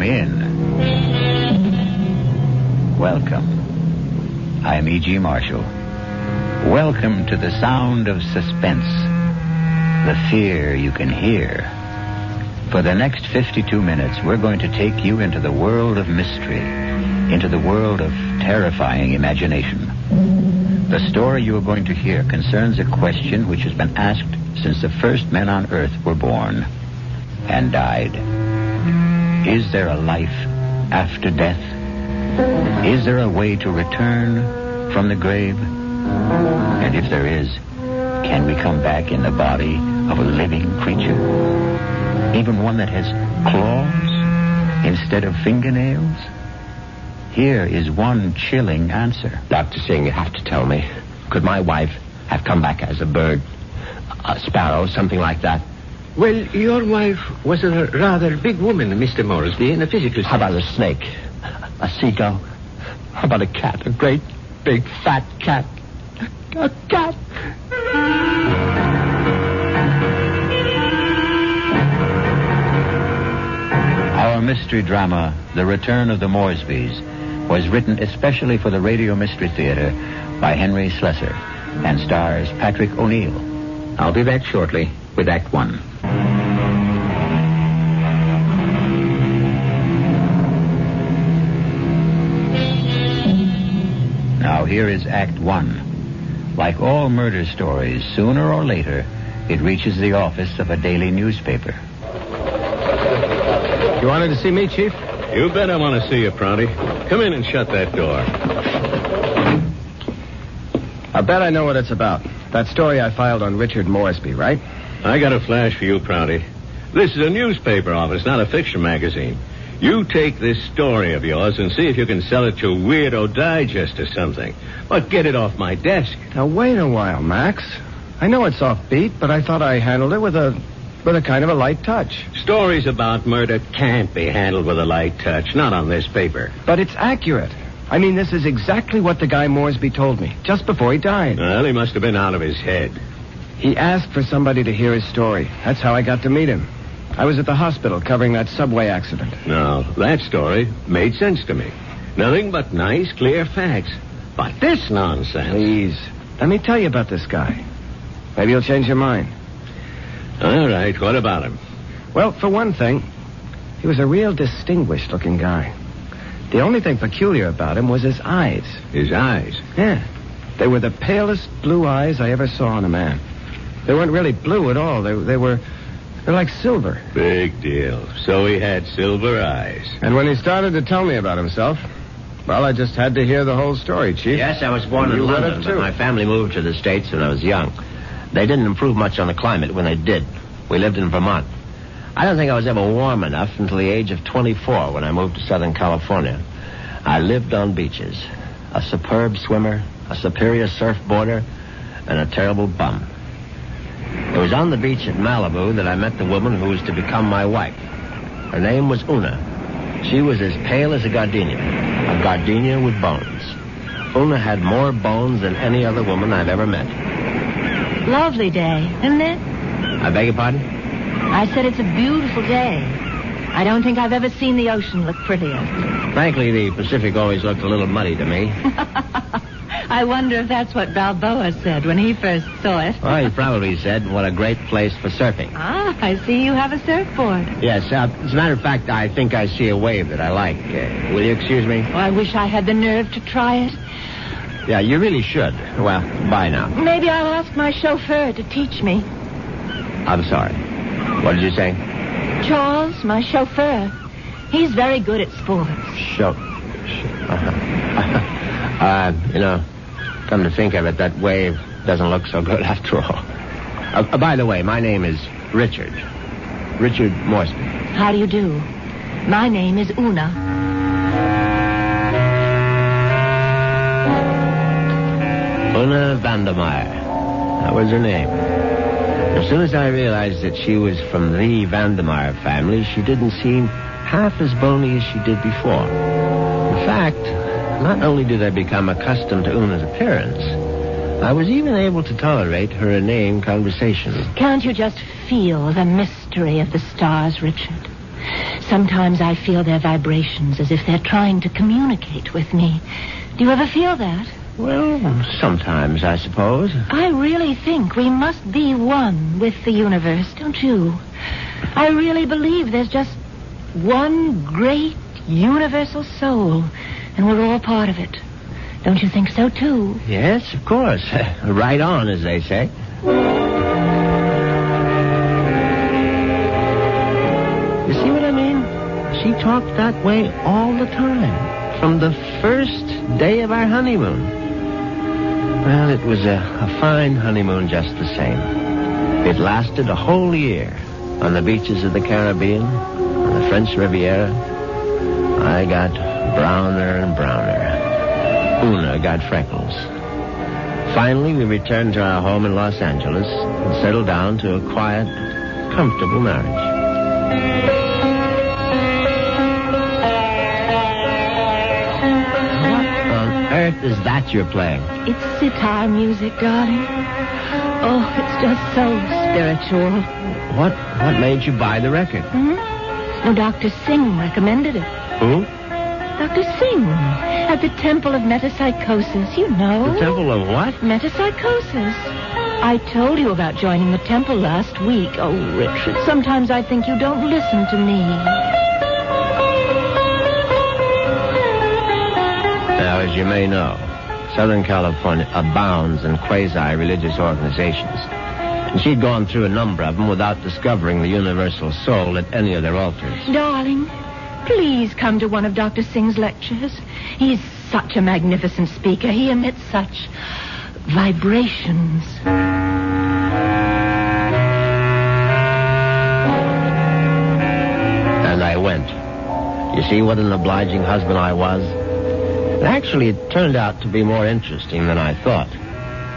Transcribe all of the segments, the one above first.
in. Welcome. I'm E.G. Marshall. Welcome to the sound of suspense. The fear you can hear. For the next 52 minutes, we're going to take you into the world of mystery, into the world of terrifying imagination. The story you are going to hear concerns a question which has been asked since the first men on Earth were born and died. Is there a life after death? Is there a way to return from the grave? And if there is, can we come back in the body of a living creature? Even one that has claws instead of fingernails? Here is one chilling answer. Dr. Singh, you have to tell me. Could my wife have come back as a bird, a sparrow, something like that? Well, your wife was a rather big woman, Mr. Moresby, in a physical sense. How about a snake? A seagull? How about a cat? A great, big, fat cat? A cat? Our mystery drama, The Return of the Moresbys, was written especially for the Radio Mystery Theater by Henry Slessor and stars Patrick O'Neill. I'll be back shortly with Act One. Now here is Act One. Like all murder stories, sooner or later, it reaches the office of a daily newspaper. You wanted to see me, Chief? You bet I want to see you, Prouty. Come in and shut that door. I bet I know what it's about. That story I filed on Richard Moresby, right? I got a flash for you, Prouty. This is a newspaper office, not a fiction magazine. You take this story of yours and see if you can sell it to Weirdo Digest or something. But get it off my desk. Now, wait a while, Max. I know it's offbeat, but I thought I handled it with a kind of a light touch. Stories about murder can't be handled with a light touch, not on this paper. But it's accurate. I mean, this is exactly what the guy Moresby told me, just before he died. Well, he must have been out of his head. He asked for somebody to hear his story. That's how I got to meet him. I was at the hospital covering that subway accident. Now, that story made sense to me. Nothing but nice, clear facts. But this nonsense... Please, let me tell you about this guy. Maybe you'll change your mind. All right, what about him? Well, for one thing, he was a real distinguished-looking guy. The only thing peculiar about him was his eyes. His eyes? Yeah. They were the palest blue eyes I ever saw on a man. They weren't really blue at all. They're like silver. Big deal. So he had silver eyes. And when he started to tell me about himself, well, I just had to hear the whole story, Chief. Yes, I was born in London, but my family moved to the States when I was young. They didn't improve much on the climate when they did. We lived in Vermont. I don't think I was ever warm enough until the age of 24 when I moved to Southern California. I lived on beaches. A superb swimmer, a superior surfboarder, and a terrible bum. It was on the beach at Malibu that I met the woman who was to become my wife. Her name was Una. She was as pale as a gardenia with bones. Una had more bones than any other woman I've ever met. Lovely day, isn't it? I beg your pardon? I said it's a beautiful day. I don't think I've ever seen the ocean look prettier. Frankly, the Pacific always looked a little muddy to me. I wonder if that's what Balboa said when he first saw it. Well, he probably said, what a great place for surfing. Ah, I see you have a surfboard. Yes, as a matter of fact, I think I see a wave that I like. Will you excuse me? Oh, I wish I had the nerve to try it. Yeah, you really should. Well, bye now. Maybe I'll ask my chauffeur to teach me. I'm sorry. What did you say? Charles, my chauffeur. He's very good at sports. Come to think of it, that wave doesn't look so good after all. By the way, my name is Richard. Richard Moresby. How do you do? My name is Una. Una Vandermeyer. That was her name. As soon as I realized that she was from the Vandermeyer family, she didn't seem half as bony as she did before. In fact, not only did I become accustomed to Una's appearance, I was even able to tolerate her inane conversation. Can't you just feel the mystery of the stars, Richard? Sometimes I feel their vibrations as if they're trying to communicate with me. Do you ever feel that? Well, sometimes, I suppose. I really think we must be one with the universe, don't you? I really believe there's just one great universal soul, and we're all part of it. Don't you think so, too? Yes, of course. Right on, as they say. You see what I mean? She talked that way all the time, from the first day of our honeymoon. Well, it was a fine honeymoon just the same. It lasted a whole year on the beaches of the Caribbean, on the French Riviera. I got browner and browner. Una got freckles. Finally, we returned to our home in Los Angeles and settled down to a quiet, comfortable marriage. Earth is that you're playing? It's sitar music, darling. Oh, it's just so spiritual. What made you buy the record? Oh, Dr. Singh recommended it. Who? Dr. Singh, at the Temple of Metapsychosis, you know. The Temple of what? Metapsychosis. I told you about joining the temple last week. Oh, Richard, sometimes I think you don't listen to me. Now, as you may know, Southern California abounds in quasi-religious organizations. And she'd gone through a number of them without discovering the universal soul at any of their altars. Darling, please come to one of Dr. Singh's lectures. He's such a magnificent speaker. He emits such vibrations. And I went. You see what an obliging husband I was? Actually, it turned out to be more interesting than I thought.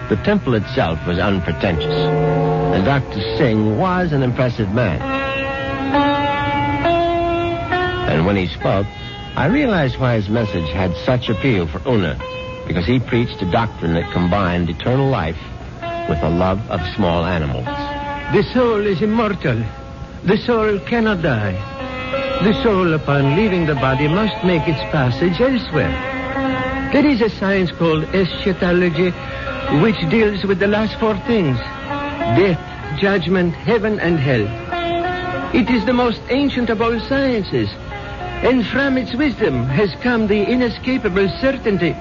The temple itself was unpretentious, and Dr. Singh was an impressive man. And when he spoke, I realized why his message had such appeal for Una, because he preached a doctrine that combined eternal life with a love of small animals. The soul is immortal. The soul cannot die. The soul, upon leaving the body, must make its passage elsewhere. There is a science called eschatology, which deals with the last four things: death, judgment, heaven, and hell. It is the most ancient of all sciences, and from its wisdom has come the inescapable certainty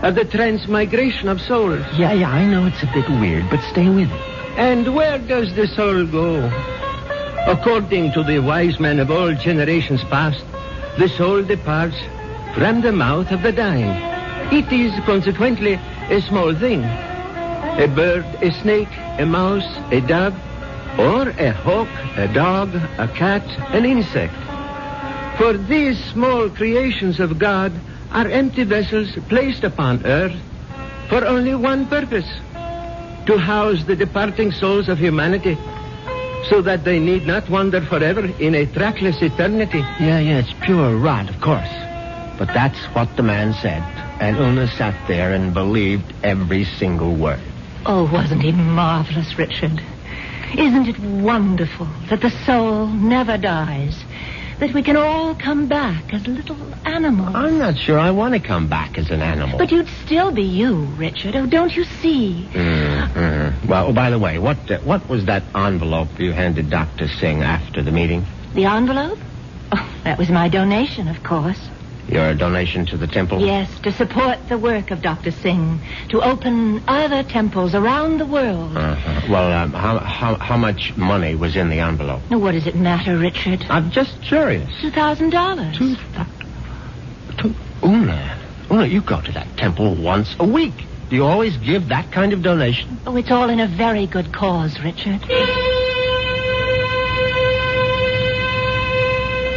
of the transmigration of souls. Yeah, I know it's a bit weird, but stay with it. And where does the soul go? According to the wise men of all generations past, the soul departs from the mouth of the dying. It is consequently a small thing. A bird, a snake, a mouse, a dove, or a hawk, a dog, a cat, an insect. For these small creations of God are empty vessels placed upon earth for only one purpose: to house the departing souls of humanity, so that they need not wander forever in a trackless eternity. Yeah, it's pure rot, of course. But that's what the man said, and Una sat there and believed every single word. Oh, wasn't he marvelous, Richard? Isn't it wonderful that the soul never dies? That we can all come back as little animals? I'm not sure I want to come back as an animal. But you'd still be you, Richard. Oh, don't you see? Well, by the way, what was that envelope you handed Dr. Singh after the meeting? The envelope? Oh, that was my donation, of course. Your donation to the temple? Yes, to support the work of Dr. Singh, to open other temples around the world. Well, how much money was in the envelope? Now, what does it matter, Richard? I'm just curious. $2,000. Una, you go to that temple once a week. Do you always give that kind of donation? Oh, it's all in a very good cause, Richard.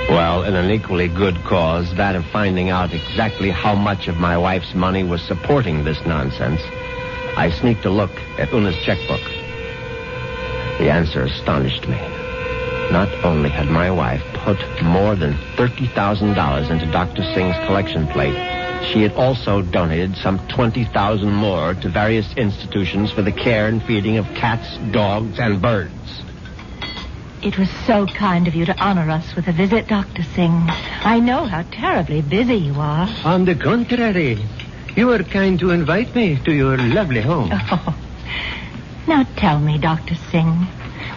Well, in an equally good cause, that of finding out exactly how much of my wife's money was supporting this nonsense, I sneaked a look at Una's checkbook. The answer astonished me. Not only had my wife put more than $30,000 into Dr. Singh's collection plate, she had also donated some $20,000 more to various institutions for the care and feeding of cats, dogs, and birds. It was so kind of you to honor us with a visit, Dr. Singh. I know how terribly busy you are. On the contrary, you were kind to invite me to your lovely home. Oh. Now tell me, Dr. Singh,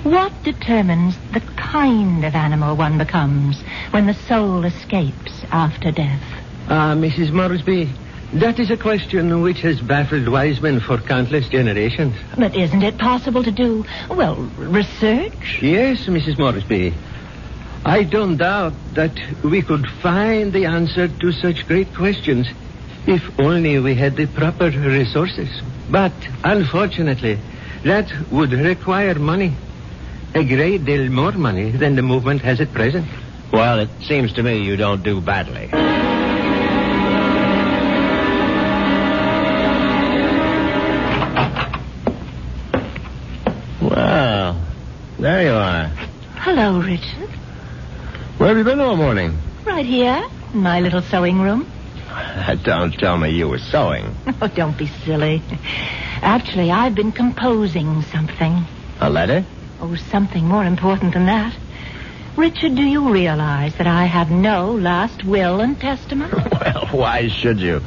what determines the kind of animal one becomes when the soul escapes after death? Mrs. Moresby, that is a question which has baffled wise men for countless generations. But isn't it possible to do, well, research? Yes, Mrs. Moresby. I don't doubt that we could find the answer to such great questions if only we had the proper resources. But, unfortunately, that would require money. A great deal more money than the movement has at present. Well, it seems to me you don't do badly. Well, there you are. Hello, Richard. Where have you been all morning? Right here, in my little sewing room. Don't tell me you were sewing. Oh, don't be silly. Actually, I've been composing something. A letter? Oh, something more important than that. Richard, do you realize that I have no last will and testament? Well, why should you?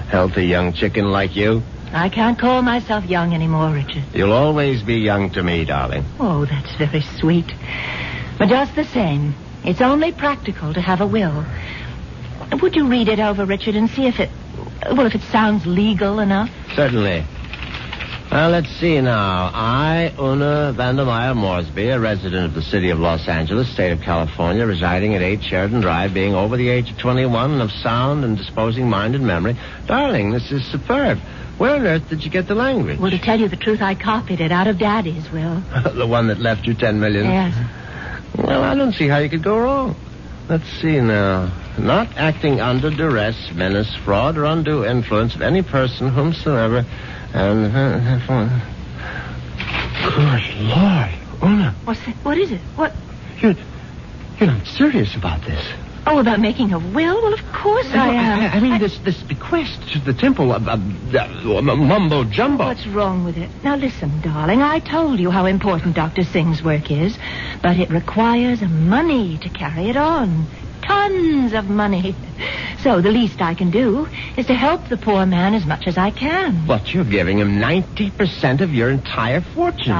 Healthy young chicken like you. I can't call myself young anymore, Richard. You'll always be young to me, darling. Oh, that's very sweet. But just the same, it's only practical to have a will. Would you read it over, Richard, and see if it sounds legal enough? Certainly. Well, let's see now. I, Una Vandermeyer Moresby, a resident of the city of Los Angeles, state of California, residing at 8 Sheridan Drive, being over the age of 21 and of sound and disposing mind and memory. Darling, this is superb. Where on earth did you get the language? Well, to tell you the truth, I copied it out of Daddy's will. The one that left you $10 million? Yes. Well, I don't see how you could go wrong. Let's see now. Not acting under duress, menace, fraud, or undue influence of any person whomsoever... And good Lord, Una. What's that? What is it? What? You're not serious about this. Oh, about making a will? Well, of course I am. I mean, this bequest to the temple, mumbo jumbo. What's wrong with it? Now, listen, darling. I told you how important Dr. Singh's work is, but it requires money to carry it on. Tons of money. So the least I can do is to help the poor man as much as I can. But you're giving him 90% of your entire fortune.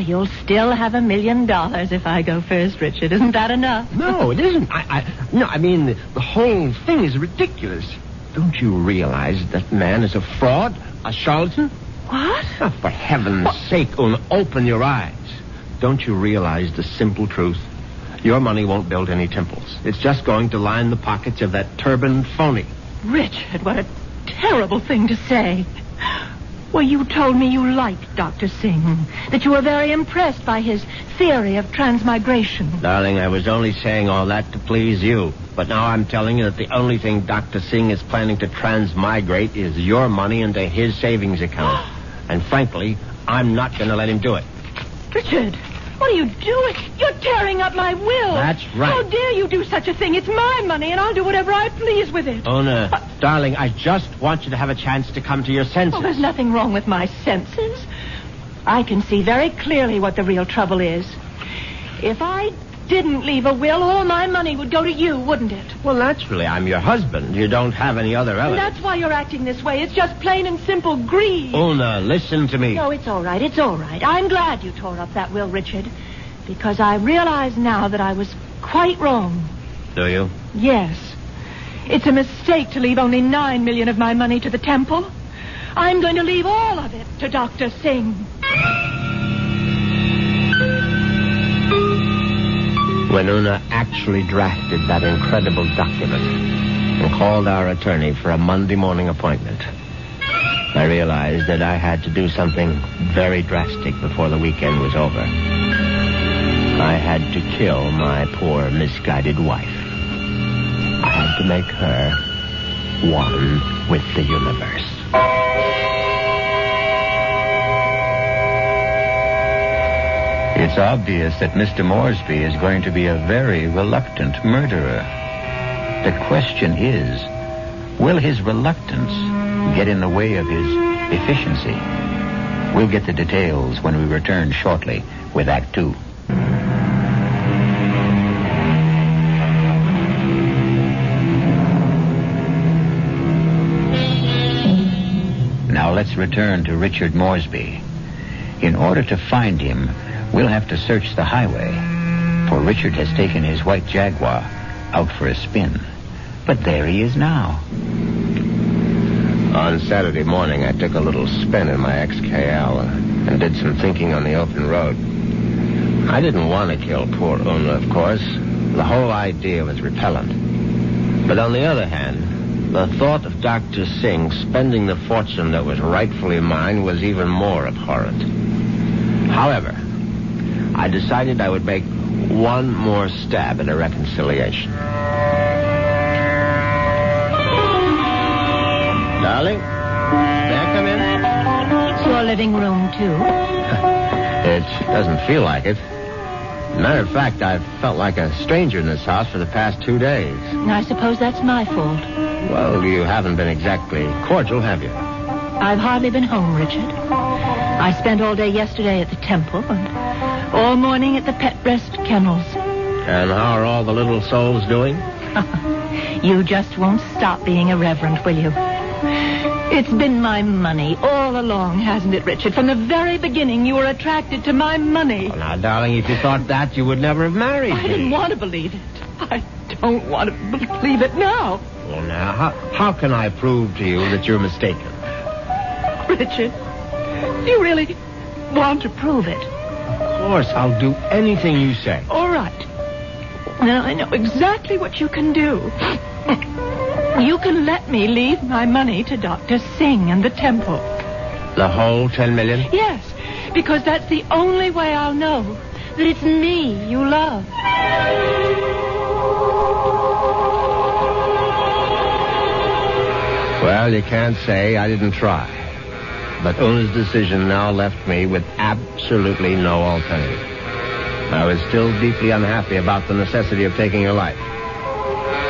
You'll still have $1 million if I go first, Richard. Isn't that enough? No, it isn't. I mean, the whole thing is ridiculous. Don't you realize that man is a fraud, a charlatan? What? Oh, for heaven's sake, Una, open your eyes. Don't you realize the simple truth? Your money won't build any temples. It's just going to line the pockets of that turbaned phony. Richard, what a terrible thing to say. Well, you told me you liked Dr. Singh, that you were very impressed by his theory of transmigration. Darling, I was only saying all that to please you. But now I'm telling you that the only thing Dr. Singh is planning to transmigrate is your money into his savings account. And frankly, I'm not going to let him do it. Richard, what are you doing? You're tearing up my will. That's right. How dare you do such a thing? It's my money, and I'll do whatever I please with it. Una, darling, I just want you to have a chance to come to your senses. Oh, there's nothing wrong with my senses. I can see very clearly what the real trouble is. If I didn't leave a will, all my money would go to you, wouldn't it? Well, naturally, I'm your husband. You don't have any other relatives. And that's why you're acting this way. It's just plain and simple greed. Una, listen to me. No, it's all right. It's all right. I'm glad you tore up that will, Richard, because I realize now that I was quite wrong. Do you? Yes. It's a mistake to leave only $9 million of my money to the temple. I'm going to leave all of it to Dr. Singh. When Una actually drafted that incredible document and called our attorney for a Monday morning appointment, I realized that I had to do something very drastic before the weekend was over. I had to kill my poor, misguided wife. I had to make her one with the universe. It's obvious that Mr. Moresby is going to be a very reluctant murderer. The question is, will his reluctance get in the way of his efficiency? We'll get the details when we return shortly with Act 2. let's return to Richard Moresby. In order to find him, we'll have to search the highway, for Richard has taken his white Jaguar out for a spin. But there he is now. On Saturday morning, I took a little spin in my XKL and did some thinking on the open road. I didn't want to kill poor Una, of course. The whole idea was repellent. But on the other hand, the thought of Dr. Singh spending the fortune that was rightfully mine was even more abhorrent. However, I decided I would make one more stab at a reconciliation. Darling, may I come in? It's your living room, too. It doesn't feel like it. Matter of fact, I've felt like a stranger in this house for the past 2 days. I suppose that's my fault. Well, you haven't been exactly cordial, have you? I've hardly been home, Richard. I spent all day yesterday at the temple and all morning at the Pet Breast Kennels. And how are all the little souls doing? You just won't stop being irreverent, will you? It's been my money all along, hasn't it, Richard? From the very beginning, you were attracted to my money. Well, now, darling, if you thought that, you would never have married me. I didn't want to believe it. I don't want to believe it now. Well, now, how can I prove to you that you're mistaken? Richard, do you really want to prove it? Of course, I'll do anything you say. All right. Now, I know exactly what you can do. You can let me leave my money to Dr. Singh and the temple. The whole $10 million? Yes, because that's the only way I'll know that it's me you love. Well, you can't say I didn't try. But Una's decision now left me with absolutely no alternative. I was still deeply unhappy about the necessity of taking her life.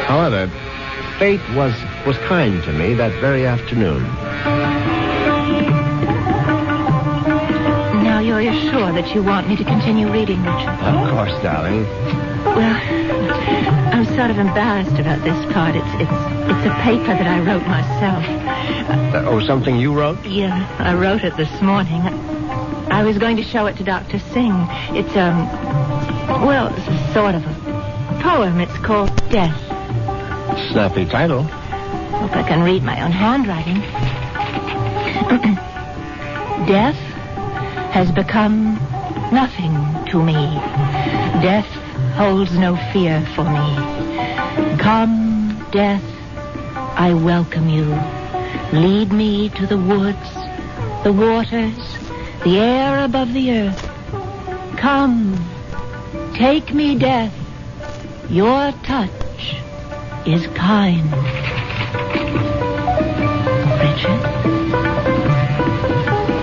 However, fate was kind to me that very afternoon. Now you're sure that you want me to continue reading, Richard? Of course, darling. Well, I'm sort of embarrassed about this part. It's a paper that I wrote myself. Something you wrote? Yeah, I wrote it this morning. I was going to show it to Dr. Singh. It's, it's sort of a poem. It's called Death. Snappy title. Hope I can read my own handwriting. Death has become nothing to me. Death holds no fear for me. Come, death, I welcome you. Lead me to the woods, the waters, the air above the earth. Come, take me, death. Your touch is kind. Richard?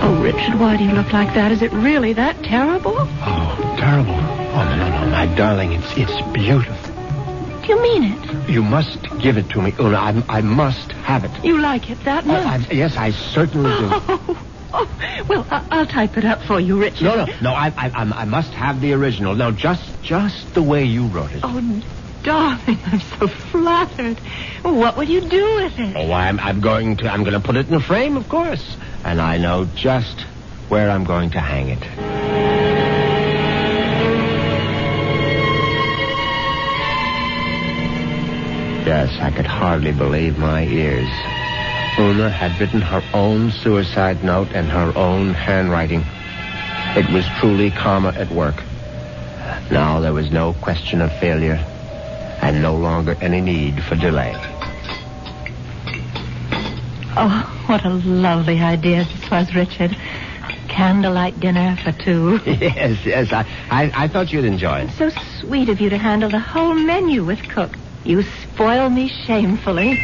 Oh, Richard, why do you look like that? Is it really that terrible? Oh, terrible. Oh, no, my darling, it's beautiful. Do you mean it? You must give it to me, Una. I must have it. You like it that much? Yes, I certainly do. Oh, well, I'll type it up for you, Richard. No, I must have the original. Now, just the way you wrote it. Oh, darling, I'm so flattered. What will you do with it? Oh, I'm going to put it in a frame, of course. And I know just where I'm going to hang it. Yes, I could hardly believe my ears. Una had written her own suicide note in her own handwriting. It was truly karma at work. Now there was no question of failure, and no longer any need for delay. Oh, what a lovely idea this was, Richard. Candlelight dinner for two. Yes, I thought you'd enjoy it. So sweet of you to handle the whole menu with cook. You spoil me shamefully.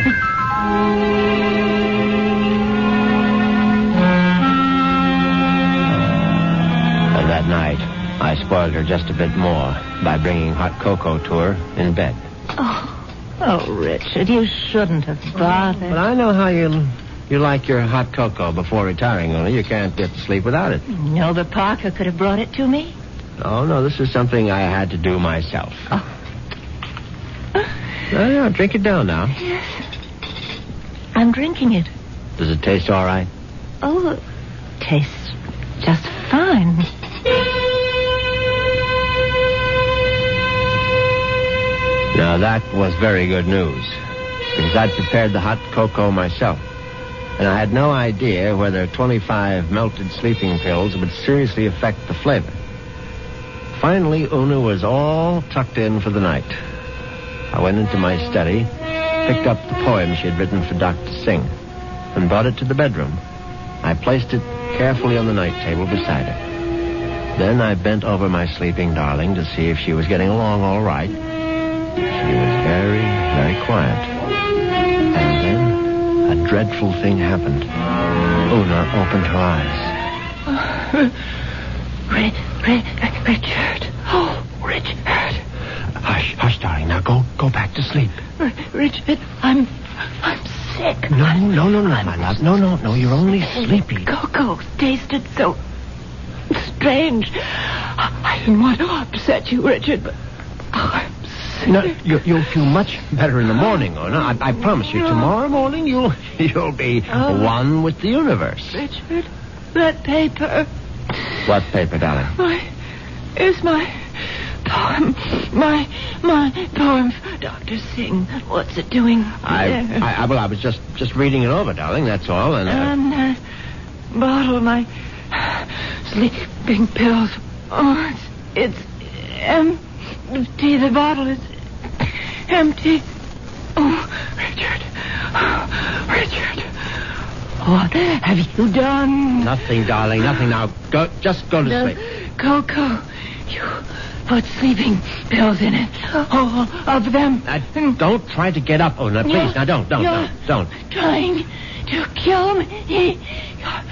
And that night, I spoiled her just a bit more by bringing hot cocoa to her in bed. Oh, Richard, you shouldn't have bothered. But I know how you like your hot cocoa before retiring, Una. You can't get to sleep without it. No, but Parker could have brought it to me. Oh, no, this is something I had to do myself. Oh. Yeah, drink it down now. Yes. I'm drinking it. Does it taste all right? Oh, tastes just fine. Now, that was very good news, because I'd prepared the hot cocoa myself, and I had no idea whether 25 melted sleeping pills would seriously affect the flavor. Finally, Una was all tucked in for the night. I went into my study, picked up the poem she had written for Dr. Singh, and brought it to the bedroom. I placed it carefully on the night table beside her. Then I bent over my sleeping darling to see if she was getting along all right. She was very, very quiet. And then a dreadful thing happened. Una opened her eyes. Richard. Oh, Richard. Hush, darling. Now go back to sleep. Richard, I'm sick. No, my love. No, you're only sleepy. Cocoa tasted so strange. I didn't want to upset you, Richard, but I'm sick. No, you'll feel much better in the morning, Una. I promise you. Tomorrow morning, you'll be one with the universe. Richard, that paper. What paper, darling? It's my poem. My poem for Dr. Singh. What's it doing there? I was just reading it over, darling, that's all. And bottle, my sleeping pills. Oh, it's empty. The bottle is empty. Oh, Richard. What have you done? Nothing, darling, nothing. Now, just go to sleep. Cocoa. You put sleeping pills in it. All of them. Don't try to get up, Una, please. Now, don't. Trying to kill me. You're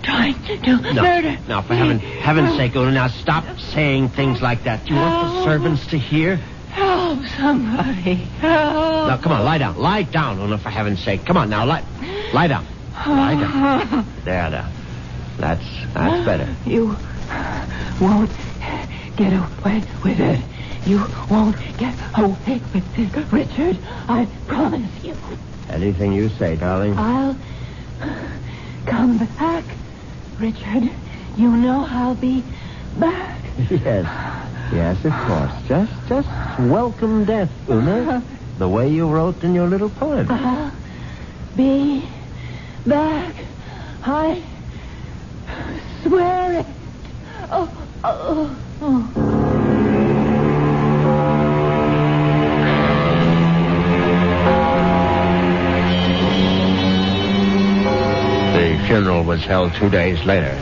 trying to murder. No, for heaven's sake, Una, now stop saying things like that. Do you want the servants to hear? Help somebody. Help. Now, come on, lie down. Lie down, Una, for heaven's sake. Come on, now, lie down. Lie down. There. That's better. You won't get away with it. You won't get away with it, Richard. I promise you. Anything you say, darling. I'll come back, Richard. You know I'll be back. Yes, of course. Just welcome death, Una. The way you wrote in your little poem. I'll be back. I swear it. Oh. The funeral was held 2 days later.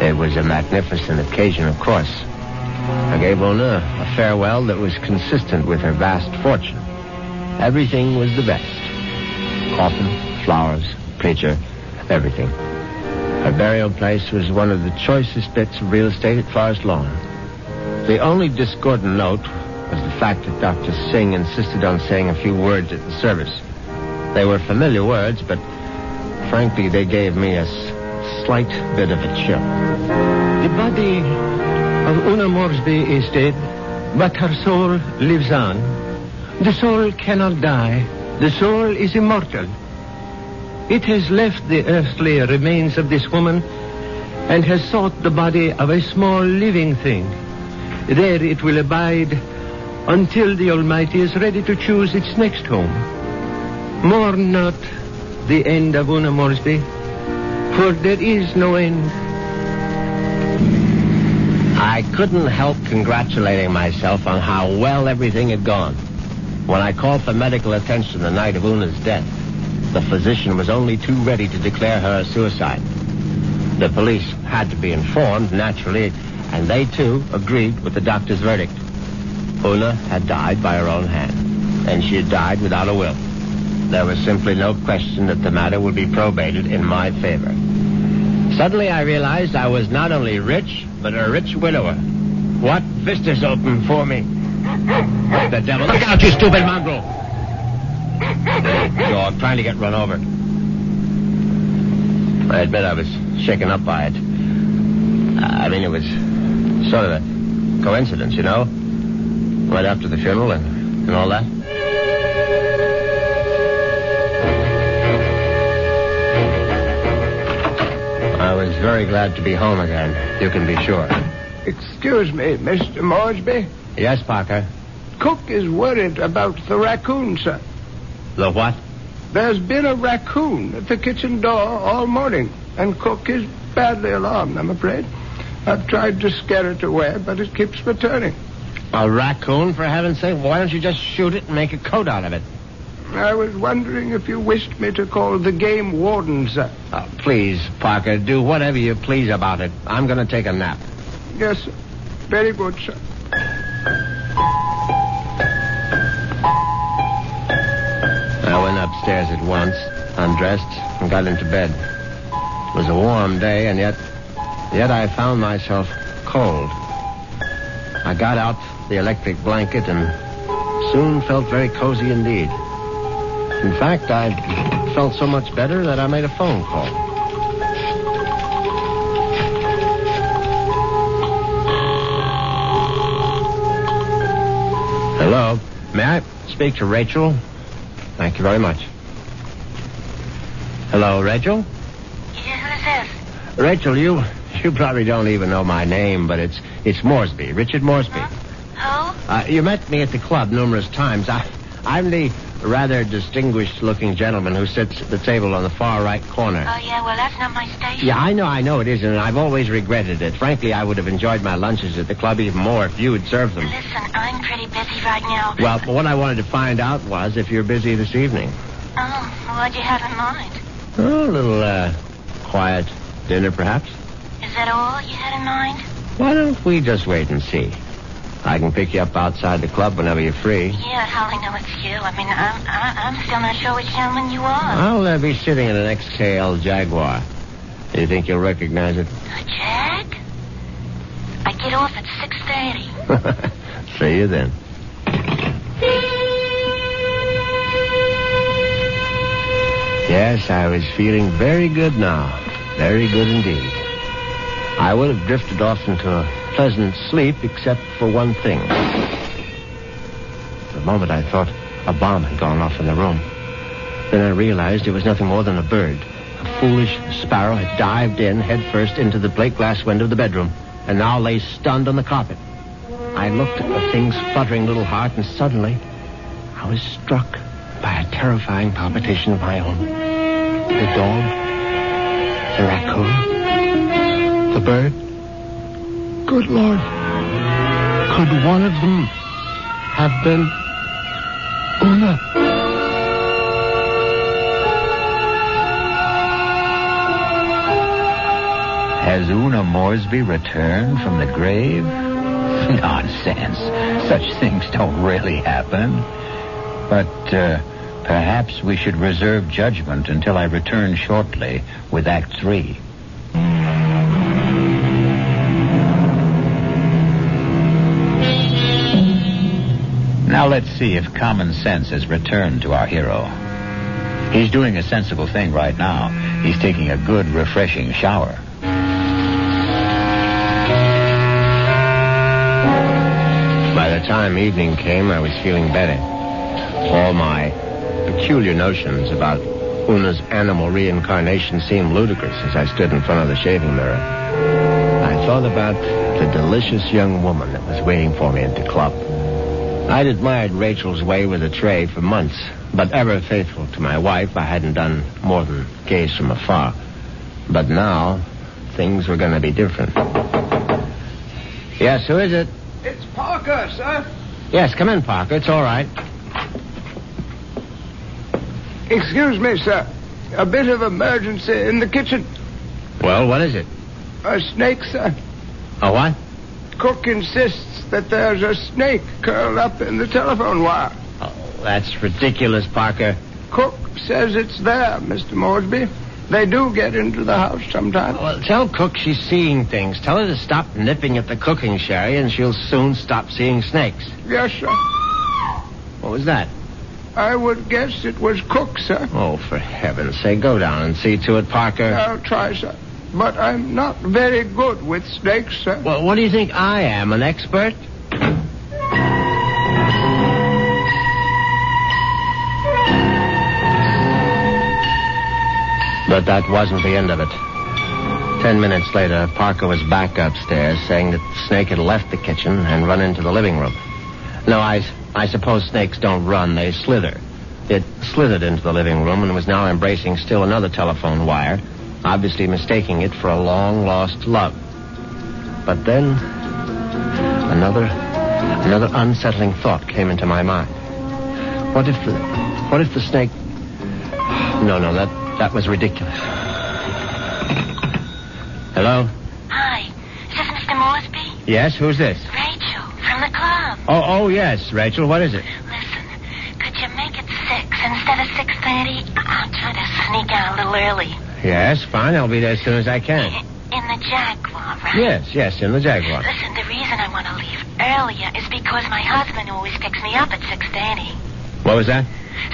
It was a magnificent occasion, of course. I gave Una a farewell that was consistent with her vast fortune. Everything was the best. Coffin, flowers, preacher, everything. Her burial place was one of the choicest bits of real estate at Forest Lawn. The only discordant note was the fact that Dr. Singh insisted on saying a few words at the service. They were familiar words, but frankly, they gave me a slight bit of a chill. The body of Una Moresby is dead, but her soul lives on. The soul cannot die. The soul is immortal. It has left the earthly remains of this woman and has sought the body of a small living thing. There it will abide until the Almighty is ready to choose its next home. Mourn not the end of Una Moresby, for there is no end. I couldn't help congratulating myself on how well everything had gone. When I called for medical attention the night of Una's death, the physician was only too ready to declare her a suicide. The police had to be informed, naturally, and they, too, agreed with the doctor's verdict. Una had died by her own hand, and she had died without a will. There was simply no question that the matter would be probated in my favor. Suddenly I realized I was not only rich, but a rich widower. What vistas opened for me? The devil. Look out, you stupid mongrel! Dog trying to get run over. I admit I was shaken up by it. I mean, it was sort of a coincidence, you know? Right after the funeral and all that. was very glad to be home again. You can be sure. Excuse me, Mr. Moresby. Yes, Parker? Cook is worried about the raccoon, sir. The what? There's been a raccoon at the kitchen door all morning, and Cook is badly alarmed, I'm afraid. I've tried to scare it away, but it keeps returning. A raccoon, for heaven's sake? Why don't you just shoot it and make a coat out of it? I was wondering if you wished me to call the game warden, sir. Oh, please, Parker, do whatever you please about it. I'm going to take a nap. Yes, sir. Very good, sir. I went upstairs at once, undressed, and got into bed. It was a warm day, and yet I found myself cold. I got out the electric blanket and soon felt very cozy indeed. In fact, I felt so much better that I made a phone call. Hello. May I speak to Rachel? Thank you very much. Hello, Rachel? Yeah, who's this? Rachel, you probably don't even know my name, but it's Moresby, Richard Moresby. Huh? Who? You met me at the club numerous times. I'm the rather distinguished-looking gentleman who sits at the table on the far right corner. Oh, yeah, well, that's not my station. Yeah, I know it isn't, and I've always regretted it. Frankly, I would have enjoyed my lunches at the club even more if you had served them. Listen, I'm pretty busy right now. Well, what I wanted to find out was if you're busy this evening. Oh, what'd you have in mind? Oh, a little, quiet dinner, perhaps? Is that all you had in mind? Why don't we just wait and see? I can pick you up outside the club whenever you're free. Yeah, how I know it's you. I mean, I'm still not sure which gentleman you are. I'll be sitting in an XKL Jaguar. Do you think you'll recognize it? A Jag? I get off at 6:30. See you then. Yes, I was feeling very good now. Very good indeed. I would have drifted off into a pleasant sleep except for one thing. For a moment I thought a bomb had gone off in the room. Then I realized it was nothing more than a bird. A foolish sparrow had dived in headfirst into the plate glass window of the bedroom and now lay stunned on the carpet. I looked at the thing's fluttering little heart, and suddenly I was struck by a terrifying palpitation of my own. The dog, the raccoon, the bird. Good Lord. Could one of them have been Una? Has Una Moresby returned from the grave? Nonsense. Such things don't really happen. But perhaps we should reserve judgment until I return shortly with Act 3. Now let's see if common sense has returned to our hero. He's doing a sensible thing right now. He's taking a good, refreshing shower. By the time evening came, I was feeling better. All my peculiar notions about Una's animal reincarnation seemed ludicrous as I stood in front of the shaving mirror. I thought about the delicious young woman that was waiting for me at the club. I'd admired Rachel's way with a tray for months, but ever faithful to my wife, I hadn't done more than gaze from afar. But now, things were going to be different. Yes, who is it? It's Parker, sir. Yes, come in, Parker. It's all right. Excuse me, sir. A bit of emergency in the kitchen. Well, what is it? A snake, sir. A what? Cook insists that there's a snake curled up in the telephone wire. Oh, that's ridiculous, Parker. Cook says it's there, Mr. Moresby. They do get into the house sometimes. Well, tell Cook she's seeing things. Tell her to stop nipping at the cooking sherry, and she'll soon stop seeing snakes. Yes, sir. What was that? I would guess it was Cook, sir. Oh, for heaven's sake, go down and see to it, Parker. I'll try, sir. But I'm not very good with snakes, sir. Well, what do you think I am, an expert? But that wasn't the end of it. 10 minutes later, Parker was back upstairs saying that the snake had left the kitchen and run into the living room. No, I suppose snakes don't run, they slither. It slithered into the living room and was now embracing still another telephone wire, obviously mistaking it for a long-lost love. But then, another unsettling thought came into my mind. What if the snake... No, that was ridiculous. Hello? Hi. Is this Mr. Moresby? Yes, who's this? Rachel, from the club. Oh, yes, Rachel, what is it? Listen, could you make it 6 instead of 6:30? I'm trying to sneak out a little early. Yes, fine, I'll be there as soon as I can. In the Jaguar, right? Yes, in the Jaguar. Listen, the reason I want to leave earlier is because my husband always picks me up at 6:30. What was that?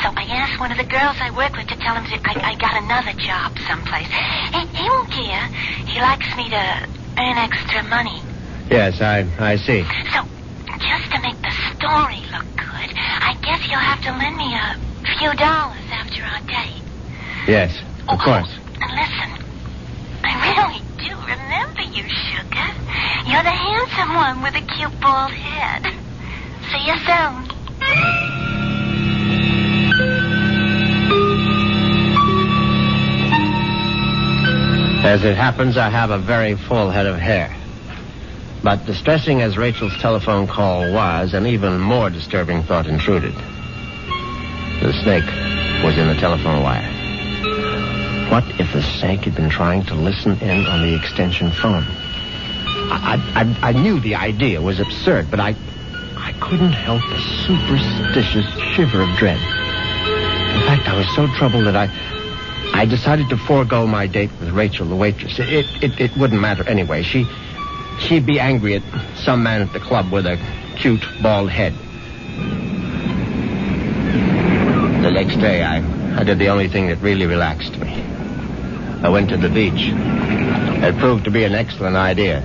So I asked one of the girls I work with to tell him I got another job someplace. He won't care. He likes me to earn extra money. Yes, I see. So, just to make the story look good, I guess you'll have to lend me a few dollars after our date. Yes, of course. And listen, I really do remember you, sugar. You're the handsome one with a cute bald head. See you soon. As it happens, I have a very full head of hair. But distressing as Rachel's telephone call was, an even more disturbing thought intruded. The snake was in the telephone wire. What if the snake had been trying to listen in on the extension phone? I knew the idea was absurd, but I couldn't help a superstitious shiver of dread. In fact, I was so troubled that I decided to forego my date with Rachel, the waitress. It wouldn't matter anyway. She'd be angry at some man at the club with a cute, bald head. The next day, I did the only thing that really relaxed me. I went to the beach. It proved to be an excellent idea.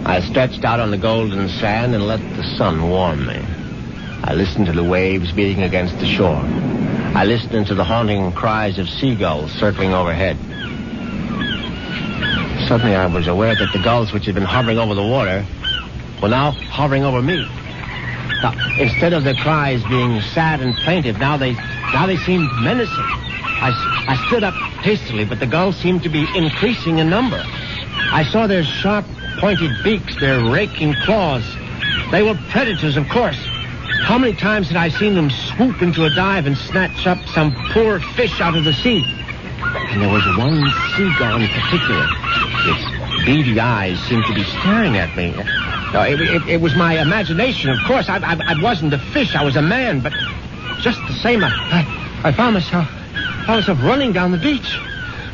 I stretched out on the golden sand and let the sun warm me. I listened to the waves beating against the shore. I listened to the haunting cries of seagulls circling overhead. Suddenly I was aware that the gulls which had been hovering over the water were now hovering over me. Now, instead of their cries being sad and plaintive, now they seemed menacing. I stood up hastily, but the gulls seemed to be increasing in number. I saw their sharp, pointed beaks, their raking claws. They were predators, of course. How many times had I seen them swoop into a dive and snatch up some poor fish out of the sea? And there was one seagull in particular. Its beady eyes seemed to be staring at me. No, it was my imagination, of course. I wasn't a fish. I was a man, but just the same, I found myself running down the beach.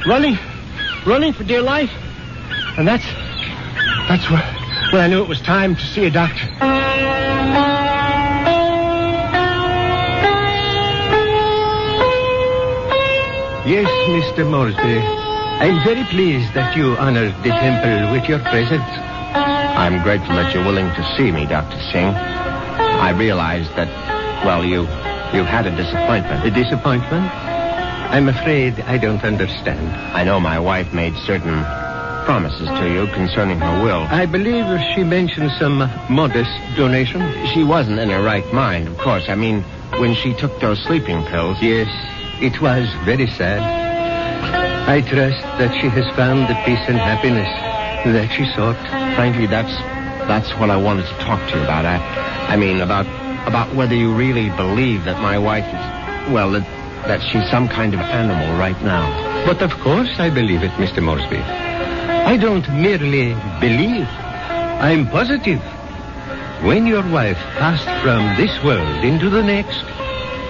Running for dear life. And that's when I knew it was time to see a doctor. Yes, Mr. Moresby. I'm very pleased that you honored the temple with your presence. I'm grateful that you're willing to see me, Dr. Singh. I realize that, well, you've had a disappointment. A disappointment? I'm afraid I don't understand. I know my wife made certain promises to you concerning her will. I believe she mentioned some modest donation. She wasn't in her right mind, of course. I mean, when she took those sleeping pills. Yes, it was very sad. I trust that she has found the peace and happiness that she sought. Frankly, that's what I wanted to talk to you about. I mean, about whether you really believe that my wife is, well, that she's some kind of animal right now. But of course I believe it, Mr. Moresby. I don't merely believe. I'm positive. When your wife passed from this world into the next,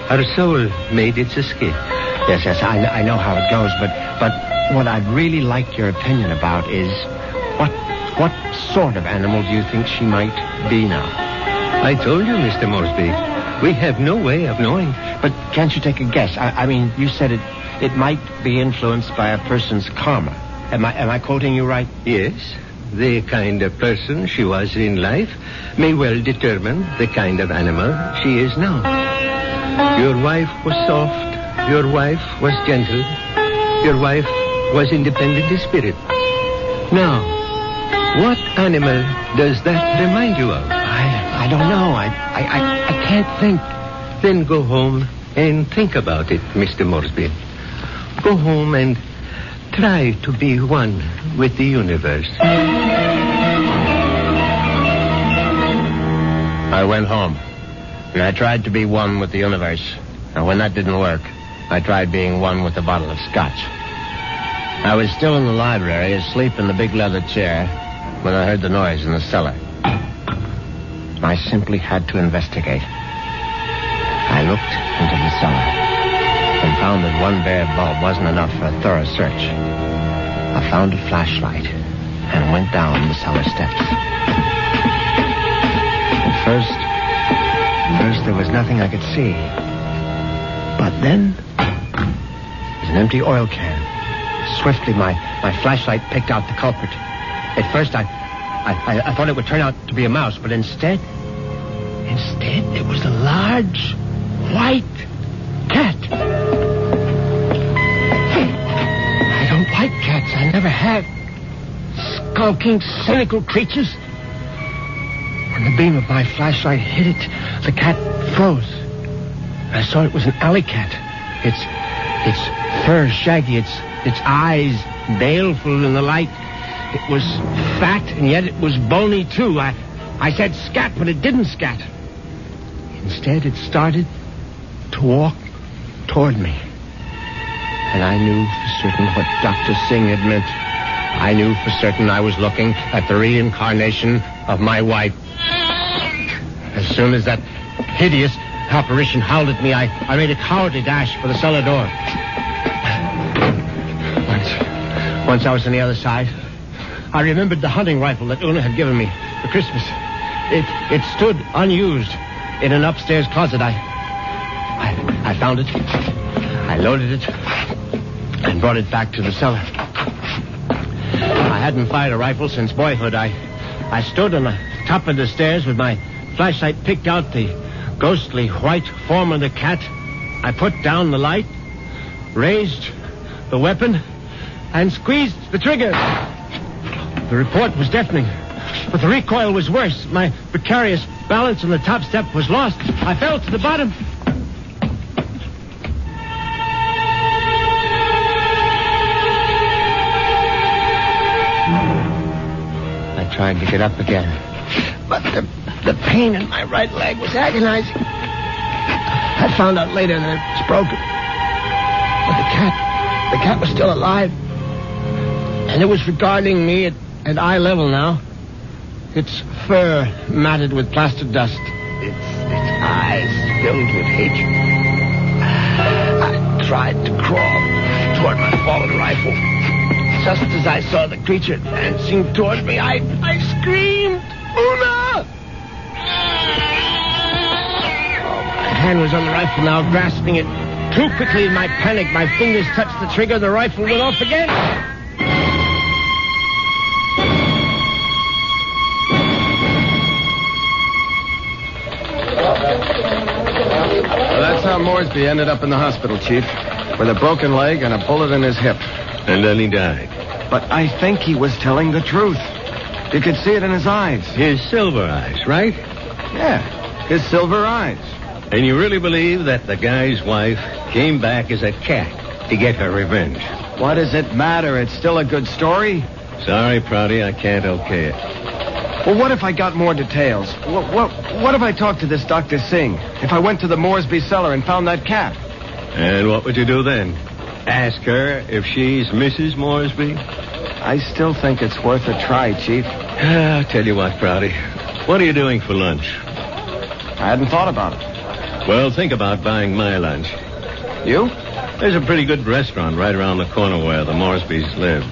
her soul made its escape. Yes, I know how it goes, but what I'd really like your opinion about is what sort of animal do you think she might be now? I told you, Mr. Moresby, we have no way of knowing. But can't you take a guess? I mean, you said it might be influenced by a person's karma. Am I quoting you right? Yes. The kind of person she was in life may well determine the kind of animal she is now. Your wife was soft. Your wife was gentle. Your wife was independent in spirit. Now, what animal does that remind you of? I don't know. I can't think. Then go home and think about it, Mr. Moresby. Go home and try to be one with the universe. I went home, and I tried to be one with the universe. And when that didn't work, I tried being one with a bottle of scotch. I was still in the library, asleep in the big leather chair, when I heard the noise in the cellar. I simply had to investigate. I looked into the cellar and found that one bare bulb wasn't enough for a thorough search. I found a flashlight and went down the cellar steps. At first there was nothing I could see. But then, there's an empty oil can. Swiftly, my flashlight picked out the culprit. At first, I thought it would turn out to be a mouse, but instead, it was a large, white cat. I don't like cats. I never have. Skulking, cynical creatures. When the beam of my flashlight hit it, the cat froze. I saw it was an alley cat. Its fur shaggy, its eyes baleful in the light. It was fat, and yet it was bony, too. I said scat, but it didn't scat. Instead, it started to walk toward me. And I knew for certain what Dr. Singh had meant. I knew for certain I was looking at the reincarnation of my wife. As soon as that hideous apparition howled at me, I made a cowardly dash for the cellar door. Once I was on the other side, I remembered the hunting rifle that Una had given me for Christmas. It stood unused in an upstairs closet. I found it. I loaded it and brought it back to the cellar. I hadn't fired a rifle since boyhood. I stood on the top of the stairs with my flashlight picked out the ghostly white form of the cat. I put down the light, raised the weapon, and squeezed the trigger. The report was deafening, but the recoil was worse. My precarious balance on the top step was lost. I fell to the bottom. I tried to get up again, but the pain in my right leg was agonizing. I found out later that it was broken. But the cat was still alive. And it was regarding me at eye level now. Its fur matted with plaster dust. Its eyes filled with hatred. I tried to crawl toward my fallen rifle. Just as I saw the creature advancing toward me, I screamed, "Una!" My hand was on the rifle now, grasping it too quickly in my panic. My fingers touched the trigger. The rifle went off again. Well, that's how Moresby ended up in the hospital, Chief, with a broken leg and a bullet in his hip. And then he died. But I think he was telling the truth. You could see it in his eyes. His silver eyes, right? Yeah, his silver eyes. And you really believe that the guy's wife came back as a cat to get her revenge? What does it matter? It's still a good story. Sorry, Prouty, I can't okay it. Well, what if I got more details? What if I talked to this Dr. Singh? If I went to the Moresby cellar and found that cat? And what would you do then? Ask her if she's Mrs. Moresby? I still think it's worth a try, Chief. I'll tell you what, Prouty. What are you doing for lunch? I hadn't thought about it. Well, think about buying my lunch. You? There's a pretty good restaurant right around the corner where the Moresbys live.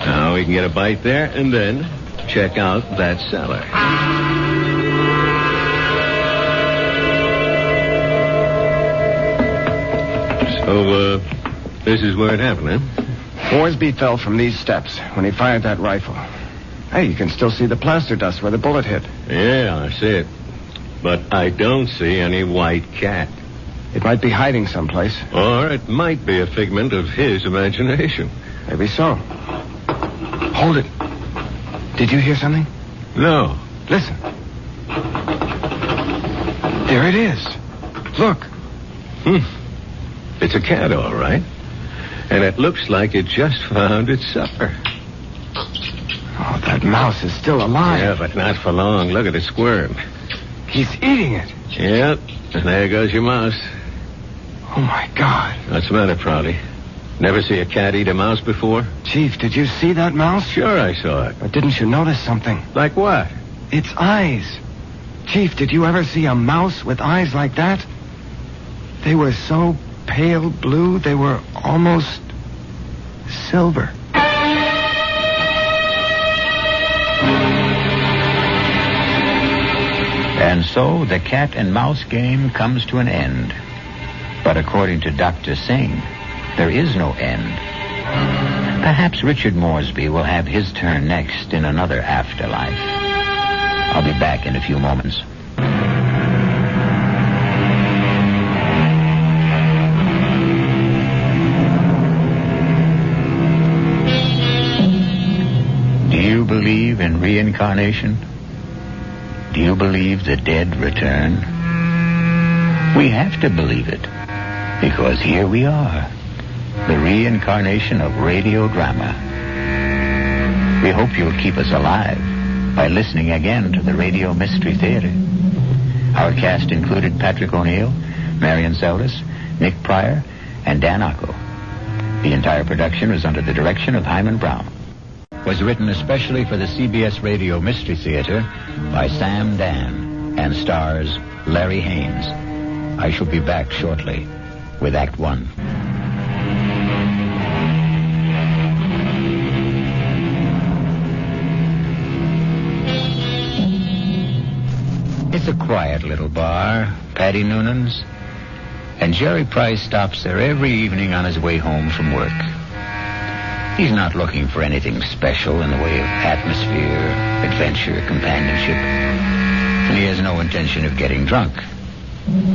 Now, we can get a bite there and then check out that cellar. So, this is where it happened, huh? Moresby fell from these steps when he fired that rifle. Hey, you can still see the plaster dust where the bullet hit. Yeah, I see it. But I don't see any white cat. It might be hiding someplace. Or it might be a figment of his imagination. Maybe so. Hold it. Did you hear something? No. Listen. There it is. Look. It's a cat, all right. And it looks like it just found its supper. Oh, that mouse is still alive. Yeah, but not for long. Look at it squirm. He's eating it. Yep. And there goes your mouse. Oh, my God. What's the matter, Prouty? Never see a cat eat a mouse before? Chief, did you see that mouse? Sure I saw it. But didn't you notice something? Like what? Its eyes. Chief, did you ever see a mouse with eyes like that? They were so pale blue, they were almost silver. And so the cat and mouse game comes to an end. But according to Dr. Singh, there is no end. Perhaps Richard Moresby will have his turn next in another afterlife. I'll be back in a few moments. Do you believe in reincarnation? Do you believe the dead return? We have to believe it, because here we are, the reincarnation of radio drama. We hope you'll keep us alive by listening again to the Radio Mystery Theater. Our cast included Patrick O'Neill, Marion Seldes, Nick Pryor, and Dan Ocko. The entire production was under the direction of Hyman Brown. Was written especially for the CBS Radio Mystery Theater by Sam Dan and stars Larry Haynes. I shall be back shortly with Act One. It's a quiet little bar, Paddy Noonan's, and Jerry Price stops there every evening on his way home from work. He's not looking for anything special in the way of atmosphere, adventure, companionship, and he has no intention of getting drunk.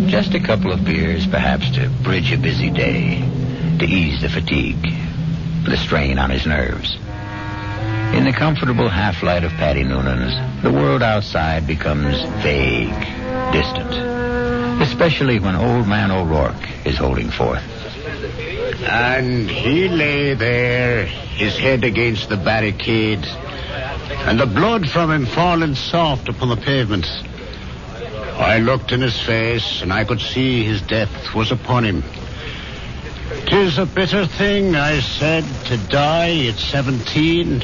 Just a couple of beers, perhaps, to bridge a busy day, to ease the fatigue, the strain on his nerves. In the comfortable half-light of Paddy Noonan's, the world outside becomes vague, distant, especially when Old Man O'Rourke is holding forth. And he lay there, his head against the barricade, and the blood from him falling soft upon the pavement. I looked in his face, and I could see his death was upon him. "'Tis a bitter thing," I said, "to die at 17.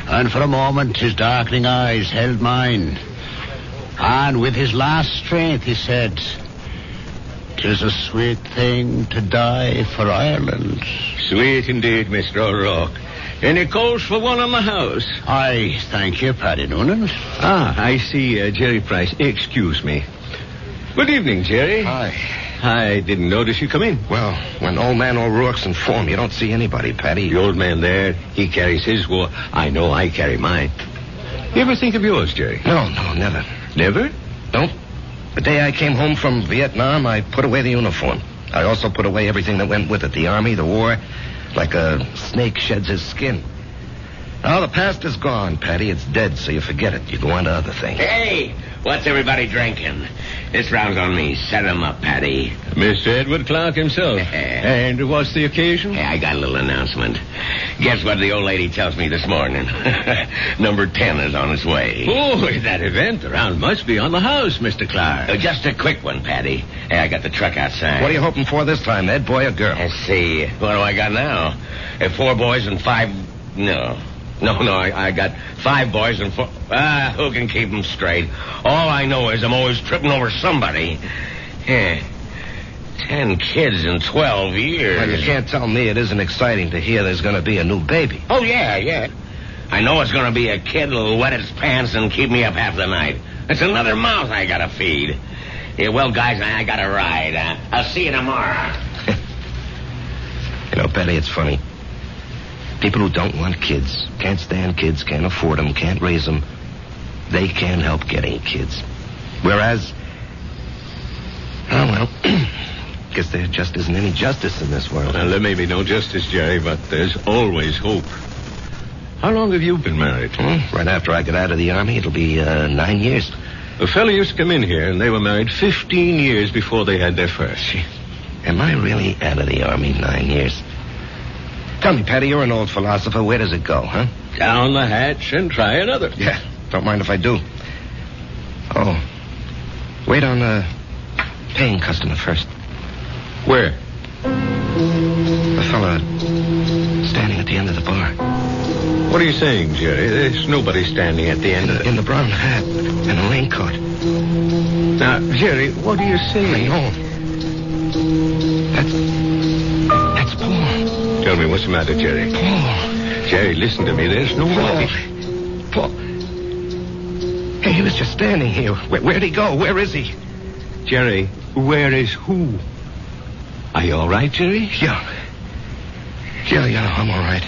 And for a moment his darkening eyes held mine. And with his last strength he said, "'Tis a sweet thing to die for Ireland." Sweet indeed, Mr. O'Rourke. Any calls for one on the house? I thank you, Paddy Noonan. I see Jerry Price. Excuse me. Good evening, Jerry. Hi. I didn't notice you come in. Well, when Old Man O'Rourke's in form, you don't see anybody, Paddy. The old man there, he carries his war. I know I carry mine. You ever think of yours, Jerry? No, never. Never? No. The day I came home from Vietnam, I put away the uniform. I also put away everything that went with it. The army, the war, like a snake sheds his skin. Now, the past is gone, Paddy. It's dead, so you forget it. You go on to other things. Hey, what's everybody drinking? This round's on me. Set 'em up, Paddy. Mr. Edward Clark himself. And what's the occasion? Hey, I got a little announcement. Guess what the old lady tells me this morning? Number 10 is on its way. Oh, that event, the round must be on the house, Mr. Clark. Just a quick one, Paddy. Hey, I got the truck outside. What are you hoping for this time, Ed, boy or girl? Let's see. What do I got now? 4 boys and 5... No, I got 5 boys and 4... who can keep them straight? All I know is I'm always tripping over somebody. 10 kids in 12 years. Well, you can't tell me it isn't exciting to hear there's going to be a new baby. Oh, yeah. I know it's going to be a kid that'll wet its pants and keep me up half the night. It's another mouth I got to feed. Yeah, well, guys, I got to ride. I'll see you tomorrow. You know, Betty, it's funny. People who don't want kids, can't stand kids, can't afford them, can't raise them, they can't help getting kids. Whereas, guess there just isn't any justice in this world. Well, there may be no justice, Jerry, but there's always hope. How long have you been married? Right after I got out of the Army, it'll be 9 years. A fellow used to come in here, and they were married 15 years before they had their first. Am I really out of the Army 9 years? Tell me, Patty, you're an old philosopher. Where does it go, huh? Down the hatch and try another. Yeah, don't mind if I do. Oh, wait on a paying customer first. Where? The fella standing at the end of the bar. What are you saying, Jerry? There's nobody standing at the end of it. In the brown hat and a raincoat. Now, Jerry, what are you saying? I know. That's Paul. Tell me what's the matter, Jerry. Paul. Jerry, listen to me. There's nobody. Paul. Hey, he was just standing here. Where'd he go? Where is he? Jerry, where is who? Are you all right, Jerry? Yeah, I'm all right.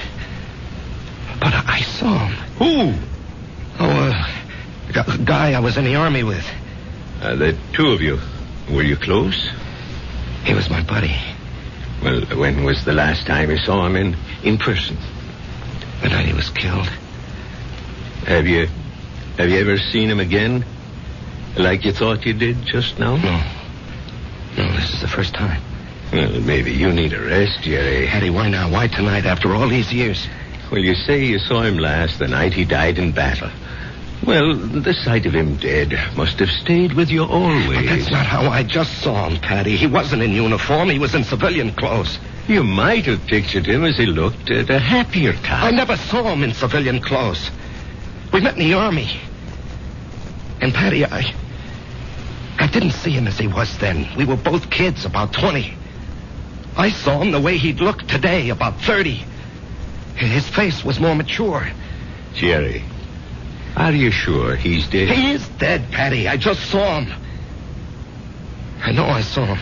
But I saw him. Who? Oh, a guy I was in the Army with. The two of you. Were you close? He was my buddy. Well, when was the last time you saw him in person? The night he was killed. Have you ever seen him again? Like you thought you did just now? No, this is the first time. Well, maybe you need a rest, Jerry. Hattie, why now? Why tonight after all these years? Well, you say you saw him last the night he died in battle. Well, the sight of him dead must have stayed with you always. But that's not how I just saw him, Patty. He wasn't in uniform. He was in civilian clothes. You might have pictured him as he looked at a happier time. I never saw him in civilian clothes. We met in the Army. And, Patty, I didn't see him as he was then. We were both kids, about 20. I saw him the way he'd look today, about 30. His face was more mature. Jerry, are you sure he's dead? He is dead, Patty. I just saw him. I know I saw him.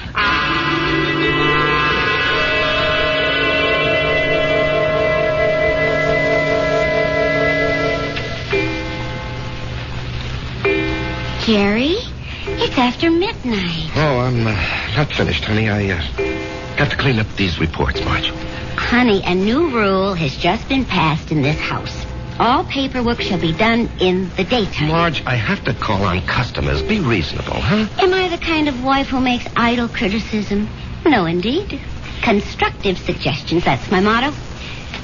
Jerry, it's after midnight. Oh, I'm not finished, honey. I got to clean up these reports, Marge. Honey, a new rule has just been passed in this house. All paperwork shall be done in the daytime. Marge, I have to call on customers. Be reasonable, huh? Am I the kind of wife who makes idle criticism? No, indeed. Constructive suggestions, that's my motto.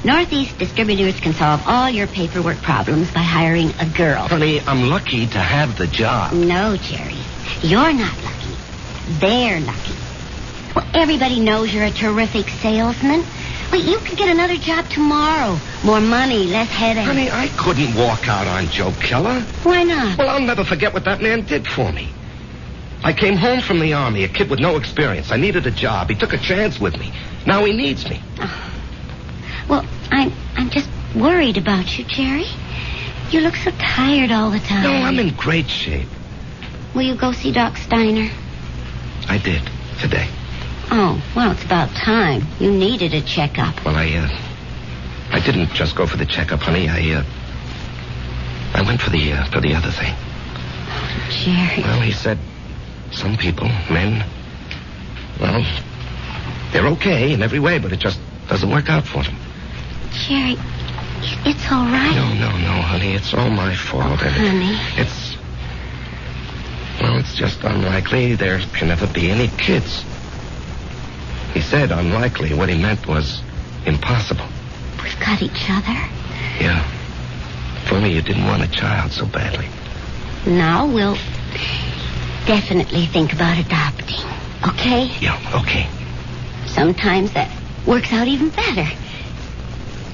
Northeast Distributors can solve all your paperwork problems by hiring a girl. Honey, I'm lucky to have the job. No, Jerry. You're not lucky. They're lucky. Well, everybody knows you're a terrific salesman. Wait, you could get another job tomorrow. More money, less headache. Honey, I couldn't walk out on Joe Keller. Why not? Well, I'll never forget what that man did for me. I came home from the Army, a kid with no experience. I needed a job. He took a chance with me. Now he needs me. Oh. Well, I'm just worried about you, Jerry. You look so tired all the time. No, I'm in great shape. Will you go see Doc Steiner? I did, today. Oh, well, it's about time. You needed a checkup. Well, I didn't just go for the checkup, honey. I went for the other thing. Oh, Jerry. Well, he said some people, men, well, they're okay in every way, but it just doesn't work out for them. Jerry, it's all right. No, honey. It's all my fault. Oh, honey. It's just unlikely there can ever be any kids. He said unlikely. What he meant was impossible. We've got each other. Yeah. If only you didn't want a child so badly. Now we'll definitely think about adopting. Okay? Yeah, okay. Sometimes that works out even better.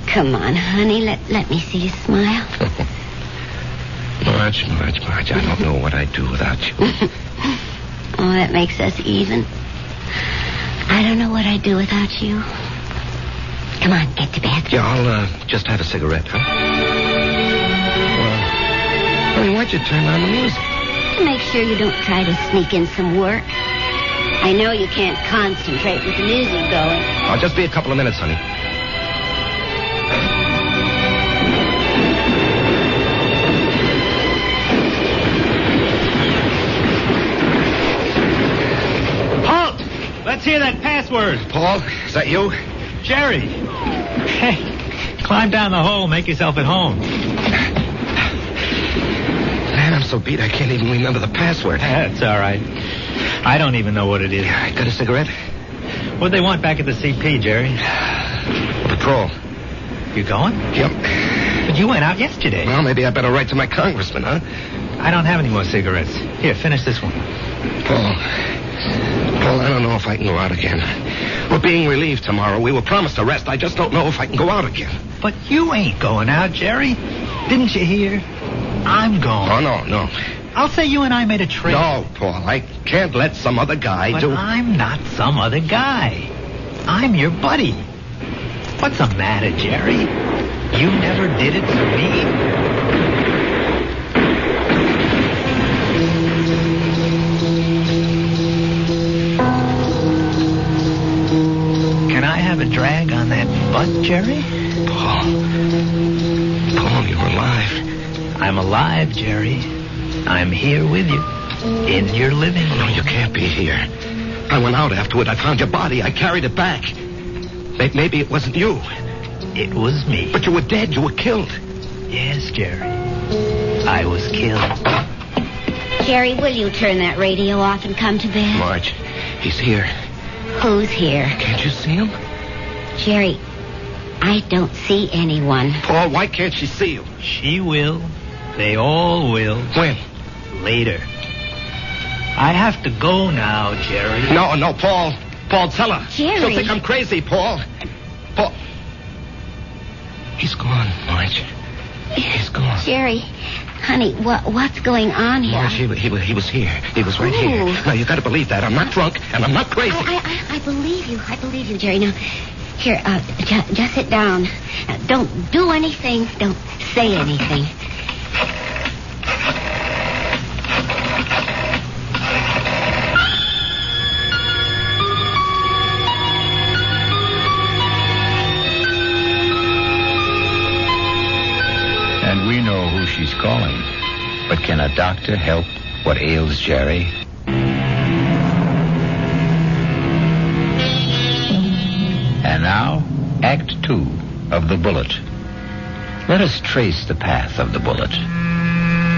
Come on, honey. Let me see you smile. Marge, I don't know what I'd do without you. Oh, that makes us even. I don't know what I'd do without you. Come on, get to bed. Yeah, I'll just have a cigarette, huh? Well, honey, why'd you turn on the music? To make sure you don't try to sneak in some work. I know you can't concentrate with the music going. I'll just be a couple of minutes, honey. Halt! Let's hear that password. Paul, is that you? Jerry. Hey, Climb down the hole. Make yourself at home. Man, I'm so beat I can't even remember the password. That's all right. I don't even know what it is. I got a cigarette? What'd they want back at the CP, Jerry? Patrol. You going? Yep. But you went out yesterday. Well, maybe I better write to my congressman, huh? I don't have any more cigarettes. Here, finish this one. Paul, I don't know if I can go out again. We're being relieved tomorrow. We were promised a rest. I just don't know if I can go out again. But you ain't going out, Jerry. Didn't you hear? I'm going. Oh, no. I'll say you and I made a trade. No, Paul, I can't let some other guy but do... I'm not some other guy. I'm your buddy. What's the matter, Jerry? You never did it for me. Can I have a drag on that butt, Jerry? Paul, you're alive. I'm alive, Jerry. I'm here with you. In your living room. No, you can't be here. I went out afterward. I found your body. I carried it back. Maybe it wasn't you. It was me. But you were dead. You were killed. Yes, Jerry. I was killed. Jerry, will you turn that radio off and come to bed? Marge, he's here. Who's here? Can't you see him? Jerry, I don't see anyone. Paul, why can't she see you? She will. They all will. When? Later. I have to go now, Jerry. No, Paul. Paul, tell her. Jerry. She'll think I'm crazy, Paul. Paul. He's gone, Marge. He's gone. Jerry, honey, what's going on here? Marge, he was here. He was right here. Now, you got to believe that. I'm not drunk, and I'm not crazy. I believe you. I believe you, Jerry. Now, here, just sit down. Don't do anything. Don't say anything. And we know who she's calling. But can a doctor help what ails Jerry? And now, Act 2 of The Bullet. Let us trace the path of the bullet.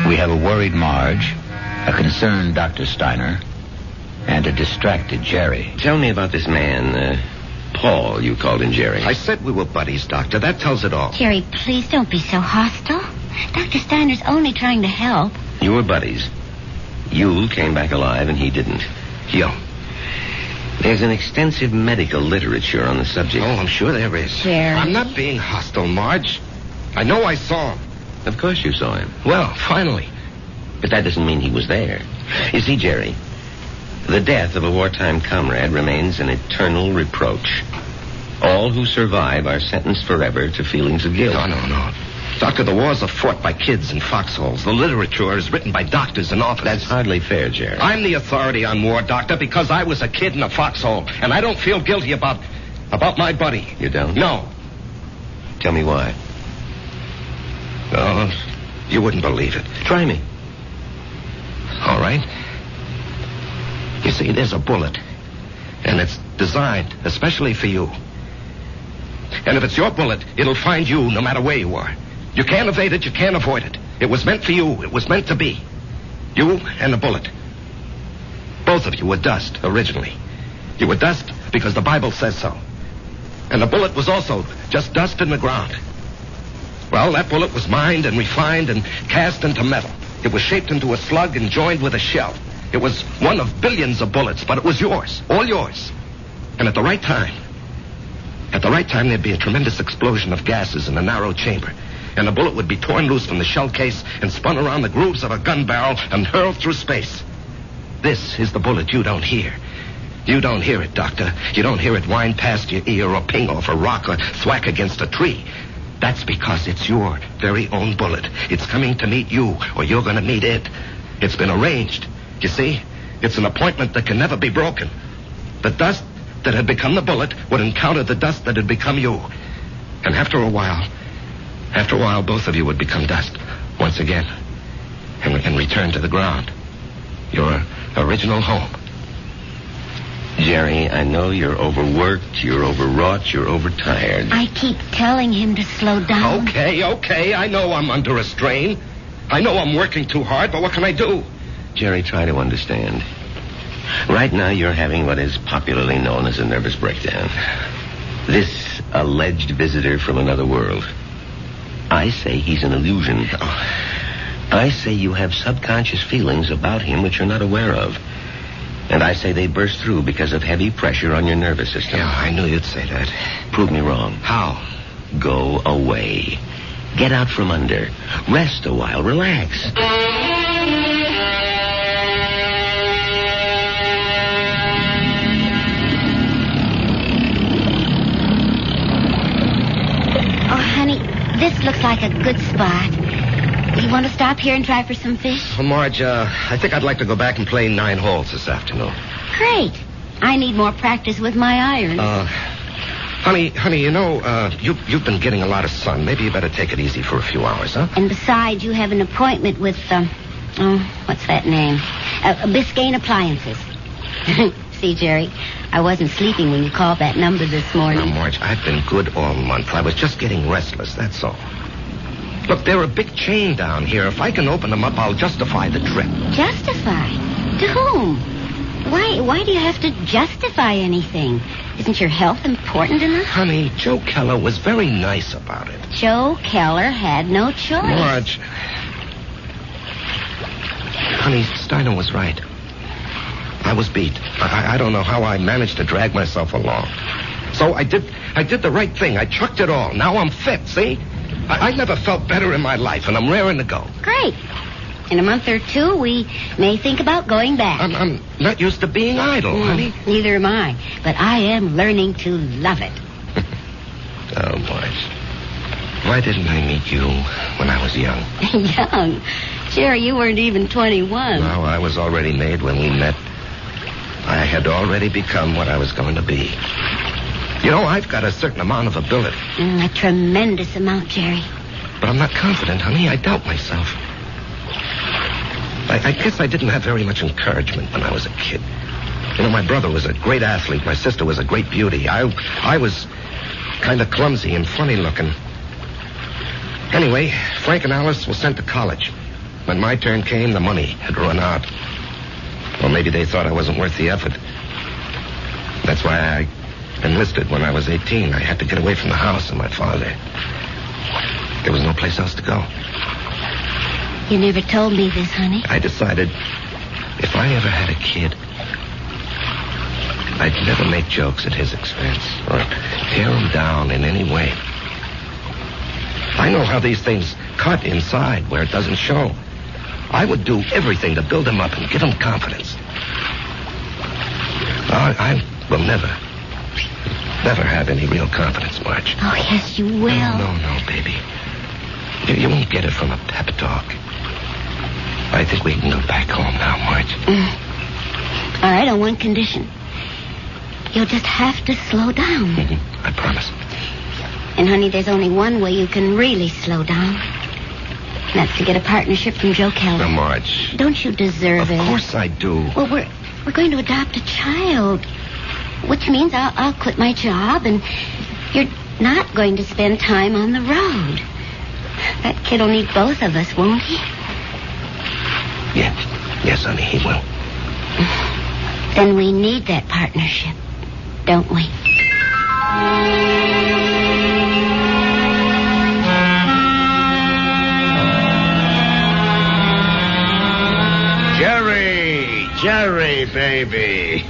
We have a worried Marge, a concerned Dr. Steiner, and a distracted Jerry. Tell me about this man, Paul, you called him Jerry. I said we were buddies, Doctor. That tells it all. Jerry, please don't be so hostile. Dr. Steiner's only trying to help. You were buddies. You came back alive and he didn't. Yo. There's an extensive medical literature on the subject. Oh, I'm sure there is. Jerry. I'm not being hostile, Marge. I know I saw him. Of course you saw him. Well, finally. But that doesn't mean he was there. You see, Jerry, the death of a wartime comrade remains an eternal reproach. All who survive are sentenced forever to feelings of guilt. No. Doctor, the wars are fought by kids in foxholes. The literature is written by doctors and authors. That's hardly fair, Jerry. I'm the authority on war, Doctor, because I was a kid in a foxhole, and I don't feel guilty about my buddy. You don't? No. Tell me why. No, you wouldn't believe it. Try me. All right. You see, there's a bullet, and it's designed especially for you. And if it's your bullet, it'll find you no matter where you are. You can't evade it, you can't avoid it. It was meant for you. It was meant to be. You and the bullet. Both of you were dust, originally. You were dust because the Bible says so. And the bullet was also just dust in the ground. Well, that bullet was mined and refined and cast into metal. It was shaped into a slug and joined with a shell. It was one of billions of bullets, but it was yours. All yours. And at the right time, there'd be a tremendous explosion of gases in a narrow chamber. And the bullet would be torn loose from the shell case and spun around the grooves of a gun barrel and hurled through space. This is the bullet you don't hear. You don't hear it, Doctor. You don't hear it whine past your ear or ping off a rock or thwack against a tree. That's because it's your very own bullet. It's coming to meet you, or you're going to meet it. It's been arranged. You see? It's an appointment that can never be broken. The dust that had become the bullet would encounter the dust that had become you. And after a while, both of you would become dust once again and return to the ground. Your original home. Jerry, I know you're overworked, you're overwrought, you're overtired. I keep telling him to slow down. Okay. I know I'm under a strain. I know I'm working too hard, but what can I do? Jerry, try to understand. Right now, you're having what is popularly known as a nervous breakdown. This alleged visitor from another world. I say he's an illusion. I say you have subconscious feelings about him which you're not aware of. And I say they burst through because of heavy pressure on your nervous system. Yeah, I knew you'd say that. Prove me wrong. How? Go away. Get out from under. Rest a while. Relax. Oh, honey, this looks like a good spot. You want to stop here and try for some fish? Well, Marge, I think I'd like to go back and play 9 holes this afternoon. Great. I need more practice with my irons. Honey, you know, you've been getting a lot of sun. Maybe you better take it easy for a few hours, huh? And besides, you have an appointment with, what's that name? Biscayne Appliances. See, Jerry, I wasn't sleeping when you called that number this morning. Now, Marge, I've been good all month. I was just getting restless, that's all. Look, they're a big chain down here. If I can open them up, I'll justify the trip. Justify? To whom? Why do you have to justify anything? Isn't your health important enough? Honey, Joe Keller was very nice about it. Joe Keller had no choice. Marge. Honey, Steiner was right. I was beat. I don't know how I managed to drag myself along. So I did the right thing. I chucked it all. Now I'm fit, see? I never felt better in my life, and I'm raring to go. Great. In a month or two, we may think about going back. I'm not used to being idle, honey. Neither am I. But I am learning to love it. Oh, Marge. Why didn't I meet you when I was young? Young? Jerry, you weren't even 21. No, I was already made when we met. I had already become what I was going to be. You know, I've got a certain amount of ability. A tremendous amount, Jerry. But I'm not confident, honey. I doubt myself. I guess I didn't have very much encouragement when I was a kid. You know, my brother was a great athlete. My sister was a great beauty. I was kind of clumsy and funny looking. Anyway, Frank and Alice were sent to college. When my turn came, the money had run out. Or maybe they thought I wasn't worth the effort. That's why I enlisted when I was 18. I had to get away from the house and my father. There was no place else to go. You never told me this, honey. I decided if I ever had a kid, I'd never make jokes at his expense or tear him down in any way. I know how these things cut inside where it doesn't show. I would do everything to build him up and give him confidence. I will never have any real confidence, Marge. Oh, yes, you will. No, baby. You won't get it from a pep talk. I think we can go back home now, Marge. All right, on one condition. You'll just have to slow down. I promise. And, honey, there's only one way you can really slow down. That's to get a partnership from Joe Keller. Now, Marge. Don't you deserve it? Of course I do. Well, we're going to adopt a child. Which means I'll quit my job, and you're not going to spend time on the road. That kid will need both of us, won't he? Yes, honey, he will. Then we need that partnership, don't we? Jerry, baby.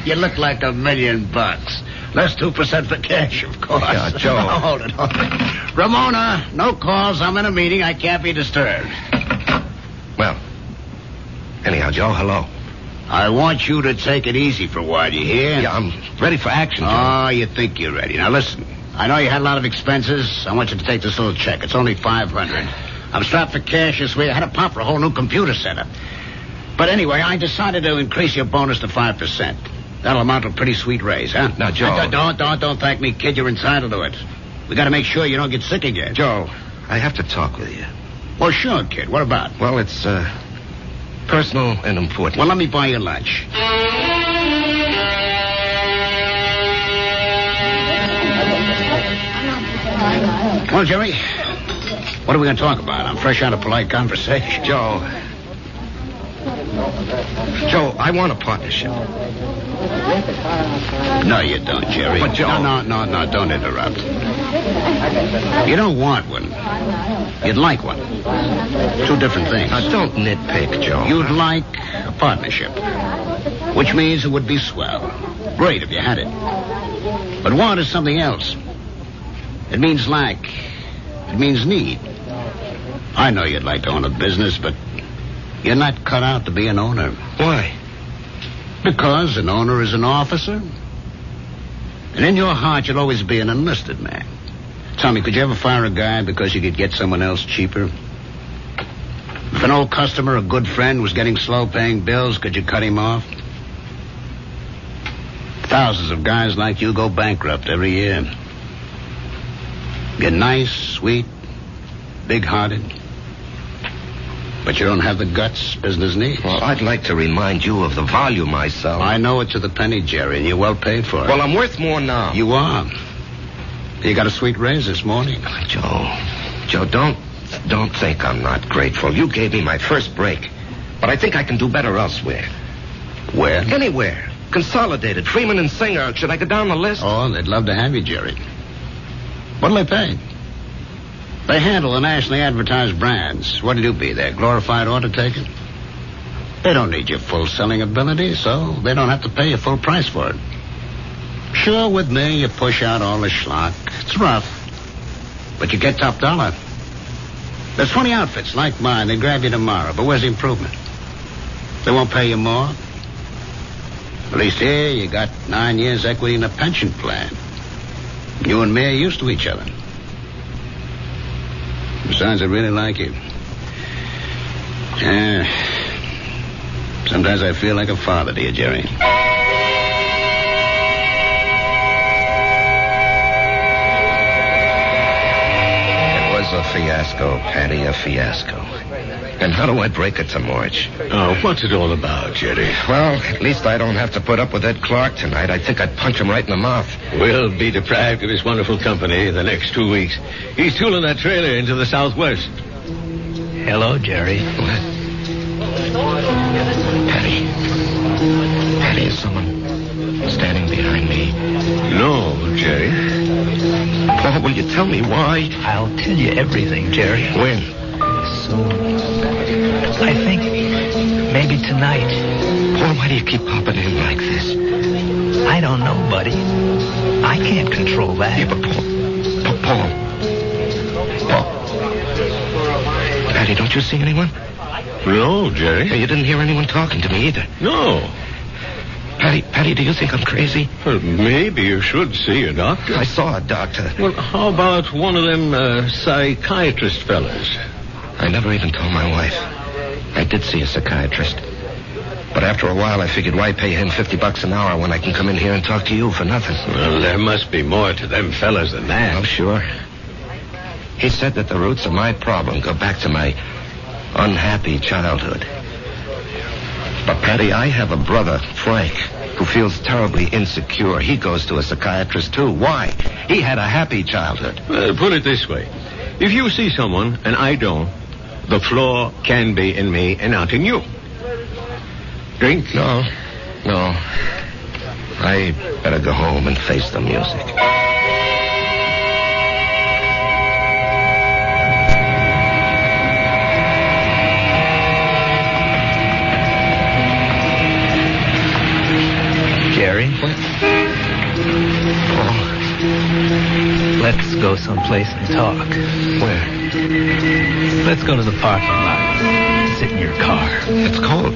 You look like $1 million. Less 2% for cash, of course. Yeah, Joe. Hold it. Ramona, no calls. I'm in a meeting. I can't be disturbed. Well, anyhow, Joe, hello. I want you to take it easy for a while, you hear? Yeah, I'm ready for action, Joe. Oh, you think you're ready. Now, listen. I know you had a lot of expenses. I want you to take this little check. It's only $500. I'm strapped for cash this week. I had to pop for a whole new computer setup. But anyway, I decided to increase your bonus to 5%. That'll amount to a pretty sweet raise, huh? Now, Joe... Don't thank me, kid. You're entitled to it. We got to make sure you don't get sick again. Joe, I have to talk with you. Well, sure, kid. What about? Well, it's, personal and important. Well, let me buy you lunch. Well, Jerry, what are we going to talk about? I'm fresh out of polite conversation. Joe, I want a partnership. No, you don't, Jerry. But, Joe... No, don't interrupt. You don't want one. You'd like one. Two different things. Now, don't nitpick, Joe. You'd like a partnership, which means it would be swell. Great if you had it. But want is something else. It means lack. It means need. I know you'd like to own a business, but you're not cut out to be an owner. Why? Because an owner is an officer. And in your heart, you'll always be an enlisted man. Tell me, could you ever fire a guy because you could get someone else cheaper? If an old customer, a good friend, was getting slow paying bills, could you cut him off? Thousands of guys like you go bankrupt every year. You're nice, sweet, big-hearted. But you don't have the guts business needs. Well, I'd like to remind you of the volume I sell. I know it to the penny, Jerry, and you're well paid for it. Well, I'm worth more now. You are. You got a sweet raise this morning. Joe, don't think I'm not grateful. You gave me my first break. But I think I can do better elsewhere. Where? Anywhere. Consolidated. Freeman and Singh. Should I go down the list? Oh, they'd love to have you, Jerry. What'll they pay? They handle the nationally advertised brands. What'll you be, their glorified order taker? They don't need your full selling ability, so they don't have to pay you full price for it. Sure, with me, you push out all the schlock. It's rough, but you get top dollar. There's 20 outfits like mine. They grab you tomorrow, but where's the improvement? They won't pay you more. At least here, you got 9 years equity in a pension plan. You and me are used to each other. Besides, I really like you. Sometimes I feel like a father to you, Jerry. It was a fiasco, Patty, a fiasco. And how do I break it to March? Oh, what's it all about, Jerry? Well, at least I don't have to put up with Ed Clark tonight. I think I'd punch him right in the mouth. We'll be deprived of his wonderful company in the next 2 weeks. He's tooling that trailer into the southwest. Hello, Jerry. What? Patty, is someone standing behind me? No, Jerry. Paul, will you tell me why? I'll tell you everything, Jerry. When? Soon. I think maybe tonight. Paul, why do you keep popping in like this? I don't know, buddy. I can't control that. Yeah, but Paul. Patty, don't you see anyone? No, Jerry. You didn't hear anyone talking to me either. No. Patty, do you think I'm crazy? Well, maybe you should see a doctor. I saw a doctor. Well, how about one of them psychiatrist fellas? I never even told my wife. I did see a psychiatrist. But after a while, I figured why pay him $50 an hour when I can come in here and talk to you for nothing? Well, there must be more to them fellas than that. Oh, sure. He said that the roots of my problem go back to my unhappy childhood. But, Patty, I have a brother, Frank, who feels terribly insecure. He goes to a psychiatrist, too. Why? He had a happy childhood. Put it this way. If you see someone, and I don't, the flaw can be in me and not in you. Drink? No. I better go home and face the music. Jerry? What? Oh. Let's go someplace and talk. Where? Let's go to the parking lot. Sit in your car. It's cold.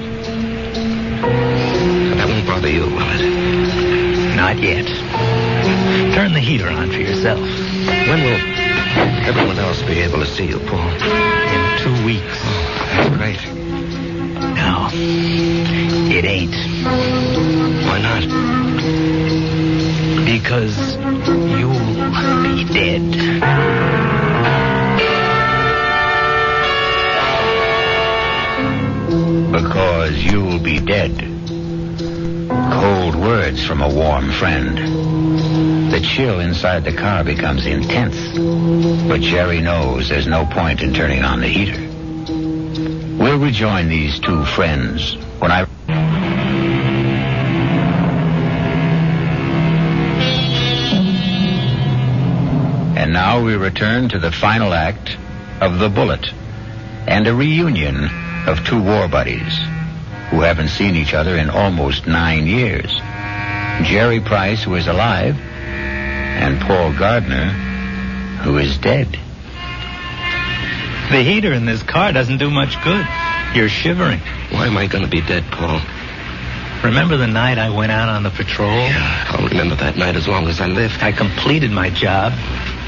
That won't bother you, will it? Not yet. Turn the heater on for yourself. When will everyone else be able to see you, Paul? In 2 weeks. Oh, that's great. No, it ain't. Why not? Because you'll be dead. Because you'll be dead. Cold words from a warm friend. The chill inside the car becomes intense. But Jerry knows there's no point in turning on the heater. We'll rejoin these two friends when I... And now we return to the final act of The Bullet and a reunion of two war buddies who haven't seen each other in almost 9 years. Jerry Price, who is alive, and Paul Gardner, who is dead. The heater in this car doesn't do much good. You're shivering. Why am I going to be dead, Paul? Remember the night I went out on the patrol? Yeah, I'll remember that night as long as I live. I completed my job.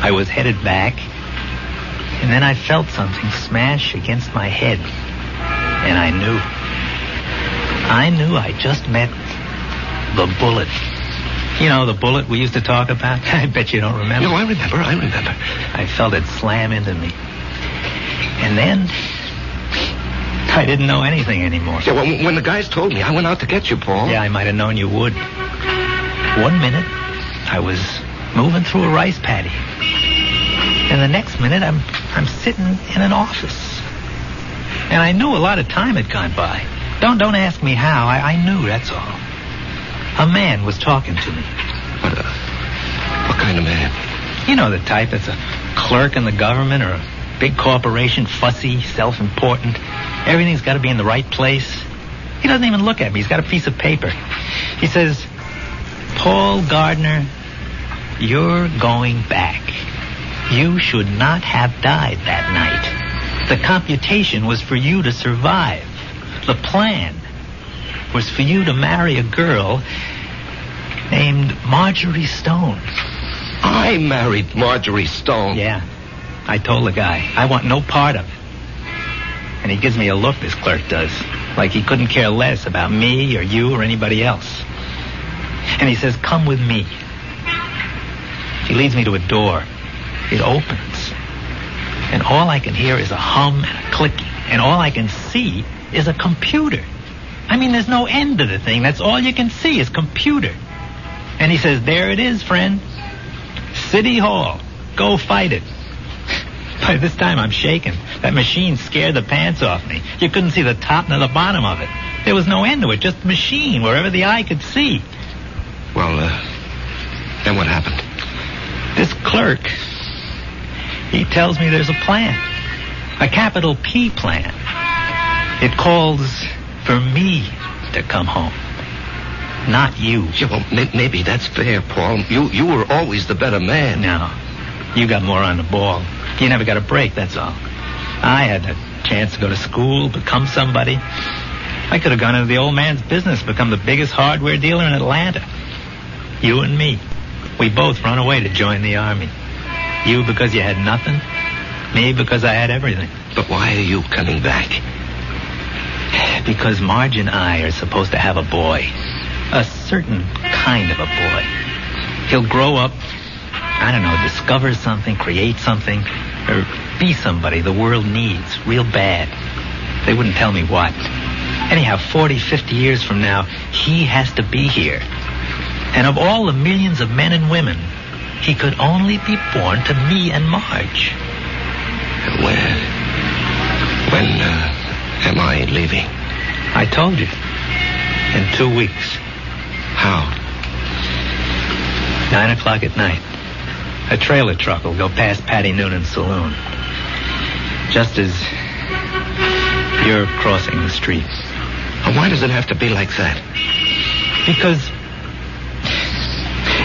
I was headed back. And then I felt something smash against my head. And I knew I just met the bullet. You know, the bullet we used to talk about? I bet you don't remember. No, I remember. I felt it slam into me. And then I didn't know anything anymore. Yeah, well, when the guys told me, I went out to get you, Paul. Yeah, I might have known you would. 1 minute, I was moving through a rice paddy. And the next minute, I'm sitting in an office. And I knew a lot of time had gone by. Don't ask me how. I knew, that's all. A man was talking to me. What kind of man? You know the type that's a clerk in the government or a big corporation, fussy, self-important. Everything's got to be in the right place. He doesn't even look at me. He's got a piece of paper. He says, Paul Gardner, you're going back. You should not have died that night. The computation was for you to survive. The plan was for you to marry a girl named Marjorie Stone. I married Marjorie Stone? Yeah. I told the guy, I want no part of it. And he gives me a look, this clerk does, like he couldn't care less about me or you or anybody else. And he says, come with me. He leads me to a door. It opens. And all I can hear is a hum and a clicking. And all I can see is a computer. I mean, there's no end to the thing. That's all you can see is computer. And he says, there it is, friend. City Hall. Go fight it. By this time, I'm shaking. That machine scared the pants off me. You couldn't see the top nor the bottom of it. There was no end to it, just a machine wherever the eye could see. Well, then what happened? This clerk, he tells me there's a plan. A capital P plan. It calls for me to come home. Not you. Yeah, well, maybe that's fair, Paul. You were always the better man. No. You got more on the ball. You never got a break, that's all. I had a chance to go to school, become somebody. I could have gone into the old man's business, become the biggest hardware dealer in Atlanta. You and me. We both run away to join the army. You because you had nothing. Me because I had everything. But why are you coming back? Because Marge and I are supposed to have a boy. A certain kind of a boy. He'll grow up, I don't know, discover something, create something, or be somebody the world needs real bad. They wouldn't tell me what. Anyhow, 40, 50 years from now, he has to be here. And of all the millions of men and women, he could only be born to me and Marge. When am I leaving? I told you. In 2 weeks. How? 9 o'clock at night. A trailer truck will go past Patty Noonan's saloon. Just as you're crossing the street. Why does it have to be like that? Because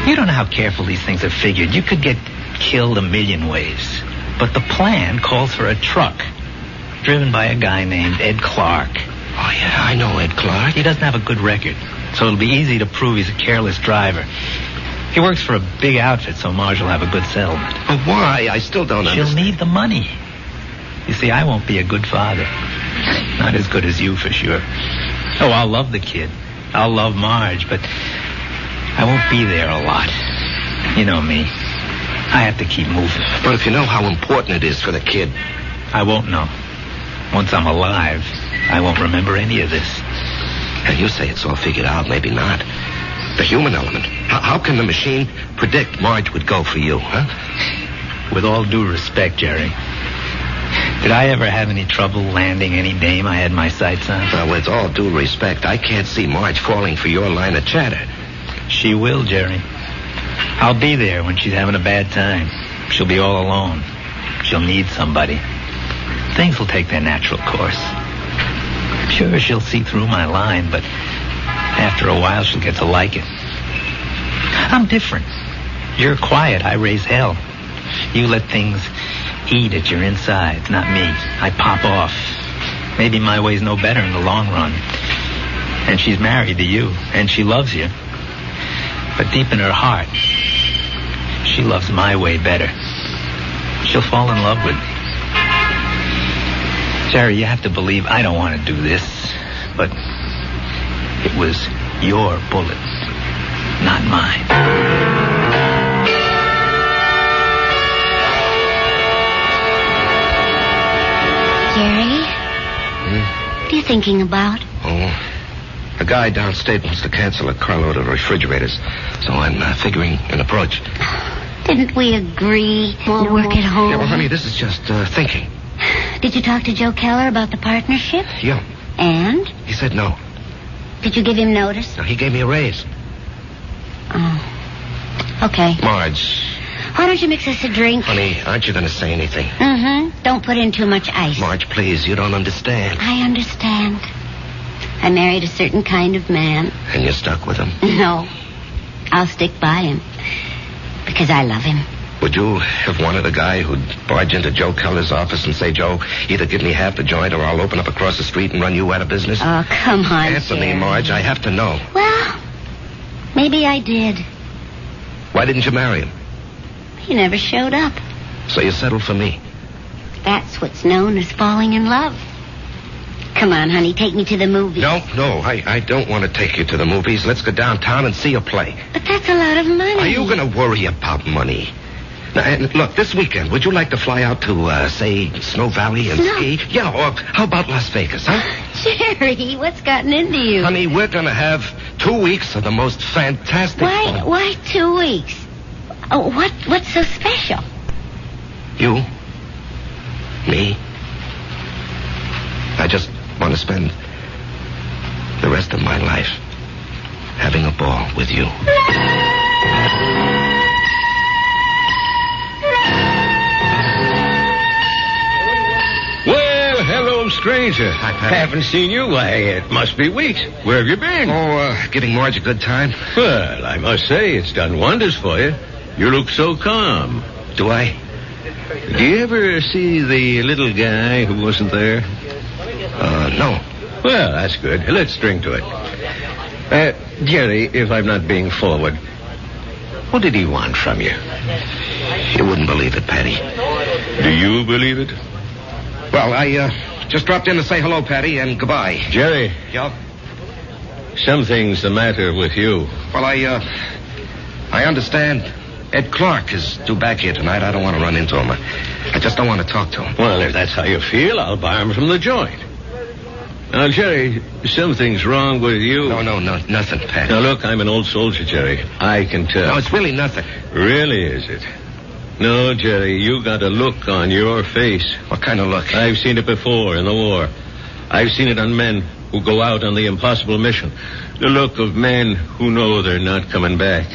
you don't know how careful these things are figured. You could get killed a million ways. But the plan calls for a truck driven by a guy named Ed Clark. Oh, yeah, I know Ed Clark. He doesn't have a good record, so it'll be easy to prove he's a careless driver. He works for a big outfit, so Marge will have a good settlement. But why? I still don't understand. She'll need the money. You see, I won't be a good father. Not as good as you, for sure. Oh, I'll love the kid. I'll love Marge, but I won't be there a lot. You know me. I have to keep moving. But if you know how important it is for the kid... I won't know. Once I'm alive, I won't remember any of this. And you say it's all figured out, maybe not. The human element. How can the machine predict Marge would go for you, huh? With all due respect, Jerry, did I ever have any trouble landing any dame I had my sights on? Well, with all due respect, I can't see Marge falling for your line of chatter. She will, Jerry. I'll be there when she's having a bad time. She'll be all alone. She'll need somebody. Things will take their natural course. Sure, she'll see through my line, but after a while she'll get to like it. I'm different. You're quiet. I raise hell. You let things eat at your insides, not me. I pop off. Maybe my way's no better in the long run. And she's married to you, and she loves you. But deep in her heart, she loves my way better. She'll fall in love with me. Jerry, you have to believe I don't want to do this, but it was your bullet, not mine. Jerry? What are you thinking about? Oh, a guy downstate wants to cancel a carload of refrigerators, so I'm figuring an approach. Didn't we agree we'll work at home? Yeah, well, honey, this is just thinking. Did you talk to Joe Keller about the partnership? Yeah. And? He said no. Did you give him notice? No, he gave me a raise. Oh. Okay. Marge. Why don't you mix us a drink? Honey, aren't you going to say anything? Mm-hmm. Don't put in too much ice. Marge, please, you don't understand. I understand. I married a certain kind of man. And you're stuck with him? No. I'll stick by him. Because I love him. Would you have wanted a guy who'd barge into Joe Keller's office and say, Joe, either give me half the joint or I'll open up across the street and run you out of business? Oh, come on, Answer me, Marge. I have to know. Well, maybe I did. Why didn't you marry him? He never showed up. So you settled for me? That's what's known as falling in love. Come on, honey, take me to the movies. No, I don't want to take you to the movies. Let's go downtown and see a play. But that's a lot of money. Are you going to worry about money? Now, and look, this weekend, would you like to fly out to, say, Snow Valley and ski? Yeah, or how about Las Vegas, huh? Jerry, what's gotten into you? Honey, we're going to have 2 weeks of the most fantastic fun. Why 2 weeks? Oh, what's so special? You. Me. I just want to spend the rest of my life having a ball with you. Well, hello, stranger. Hi, Patty. Haven't seen you. Why, it must be weeks. Where have you been? Oh, giving Marge a good time. Well, I must say, it's done wonders for you. You look so calm. Do I? Do you ever see the little guy who wasn't there? No. Well, that's good. Let's drink to it. Jerry, if I'm not being forward, what did he want from you? You wouldn't believe it, Patty. Do you believe it? Well, I just dropped in to say hello, Patty, and goodbye. Jerry. Yeah? Something's the matter with you. Well, I understand Ed Clark is due back here tonight. I don't want to run into him. I just don't want to talk to him. Well, if that's how you feel, I'll bar him from the joint. Now, Jerry, something's wrong with you. No, nothing, Patty. Now, look, I'm an old soldier, Jerry. I can tell. No, it's really nothing. Really, is it? No, Jerry, you got a look on your face. What kind of look? I've seen it before in the war. I've seen it on men who go out on the impossible mission. The look of men who know they're not coming back.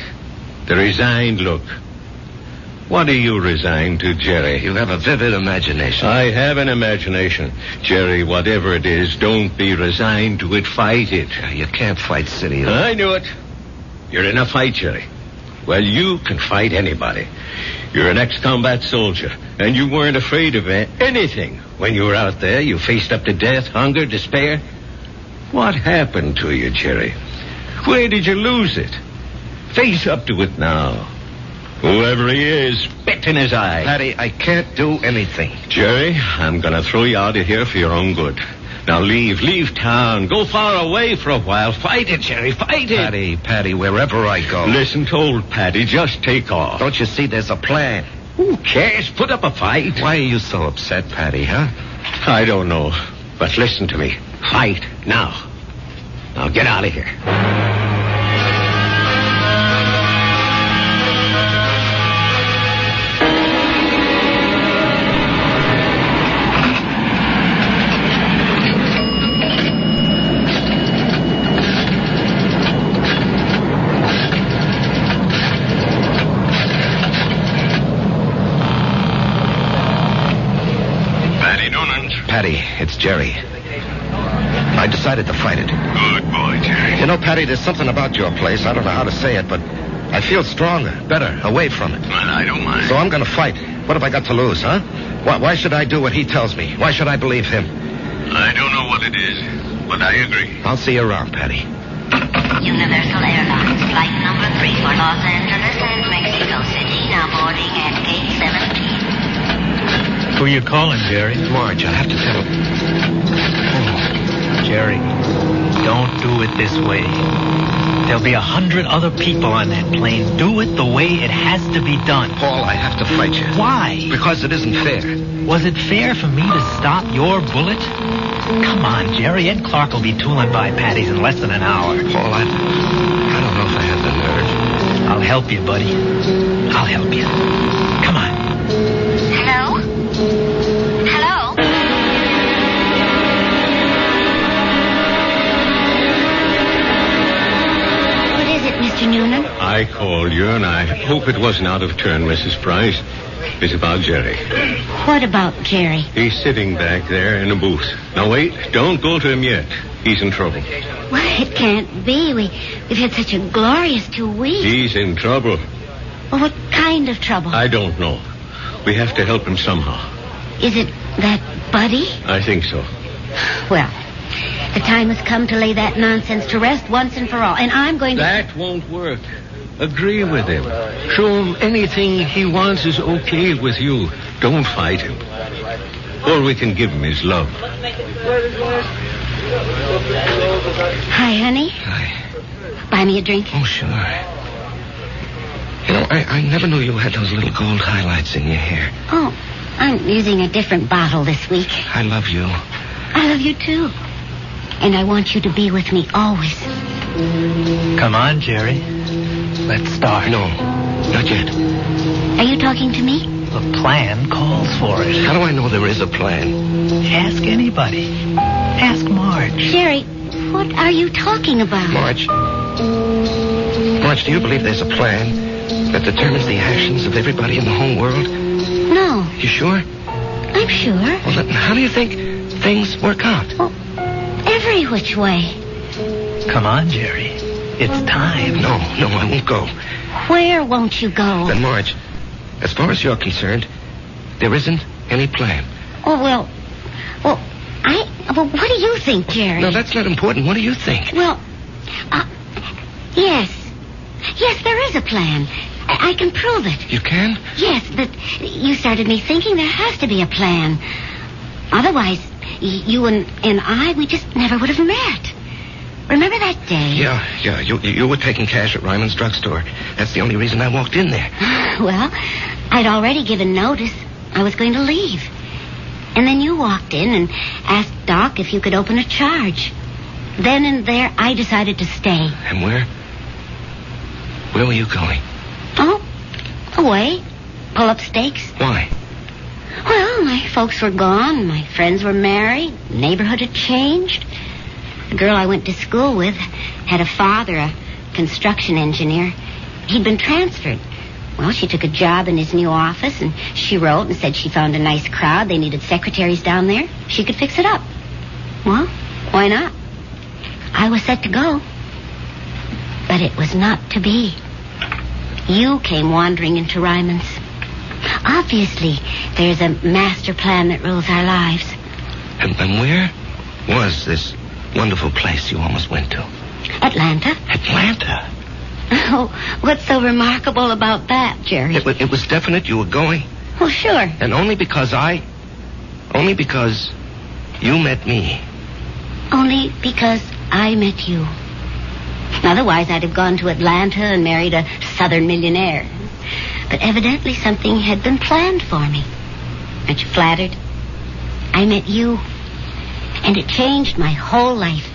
The resigned look. What are you resigned to, Jerry? You have a vivid imagination. I have an imagination. Jerry, whatever it is, don't be resigned to it. Fight it. You can't fight City. I knew it. You're in a fight, Jerry. Well, you can fight anybody. You're an ex-combat soldier, and you weren't afraid of anything. When you were out there, you faced up to death, hunger, despair. What happened to you, Jerry? Where did you lose it? Face up to it now. Whoever he is, spit in his eye. Patty, I can't do anything. Jerry, I'm going to throw you out of here for your own good. Now leave town. Go far away for a while. Fight it, Jerry, fight it. Patty, wherever I go. Listen to old Patty, just take off. Don't you see there's a plan? Who cares? Put up a fight. Why are you so upset, Patty, huh? I don't know. But listen to me. Fight now. Now get out of here. I decided to fight it. Good boy, Jerry. You know, Patty, there's something about your place. I don't know how to say it, but I feel stronger, better, away from it. Well, I don't mind. So I'm going to fight. What have I got to lose, huh? Why should I do what he tells me? Why should I believe him? I don't know what it is, but I agree. I'll see you around, Patty. Universal Airlines, flight number 3 for Los Angeles and Mexico City, now boarding at gate 17. Who you calling, Jerry? Marge, I have to tell him. Jerry, don't do it this way. There'll be 100 other people on that plane. Do it the way it has to be done. Paul, I have to fight you. Why? Because it isn't fair. Was it fair for me to stop your bullet? Come on, Jerry. Ed Clark will be tooling by Patty's in less than an hour. Paul, I don't know if I have the nerve. I'll help you, buddy. I'll help you. Come on. Hello? Hello? What is it, Mr. Noonan? I called you, and I hope it wasn't out of turn, Mrs. Price. It's about Jerry. What about Jerry? He's sitting back there in a booth. Now, wait. Don't go to him yet. He's in trouble. Well, it can't be. We've had such a glorious 2 weeks. He's in trouble. Well, what kind of trouble? I don't know. We have to help him somehow. Is it that Buddy? I think so. Well, the time has come to lay that nonsense to rest once and for all. And I'm going to... That won't work. Agree with him. Show him anything he wants is okay with you. Don't fight him. All we can give him is love. Hi, honey. Hi. Buy me a drink. Oh, sure. You know, I never knew you had those little gold highlights in your hair. Oh, I'm using a different bottle this week. I love you. I love you, too. And I want you to be with me always. Come on, Jerry. Let's start. No, not yet. Are you talking to me? The plan calls for it. How do I know there is a plan? Ask anybody. Ask Marge. Jerry, what are you talking about? Marge, do you believe there's a plan that determines the actions of everybody in the whole world? No. You sure? I'm sure. Well, then how do you think things work out? Well, every which way. Come on, Jerry. It's time. No, I won't go. Where won't you go? Then, Marge, as far as you're concerned, there isn't any plan. Oh, well, what do you think, Jerry? No, that's not important. What do you think? Well, yes. Yes, there is a plan. I can prove it. You can? Yes, but you started me thinking there has to be a plan. Otherwise, you and I, we just never would have met. Remember that day? Yeah. You were taking cash at Ryman's drugstore. That's the only reason I walked in there. Well, I'd already given notice. I was going to leave. And then you walked in and asked Doc if you could open a charge. Then and there, I decided to stay. And where? Where were you going? Oh, away. Pull up stakes. Why? Well, my folks were gone. My friends were married. The neighborhood had changed. The girl I went to school with had a father, a construction engineer. He'd been transferred. Well, she took a job in his new office, and she wrote and said she found a nice crowd. They needed secretaries down there. She could fix it up. Well, why not? I was set to go. But it was not to be. You came wandering into Ryman's. Obviously, there's a master plan that rules our lives. And where was this wonderful place you almost went to? Atlanta. Atlanta? Oh, what's so remarkable about that, Jerry? It was definite you were going? Well, sure. And only because you met me. Only because I met you. Otherwise, I'd have gone to Atlanta and married a southern millionaire. But evidently something had been planned for me. Aren't you flattered? I met you, and it changed my whole life.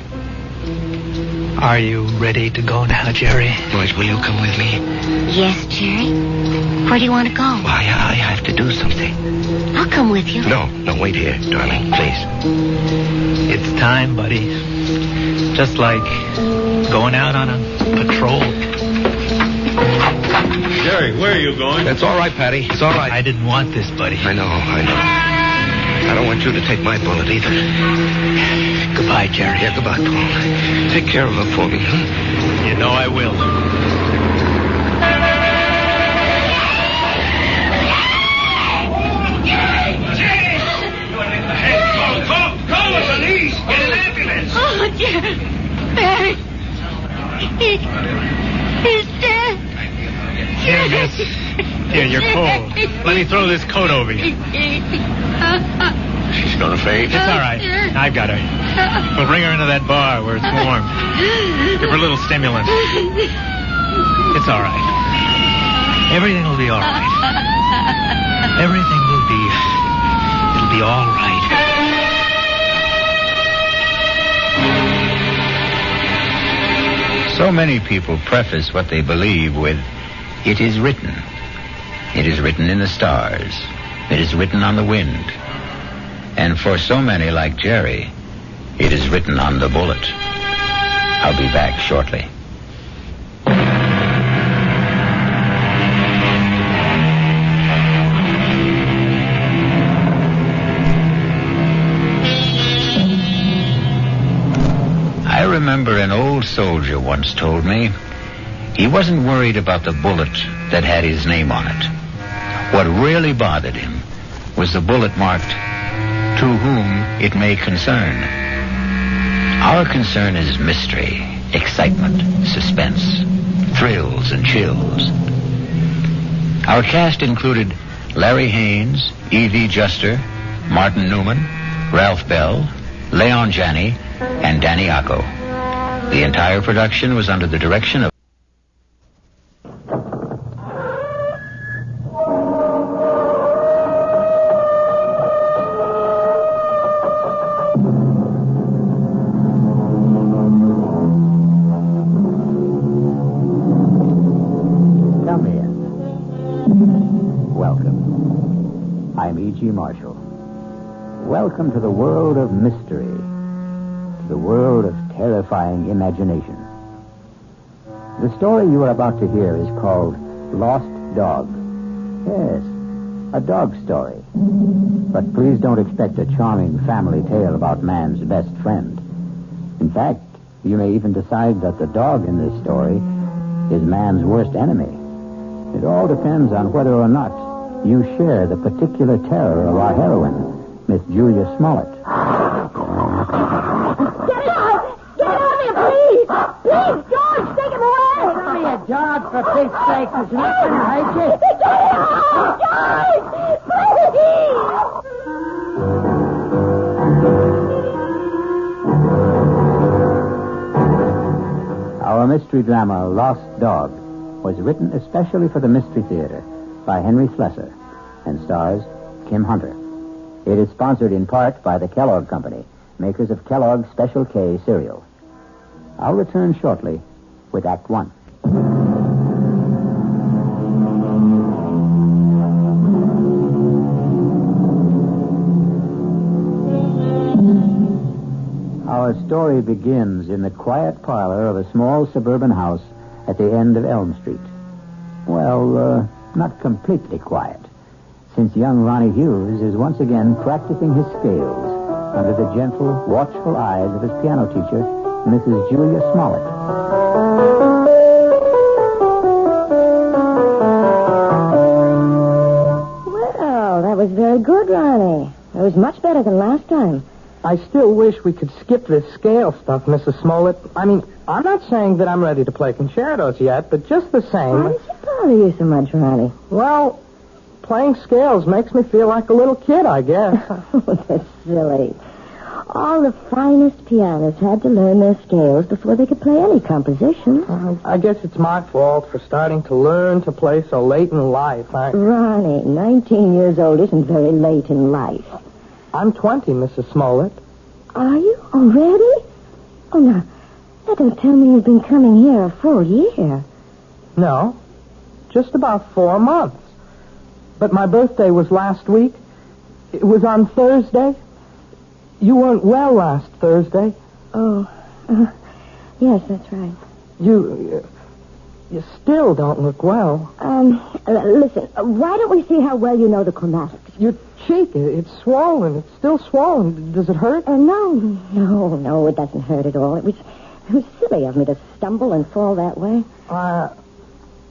Are you ready to go now, Jerry? Marge, will you come with me? Yes, Jerry. Where do you want to go? Well, I have to do something. I'll come with you. No, wait here, darling, please. It's time, buddy. Just like going out on a patrol. Jerry, where are you going? It's all right, Patty. It's all right. I didn't want this, buddy. I know. I don't want you to take my bullet either. Goodbye. Goodbye, Jerry. Yeah, goodbye, Paul. Take care of her for me, huh? You know I will. Call the police! Get an ambulance! Oh, dear. Barry. He's dead. Here, miss. Here, you're cold. Let me throw this coat over you. She's gonna faint. It's all right. I've got her. We'll bring her into that bar where it's warm. Give her a little stimulant. It's all right. Everything will be all right. Everything will be... It'll be all right. So many people preface what they believe with, "It is written." It is written in the stars. It is written on the wind. And for so many like Jerry, it is written on the bullet. I'll be back shortly. I remember an old soldier once told me he wasn't worried about the bullet that had his name on it. What really bothered him was the bullet marked, "To whom it may concern." Our concern is mystery, excitement, suspense, thrills and chills. Our cast included Larry Haynes, E.V. Juster, Martin Newman, Ralph Bell, Leon Janney, and Danny Acco. The entire production was under the direction of Come in. Welcome. I'm E.G. Marshall. Welcome to the world of mystery. The world of terrifying imagination. The story you are about to hear is called Lost Dog. Yes, a dog story. But please don't expect a charming family tale about man's best friend. In fact, you may even decide that the dog in this story is man's worst enemy. It all depends on whether or not you share the particular terror of our heroine, Miss Julia Smollett. Please, George, take him away! Give me a dog, for Pete's sake. He's not going to hurt you. Get him out, George! Please! Our mystery drama, Lost Dog, was written especially for the Mystery Theater by Henry Slesser and stars Kim Hunter. It is sponsored in part by the Kellogg Company, makers of Kellogg's Special K cereal. I'll return shortly with Act One. Our story begins in the quiet parlor of a small suburban house at the end of Elm Street. Well, not completely quiet, since young Ronnie Hughes is once again practicing his scales under the gentle, watchful eyes of his piano teacher, Mrs. Julia Smollett. Well, that was very good, Ronnie. It was much better than last time. I still wish we could skip this scale stuff, Mrs. Smollett. I mean, I'm not saying that I'm ready to play concertos yet, but just the same... Why does it bother you so much, Ronnie? Well, playing scales makes me feel like a little kid, I guess. Oh, that's silly. All the finest pianists had to learn their scales before they could play any composition. I guess it's my fault for starting to learn to play so late in life. Ronnie, 19 years old isn't very late in life. I'm 20, Mrs. Smollett. Are you? Already? Oh, now, don't tell me you've been coming here a full year. No, just about 4 months. But my birthday was last week. It was on Thursday. You weren't well last Thursday. Oh, yes, that's right. You still don't look well. Listen, why don't we see how well you know the chromatics? Your cheek, it's swollen. It's still swollen. Does it hurt? No, it doesn't hurt at all. It was silly of me to stumble and fall that way.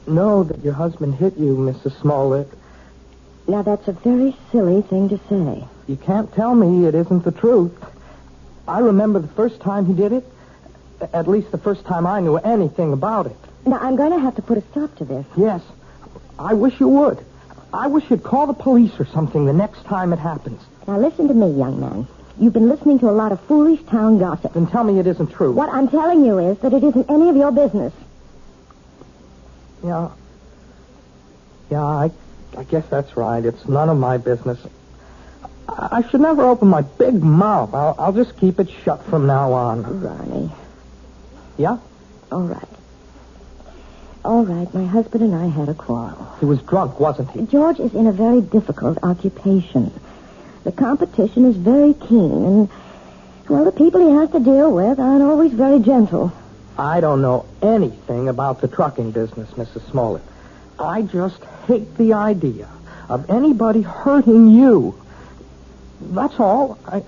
Know that your husband hit you, Mrs. Smollett. Now, that's a very silly thing to say. You can't tell me it isn't the truth. I remember the first time he did it. At least the first time I knew anything about it. Now, I'm going to have to put a stop to this. Yes. I wish you would. I wish you'd call the police or something the next time it happens. Now, listen to me, young man. You've been listening to a lot of foolish town gossip. Then tell me it isn't true. What I'm telling you is that it isn't any of your business. Yeah, I guess that's right. It's none of my business. I should never open my big mouth. I'll just keep it shut from now on. Ronnie. Yeah? All right, my husband and I had a quarrel. He was drunk, wasn't he? George is in a very difficult occupation. The competition is very keen, and, well, the people he has to deal with aren't always very gentle. I don't know anything about the trucking business, Mrs. Smollett. I just hate the idea of anybody hurting you. That's all. I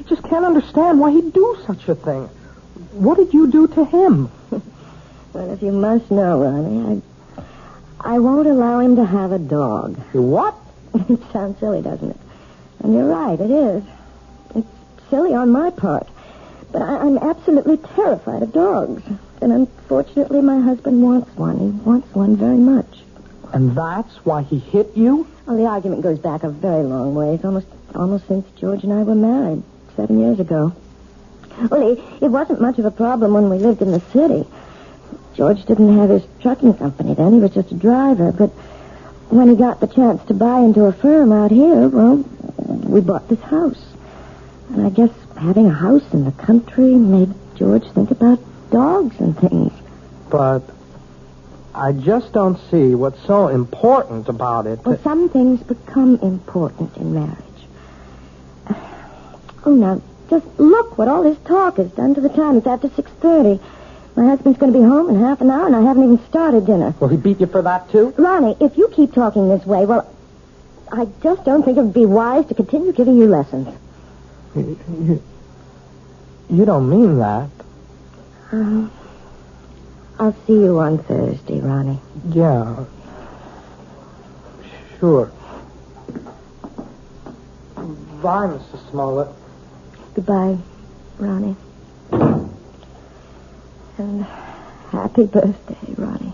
just can't understand why he'd do such a thing. What did you do to him? Well, if you must know, Ronnie, I won't allow him to have a dog. You what? It sounds silly, doesn't it? And you're right, it is. It's silly on my part. But I'm absolutely terrified of dogs. And unfortunately, my husband wants one. He wants one very much. And that's why he hit you? Well, the argument goes back a very long ways, almost since George and I were married 7 years ago. Well, it wasn't much of a problem when we lived in the city. George didn't have his trucking company then. He was just a driver. But when he got the chance to buy into a firm out here, well, we bought this house. And I guess having a house in the country made George think about dogs and things. But I just don't see what's so important about it. Well, some things become important in marriage. Oh, now, just look what all this talk has done to the time. It's after 6:30. My husband's going to be home in half an hour, and I haven't even started dinner. Will he beat you for that, too? Ronnie, if you keep talking this way, well, I just don't think it would be wise to continue giving you lessons. You don't mean that. I'll see you on Thursday, Ronnie. Yeah. Sure. Bye, Mrs. Smollett. Goodbye, Ronnie. And happy birthday, Ronnie.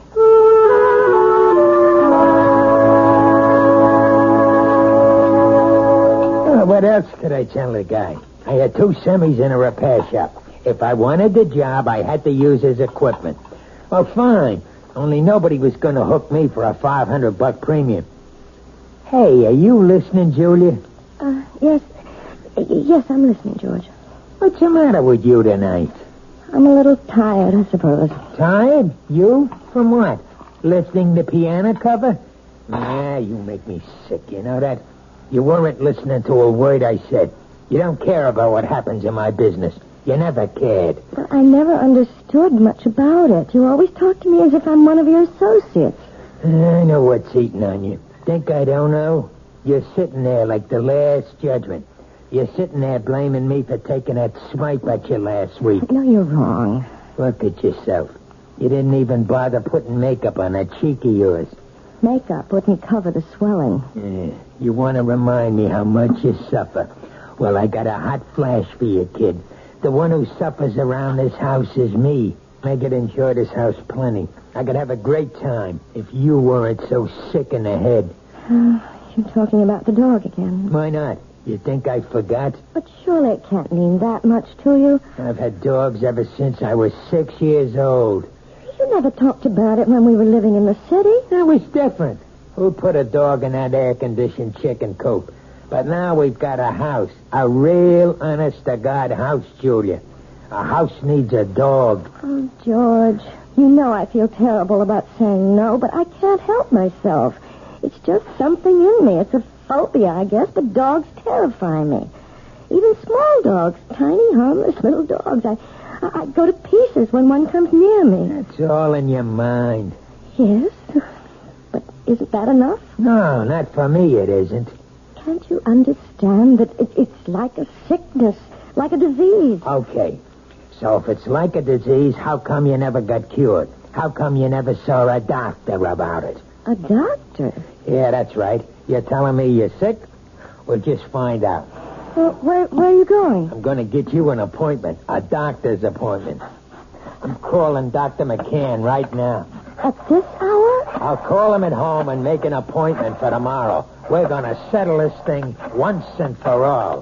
What else could I tell the guy? I had 2 semis in a repair shop. If I wanted the job, I had to use his equipment. Well, fine. Only nobody was going to hook me for a $500 premium. Hey, are you listening, Julia? Yes. Yes, I'm listening, George. What's the matter with you tonight? I'm a little tired, I suppose. Tired? You? From what? Listening to piano cover? Nah, you make me sick, you know that? You weren't listening to a word I said. You don't care about what happens in my business. You never cared. Well, I never understood much about it. You always talk to me as if I'm one of your associates. I know what's eating on you. Think I don't know? You're sitting there like the last judgment. You're sitting there blaming me for taking that swipe at you last week. No, you're wrong. Look at yourself. You didn't even bother putting makeup on that cheek of yours. Makeup wouldn't cover the swelling. Yeah. You want to remind me how much you suffer. Well, I got a hot flash for you, kid. The one who suffers around this house is me. I could enjoy this house plenty. I could have a great time if you weren't so sick in the head. You're talking about the dog again. Why not? You think I forgot? But surely it can't mean that much to you. I've had dogs ever since I was 6 years old. You never talked about it when we were living in the city. That was different. Who put a dog in that air-conditioned chicken coop? But now we've got a house. A real, honest-to-God house, Julia. A house needs a dog. Oh, George, you know I feel terrible about saying no, but I can't help myself. It's just something in me. It's a phobia, I guess, but dogs terrify me. Even small dogs, tiny, harmless little dogs. I go to pieces when one comes near me. It's all in your mind. Yes, but isn't that enough? No, not for me it isn't. Can't you understand that it's like a sickness, like a disease? Okay, so if it's like a disease, how come you never got cured? How come you never saw a doctor about it? A doctor? Yeah, that's right. You're telling me you're sick? We'll just find out. Well, where are you going? I'm going to get you an appointment, a doctor's appointment. I'm calling Dr. McCann right now. At this hour? I'll call him at home and make an appointment for tomorrow. We're going to settle this thing once and for all.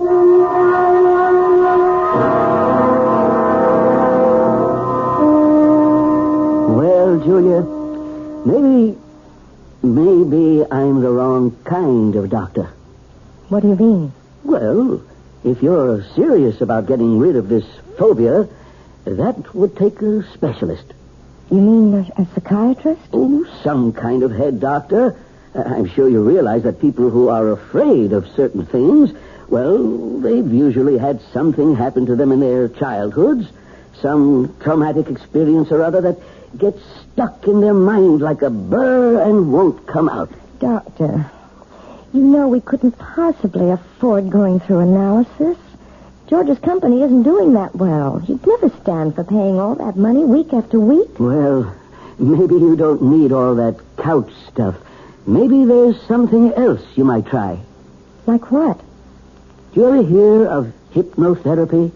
Well, Julia, maybe I'm the wrong kind of doctor. What do you mean? Well, if you're serious about getting rid of this phobia, that would take a specialist. You mean a psychiatrist? Oh, some kind of head doctor. I'm sure you realize that people who are afraid of certain things, well, they've usually had something happen to them in their childhoods, some traumatic experience or other that gets stuck in their mind like a burr and won't come out. Doctor, you know we couldn't possibly afford going through analysis. George's company isn't doing that well. He'd never stand for paying all that money week after week. Well, maybe you don't need all that couch stuff. Maybe there's something else you might try. Like what? Do you ever hear of hypnotherapy?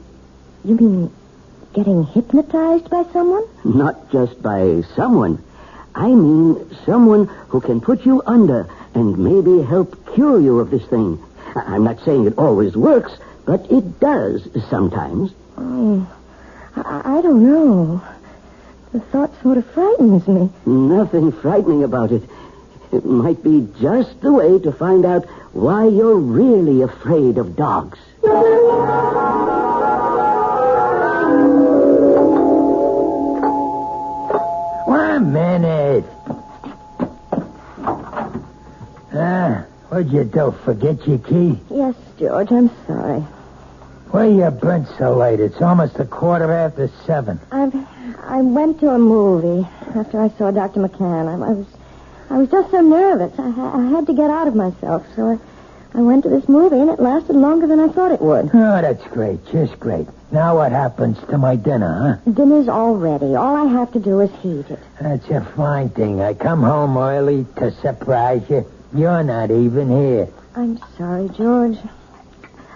You mean getting hypnotized by someone? Not just by someone. I mean someone who can put you under and maybe help cure you of this thing. I'm not saying it always works, but it does sometimes. Oh, I don't know. The thought sort of frightens me. Nothing frightening about it. It might be just the way to find out why you're really afraid of dogs. 1 minute. What'd you do? Forget your key? Yes, George, I'm sorry. Where you been so late? It's almost 7:15. I went to a movie after I saw Dr. McCann. I was just so nervous. I had to get out of myself, so I went to this movie, and it lasted longer than I thought it would. Oh, that's great. Just great. Now what happens to my dinner, huh? Dinner's all ready. All I have to do is heat it. That's a fine thing. I come home early to surprise you. You're not even here. I'm sorry, George.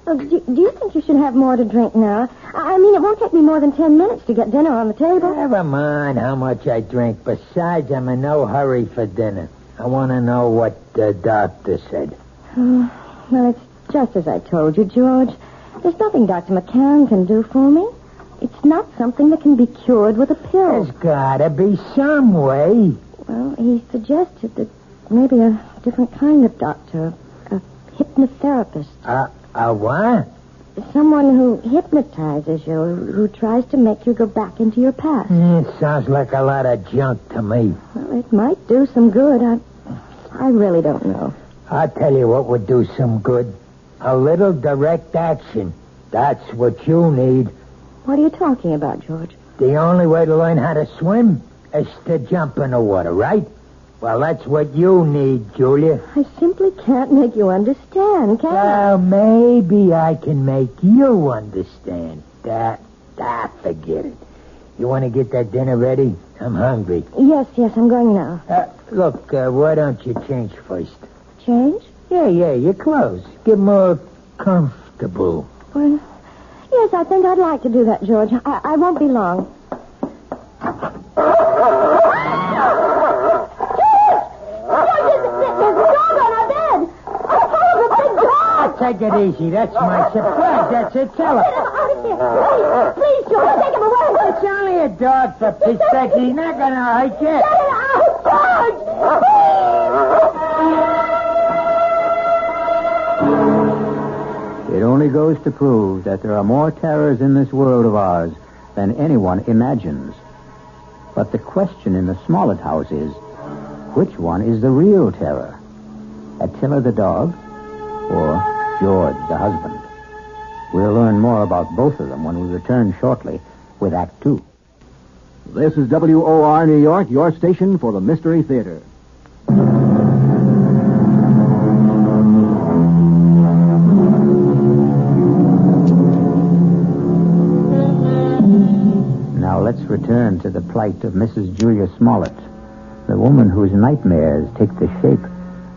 Oh, do you think you should have more to drink now? I mean, it won't take me more than 10 minutes to get dinner on the table. Never mind how much I drink. Besides, I'm in no hurry for dinner. I want to know what the doctor said. Well, it's just as I told you, George. There's nothing Dr. McCann can do for me. It's not something that can be cured with a pill. There's gotta be some way. Well, he suggested that maybe a different kind of doctor, a hypnotherapist. A what? Someone who hypnotizes you, who tries to make you go back into your past. It sounds like a lot of junk to me. Well, it might do some good. I really don't know. I'll tell you what would do some good. A little direct action. That's what you need. What are you talking about, George? The only way to learn how to swim is to jump in the water, right? Well, that's what you need, Julia. I simply can't make you understand, can I? Well, maybe I can make you understand. Forget it. You want to get that dinner ready? I'm hungry. Yes, I'm going now. Look, why don't you change first? Change? Yeah, your clothes. Get more comfortable. Well, yes, I think I'd like to do that, George. I won't be long. Take it easy. That's my surprise. That's it. Tell her. Get him out of here. Please, George, take him away. It's only a dog, for piss sake. He's not going to hurt you. Get it out, George. It only goes to prove that there are more terrors in this world of ours than anyone imagines. But the question in the Smollett house is, which one is the real terror? Attila the dog or George the husband? We'll learn more about both of them when we return shortly with Act Two. This is WOR New York, your station for the Mystery Theater. Now let's return to the plight of Mrs. Julia Smollett, the woman whose nightmares take the shape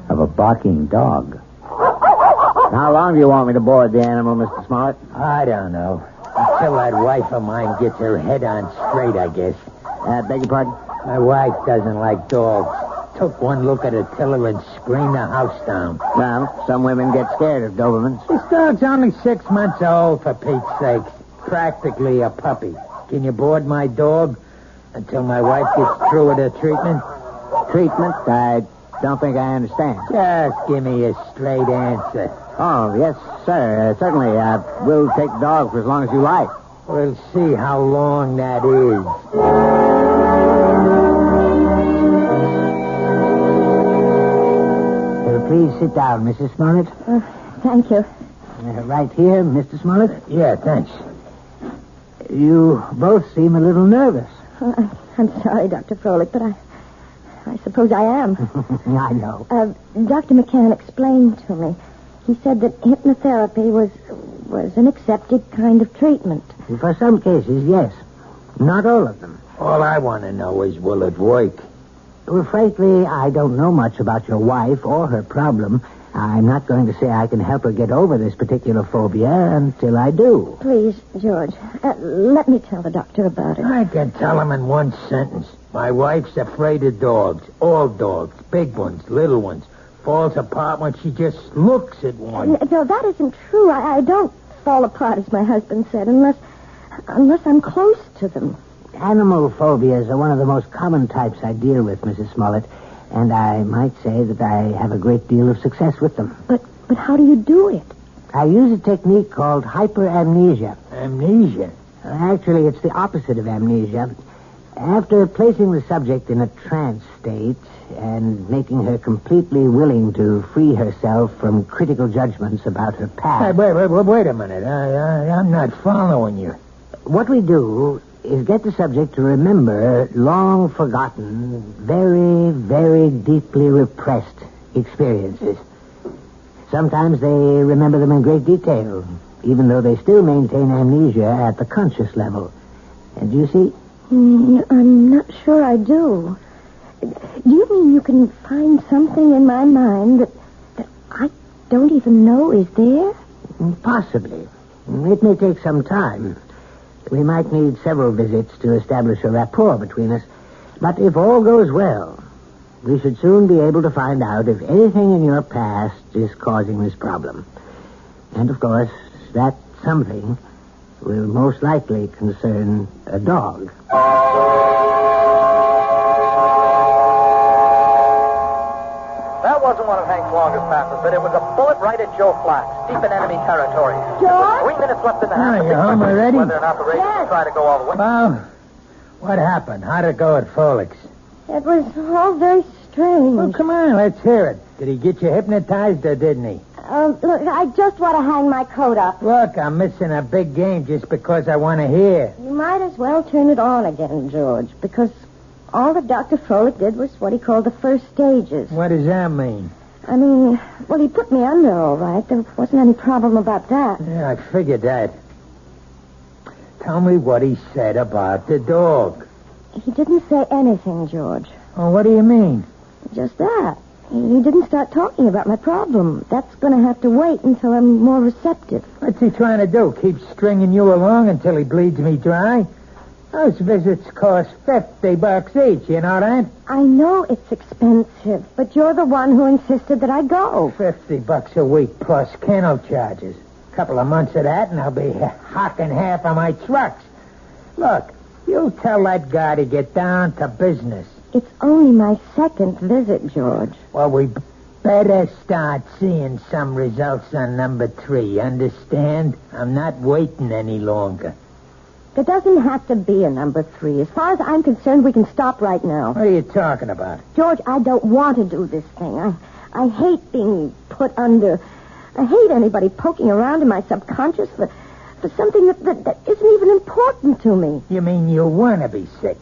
of a barking dog. How long do you want me to board the animal, Mr. Smollett? I don't know. Until that wife of mine gets her head on straight, I guess. Beg your pardon? My wife doesn't like dogs. Took one look at Attila and screamed the house down. Well, some women get scared of Dobermans. This dog's only 6 months old, for Pete's sake. Practically a puppy. Can you board my dog until my wife gets through with her treatment? Treatment? I don't think I understand. Just give me a straight answer. Oh, yes, sir. Certainly. We'll take the dog for as long as you like. We'll see how long that is. Please sit down, Mrs. Smollett. Thank you. Right here, Mr. Smollett? Yeah, thanks. You both seem a little nervous. I'm sorry, Dr. Froelich, but I suppose I am. I know. Dr. McCann explained to me. He said that hypnotherapy was an accepted kind of treatment. For some cases, yes. Not all of them. All I want to know is, will it work? Well, frankly, I don't know much about your wife or her problem. I'm not going to say I can help her get over this particular phobia until I do. Please, George, let me tell the doctor about it. I can tell him in one sentence. My wife's afraid of dogs. All dogs. Big ones, little ones. Falls apart when she just looks at one. No, that isn't true. I don't fall apart, as my husband said, unless I'm close to them. Animal phobias are one of the most common types I deal with, Mrs. Smollett, and I might say that I have a great deal of success with them. But how do you do it? I use a technique called hyperamnesia. Amnesia? Actually, it's the opposite of amnesia. After placing the subject in a trance state and making her completely willing to free herself from critical judgments about her past... Hey, wait a minute. I'm not following you. What we do is get the subject to remember long-forgotten, very, very deeply repressed experiences. Sometimes they remember them in great detail, even though they still maintain amnesia at the conscious level. And do you see? I'm not sure I do. Do you mean you can find something in my mind that I don't even know is there? Possibly. It may take some time. We might need several visits to establish a rapport between us. But if all goes well, we should soon be able to find out if anything in your past is causing this problem. And, of course, that something will most likely concern a dog. That wasn't one of Hank's longest passes, but it was a bullet right at Joe Flax, deep in enemy territory. George? 3 minutes left in the half. You home already? Whether an operation to try to go all the way. Well, what happened? How'd it go at Froelich's? It was all very strange. Well, come on, let's hear it. Did he get you hypnotized or didn't he? Look, I just want to hang my coat up. Look, I'm missing a big game just because I want to hear. You might as well turn it on again, George, because all that Dr. Froelich did was what he called the first stages. What does that mean? I mean, well, he put me under all right. There wasn't any problem about that. Yeah, I figured that. Tell me what he said about the dog. He didn't say anything, George. Oh, what do you mean? Just that. He didn't start talking about my problem. That's going to have to wait until I'm more receptive. What's he trying to do? Keep stringing you along until he bleeds me dry? Those visits cost $50 each, you know that? I know it's expensive, but you're the one who insisted that I go. $50 a week plus kennel charges. A couple of months of that, and I'll be hocking half of my trucks. Look, you tell that guy to get down to business. It's only my second visit, George. Well, we better start seeing some results on number 3, understand? I'm not waiting any longer. There doesn't have to be a number 3. As far as I'm concerned, we can stop right now. What are you talking about? George, I don't want to do this thing. I hate being put under. I hate anybody poking around in my subconscious. for something that isn't even important to me. You mean you want to be sick?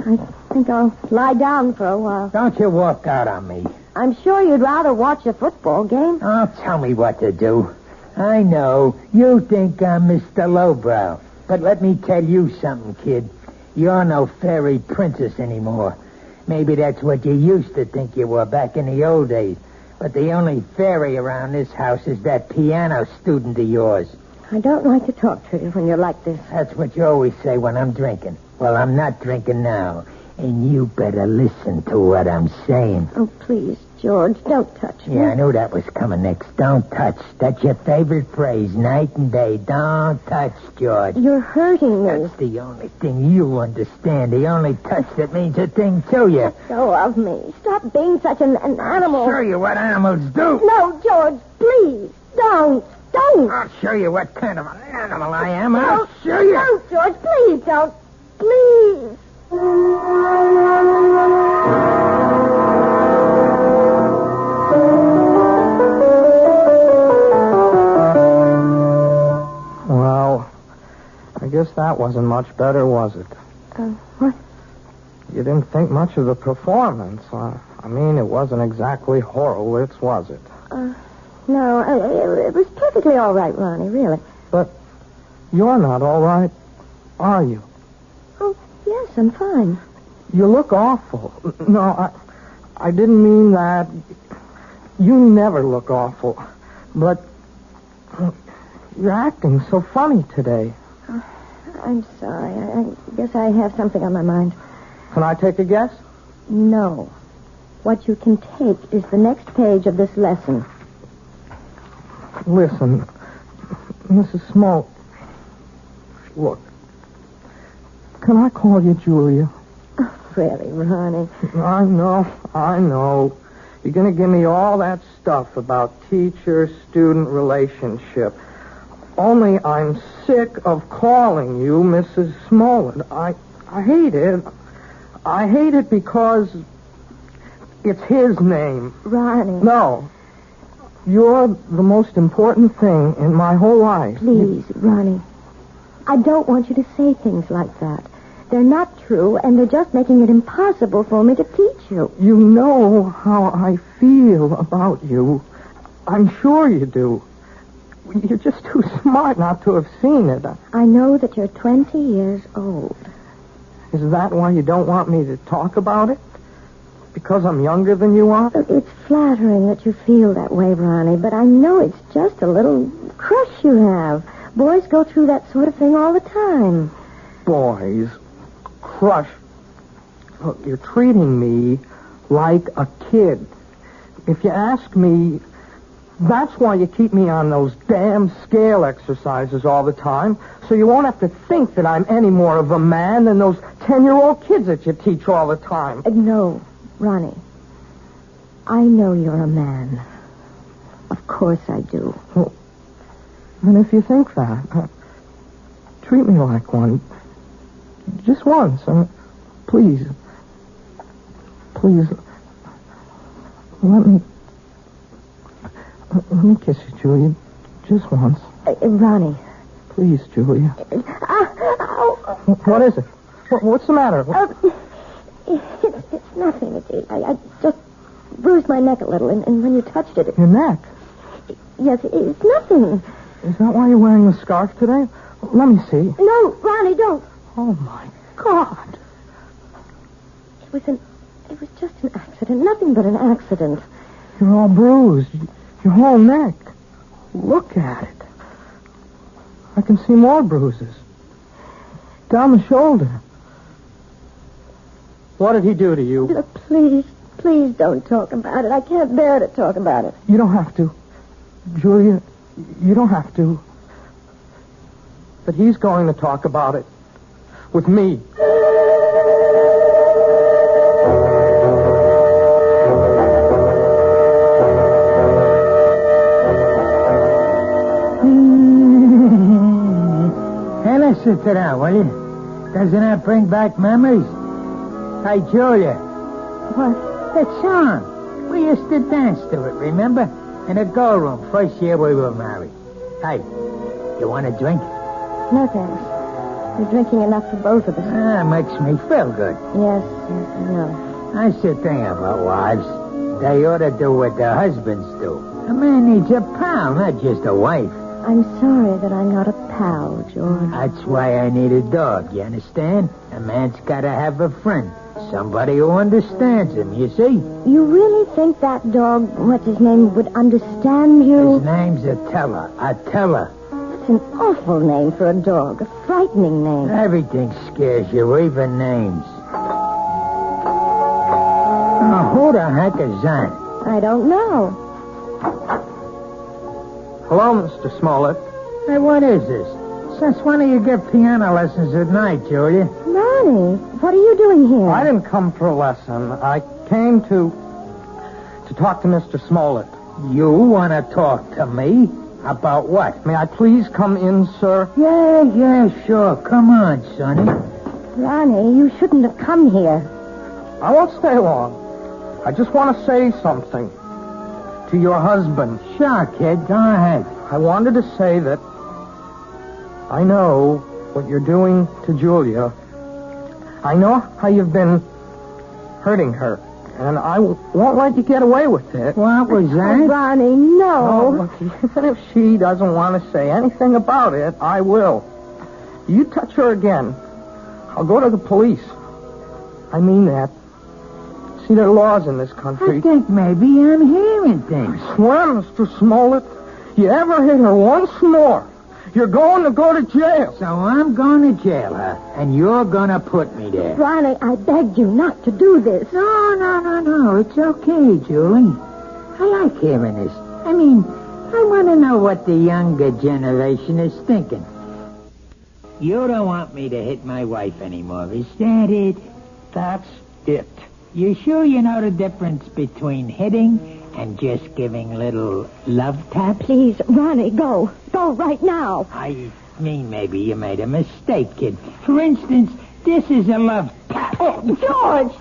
I think I'll lie down for a while. Don't you walk out on me. I'm sure you'd rather watch a football game. Oh, tell me what to do. I know. You think I'm Mr. Lowbrow. But let me tell you something, kid. You're no fairy princess anymore. Maybe that's what you used to think you were back in the old days. But the only fairy around this house is that piano student of yours. I don't like to talk to you when you're like this. That's what you always say when I'm drinking. Well, I'm not drinking now. And you better listen to what I'm saying. Oh, please, George, don't touch me. Yeah, I knew that was coming next. Don't touch. That's your favorite phrase, night and day. Don't touch, George. You're hurting me. That's the only thing you understand. The only touch that means a thing to you. Let go of me. Stop being such an animal. I'll show you what animals do. No, George, please, don't. I'll show you what kind of an animal I am. I'll show you. Don't, George, please don't. Please. Well, I guess that wasn't much better, was it? What? You didn't think much of the performance. I mean, it wasn't exactly Horowitz, was it? No, it was perfectly all right, Ronnie, really. But you're not all right, are you? Oh, yes, I'm fine. You look awful. No, I didn't mean that. You never look awful. But you're acting so funny today. I'm sorry. I guess I have something on my mind. Can I take a guess? No. What you can take is the next page of this lesson. Listen, Mrs. Smoke. Look. Can I call you Julia? Oh, really, Ronnie? I know. You're going to give me all that stuff about teacher-student relationship. Only I'm sick of calling you Mrs. Smollett. I hate it. I hate it because it's his name. Ronnie. No. You're the most important thing in my whole life. Please, Ronnie. I don't want you to say things like that. They're not true, and they're just making it impossible for me to teach you. You know how I feel about you. I'm sure you do. You're just too smart not to have seen it. I know that you're 20 years old. Is that why you don't want me to talk about it? Because I'm younger than you are? It's flattering that you feel that way, Ronnie, but I know it's just a little crush you have. Boys go through that sort of thing all the time. Boys? Crush? Look, you're treating me like a kid. If you ask me, that's why you keep me on those damn scale exercises all the time, so you won't have to think that I'm any more of a man than those 10-year-old kids that you teach all the time. No, Ronnie. I know you're a man. Of course I do. Well, and if you think that, treat me like one. Just once. Please. Please. Let me kiss you, Julia. Just once. Ronnie. Please, Julia. What is it? What's the matter? It's nothing. I just bruised my neck a little, and when you touched it... Your neck? Yes, it's nothing. Is that why you're wearing the scarf today? Let me see. No, Ronnie, don't. Oh, my God. It was just an accident. Nothing but an accident. You're all bruised. Your whole neck. Look at it. I can see more bruises. Down the shoulder. What did he do to you? Look, please don't talk about it. I can't bear to talk about it. You don't have to. Julia, you don't have to. But he's going to talk about it. With me. Hey, listen to that, will you? Doesn't that bring back memories? Hey, Julia. What? That song. We used to dance to it, remember? In the girl room, first year we were married. Hey, You want a drink? No, thanks. You're drinking enough for both of us. Makes me feel good. Yes, I know. That's the thing about wives. They ought to do what their husbands do. A man needs a pal, not just a wife. I'm sorry that I'm not a pal, George. That's why I need a dog, you understand? A man's got to have a friend. Somebody who understands him, you see? You really think that dog, what's his name, would understand you? His name's Attila. Attila. That's an awful name for a dog. A frightening name. Everything scares you, even names. Oh, who the heck is that? I don't know. Hello, Mr. Smollett. Hey, what is this? Since when do you give piano lessons at night, Julia? Ronnie, what are you doing here? I didn't come for a lesson. I came to talk to Mr. Smollett. You want to talk to me? About what? May I please come in, sir? Yeah, sure. Come on, Sonny. Ronnie, you shouldn't have come here. I won't stay long. I just want to say something to your husband. Sure, kid. Go ahead. I wanted to say that I know what you're doing to Julia. I know how you've been hurting her, and I won't let you get away with it. What was that? Oh, Ronnie, no. Look, even if she doesn't want to say anything about it, I will. You touch her again, I'll go to the police. I mean that. See, there are laws in this country. I think maybe I'm hearing things. I swear, Mr. Smollett, you ever hit her once more, you're going to go to jail. So I'm going to jail, huh? And you're going to put me there. Ronnie, I begged you not to do this. No. It's okay, Julie. I like hearing this. I mean, I want to know what the younger generation is thinking. You don't want me to hit my wife anymore, is that it? That's it. You sure you know the difference between hitting and just giving little love taps? Please, Ronnie, go. Go right now. I mean, maybe you made a mistake, kid. For instance, this is a love tap. Oh, George!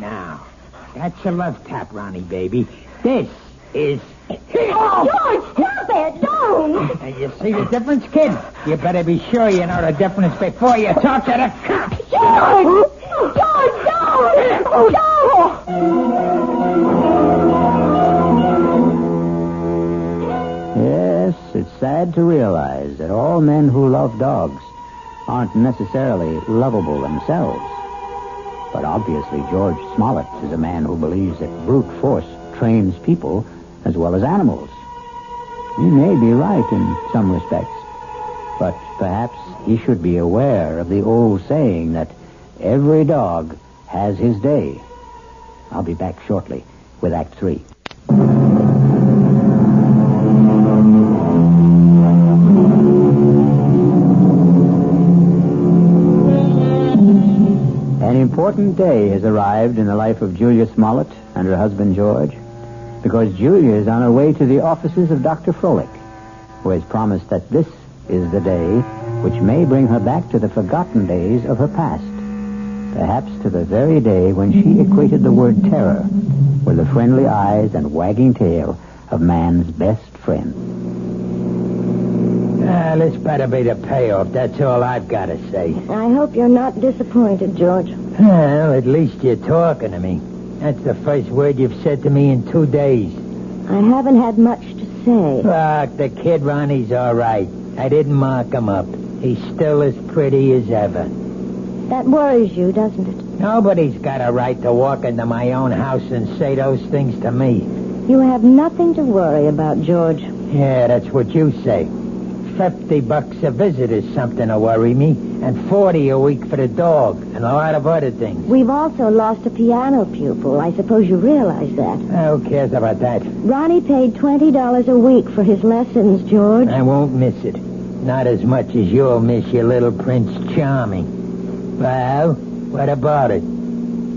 Now, that's a love tap, Ronnie, baby. This is... Oh, George, stop it! Don't! You see the difference, kid? You better be sure you know the difference before you talk to the cops. George! George, don't! Oh, no! Yes, it's sad to realize that all men who love dogs aren't necessarily lovable themselves. But obviously George Smollett is a man who believes that brute force trains people as well as animals. He may be right in some respects, but perhaps he should be aware of the old saying that every dog has his day. I'll be back shortly with Act 3. An important day has arrived in the life of Julia Smollett and her husband George, because Julia is on her way to the offices of Dr. Froelich, who has promised that this is the day which may bring her back to the forgotten days of her past, perhaps to the very day when she equated the word terror with the friendly eyes and wagging tail of man's best friend. This better be the payoff. That's all I've got to say. I hope you're not disappointed, George. Well, at least you're talking to me. That's the first word you've said to me in 2 days. I haven't had much to say. Look, the kid Ronnie's all right. I didn't mark him up. He's still as pretty as ever. That worries you, doesn't it? Nobody's got a right to walk into my own house and say those things to me. You have nothing to worry about, George. Yeah, that's what you say. $50 a visit is something to worry me, and $40 a week for the dog, and a lot of other things. We've also lost a piano pupil. I suppose you realize that. Who cares about that? Ronnie paid $20 a week for his lessons, George. I won't miss it. Not as much as you'll miss your little Prince Charming. Well, what about it?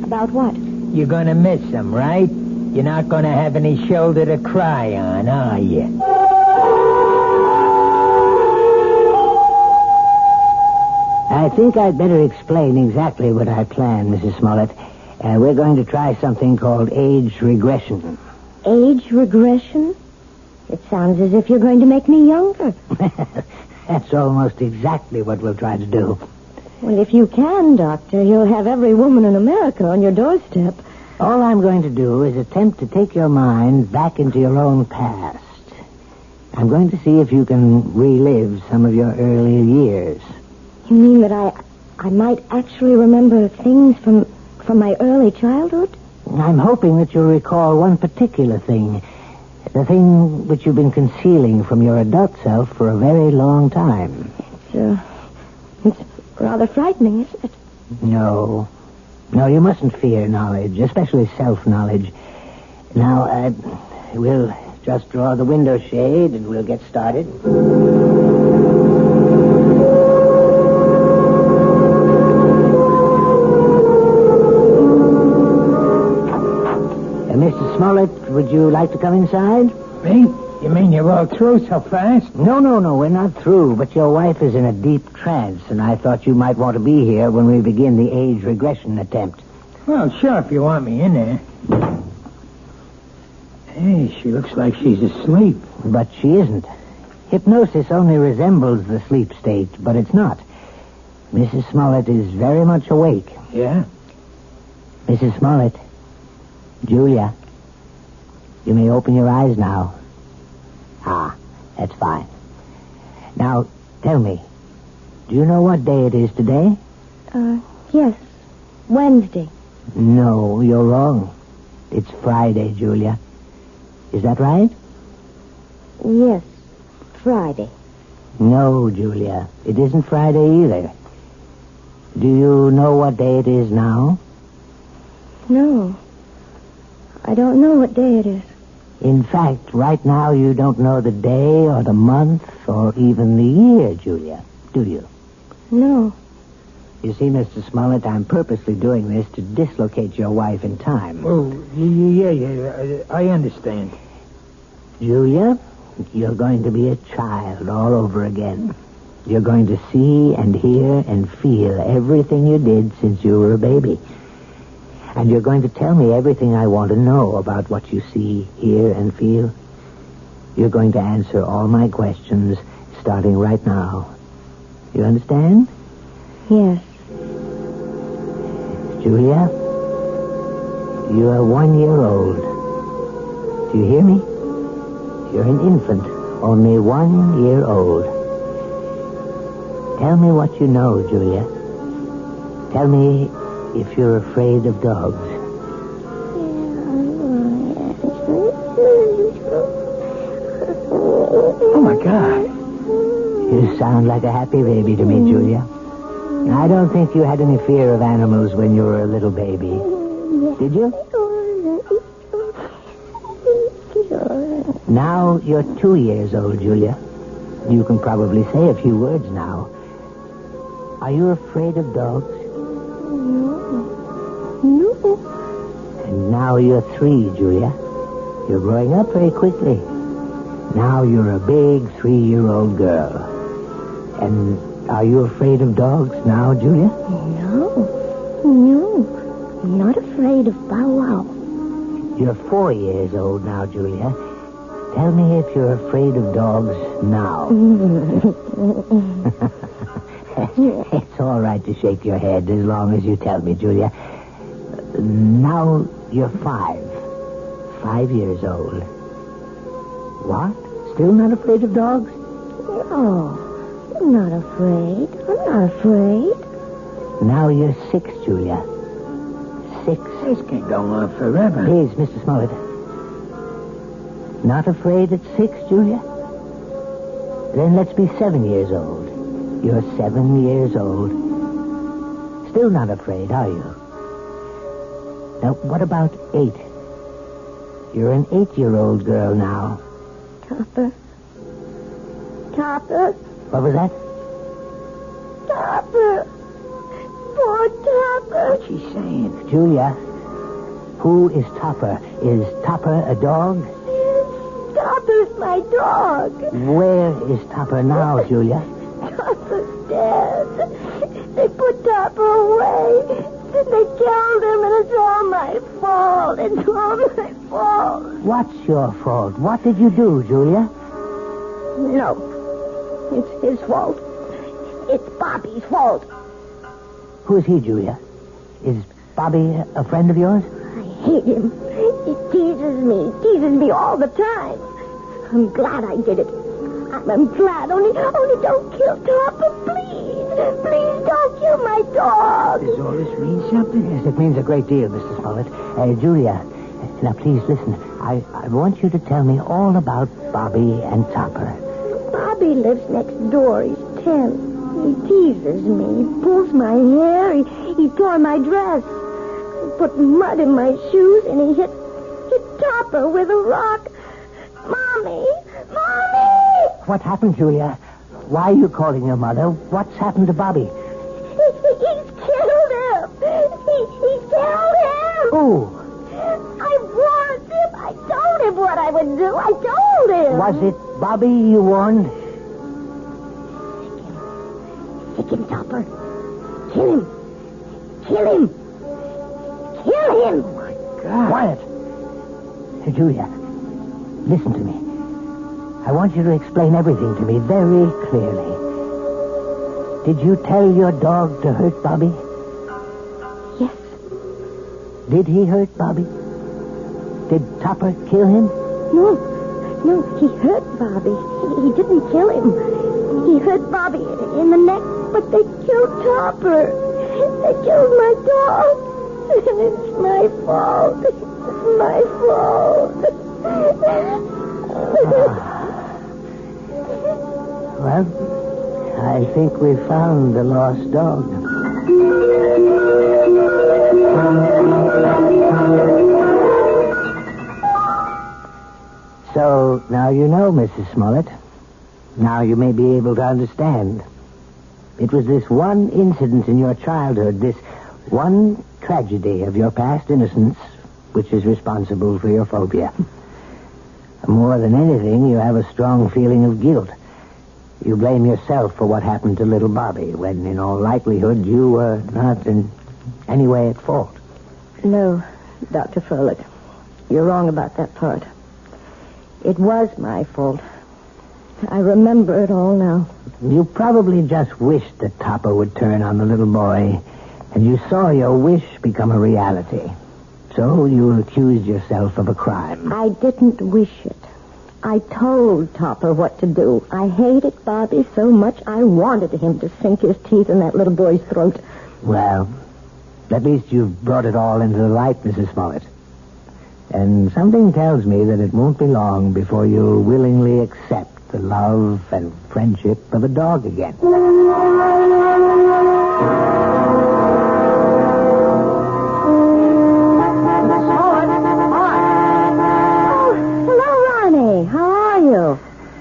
About what? You're going to miss him, right? You're not going to have any shoulder to cry on, are you? I think I'd better explain exactly what I plan, Mrs. Smollett. We're going to try something called age regression. Age regression? It sounds as if you're going to make me younger. That's almost exactly what we'll try to do. Well, if you can, Doctor, you'll have every woman in America on your doorstep. All I'm going to do is attempt to take your mind back into your own past. I'm going to see if you can relive some of your earlier years. You mean that I might actually remember things from my early childhood? I'm hoping that you'll recall one particular thing. The thing which you've been concealing from your adult self for a very long time. It's rather frightening, isn't it? No, you mustn't fear knowledge, especially self-knowledge. Now, we'll just draw the window shade and we'll get started. Mr. Smollett, would you like to come inside? Me? You mean you're all through so fast? No, we're not through, but your wife is in a deep trance, and I thought you might want to be here when we begin the age regression attempt. Well, sure, if you want me in there. Hey, she looks like she's asleep. But she isn't. Hypnosis only resembles the sleep state, but it's not. Mrs. Smollett is very much awake. Yeah? Mrs. Smollett. Julia, you may open your eyes now. Ah, that's fine. Now, tell me, do you know what day it is today? Yes, Wednesday. No, you're wrong. It's Friday, Julia. Is that right? Yes, Friday. No, Julia, it isn't Friday either. Do you know what day it is now? No. I don't know what day it is. In fact, right now you don't know the day or the month or even the year, Julia, do you? No. You see, Mr. Smollett, I'm purposely doing this to dislocate your wife in time. Oh, yeah, I understand. Julia, you're going to be a child all over again. You're going to see and hear and feel everything you did since you were a baby. And you're going to tell me everything I want to know about what you see, hear, and feel. You're going to answer all my questions starting right now. You understand? Yes. Julia, you are 1 year old. Do you hear me? You're an infant, only 1 year old. Tell me what you know, Julia. Tell me if you're afraid of dogs. Oh, my God. You sound like a happy baby to me, Julia. I don't think you had any fear of animals when you were a little baby. Did you? Now you're 2 years old, Julia. You can probably say a few words now. Are you afraid of dogs? No. And now you're 3, Julia. You're growing up very quickly. Now you're a big 3-year-old girl. And are you afraid of dogs now, Julia? No. I'm not afraid of Bow Wow. You're 4 years old now, Julia. Tell me if you're afraid of dogs now. It's all right to shake your head as long as you tell me, Julia. Now you're 5 years old. What? Still not afraid of dogs? No, I'm not afraid. Now you're 6, Julia. 6. This can go on forever. Please, Mr. Smollett. Not afraid at 6, Julia? Then let's be 7 years old. You're 7 years old. Still not afraid, are you? Now, what about 8? You're an 8-year-old girl now. Topper. What was that? Topper. Poor Topper. What's she saying? Julia, who is Topper? Is Topper a dog? Topper's my dog. Where is Topper now, Julia? Topper's dead. They put Topper away. They killed him, and it's all my fault. It's all my fault. What's your fault? What did you do, Julia? No. It's his fault. It's Bobby's fault. Who's he, Julia? Is Bobby a friend of yours? I hate him. He teases me all the time. I'm glad I did it. I'm glad. Only don't kill Topper, please. Please don't kill my dog. Does all this mean something? Yes, it means a great deal, Mr. Smollett. Julia, now please listen. I want you to tell me all about Bobby and Topper. Bobby lives next door. He's 10. He teases me. He pulls my hair. He tore my dress. He put mud in my shoes, and he hit Topper with a rock. Mommy! What happened, Julia? Why are you calling your mother? What's happened to Bobby? He's killed him. He's killed him. Who? I warned him. I told him what I would do. I told him. Was it Bobby you warned? Sick him, Topper. Kill him. Kill him. Kill him. Oh, my God. Quiet. Hey, Julia, listen to me. I want you to explain everything to me very clearly. Did you tell your dog to hurt Bobby? Yes. Did he hurt Bobby? Did Topper kill him? No, he hurt Bobby. He didn't kill him. He hurt Bobby in the neck, but they killed Topper. They killed my dog. And it's my fault. It's my fault. Well, I think we found the lost dog. So, now you know, Mrs. Smollett. Now you may be able to understand. It was this one incident in your childhood, this one tragedy of your past innocence, which is responsible for your phobia. More than anything, you have a strong feeling of guilt. You blame yourself for what happened to little Bobby, when in all likelihood you were not in any way at fault. No, Dr. Froelich. You're wrong about that part. It was my fault. I remember it all now. You probably just wished that Topper would turn on the little boy, and you saw your wish become a reality. So you accused yourself of a crime. I didn't wish it. I told Topper what to do. I hated Bobby so much I wanted him to sink his teeth in that little boy's throat. Well, at least you've brought it all into the light, Mrs. Smollett. And something tells me that it won't be long before you'll willingly accept the love and friendship of a dog again.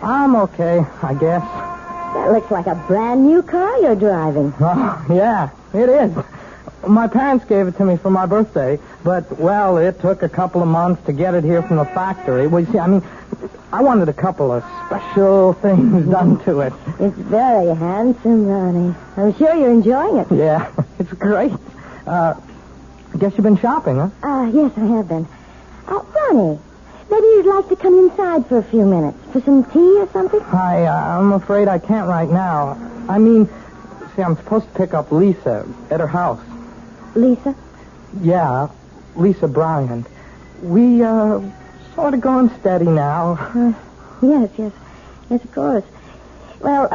I'm okay, I guess. That looks like a brand new car you're driving. Oh, yeah, it is. My parents gave it to me for my birthday, but, well, it took a couple of months to get it here from the factory. Well, you see, I wanted a couple of special things done to it. It's very handsome, Ronnie. I'm sure you're enjoying it. Yeah, it's great. I guess you've been shopping, huh? Yes, I have been. Ronnie, maybe you'd like to come inside for a few minutes for some tea or something? I'm afraid I can't right now. I'm supposed to pick up Lisa at her house. Lisa? Yeah, Lisa Bryant. We, sort of going steady now. Yes, of course. Well,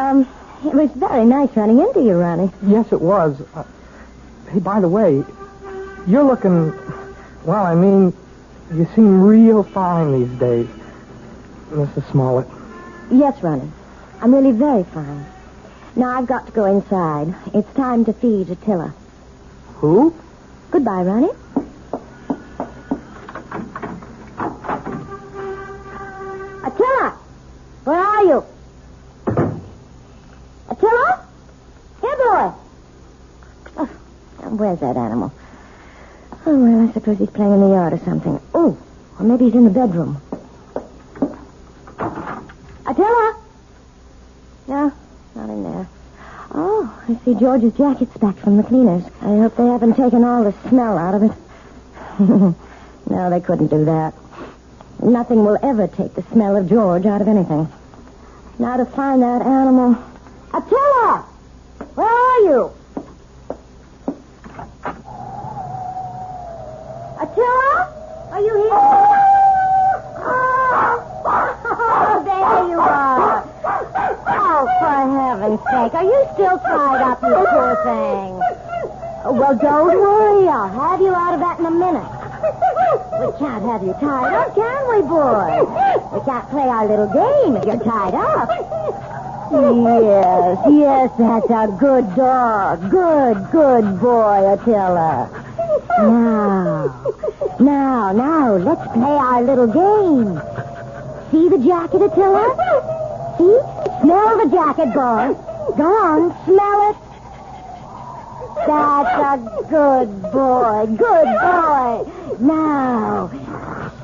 it was very nice running into you, Ronnie. Yes, it was. Hey, by the way, you're looking, you seem real fine these days, Mrs. Smollett. Yes, Ronnie. I'm really very fine. Now I've got to go inside. It's time to feed Attila. Who? Goodbye, Ronnie. Attila! Where are you? Attila? Here, boy. Oh, where's that animal? Oh, well, I suppose he's playing in the yard or something. Oh, or maybe he's in the bedroom. Attila? No, not in there. Oh, I See, George's jacket's back from the cleaners. I hope they haven't taken all the smell out of it. No, they couldn't do that. Nothing will ever take the smell of George out of anything. Now to find that animal. Attila! Where are you? Attila? Are you here? Oh, there you are. Oh, for heaven's sake. Are you still tied up, you poor thing? Well, don't worry. I'll have you out of that in a minute. We can't have you tied up, can we, boy? We can't play our little game if you're tied up. Yes, that's a good dog. Good boy, Attila. Now, let's play our little game. See the jacket, Attila? See? Smell the jacket, boy. Go on, smell it. That's a good boy. Now,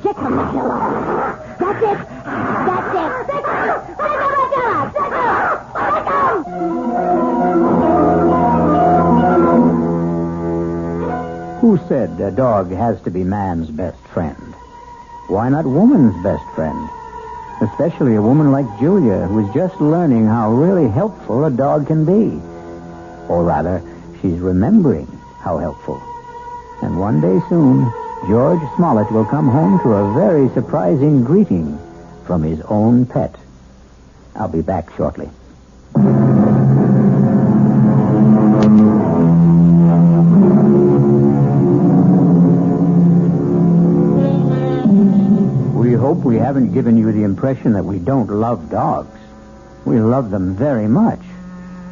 stick him, Attila. That's it. Stick him, Attila. Stick him. Who said a dog has to be man's best friend? Why not woman's best friend? Especially a woman like Julia, who is just learning how really helpful a dog can be. Or rather, she's remembering how helpful. And one day soon, George Smollett will come home to a very surprising greeting from his own pet. I'll be back shortly. We hope we haven't given you the impression that we don't love dogs. We love them very much,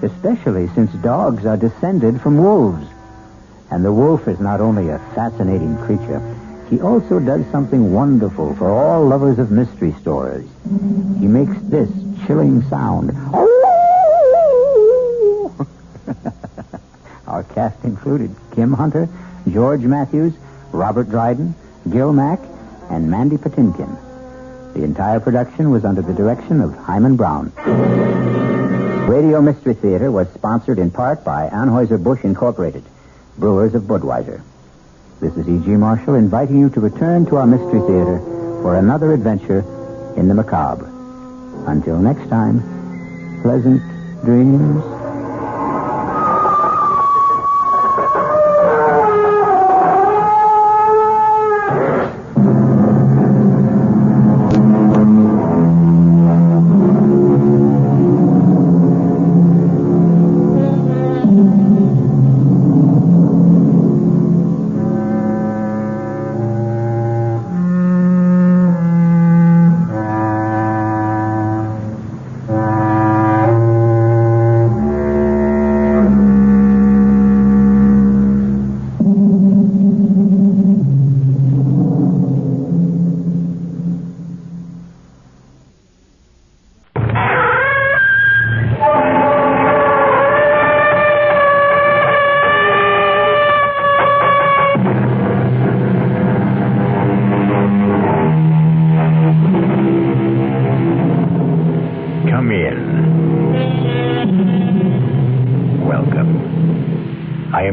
especially since dogs are descended from wolves. And the wolf is not only a fascinating creature, he also does something wonderful for all lovers of mystery stories. He makes this chilling sound. Our cast included Kim Hunter, George Matthews, Robert Dryden, Gil Mack, and Mandy Patinkin. The entire production was under the direction of Hyman Brown. Radio Mystery Theater was sponsored in part by Anheuser-Busch Incorporated, brewers of Budweiser. This is E.G. Marshall inviting you to return to our Mystery Theater for another adventure in the macabre. Until next time, pleasant dreams.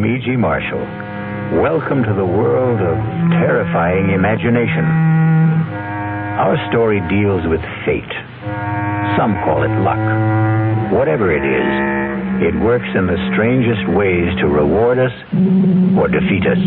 E.G. Marshall. Welcome to the world of terrifying imagination. Our story deals with fate. Some call it luck. Whatever it is, it works in the strangest ways to reward us or defeat us.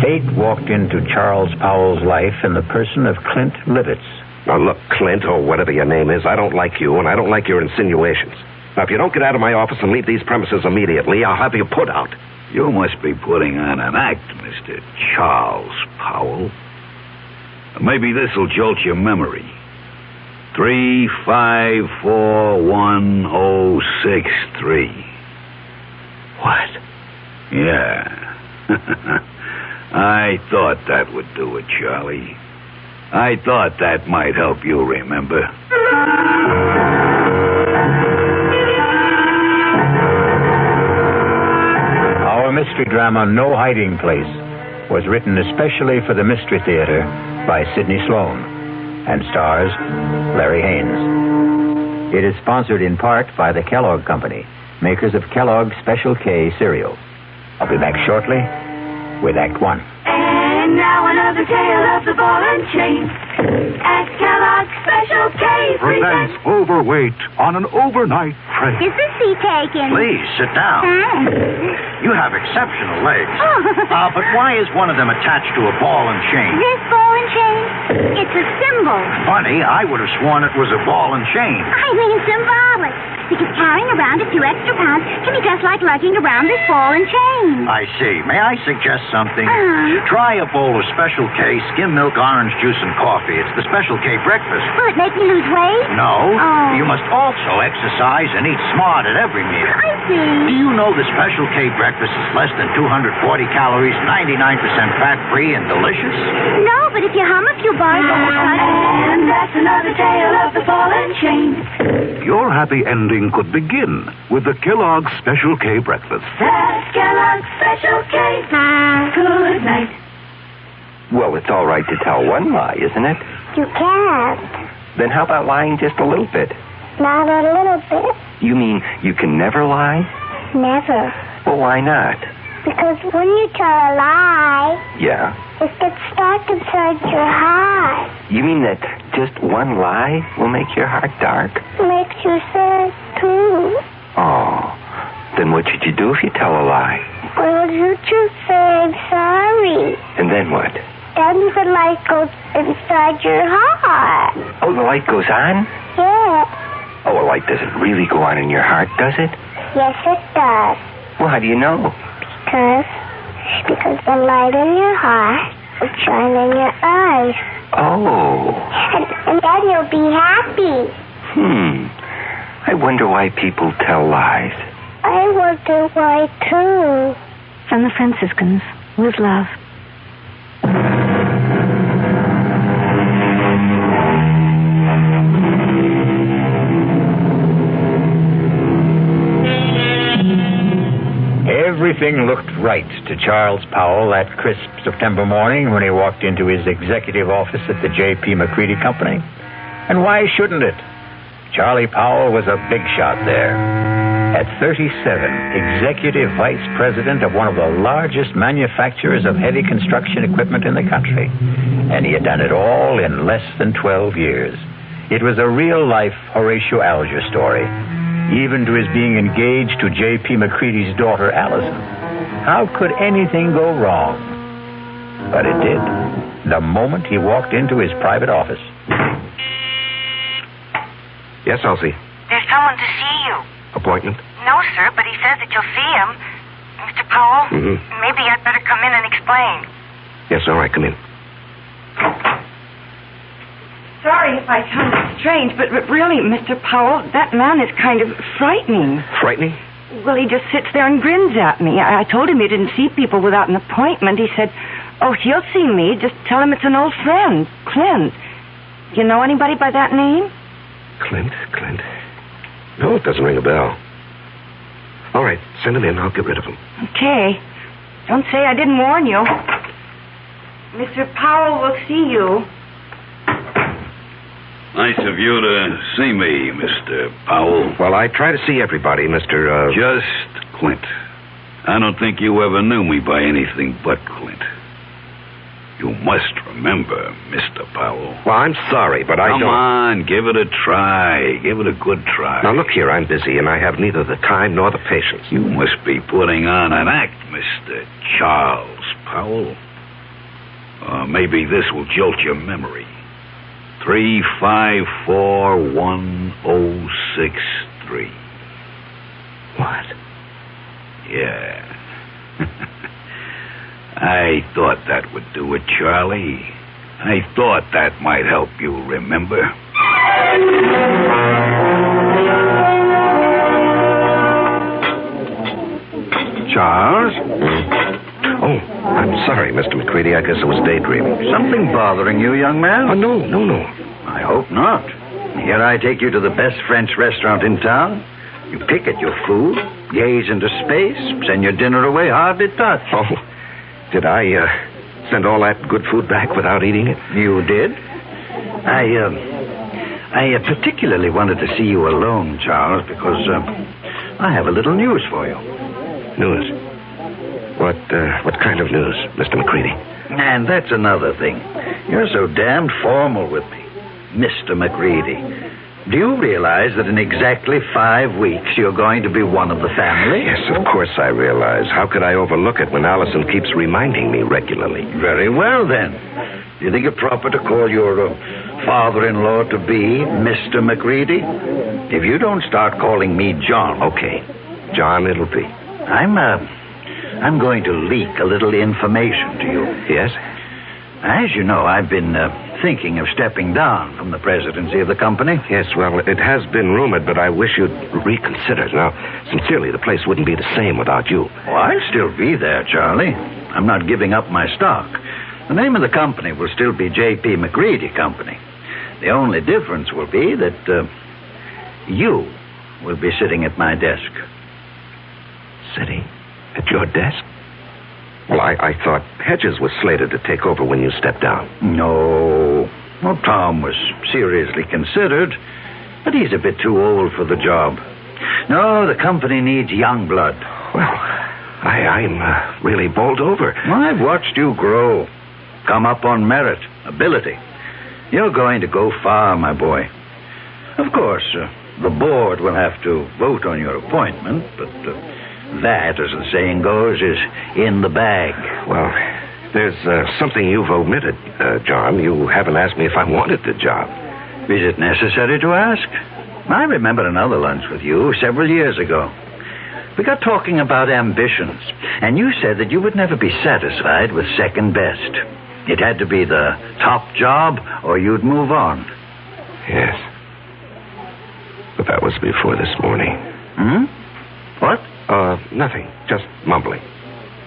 Fate walked into Charles Powell's life in the person of Clint Livitz. Now, look, Clint, or whatever your name is, I don't like you, and I don't like your insinuations. Now, if you don't get out of my office and leave these premises immediately, I'll have you put out. You must be putting on an act, Mr. Charles Powell. Maybe this'll jolt your memory. 3541063. What? Yeah. I thought that would do it, Charlie. I thought that might help you remember. Our mystery drama, No Hiding Place, was written especially for the Mystery Theater by Sidney Sloan and stars Larry Haynes. It is sponsored in part by the Kellogg Company, makers of Kellogg's Special K cereal. I'll be back shortly with Act One. And now another tale of the ball and chain. At Kellogg's Special K Presents Overweight on an overnight train. Is the seat taken? Please, sit down. You have exceptional legs. But why is one of them attached to a ball and chain? This ball and chain? It's a symbol. Funny, I would have sworn it was a ball and chain. I mean symbolic. Because carrying around a few extra pounds can be just like lugging around this ball and chain. I see. May I suggest something? Try a bowl of Special K, skim milk, orange juice, and coffee. It's the Special K breakfast. Will it make me lose weight? No. You must also exercise and eat smart at every meal. I see. Do you know the Special K breakfast is less than 240 calories, 99% fat-free, and delicious? No, but if you hum a few bars... And that's another tale of the ball and chain. Your happy ending could begin with the Kellogg's Special K breakfast. That's Kellogg's Special K. Good night. Well, it's all right to tell one lie, isn't it? You can't. Then how about lying just a little bit? Not a little bit. You mean you can never lie? Never. Well, why not? Because when you tell a lie, Yeah? it gets dark inside your heart. You mean that just one lie will make your heart dark? Makes you sad, too. Oh, then what should you do if you tell a lie? Well, you just say I'm sorry. And then what? Then the light goes inside your heart. Oh, the light goes on? Yeah. Oh, a light doesn't really go on in your heart, does it? Yes, it does. Well, how do you know? Because the light in your heart will shine in your eyes. Oh. And then you'll be happy. I wonder why people tell lies. I wonder why, too. From the Franciscans, with love. Everything looked right to Charles Powell that crisp September morning when he walked into his executive office at the J.P. McCready Company. And why shouldn't it? Charlie Powell was a big shot there. At 37, executive vice president of one of the largest manufacturers of heavy construction equipment in the country. And he had done it all in less than 12 years. It was a real-life Horatio Alger story, even to his being engaged to J.P. McCready's daughter, Allison. How could anything go wrong? But it did, the moment he walked into his private office. Yes, Elsie. There's someone to see you. Appointment? No, sir, but he says that you'll see him. Mr. Powell, maybe I'd better come in and explain. Yes, all right, come in. Sorry if I sound strange, but really, Mr. Powell, that man is kind of frightening. Frightening? Well, he just sits there and grins at me. I told him he didn't see people without an appointment. He said, oh, he'll see me. Just tell him it's an old friend, Clint. You know anybody by that name? Clint? No, it doesn't ring a bell. All right, send him in. I'll get rid of him. Okay. Don't say I didn't warn you. Mr. Powell will see you. Nice of you to see me, Mr. Powell. Well, I try to see everybody, Mr. Just Clint. I don't think you ever knew me by anything but Clint. You must remember, Mr. Powell. Well, I'm sorry, but I don't... Come on, give it a try. Give it a good try. Now, look here, I'm busy, and I have neither the time nor the patience. You must be putting on an act, Mr. Charles Powell. Maybe this will jolt your memory. 3541063. What? Yeah. I thought that would do it, Charlie. I thought that might help you remember. Charles? Oh, I'm sorry, Mr. McCready. I guess I was daydreaming. Something bothering you, young man? Oh, no. I hope not. Here I take you to the best French restaurant in town. You pick at your food, gaze into space, send your dinner away hardly touched. Oh, did I send all that good food back without eating it? You did? I particularly wanted to see you alone, Charles, because I have a little news for you. News? What kind of news, Mr. McCready? And that's another thing. You're so damned formal with me. Mr. McCready. Do you realize that in exactly 5 weeks you're going to be one of the family? Yes, of course I realize. How could I overlook it when Allison keeps reminding me regularly? Very well, then. Do you think it proper to call your father-in-law to be Mr. McCready? If you don't start calling me John... Okay. John, it'll be. I'm going to leak a little information to you. Yes? As you know, I've been thinking of stepping down from the presidency of the company. Yes, well, it has been rumored, but I wish you'd reconsider. Now, sincerely, the place wouldn't be the same without you. Oh, I'll still be there, Charlie. I'm not giving up my stock. The name of the company will still be J.P. McCready Company. The only difference will be that you will be sitting at my desk. Sitting at your desk? Well, I thought Hedges was slated to take over when you stepped down. No. Well, Tom was seriously considered, but he's a bit too old for the job. No, the company needs young blood. Well, I'm really bowled over. I've watched you grow. Come up on merit, ability. You're going to go far, my boy. Of course, the board will have to vote on your appointment, but that, as the saying goes, is in the bag. Well, there's something you've omitted, John. You haven't asked me if I wanted the job. Is it necessary to ask? I remember another lunch with you several years ago. We got talking about ambitions, and you said that you would never be satisfied with second best. It had to be the top job, or you'd move on. Yes. But that was before this morning. What? Nothing. Just mumbling.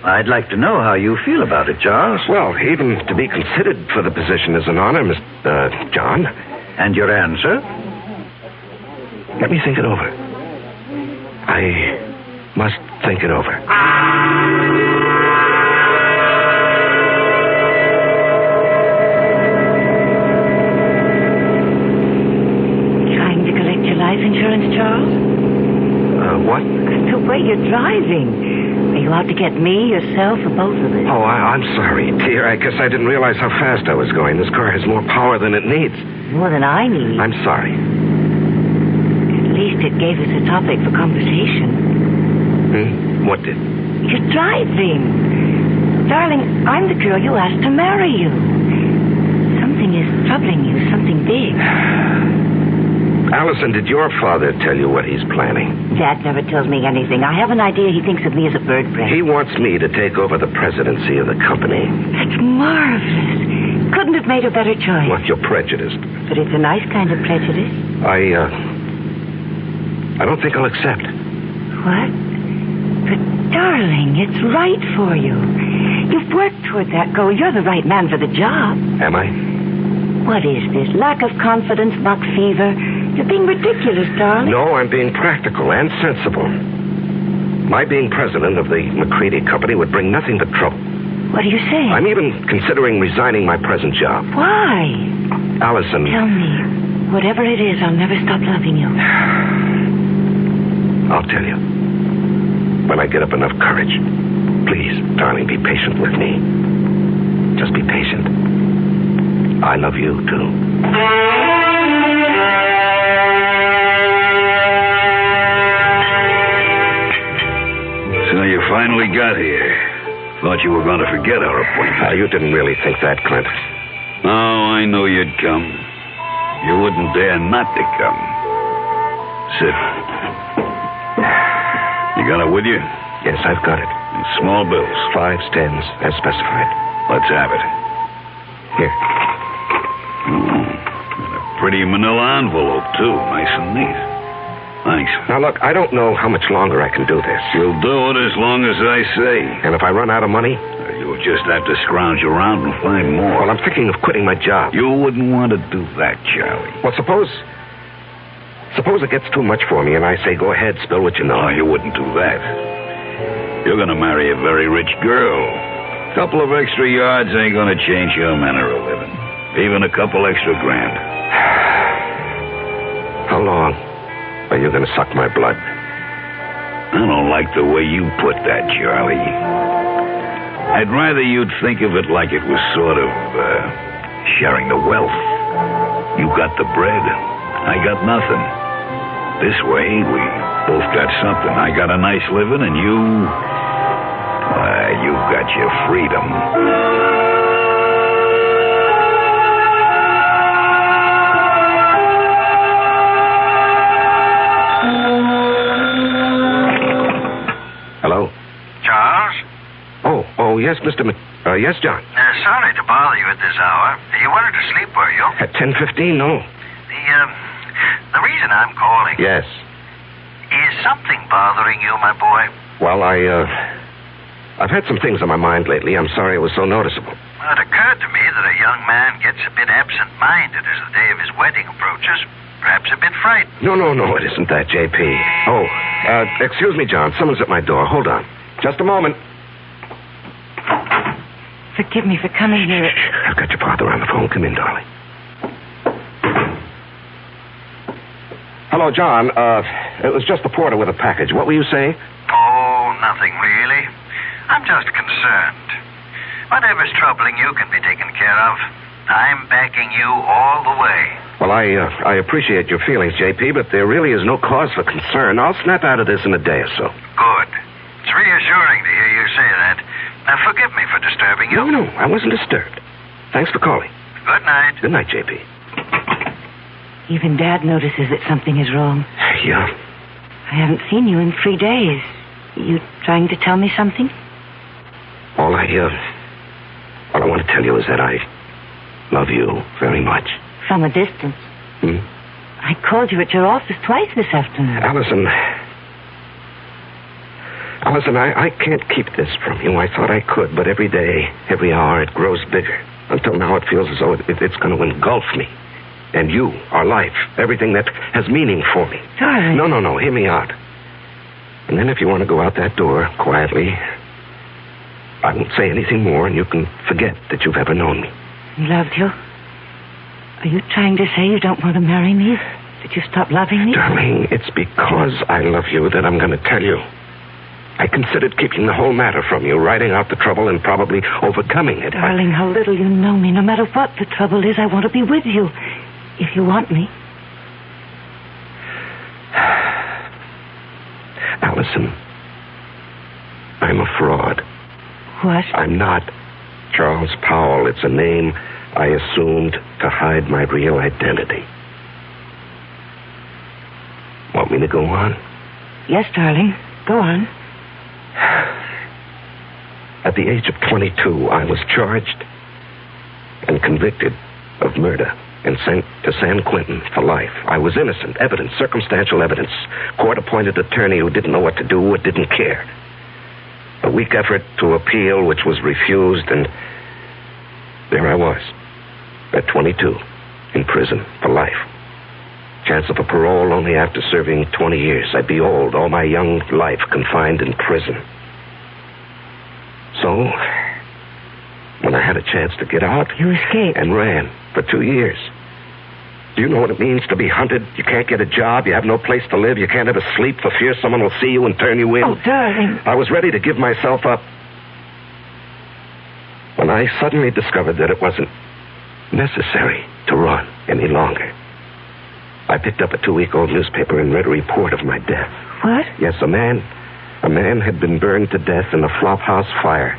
I'd like to know how you feel about it, Charles. Well, even to be considered for the position is an honor, Mr. John. And your answer? Let me think it over. I must think it over. Trying to collect your life insurance, Charles? What? The way you're driving. Are you out to get me, yourself, or both of us? Oh, I'm sorry, dear. I guess I didn't realize how fast I was going. This car has more power than it needs. More than I need. I'm sorry. At least it gave us a topic for conversation. What did? You're driving. Darling, I'm the girl you asked to marry you. Something is troubling you, something big. Allison, did your father tell you what he's planning? Dad never tells me anything. I have an idea he thinks of me as a bird brain. He wants me to take over the presidency of the company. That's marvelous. Couldn't have made a better choice. Well, you're prejudiced. But it's a nice kind of prejudice. I don't think I'll accept. What? But, darling, it's right for you. You've worked toward that goal. You're the right man for the job. Am I? What is this? Lack of confidence, buck fever? You're being ridiculous, darling. No, I'm being practical and sensible. My being president of the McCready Company would bring nothing but trouble. What are you saying? I'm even considering resigning my present job. Why? Allison... Tell me. Whatever it is, I'll never stop loving you. I'll tell you. When I get up enough courage. Please, darling, be patient with me. Just be patient. I love you, too. So you finally got here. Thought you were going to forget our appointment. You didn't really think that, Clint. Oh, I knew you'd come. You wouldn't dare not to come. Sit. You got it with you? Yes, I've got it. In small bills. 5s, 10s, as specified. Let's have it. Here. And a pretty manila envelope, too. Nice and neat. Thanks. Now, look, I don't know how much longer I can do this. You'll do it as long as I say. And if I run out of money? You'll just have to scrounge around and find more. Well, I'm thinking of quitting my job. You wouldn't want to do that, Charlie. Well, suppose it gets too much for me and I say, go ahead, spill what you know. No, you wouldn't do that. You're going to marry a very rich girl. A couple of extra yards ain't going to change your manner of living. Even a couple extra grand. How long are you going to suck my blood? I don't like the way you put that, Charlie. I'd rather you'd think of it like it was sort of sharing the wealth. You got the bread, I got nothing. This way, we both got something. I got a nice living, and you got your freedom. Hello? Charles? Oh, yes, Mr. yes, John. Sorry to bother you at this hour. You wanted to sleep, were you? At 10:15, no. The reason I'm calling... Yes. Is something bothering you, my boy? Well, I've had some things on my mind lately. I'm sorry it was so noticeable. Well, it occurred to me that a young man gets a bit absent-minded as the day of his wedding approaches. Perhaps a bit frightened. No, it isn't that, J.P. Oh, excuse me, John. Someone's at my door. Hold on. Just a moment. Forgive me for coming here. I've got your father on the phone. Come in, darling. Hello, John. It was just the porter with a package. What were you saying? Oh, nothing really. I'm just concerned. Whatever's troubling you can be taken care of. I'm backing you all the way. Well, I appreciate your feelings, J.P., but there really is no cause for concern. I'll snap out of this in a day or so. Good. It's reassuring to hear you say that. Now, forgive me for disturbing you. No, I wasn't disturbed. Thanks for calling. Good night. Good night, J.P. Even Dad notices that something is wrong. Yeah. I haven't seen you in 3 days. You trying to tell me something? All I want to tell you is that I love you very much. From a distance. I called you at your office twice this afternoon. Allison, I can't keep this from you. I thought I could, but every day, every hour, it grows bigger. Until now, it feels as though it's going to engulf me. And you, our life, everything that has meaning for me. Darling. No, hear me out. And then if you want to go out that door quietly, I won't say anything more, and you can forget that you've ever known me. Loved you? Are you trying to say you don't want to marry me? That you stop loving me? Darling, it's because I love you that I'm going to tell you. I considered keeping the whole matter from you, writing out the trouble and probably overcoming it. Darling, how little you know me. No matter what the trouble is, I want to be with you. If you want me. Allison, I'm a fraud. What? I'm not Charles Powell. It's a name I assumed to hide my real identity. Want me to go on? Yes, darling. Go on. At the age of 22, I was charged and convicted of murder and sent to San Quentin for life. I was innocent. Evidence, circumstantial evidence. Court-appointed attorney who didn't know what to do or didn't care. A weak effort to appeal, which was refused, and there I was, at 22, in prison for life. Chance of a parole only after serving 20 years. I'd be old, all my young life confined in prison. So, when I had a chance to get out... You escaped. And ran for 2 years. Do you know what it means to be hunted? You can't get a job, you have no place to live, you can't ever sleep for fear someone will see you and turn you in. Oh, darling. I was ready to give myself up when I suddenly discovered that it wasn't necessary to run any longer. I picked up a 2-week-old newspaper and read a report of my death. What? Yes, a man had been burned to death in a flophouse fire.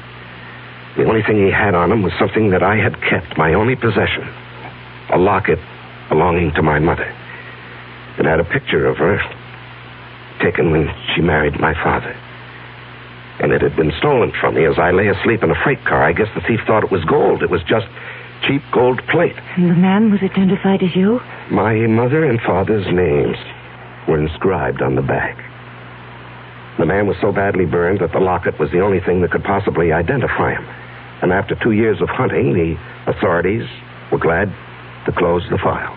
The only thing he had on him was something that I had kept, my only possession, a locket belonging to my mother. It had a picture of her taken when she married my father. And it had been stolen from me as I lay asleep in a freight car. I guess the thief thought it was gold. It was just cheap gold plate. And the man was identified as you? My mother and father's names were inscribed on the back. The man was so badly burned that the locket was the only thing that could possibly identify him. And after 2 years of hunting, the authorities were glad to close the file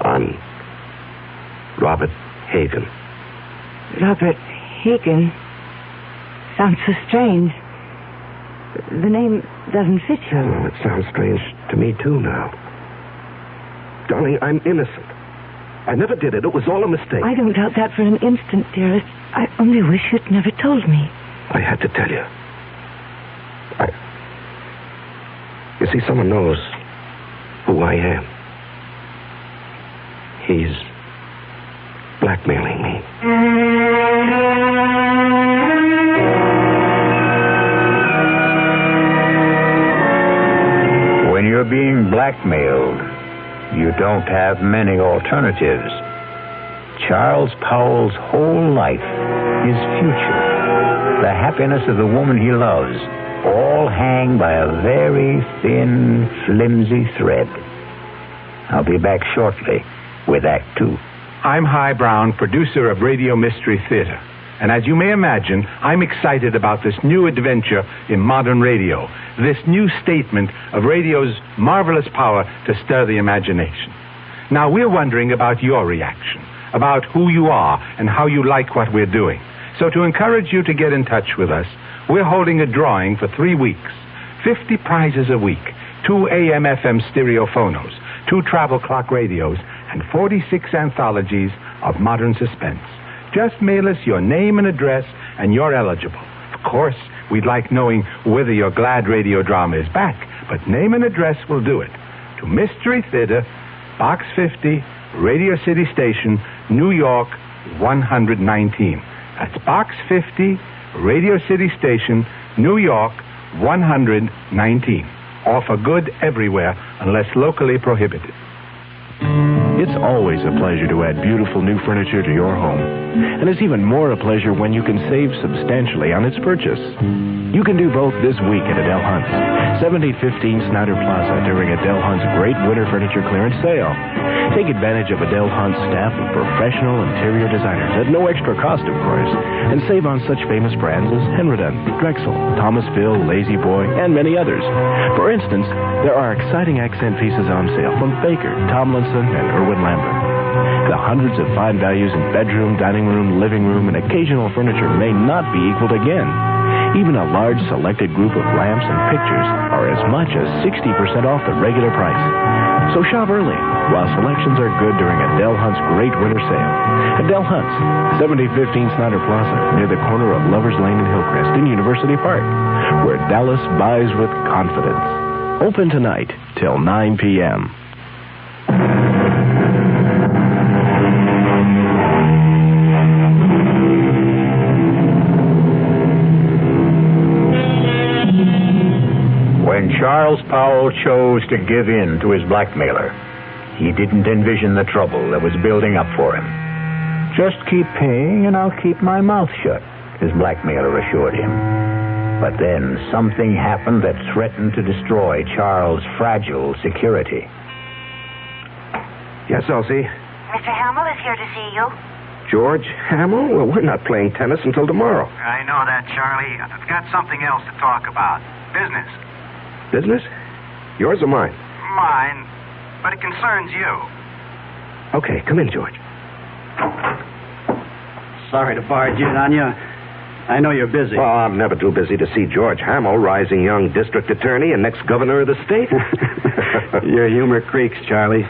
on Robert Hagen. Robert Hagen? Sounds so strange. The name doesn't fit you. Well, it sounds strange to me, too, now. Darling, I'm innocent. I never did it. It was all a mistake. I don't doubt that for an instant, dearest. I only wish you'd never told me. I had to tell you. You see, someone knows who I am. He's blackmailing me. When you're being blackmailed, you don't have many alternatives. Charles Powell's whole life, his future, the happiness of the woman he loves, all hang by a very thin, flimsy thread. I'll be back shortly with Act 2. I'm Hy Brown, producer of Radio Mystery Theater. And as you may imagine, I'm excited about this new adventure in modern radio, this new statement of radio's marvelous power to stir the imagination. Now, we're wondering about your reaction, about who you are and how you like what we're doing. So to encourage you to get in touch with us, we're holding a drawing for 3 weeks. 50 prizes a week, 2 AM/FM stereophonos, 2 travel clock radios, and 46 anthologies of modern suspense. Just mail us your name and address, and you're eligible. Of course, we'd like knowing whether your glad radio drama is back, but name and address will do it. To Mystery Theater, Box 50, Radio City Station, New York, 119. That's Box 50, Radio City Station, New York, 119. All for good everywhere, unless locally prohibited. It's always a pleasure to add beautiful new furniture to your home. And it's even more a pleasure when you can save substantially on its purchase. You can do both this week at Adele Hunt's, 7815 Snyder Plaza during Adele Hunt's great winter furniture clearance sale. Take advantage of Adele Hunt's staff of professional interior designers at no extra cost, of course, and save on such famous brands as Henriton, Drexel, Thomasville, Lazy Boy, and many others. For instance, there are exciting accent pieces on sale from Baker, Tomlinson, and Irwin Lambert. The hundreds of fine values in bedroom, dining room, living room, and occasional furniture may not be equaled again. Even a large selected group of lamps and pictures are as much as 60% off the regular price. So shop early while selections are good during Adele Hunt's great winter sale. Adele Hunt's, 7015 Snyder Plaza, near the corner of Lovers Lane and Hillcrest in University Park, where Dallas buys with confidence. Open tonight till 9 p.m. When Charles Powell chose to give in to his blackmailer, he didn't envision the trouble that was building up for him. Just keep paying and I'll keep my mouth shut, his blackmailer assured him. But then something happened that threatened to destroy Charles' fragile security. Yes, Elsie? Mr. Hamill is here to see you. George Hamill? Well, we're not playing tennis until tomorrow. I know that, Charlie. I've got something else to talk about. Business. Business? Yours or mine? Mine, but it concerns you. Okay, come in, George. Sorry to barge in on you. I know you're busy. Well, I'm never too busy to see George Hamill, rising young district attorney and next governor of the state. Your humor creaks, Charlie.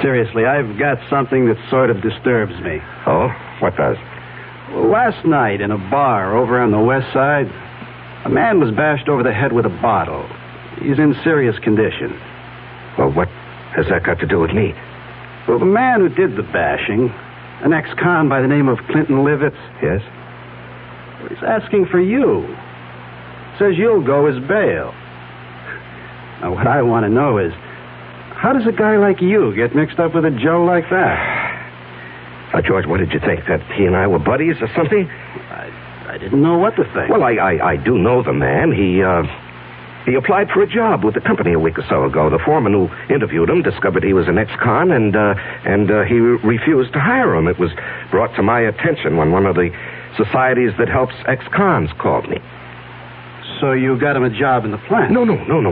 Seriously, I've got something that sort of disturbs me. Oh? What does? Last night in a bar over on the west side, a man was bashed over the head with a bottle. He's in serious condition. Well, what has that got to do with me? Well, the man who did the bashing, an ex-con by the name of Clinton Livitz. Yes? He's asking for you. Says you'll go as bail. Now, what I want to know is, how does a guy like you get mixed up with a Joe like that? Now, George, what did you think? That he and I were buddies or something? I didn't know what to think. Well, I do know the man. He applied for a job with the company a week or so ago. The foreman who interviewed him discovered he was an ex-con, and he refused to hire him. It was brought to my attention when one of the societies that helps ex-cons called me. So you got him a job in the plant? No,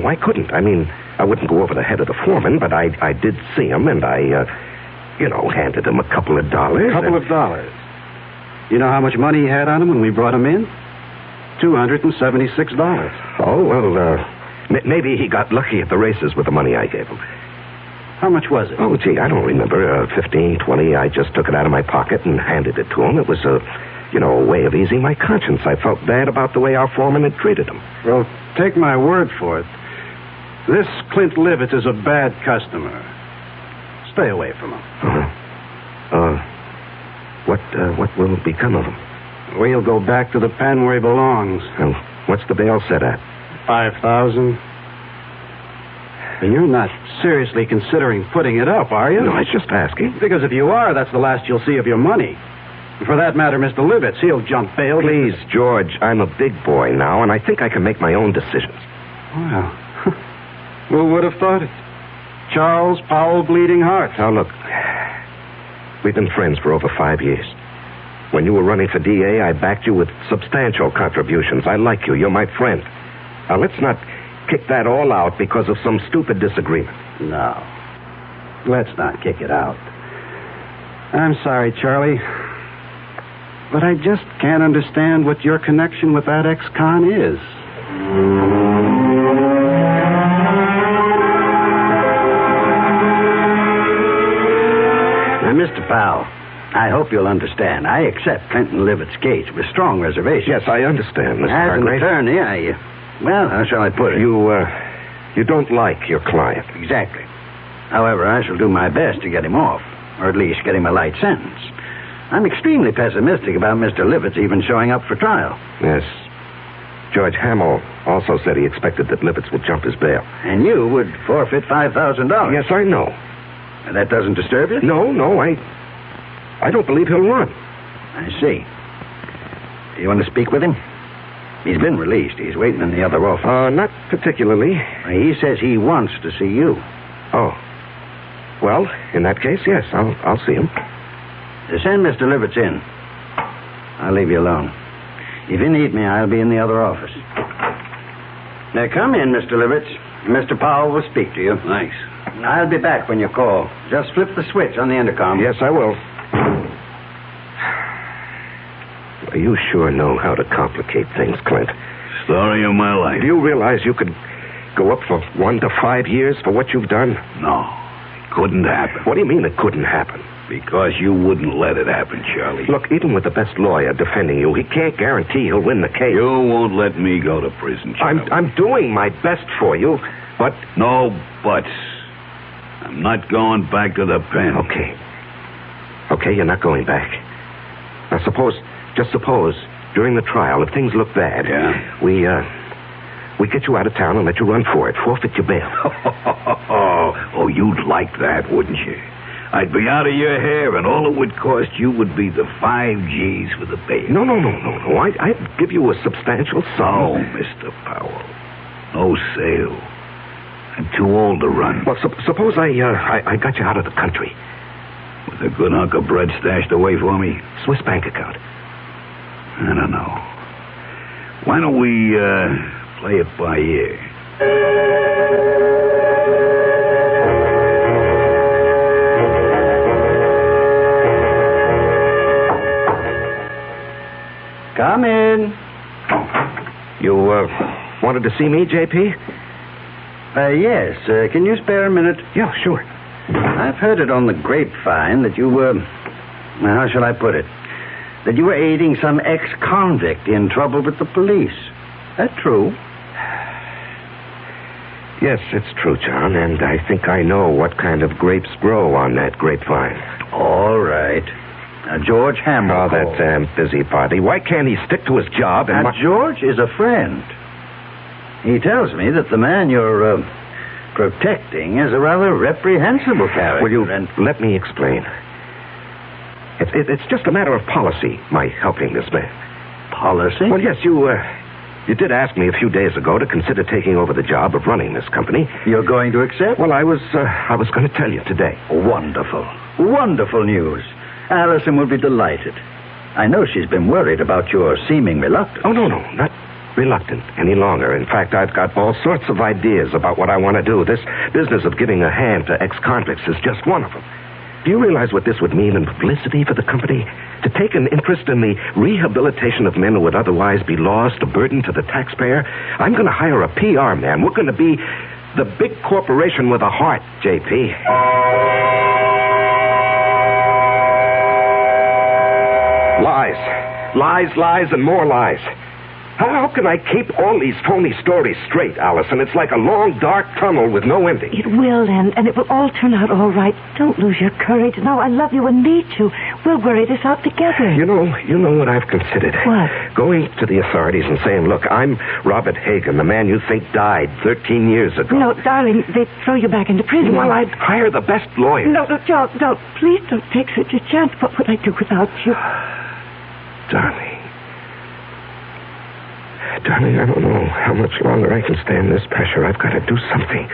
I couldn't. I mean, I wouldn't go over the head of the foreman, but I did see him, and I handed him a couple of dollars. A couple of dollars? You know how much money he had on him when we brought him in? $276. Oh, well, maybe he got lucky at the races with the money I gave him. How much was it? Oh, gee, I don't remember. 15, 20. I just took it out of my pocket and handed it to him. It was a way of easing my conscience. I felt bad about the way our foreman had treated him. Well, take my word for it. This Clint Livitz is a bad customer. Stay away from him. What will become of him? Well, he'll go back to the pen where he belongs. Well, what's the bail set at? $5,000. And you're not seriously considering putting it up, are you? No, I was just asking. Because if you are, that's the last you'll see of your money. For that matter, Mr. Livitz, he'll jump bail. Please, George, I'm a big boy now, and I think I can make my own decisions. Well, who would have thought it? Charles Powell Bleeding Heart. Now, look, we've been friends for over 5 years. When you were running for DA, I backed you with substantial contributions. I like you. You're my friend. Now, let's not kick that all out because of some stupid disagreement. No. Let's not kick it out. I'm sorry, Charlie. But I just can't understand what your connection with that ex-con is. Now, Mr. Powell, I hope you'll understand. I accept Clinton Livitt's case with strong reservations. Yes, I understand, Mr. As an Hargrave. attorney, well, how shall I put it? You don't like your client. Exactly. However, I shall do my best to get him off, or at least get him a light sentence. I'm extremely pessimistic about Mr. Livitz even showing up for trial. Yes. George Hamill also said he expected that Livitz would jump his bail. And you would forfeit $5,000. Yes, I know. That doesn't disturb you? No, I don't believe he'll run. I see. Do you want to speak with him? He's been released. He's waiting in the other office. Not particularly. He says he wants to see you. Oh. Well, in that case, yes, I'll see him. Send Mr. Livitz in. I'll leave you alone. If you need me, I'll be in the other office. Now, come in, Mr. Livitz. Mr. Powell will speak to you. Thanks. I'll be back when you call. Just flip the switch on the intercom. Yes, I will. You sure know how to complicate things, Clint. Story of my life. Do you realize you could go up for 1 to 5 years for what you've done? No, it couldn't happen. What do you mean it couldn't happen? Because you wouldn't let it happen, Charlie. Look, even with the best lawyer defending you, he can't guarantee he'll win the case. You won't let me go to prison, Charlie. I'm doing my best for you, but... No buts. I'm not going back to the pen. Okay, you're not going back. Now, just suppose, during the trial, if things look bad... Yeah? We get you out of town and let you run for it. Forfeit your bail. Oh, you'd like that, wouldn't you? I'd be out of your hair, and all it would cost you would be the 5 G's for the bail. No. I'd give you a substantial sum. Oh, Mr. Powell. No sale. I'm too old to run. Well, suppose I got you out of the country. With a good hunk of bread stashed away for me? Swiss bank account. I don't know. Why don't we play it by ear? Come in. You wanted to see me, J.P.? Yes. Can you spare a minute? Yeah, sure. I've heard it on the grapevine that you were... how shall I put it? That you were aiding some ex-convict in trouble with the police. That true? Yes, it's true, John, and I think I know what kind of grapes grow on that grapevine. All right. Now, George Hamill. Oh, that damn busybody. Why can't he stick to his job and... Now, George is a friend. He tells me that the man you're protecting is a rather reprehensible character. Will you let me explain? It's just a matter of policy, my helping this man. Policy? Well, yes, you did ask me a few days ago to consider taking over the job of running this company. You're going to accept? Well, I was going to tell you today. Wonderful. Wonderful news. Allison will be delighted. I know she's been worried about your seeming reluctance. Oh, no, not reluctant any longer. In fact, I've got all sorts of ideas about what I want to do. This business of giving a hand to ex-convicts is just one of them. Do you realize what this would mean in publicity for the company? To take an interest in the rehabilitation of men who would otherwise be lost, a burden to the taxpayer? I'm going to hire a PR man. We're going to be The big corporation with a heart, JP. Lies, and more lies. How can I keep all these phony stories straight, Allison? It's like a long, dark tunnel with no ending. It will end, and it will all turn out all right. Don't lose your courage. No, I love you and need you. We'll worry this out together. You know what I've considered? What? Going to the authorities and saying, look, I'm Robert Hagen, the man you think died 13 years ago. No, darling, they'd throw you back into prison. Well, I'd hire the best lawyer. No, don't. Please don't take such a chance. What would I do without you? Darling, I don't know how much longer I can stand this pressure. I've got to do something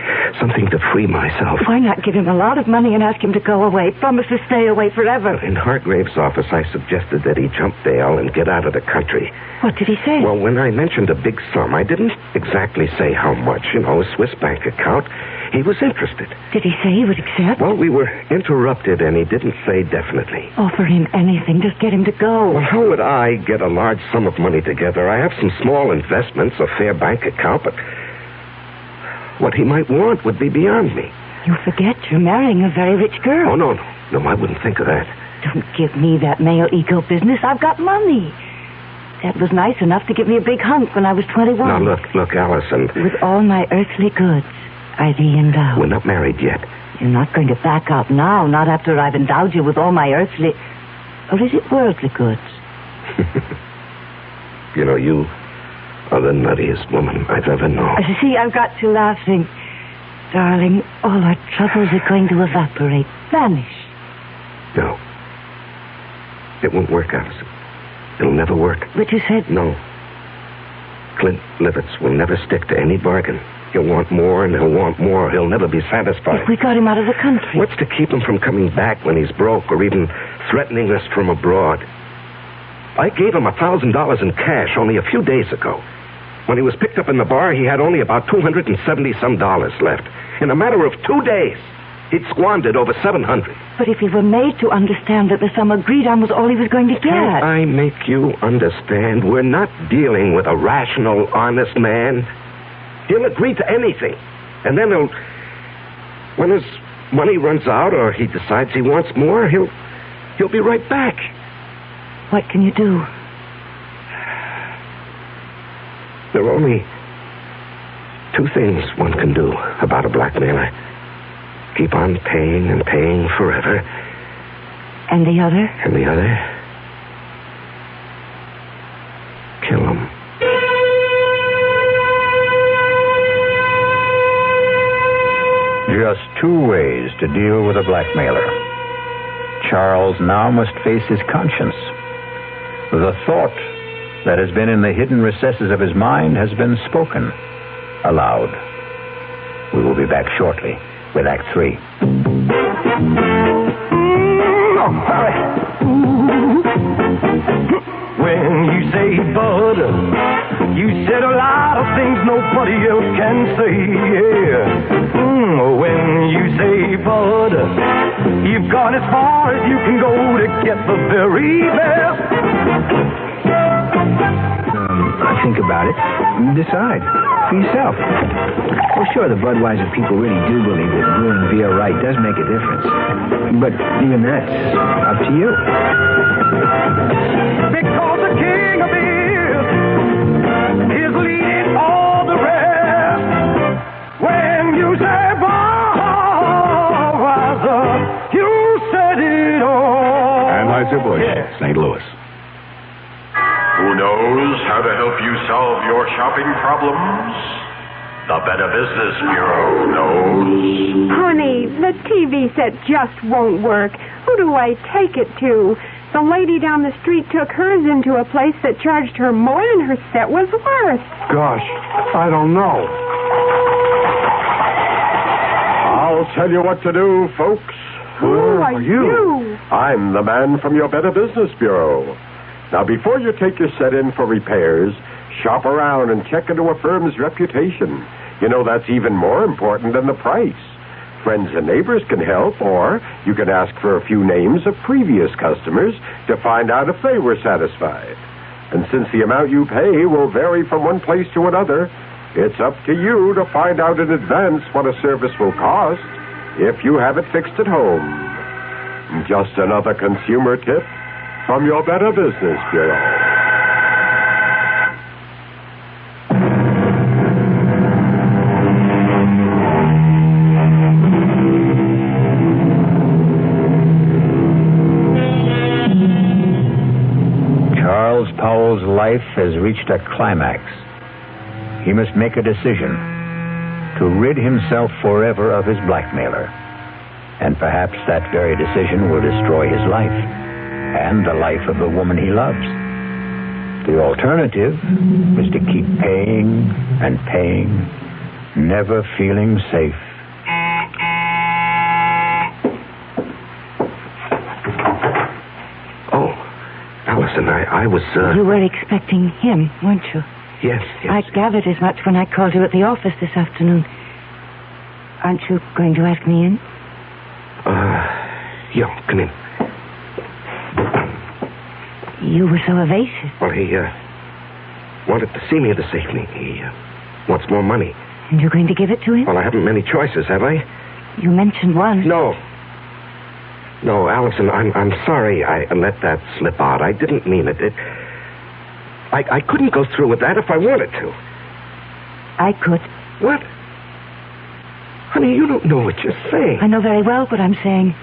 to free myself. Why not give him a lot of money and ask him to go away? Promise to stay away forever. In Hargrave's office, I suggested that he jump bail and get out of the country. What did he say? Well, when I mentioned a big sum, I didn't exactly say how much. A Swiss bank account. He was interested. Did he say he would accept? Well, we were interrupted, and he didn't say definitely. Offer him anything. Just get him to go. Well, how would I get a large sum of money together? I have some small investments, a fair bank account, but what he might want would be beyond me. You forget you're marrying a very rich girl. Oh, no, I wouldn't think of that. Don't give me that male ego business. I've got money. Dad was nice enough to give me a big hunk when I was 21. Now, look, Allison. With all my earthly goods, I thee endow. We're not married yet. You're not going to back out now, not after I've endowed you with all my earthly... Or is it worldly goods? You are the nuttiest woman I've ever known. See, I've got you laughing. Darling, all our troubles are going to evaporate, vanish. No. It won't work, Allison. It'll never work. But you said... No. Clint Livitz will never stick to any bargain. He'll want more, and he'll want more. He'll never be satisfied. If we got him out of the country. What's to keep him from coming back when he's broke or even threatening us from abroad? I gave him $1,000 in cash only a few days ago. When he was picked up in the bar, he had only about $270-some left. In a matter of 2 days, he'd squandered over $700. But if he were made to understand that the sum agreed on was all he was going to get... Can't I make you understand? We're not dealing with a rational, honest man. He'll agree to anything. And then when his money runs out or he decides he wants more, he'll be right back. What can you do? There are only 2 things one can do about a blackmailer. Keep on paying and paying forever. And the other? And the other? Kill him. Just 2 ways to deal with a blackmailer. Charles now must face his conscience. The thought that has been in the hidden recesses of his mind has been spoken aloud. We will be back shortly with Act 3. When you say butter, you said a lot of things nobody else can say, yeah. When you say butter, you've gone as far as you can go to get the very best. Think about it. Decide for yourself. Well, sure, the Budweiser people really do believe that brewing beer right does make a difference. But even that's up to you. Because the king of beer is leading all the rest. When you say Budweiser, you said it all. Anheuser-Busch, St. Louis. Who knows how to help you solve your shopping problems? The Better Business Bureau knows. Honey, the TV set just won't work. Who do I take it to? The lady down the street took hers into a place that charged her more than her set was worth. Gosh, I don't know. I'll tell you what to do, folks. Who are you? I'm the man from your Better Business Bureau. Now, before you take your set in for repairs, shop around and check into a firm's reputation. That's even more important than the price. Friends and neighbors can help, or you can ask for a few names of previous customers to find out if they were satisfied. And since the amount you pay will vary from one place to another, It's up to you to find out in advance what a service will cost if you have it fixed at home. Just another consumer tip from your Better Business Bureau. Charles Powell's life has reached a climax. He must make a decision to rid himself forever of his blackmailer. And perhaps that very decision will destroy his life and the life of the woman he loves. The alternative is to keep paying and paying, never feeling safe. Oh, Allison, I was, You were expecting him, weren't you? Yes. I gathered as much when I called you at the office this afternoon. Aren't you going to ask me in? Yeah, come in. You were so evasive. Well, he, wanted to see me this evening. He, wants more money. And you're going to give it to him? Well, I haven't many choices, have I? You mentioned one. No, Allison, I'm sorry I let that slip out. I didn't mean it. I couldn't go through with that if I wanted to. I could. What? Honey, you don't know what you're saying. I know very well what I'm saying.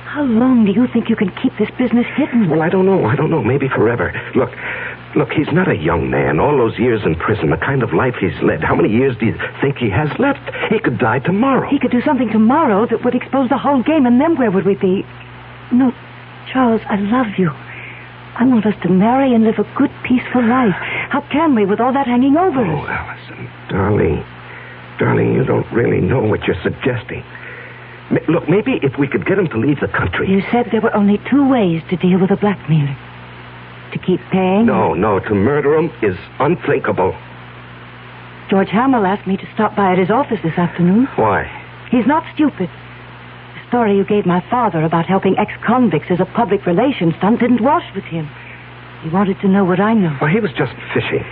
How long do you think you can keep this business hidden? Well, I don't know. Maybe forever. Look, he's not a young man. All those years in prison, the kind of life he's led. How many years do you think he has left? He could die tomorrow. He could do something tomorrow that would expose the whole game, and then where would we be? No, Charles, I love you. I want us to marry and live a good, peaceful life. How can we with all that hanging over us? Oh, Allison, darling, you don't really know what you're suggesting. Look, maybe if we could get him to leave the country. You said there were only two ways to deal with a blackmailer. To keep paying? No, to murder him is unthinkable. George Hamill asked me to stop by at his office this afternoon. Why? He's not stupid. The story you gave my father about helping ex-convicts as a public relations stunt didn't wash with him. He wanted to know what I know. Well, he was just fishing.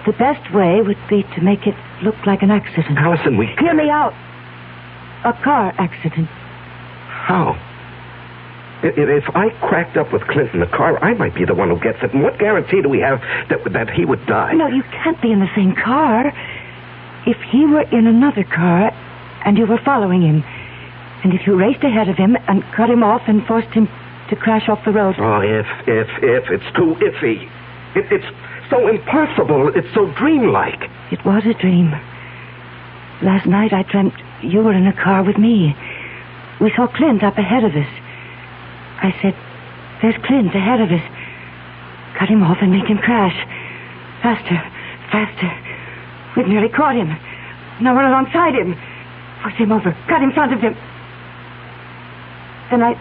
The best way would be to make it look like an accident. Allison, Hear me out. A car accident. How? If I cracked up with Clint in the car, I might be the one who gets it. And what guarantee do we have that he would die? No, you can't be in the same car. If he were in another car and you were following him, and if you raced ahead of him and cut him off and forced him to crash off the road. Oh, if. It's too iffy. It's so impossible. It's so dreamlike. It was a dream. Last night I dreamt you were in a car with me. We saw Clint up ahead of us. I said, there's Clint ahead of us. Cut him off and make him crash. Faster. We've nearly caught him. Now we're alongside him. Force him over. Cut in front of him. Then I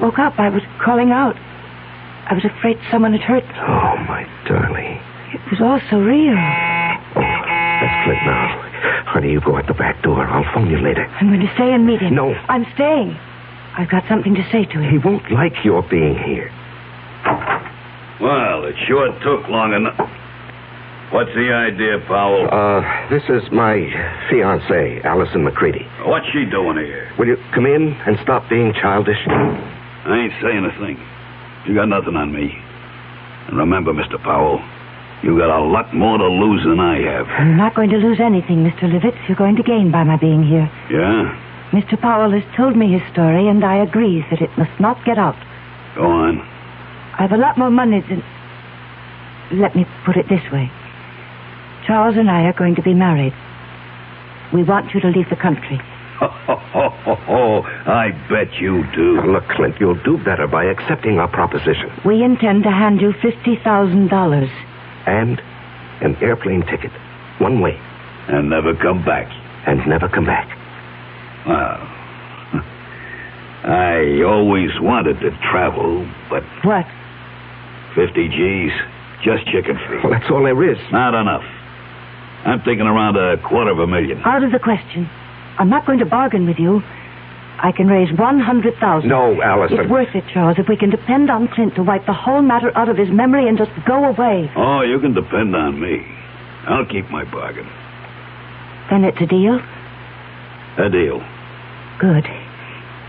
woke up. I was calling out. I was afraid someone had hurt me. Oh, my darling. It was all so real. That's Clint now. Honey, you go out the back door. I'll phone you later. I'm going to stay and meet him. No. I'm staying. I've got something to say to him. He won't like your being here. Well, it sure took long enough. What's the idea, Powell? This is my fiancée, Allison McCready. What's she doing here? Will you come in and stop being childish? I ain't saying a thing. You got nothing on me. And remember, Mr. Powell, you got a lot more to lose than I have. I'm not going to lose anything, Mr. Livitz. You're going to gain by my being here. Yeah? Mr. Powell has told me his story, and I agree that it must not get out. Go on. I've a lot more money than... Let me put it this way. Charles and I are going to be married. We want you to leave the country. I bet you do. Now, look, Clint, you'll do better by accepting our proposition. We intend to hand you $50,000. And an airplane ticket. One way. And never come back. And never come back. Well, I always wanted to travel, but... What? 50 G's. Just chicken feed. Well, that's all there is. Not enough. I'm thinking around $250,000. Out of the question. I'm not going to bargain with you. I can raise $100,000. No, Allison. It's worth it, Charles, if we can depend on Clint to wipe the whole matter out of his memory and just go away. Oh, you can depend on me. I'll keep my bargain. Then it's a deal? A deal. Good.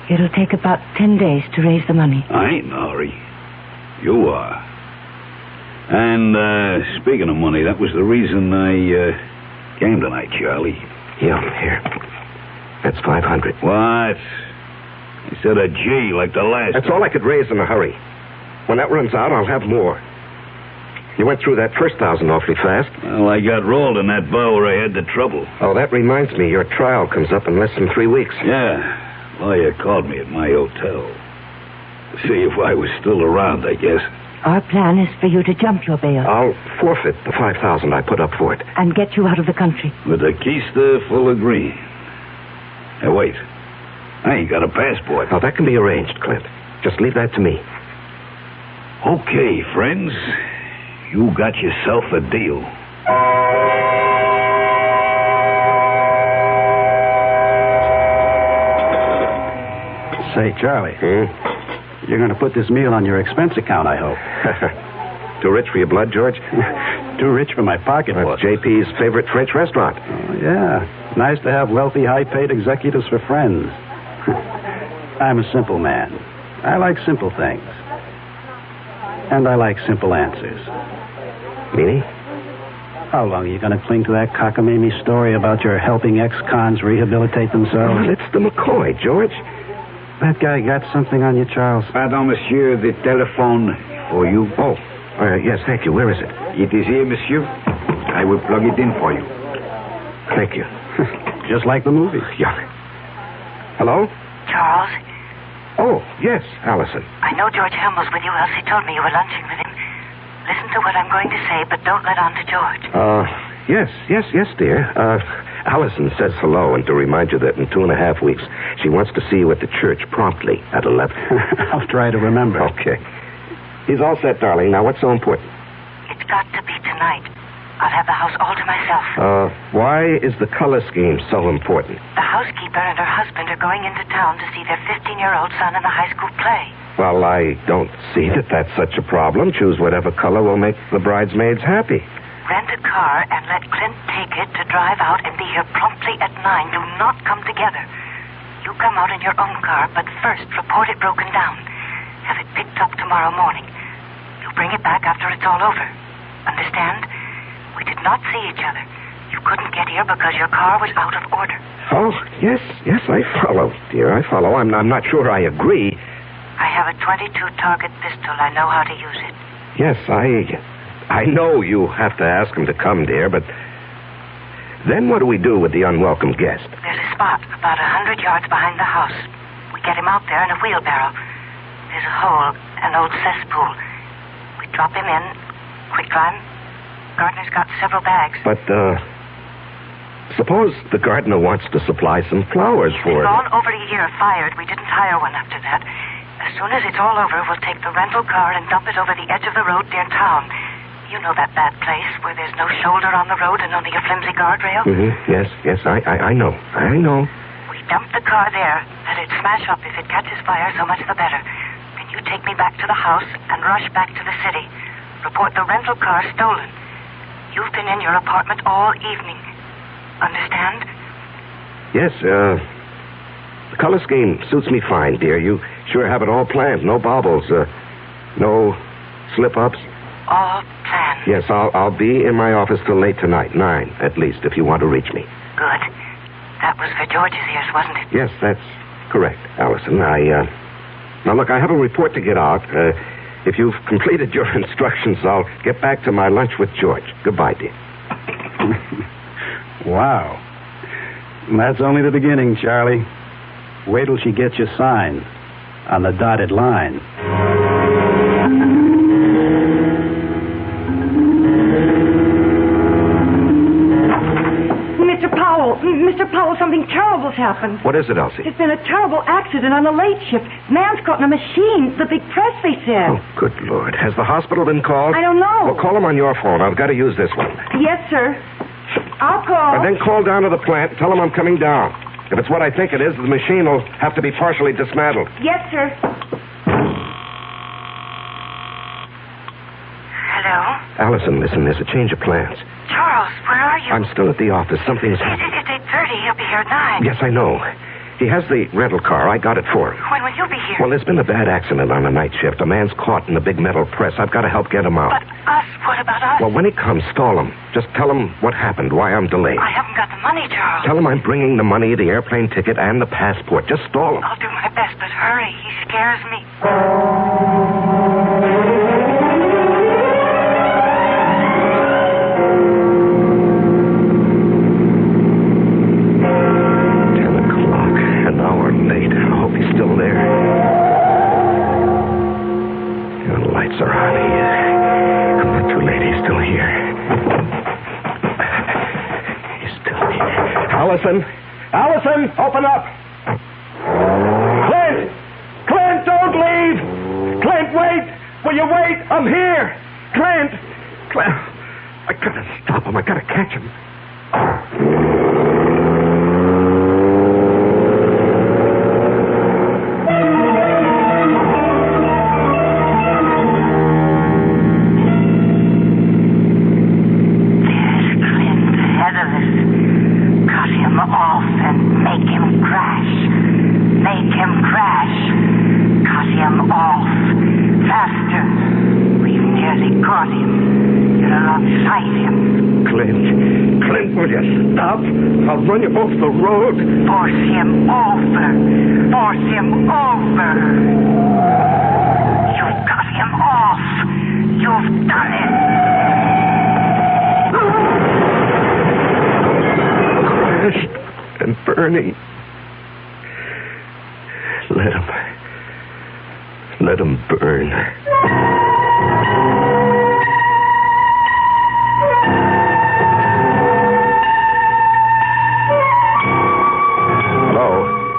It'll take about 10 days to raise the money. I ain't in a hurry. You are. And, speaking of money, that was the reason I, came tonight, Charlie. Yeah, here. That's 500. What? You said a G like the last. That's all I could raise in a hurry. When that runs out, I'll have more. You went through that first 1,000 awfully fast. Well, I got rolled in that bar where I had the trouble. Oh, that reminds me. Your trial comes up in less than 3 weeks. Yeah. Lawyer called me at my hotel. To see if I was still around, I guess. Our plan is for you to jump your bail. I'll forfeit the 5,000 I put up for it. And get you out of the country. With a keister full of green. Hey, wait. I ain't got a passport. Oh, that can be arranged, Clint. Just leave that to me. Okay, friends. You got yourself a deal. Say, Charlie. You're going to put this meal on your expense account, I hope. Too rich for your blood, George? Too rich for my pocketbook. That's JP's favorite French restaurant. Oh, yeah. Nice to have wealthy, high-paid executives for friends. I'm a simple man. I like simple things. And I like simple answers. Meaning? How long are you going to cling to that cockamamie story about your helping ex-cons rehabilitate themselves? Well, it's the McCoy, George. That guy got something on you, Charles? Pardon, monsieur, the telephone for you. Oh, yes, thank you. Where is it? It is here, monsieur. I will plug it in for you. Thank you. Just like the movies. Yeah. Hello? Charles? Oh, yes, Allison. I know George Hamill's with you. Elsie told me you were lunching with him. Listen to what I'm going to say, but don't let on to George. Yes, dear. Allison says hello, and to remind you that in 2.5 weeks, she wants to see you at the church promptly at 11. I'll try to remember. Okay. He's all set, darling. Now, what's so important? It's got to be tonight. I'll have the house all to myself. Why is the color scheme so important? The housekeeper and her husband are going into town to see their 15-year-old son in the high school play. Well, I don't see that that's such a problem. Choose whatever color will make the bridesmaids happy. Rent a car and let Clint take it to drive out and be here promptly at 9. Do not come together. You come out in your own car, but first report it broken down. Have it picked up tomorrow morning. You bring it back after it's all over. Understand? We did not see each other. You couldn't get here because your car was out of order. Oh, yes, I follow, dear. I follow. I'm not sure I agree. I have a .22 target pistol. I know how to use it. Yes, I know you have to ask him to come, dear, but then what do we do with the unwelcome guest? There's a spot about 100 yards behind the house. We get him out there in a wheelbarrow. There's a hole, an old cesspool. We drop him in, quick lime. Gardener's got several bags. But, suppose the gardener wants to supply some flowers for He's it. gone over a year fired. We didn't hire one after that. As soon as it's all over, we'll take the rental car and dump it over the edge of the road near town. You know that bad place where there's no shoulder on the road and only a flimsy guardrail? Mm-hmm. Yes, I know. I know. We dump the car there. Let it smash up. If it catches fire, so much the better. Then you take me back to the house and rush back to the city. Report the rental car stolen. You've been in your apartment all evening. Understand? Yes, the color scheme suits me fine, dear. You sure have it all planned. No baubles, no slip-ups. All planned. Yes, I'll be in my office till late tonight, 9 at least, if you want to reach me. Good. That was for George's ears, wasn't it? Yes, that's correct, Allison. Now, look, I have a report to get out. If you've completed your instructions, I'll get back to my lunch with George. Goodbye, dear. Wow. That's only the beginning, Charlie. Wait till she gets you signed on the dotted line. Mr. Powell, something terrible's happened. What is it, Elsie? There's been a terrible accident on the late shift. Man's caught in a machine. The big press, they said. Oh, good Lord. Has the hospital been called? I don't know. Well, call them on your phone. I've got to use this one. Yes, sir. I'll call. And then call down to the plant and tell them I'm coming down. If it's what I think it is, the machine will have to be partially dismantled. Yes, sir. Hello? Allison, listen, there's a change of plans. Charles, where are you? I'm still at the office. Something's Is happened. it he'll be here at 9. Yes, I know. He has the rental car. I got it for him. When will you be here? Well, there's been a bad accident on a night shift. A man's caught in the big metal press. I've got to help get him out. But us? What about us? Well, when he comes, stall him. Just tell him what happened, why I'm delayed. I haven't got the money, Charles. Tell him I'm bringing the money, the airplane ticket, and the passport. Just stall him. I'll do my best, but hurry. He scares me. Allison, open up. Clint, don't leave. Clint, wait. Will you wait? I'm here. Clint. I gotta stop him. I gotta catch him. I'll run you off the road. Force him over. Force him over. You've got him off. You've done it. Crashed and burning. Let him burn.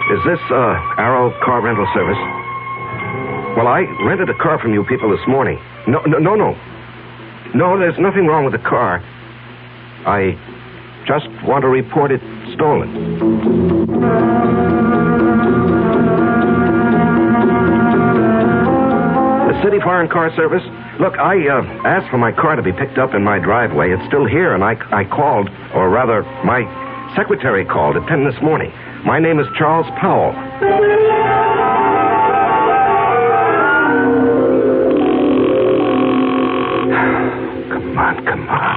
Is this, Arrow Car Rental Service? Well, I rented a car from you people this morning. No. No, there's nothing wrong with the car. I just want to report it stolen. The City Foreign Car Service? Look, I asked for my car to be picked up in my driveway. It's still here, and I called, or rather, my secretary called at 10 this morning. My name is Charles Powell. Come on.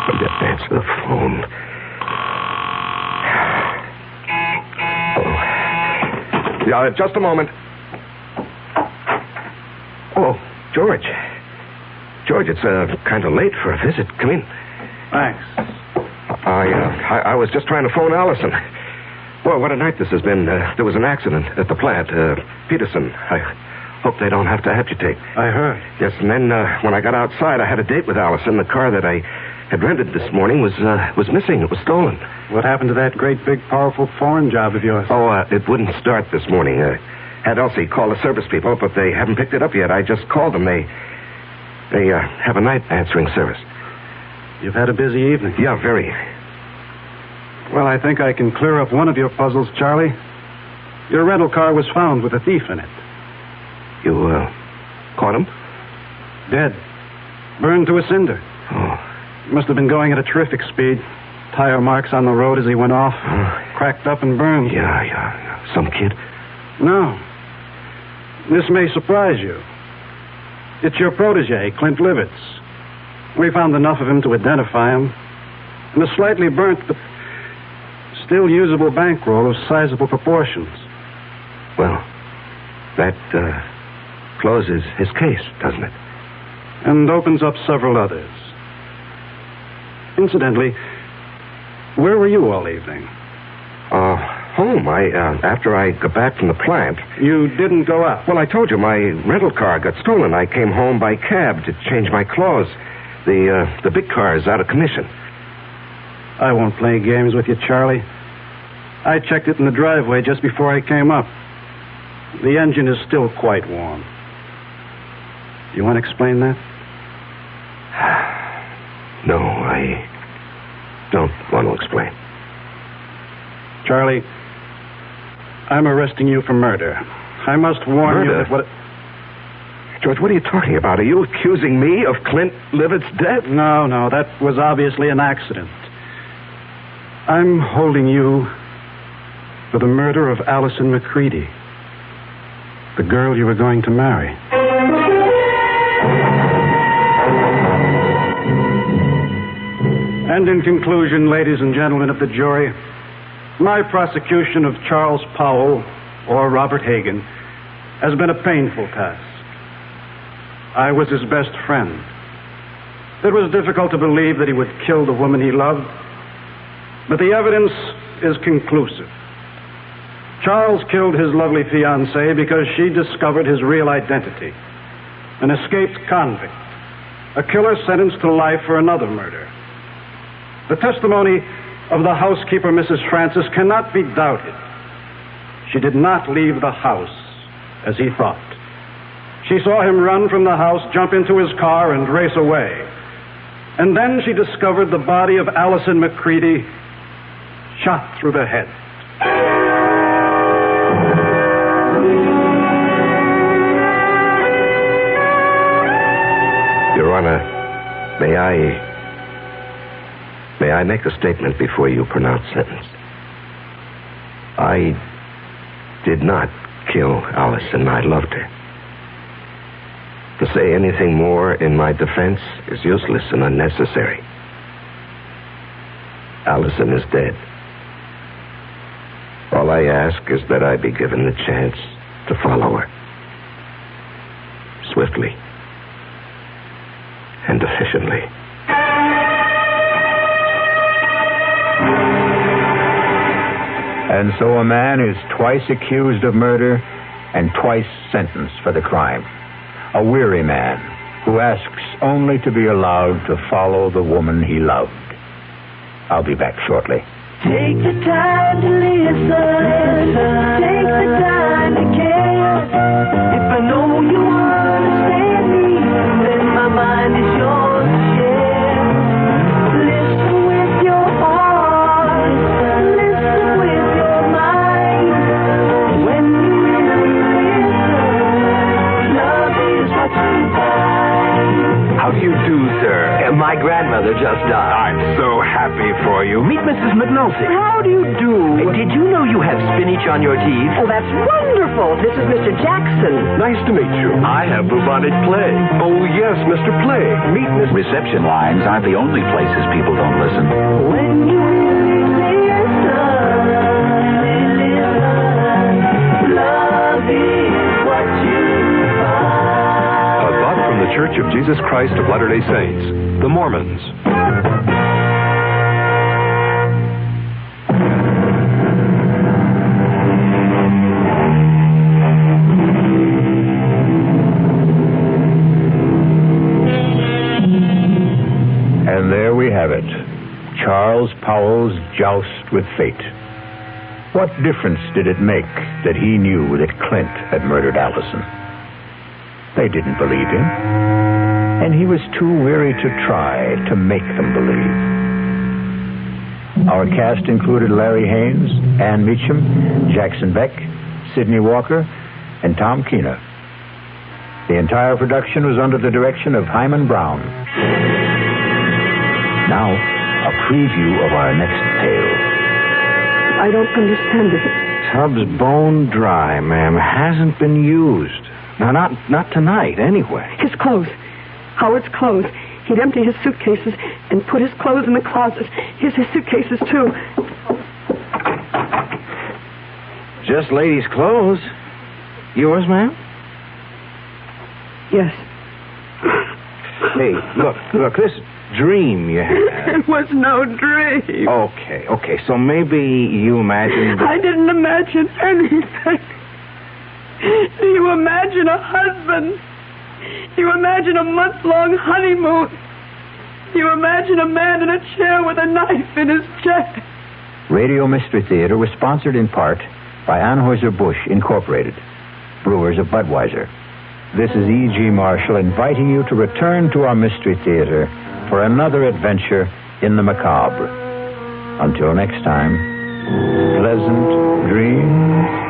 Will you answer the phone? Oh. Yeah, just a moment. Oh, George. George, it's kind of late for a visit. Come in. Thanks. I was just trying to phone Allison. Well, what a night this has been. There was an accident at the plant. Peterson. I hope they don't have to amputate. I heard. Yes, and then when I got outside, I had a date with Allison. The car that I had rented this morning was missing. It was stolen. What happened to that great, big, powerful foreign job of yours? Oh, it wouldn't start this morning. Had Elsie call the service people, but they haven't picked it up yet. I just called them. They have a night answering service. You've had a busy evening. Yeah, very. Well, I think I can clear up one of your puzzles, Charlie. Your rental car was found with a thief in it. You, caught him? Dead. Burned to a cinder. Oh. Must have been going at a terrific speed. Tire marks on the road as he went off. Cracked up and burned. Yeah. Some kid? No. This may surprise you. It's your protege, Clint Livitz. We found enough of him to identify him. And a slightly burnt, but still usable bankroll of sizable proportions. Well, that closes his case, doesn't it? And opens up several others. Incidentally, where were you all evening? Home. After I got back from the plant. You didn't go out? Well, I told you my rental car got stolen. I came home by cab to change my clothes. The big car is out of commission. I won't play games with you, Charlie. I checked it in the driveway just before I came up. The engine is still quite warm. You want to explain that? No, I don't want to explain. Charlie, I'm arresting you for murder. I must warn you that what... George, what are you talking about? Are you accusing me of Clint Livett's death? No, that was obviously an accident. I'm holding you for the murder of Allison McCready, the girl you were going to marry. And in conclusion, ladies and gentlemen of the jury, my prosecution of Charles Powell, or Robert Hagan, has been a painful task. I was his best friend. It was difficult to believe that he would kill the woman he loved, but the evidence is conclusive. Charles killed his lovely fiancée because she discovered his real identity, an escaped convict, a killer sentenced to life for another murder. The testimony of the housekeeper, Mrs. Francis, cannot be doubted. She did not leave the house as he thought. She saw him run from the house, jump into his car, and race away. And then she discovered the body of Allison McCready shot through the head. Your Honor, may I make a statement before you pronounce sentence? I did not kill Allison. I loved her. To say anything more in my defense is useless and unnecessary. Allison is dead. All I ask is that I be given the chance to follow her. Swiftly and efficiently. And so a man is twice accused of murder and twice sentenced for the crime. A weary man who asks only to be allowed to follow the woman he loved. I'll be back shortly. Take the time to listen. Take the time to care. If I know you understand me, then my mind is yours to share. Listen with your heart. Listen with your mind. When you really listen, love is what you find. How do you do, sir? My grandmother just died. I'm so happy for you. Meet Mrs. McNulty. How do you do? Did you know you have spinach on your teeth? Oh, that's wonderful. This is Mr. Jackson. Nice to meet you. I have bubonic plague. Oh, yes, Mr. Plague. Meet Miss... Reception lines aren't the only places people don't listen. When you really listen, love is what you find. A thought from the Church of Jesus Christ of Latter-day Saints, the Mormons. And there we have it. Charles Powell's joust with fate. What difference did it make that he knew that Clint had murdered Allison? They didn't believe him, and he was too weary to try to make them believe. Our cast included Larry Haynes, Ann Meacham, Jackson Beck, Sidney Walker, and Tom Keener. The entire production was under the direction of Hyman Brown. Now, a preview of our next tale. I don't understand it. Tub's bone dry, ma'am. Hasn't been used. No, not tonight, anyway. His clothes. Howard's clothes. He'd empty his suitcases and put his clothes in the closet. Here's his suitcases, too. Just ladies' clothes. Yours, ma'am? Yes. Hey, look, this dream you had. It was no dream. Okay, so maybe you imagined... I didn't imagine anything. Do you imagine a husband? Do you imagine a month-long honeymoon? Do you imagine a man in a chair with a knife in his chest? Radio Mystery Theater was sponsored in part by Anheuser-Busch Incorporated, brewers of Budweiser. This is E.G. Marshall inviting you to return to our Mystery Theater for another adventure in the macabre. Until next time, pleasant dreams.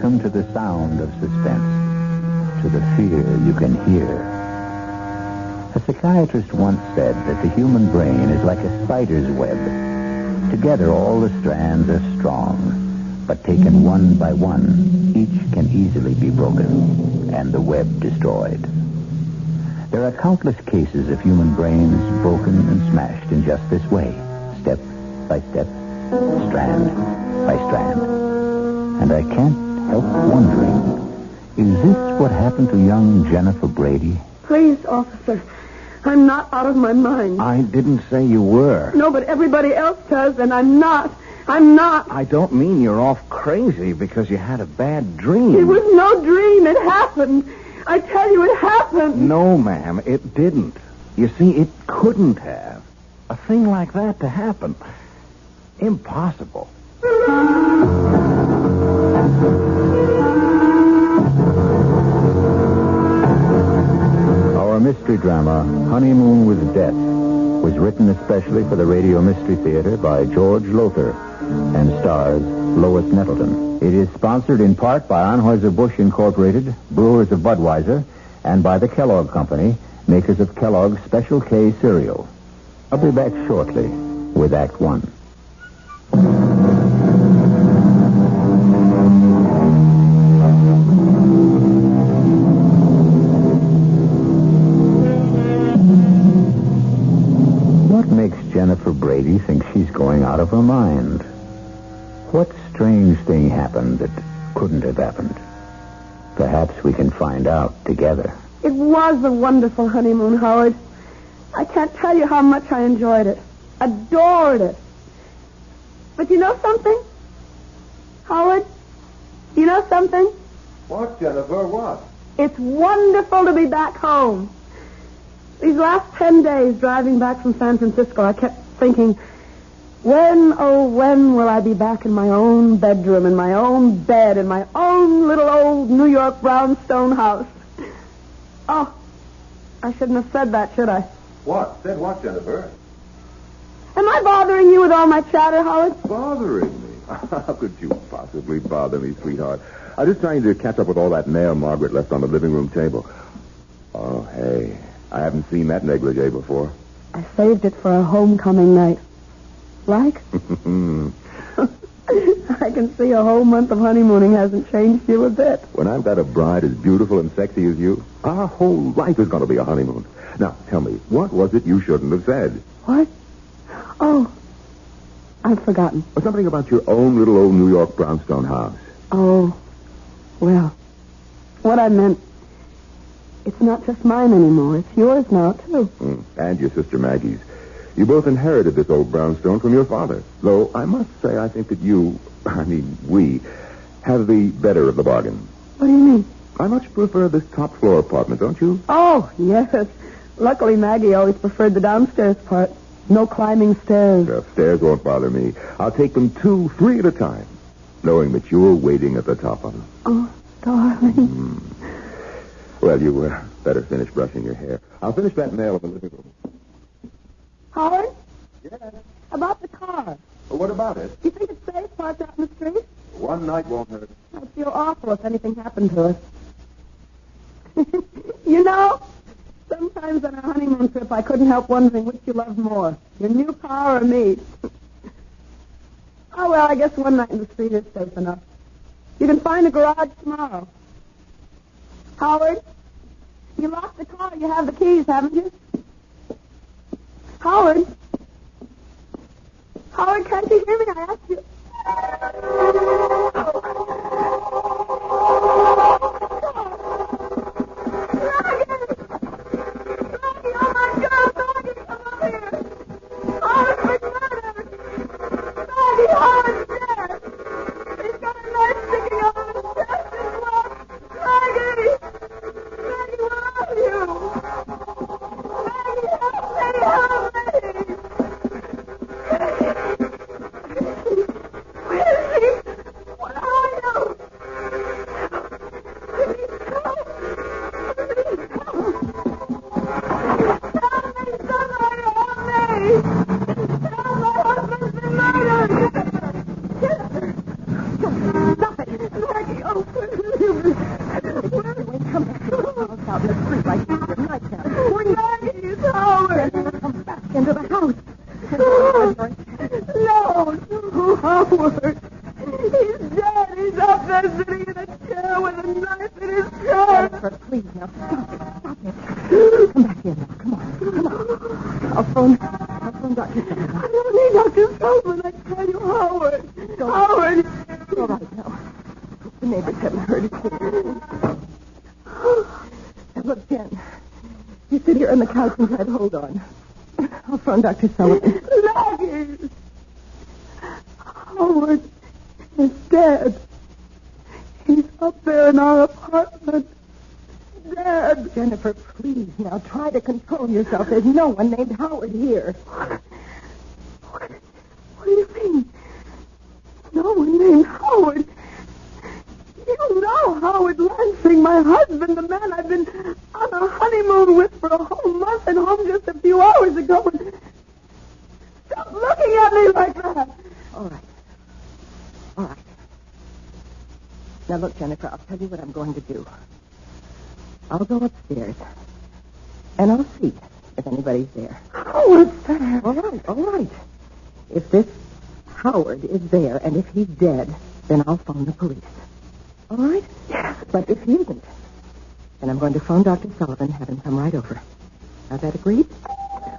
Welcome to the sound of suspense, to the fear you can hear. A psychiatrist once said that the human brain is like a spider's web. Together, all the strands are strong, but taken one by one, each can easily be broken, and the web destroyed. There are countless cases of human brains broken and smashed in just this way, step by step, strand by strand. And I can't help wondering, is this what happened to young Jennifer Brady? Please, officer, I'm not out of my mind. I didn't say you were. No, but everybody else does, and I'm not. I'm not. I don't mean you're off crazy because you had a bad dream. It was no dream. It happened. I tell you, it happened. No, ma'am, it didn't. You see, it couldn't have. A thing like that to happen. Impossible. Our mystery drama, Honeymoon with Death, was written especially for the Radio Mystery Theater by George Lothar and stars Lois Nettleton. It is sponsored in part by Anheuser-Busch Incorporated, Brewers of Budweiser, and by the Kellogg Company, makers of Kellogg's Special K cereal. I'll be back shortly with Act One. What makes Jennifer Brady think she's going out of her mind? What strange thing happened that couldn't have happened? Perhaps we can find out together. It was a wonderful honeymoon, Howard. I can't tell you how much I enjoyed it. Adored it. But you know something? Howard, you know something? What, Jennifer, what? It's wonderful to be back home. These last 10 days driving back from San Francisco, I kept thinking, when, oh, when will I be back in my own bedroom, in my own bed, in my own little old New York brownstone house? Oh, I shouldn't have said that, should I? What? Said what, Jennifer? Am I bothering you with all my chatter, Howard? Bothering me? How could you possibly bother me, sweetheart? I'm just trying to catch up with all that mail Margaret left on the living room table. Oh, hey, I haven't seen that negligee before. I saved it for a homecoming night. Like? I can see a whole month of honeymooning hasn't changed you a bit. When I've got a bride as beautiful and sexy as you, our whole life is going to be a honeymoon. Now, tell me, what was it you shouldn't have said? What? Oh, I've forgotten. Something about your own little old New York brownstone house. Oh, well, what I meant, it's not just mine anymore. It's yours now, too. And your sister Maggie's. You both inherited this old brownstone from your father. Though I must say I think that we, have the better of the bargain. What do you mean? I much prefer this top floor apartment, don't you? Oh, yes. Luckily, Maggie always preferred the downstairs part. No climbing stairs. The stairs won't bother me. I'll take them 2, 3 at a time, knowing that you're waiting at the top of them. Oh, darling. Well, you better finish brushing your hair. I'll finish that mail in the living room. Howard? Yes? About the car. Well, what about it? Do you think it's safe parked out in the street? One night won't hurt. I'd feel awful if anything happened to us. You know, sometimes on a honeymoon trip, I couldn't help wondering which you loved more, your new car or me. Oh, well, I guess one night in the street is safe enough. You can find a garage tomorrow. Howard, you locked the car. You have the keys, haven't you? Howard? Howard, can't you hear me? I asked you. your nightcap. Maggie, it's Howard. Come back into the house. No, Howard. He's dead. He's up there sitting in a chair with a knife in his chest. Jennifer, please, now stop it. Come back in now. Come on. I'll phone Dr. Sullivan. I don't need Dr. Sullivan. I tell you, Howard. Howard. It's all right now. The neighbors haven't heard it. Now, look, Jen. You sit here on the couch and try to hold on. I'll phone Dr. Sullivan. Maggie! Howard is dead. He's up there in our apartment. Dead. Jennifer, please, now try to control yourself. There's no one named Howard here. What do you mean? No one named Howard? You know Howard Lansing, my husband, the man I've been on a honeymoon with for a whole month and home just a few hours ago. Stop looking at me like that. All right. Now, look, Jennifer, I'll tell you what I'm going to do. I'll go upstairs, and I'll see if anybody's there. Howard's there. All right. If this Howard is there, and if he's dead, then I'll phone the police. All right? Yes. But if he isn't, then I'm going to phone Dr. Sullivan and have him come right over. Now, that agreed?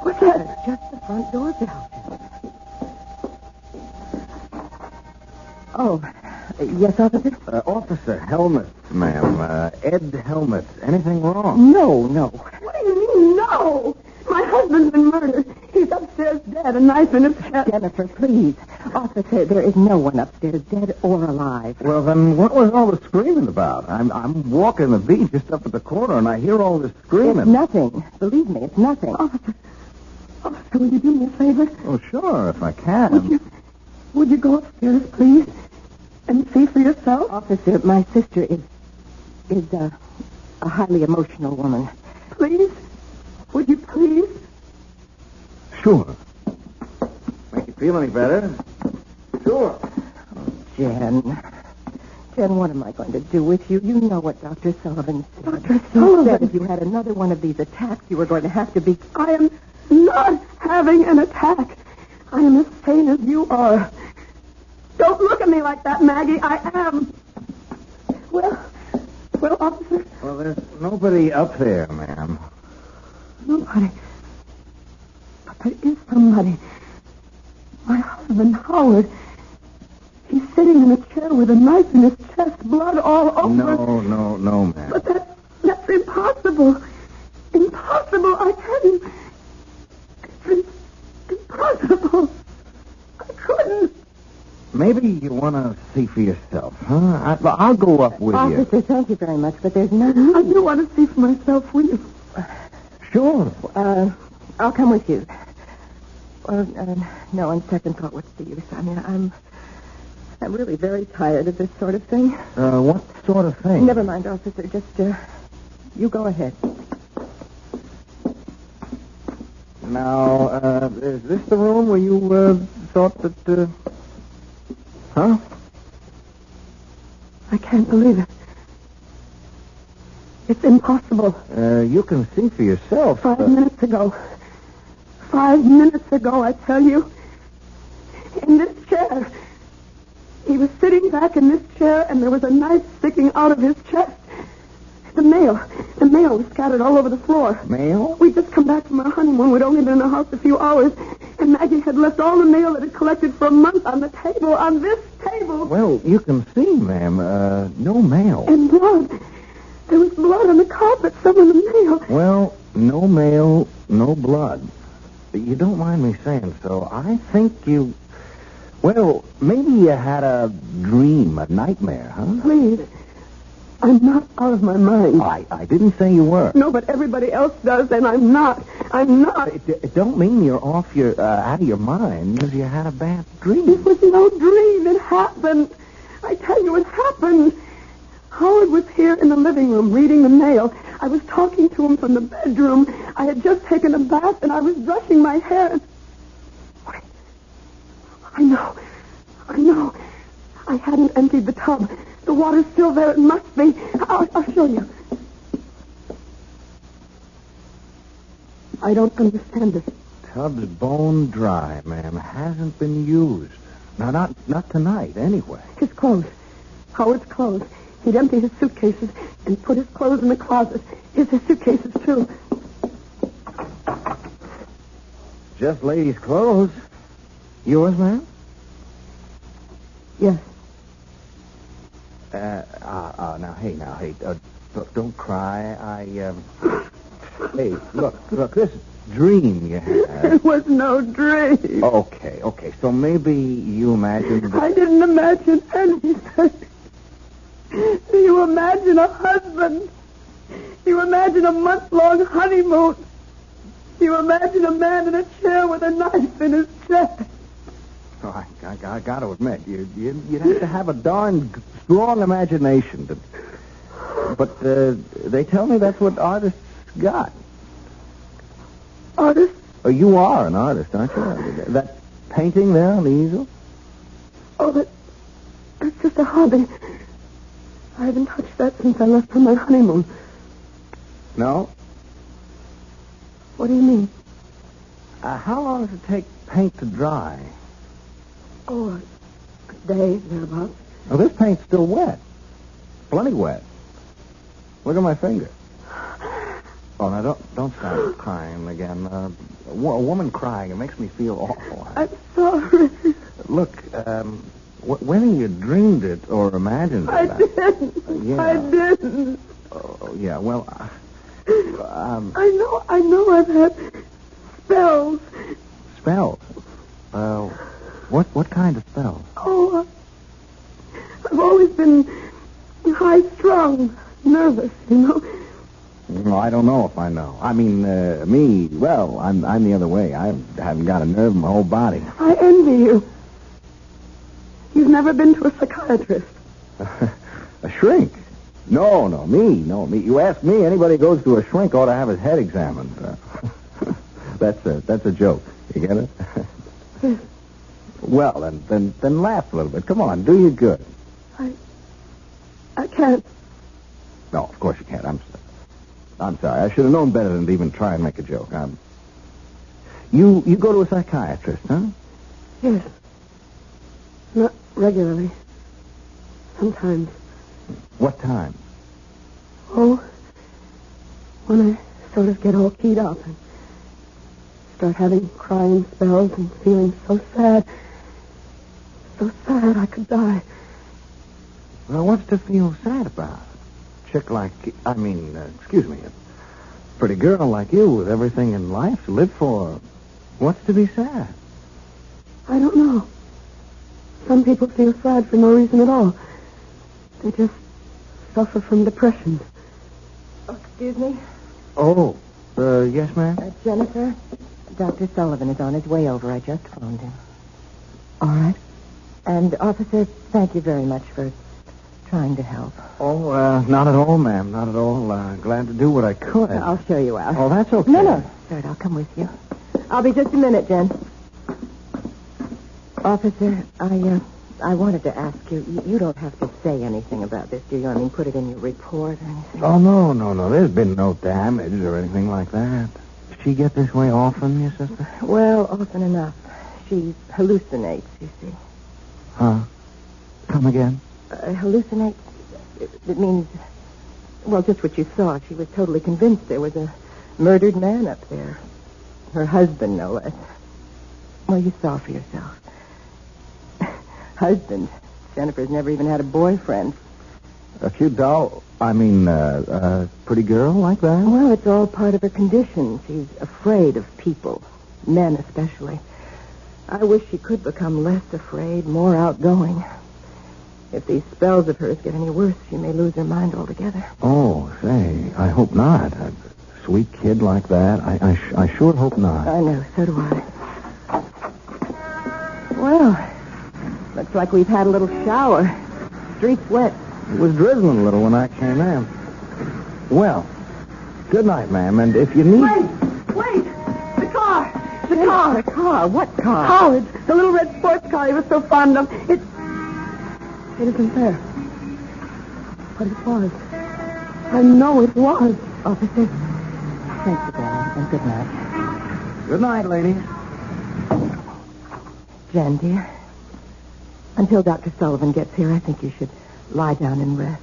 What's that? It's just the front door bell. Oh, yes, officer? Officer Helmet, ma'am. Ed Helmet. Anything wrong? No. What do you mean, no? My husband's been murdered. He's upstairs dead, a knife in his chest. Jennifer, please. Officer, there is no one upstairs, dead or alive. Well, then what was all the screaming about? I'm walking the beat just up at the corner, and I hear all this screaming. It's nothing. Believe me, it's nothing. Officer, will you do me a favor? Oh, sure, if I can. Would you go upstairs, please, and see for yourself? Officer, my sister is a highly emotional woman. Please? Would you please? Sure. Make you feel any better? Sure. Oh, Jen, what am I going to do with you? You know what Dr. Sullivan said. Dr. Sullivan? He said if you had another one of these attacks, you were going to have to be... I am not having an attack. I am as sane as you are. Don't look at me like that, Maggie. I am. Well, officer? Well, there's nobody up there, ma'am. Nobody. But there is somebody. My husband, Howard. He's sitting in a chair with a knife in his chest, blood all over. No, ma'am. But that's impossible. Impossible, I tell you. It's impossible. I couldn't. Maybe you want to see for yourself, huh? I'll go up with you. Officer, thank you very much, but there's no need. I do want to see for myself, will you? Sure. I'll come with you. Well, no, on second thought, what's the use? I mean, I'm really very tired of this sort of thing. What sort of thing? Never mind, officer. Just, you go ahead. Now, is this the room where you, thought that, huh? I can't believe it. It's impossible. You can see for yourself. 5 minutes ago. 5 minutes ago, I tell you. In this chair. He was sitting back in this chair, and there was a knife sticking out of his chest. The mail was scattered all over the floor. Mail? We'd just come back from our honeymoon. We'd only been in the house a few hours, and Maggie had left all the mail that had collected for a month on the table, on this table. Well, you can see, ma'am, no mail. And blood. There was blood on the carpet, some of the mail. Well, no mail, no blood. You don't mind me saying so. I think you... Well, maybe you had a dream, a nightmare, huh? Please. I'm not out of my mind. I didn't say you were. No, but everybody else does, and I'm not. I'm not. It don't mean you're out of your mind because you had a bad dream. It was no dream. It happened. I tell you, it happened. Howard was here in the living room reading the mail. I was talking to him from the bedroom. I had just taken a bath, and I was brushing my hair. Wait. I know. I hadn't emptied the tub. The water's still there. It must be. I'll show you. I don't understand it. Tub's bone dry, ma'am. Hasn't been used. No, not tonight, anyway. His clothes. Howard's clothes. He'd empty his suitcases and put his clothes in the closet. His suitcases, too. Just ladies' clothes. Yours, ma'am? Yes. Now, hey. Look, don't cry. Hey, look, this dream you had. It was no dream. Okay. So maybe you imagined... I didn't imagine anything. Do you imagine a husband? You imagine a month-long honeymoon? You imagine a man in a chair with a knife in his chest? Oh, I got to admit, you'd have to have a darn strong imagination. But they tell me that's what artists got. Artist? Oh, you are an artist, aren't you? That painting there on the easel? Oh, that's just a hobby. I haven't touched that since I left for my honeymoon. No? What do you mean? How long does it take paint to dry? Oh, a day, thereabouts. Oh, this paint's still wet. Plenty wet. Look at my finger. Oh, now don't start crying again. A woman crying, it makes me feel awful. I'm sorry. Look, when you dreamed it or imagined it... I didn't. Yeah. I didn't. Oh, yeah, well... I know I've had spells. Spells? What kind of spells? Oh, I've always been high-strung, nervous, you know. No, I don't know if I know. I mean, me, well, I'm the other way. I haven't got a nerve in my whole body. I envy you. You've never been to a psychiatrist. A shrink? No, me. You ask me, anybody who goes to a shrink ought to have his head examined. That's a joke. You get it? Yes. Well, then laugh a little bit. Come on, do you good. I can't. No, of course you can't. I'm sorry. I should have known better than to even try and make a joke. You go to a psychiatrist, huh? Yes. Not regularly. Sometimes. What time? Oh, when I sort of get all keyed up and start having crying spells and feeling so sad I could die. Well, what's to feel sad about? Chick like, excuse me, a pretty girl like you with everything in life to live for. What's to be sad? I don't know. Some people feel sad for no reason at all. They just suffer from depression. Oh, excuse me? Oh, yes, ma'am? Jennifer, Dr. Sullivan is on his way over. I just phoned him. All right. And, officer, thank you very much for trying to help. Oh, not at all, ma'am. Not at all. Glad to do what I could. I'll show you out. Oh, that's okay. No. Sir, I'll come with you. I'll be just a minute, Jen. Officer, I wanted to ask you, you don't have to say anything about this, do you? I mean, put it in your report or anything? Oh, no. There's been no damage or anything like that. Does she get this way often, your sister? Well, often enough. She hallucinates, you see. Huh? Come again? Hallucinate? It means, well, just what you saw. She was totally convinced there was a murdered man up there. Her husband, no less. Well, you saw for yourself. Husband. Jennifer's never even had a boyfriend. A cute doll? A pretty girl like that? Well, it's all part of her condition. She's afraid of people. Men, especially. I wish she could become less afraid, more outgoing. If these spells of hers get any worse, she may lose her mind altogether. Oh, say, I hope not. A sweet kid like that, I sure hope not. I know, so do I. Well, looks like we've had a little shower. Street's wet. It was drizzling a little when I came in. Well, good night, ma'am, and if you need... Wait! The car! The car! What car? Howard's. The little red sports car he was so fond of. It isn't there. But it was. I know it was. Officer, Thanks again, and good night. Good night, ladies. Jen, dear, until Dr. Sullivan gets here, I think you should lie down and rest.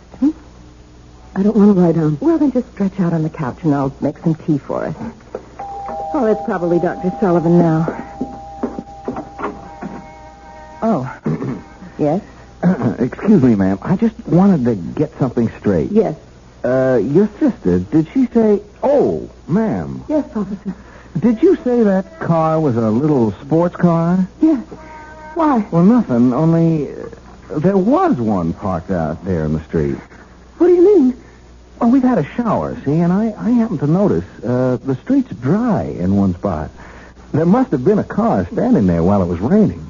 I don't want to lie down. Well, then just stretch out on the couch, and I'll make some tea for us. Oh, that's probably Dr. Sullivan now. Oh. Yes? Excuse me, ma'am. I just wanted to get something straight. Yes. Your sister, did she say... Oh, ma'am. Yes, officer. Did you say that car was a little sports car? Yes. Why? Well, nothing, only there was one parked out there in the street. What do you mean? Well, we've had a shower, see, and I happened to notice the street's dry in one spot. There must have been a car standing there while it was raining.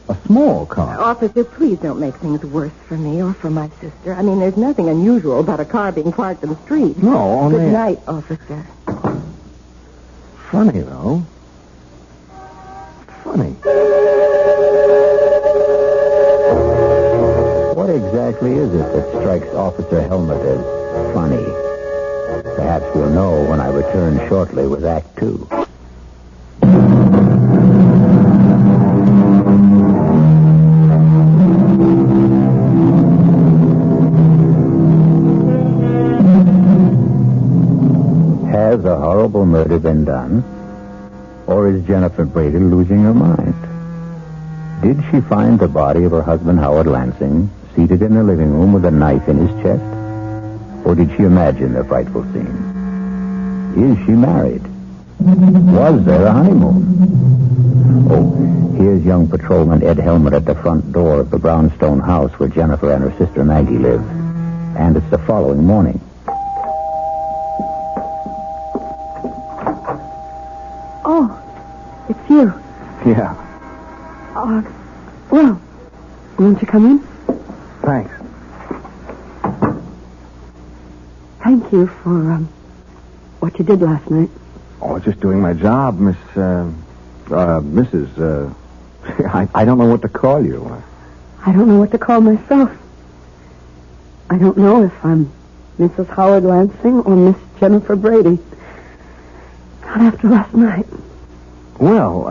A small car. Officer, please don't make things worse for me or for my sister. I mean, there's nothing unusual about a car being parked in the street. No, only... Good night, officer. Funny, though. Funny. What exactly is it that strikes Officer Helmut as funny? Perhaps we'll know when I return shortly with Act 2. Has a horrible murder been done? Or is Jennifer Brady losing her mind? Did she find the body of her husband, Howard Lansing, seated in the living room with a knife in his chest? Or did she imagine the frightful scene? Is she married? Was there a honeymoon? Oh, here's young patrolman Ed Helmut at the front door of the brownstone house where Jennifer and her sister Maggie live. And it's the following morning. Oh, it's you. Yeah. Well, won't you come in? Thanks. Thank you for, what you did last night. Oh, just doing my job, Mrs. I don't know what to call you. I don't know what to call myself. I don't know if I'm Mrs. Howard Lansing or Miss Jennifer Brady. Not after last night. Well,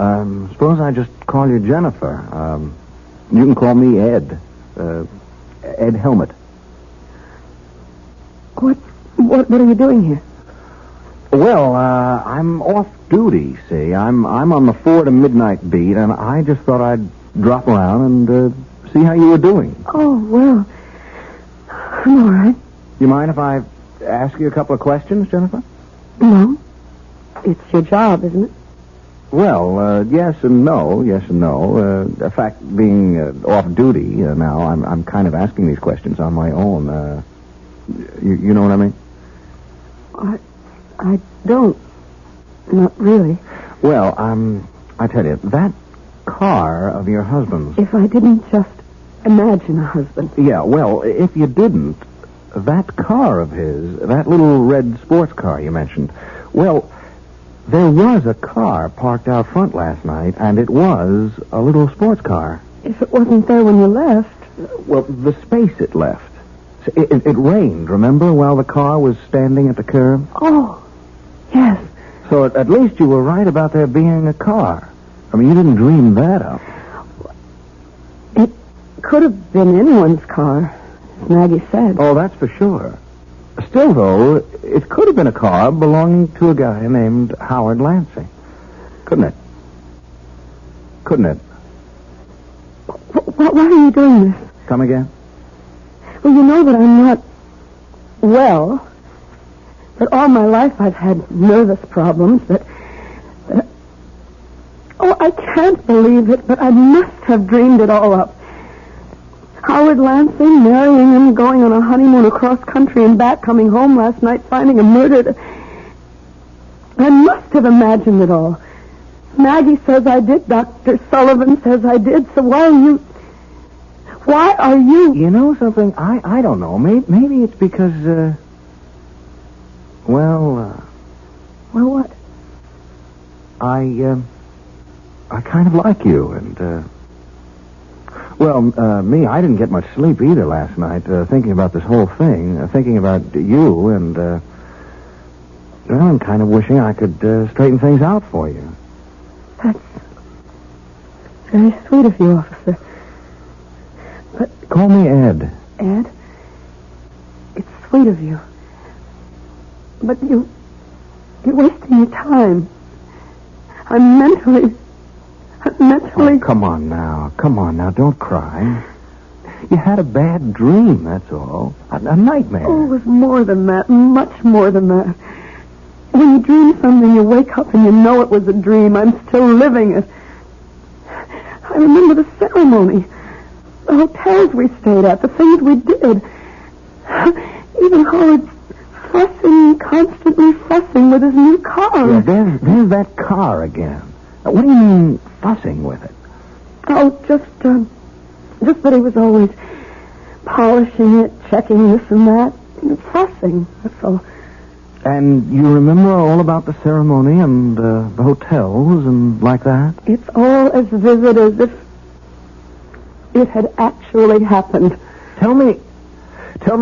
suppose I just call you Jennifer. You can call me Ed. Ed Helmut. What are you doing here? Well, I'm off duty, see. I'm on the 4 to midnight beat, and I just thought I'd drop around and see how you were doing. Oh, well, I'm all right. You mind if I ask you a couple of questions, Jennifer? No. It's your job, isn't it? Well, yes and no. In fact, being off duty now, I'm kind of asking these questions on my own. You know what I mean? I don't. Not really. Well, I tell you, that car of your husband's... If I didn't just imagine a husband. Yeah, well, if you didn't, that car of his, that little red sports car you mentioned, well, there was a car parked out front last night, and it was a little sports car. If it wasn't there when you left... Well, the space it left. It rained, remember, while the car was standing at the curb? Oh, yes. So at least you were right about there being a car. I mean, you didn't dream that up. It could have been anyone's car, as Maggie said. Oh, that's for sure. Still, though, it could have been a car belonging to a guy named Howard Lansing. Couldn't it? Why are you doing this? Come again? Well, you know that I'm not well. That all my life I've had nervous problems. Oh, I can't believe it, but I must have dreamed it all up. Howard Lansing, marrying him, going on a honeymoon across country and back, coming home last night, finding him murdered. I must have imagined it all. Maggie says I did. Dr. Sullivan says I did. So why are you... You know something? I don't know. Maybe it's because, well, what? I kind of like you, and, me, I didn't get much sleep either last night, thinking about this whole thing, thinking about you, and, Well, I'm kind of wishing I could straighten things out for you. That's very sweet of you, officer. But... Call me Ed. Ed? It's sweet of you. But you're wasting your time. I'm mentally... Oh, come on now. Don't cry. You had a bad dream, that's all. A nightmare. Oh, it was more than that. Much more than that. When you dream something, you wake up and you know it was a dream. I'm still living it. I remember the ceremony. The hotels we stayed at. The things we did. Even Howard constantly fussing with his new car. Yeah, there's that car again. What do you mean, fussing with it? Oh, just that he was always polishing it, checking this and that. Fussing, that's all. And you remember all about the ceremony and the hotels and like that? It's all as vivid as if it had actually happened. Tell me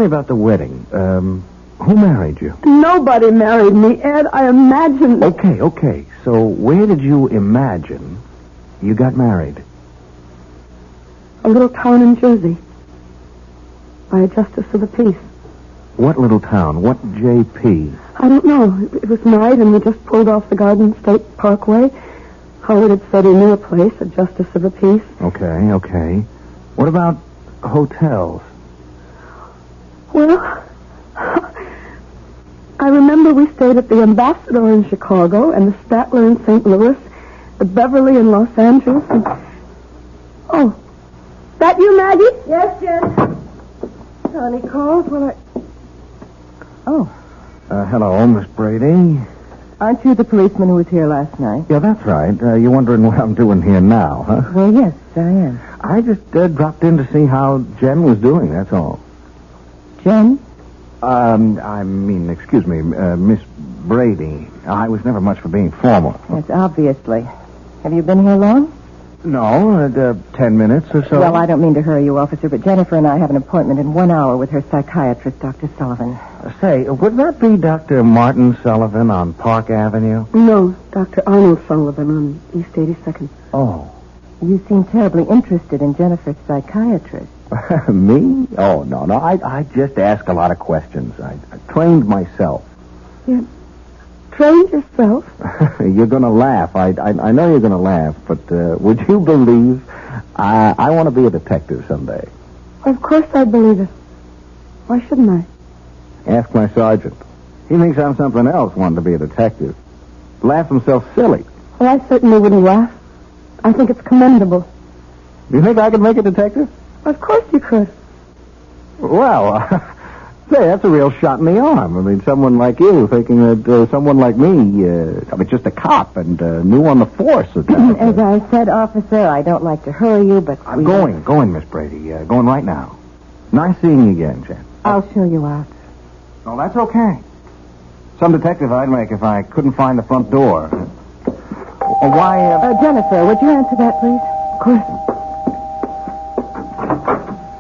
about the wedding. Who married you? Nobody married me, Ed. I imagined... Okay. So where did you imagine you got married? A little town in Jersey. By a justice of the peace. What little town? What JP? I don't know. It was night and we just pulled off the Garden State Parkway. Howard had said he knew a place, a justice of the peace. Okay. What about hotels? Well... I remember we stayed at the Ambassador in Chicago and the Statler in St. Louis, the Beverly in Los Angeles, and... Oh, that you, Maggie? Yes, Jen. Johnny calls. Well, Oh. Hello, Miss Brady. Aren't you the policeman who was here last night? Yeah, that's right. You're wondering what I'm doing here now, huh? Well, yes, I am. I just dropped in to see how Jen was doing, that's all. Jen? Excuse me, Miss Brady. I was never much for being formal. Yes, obviously. Have you been here long? No, 10 minutes or so. Well, I don't mean to hurry you, officer, but Jennifer and I have an appointment in 1 hour with her psychiatrist, Dr. Sullivan. Say, would that be Dr. Martin Sullivan on Park Avenue? No, Dr. Arnold Sullivan on East 82nd. Oh. You seem terribly interested in Jennifer's psychiatrist. Me? Oh, no. I just ask a lot of questions. I trained myself. You trained yourself? You're going to laugh. I know you're going to laugh, but would you believe I want to be a detective someday? Of course I believe it. Why shouldn't I? Ask my sergeant. He thinks I'm something else wanting to be a detective. Laughs himself silly. Well, I certainly wouldn't laugh. I think it's commendable. You think I could make a detective? Of course you could. Well, say, that's a real shot in the arm. I mean, someone like you thinking that someone like me, just a cop and new on the force. As I said, officer, I don't like to hurry you, but... I'm going, Miss Brady. Going right now. Nice seeing you again, Jen. I'll show you out. Oh, that's okay. Some detective I'd make if I couldn't find the front door. Why, Jennifer, would you answer that, please? Of course.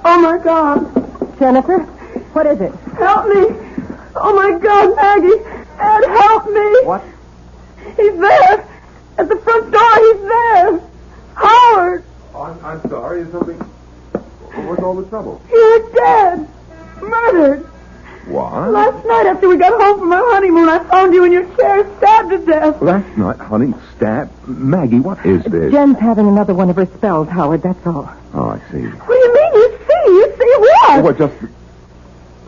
Oh, my God. Jennifer, what is it? Help me. Oh, my God, Maggie. Ed, help me. What? He's there. At the front door, he's there. Howard. Oh, I'm sorry. Is something... What's all the trouble? You're dead. Murdered. What? Last night after we got home from our honeymoon, I found you in your chair, stabbed to death. Last night, honey, stabbed? Maggie, what is this? Jen's having another one of her spells, Howard, that's all. Oh, I see. What do you mean you see? You see what? Oh, just...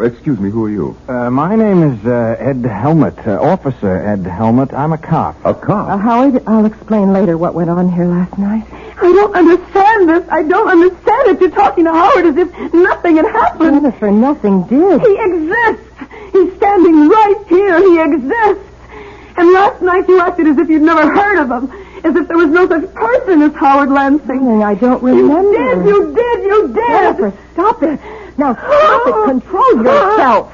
Excuse me, who are you? My name is Ed Helmut, Officer Ed Helmut. I'm a cop. A cop? Howard, I'll explain later what went on here last night. I don't understand this. I don't understand it. You're talking to Howard as if nothing had happened. Jennifer, nothing did. He exists. He's standing right here. He exists. And last night you acted as if you'd never heard of him. As if there was no such person as Howard Lansing. I don't remember. You did. Jennifer, stop it. Now stop it. Control yourself.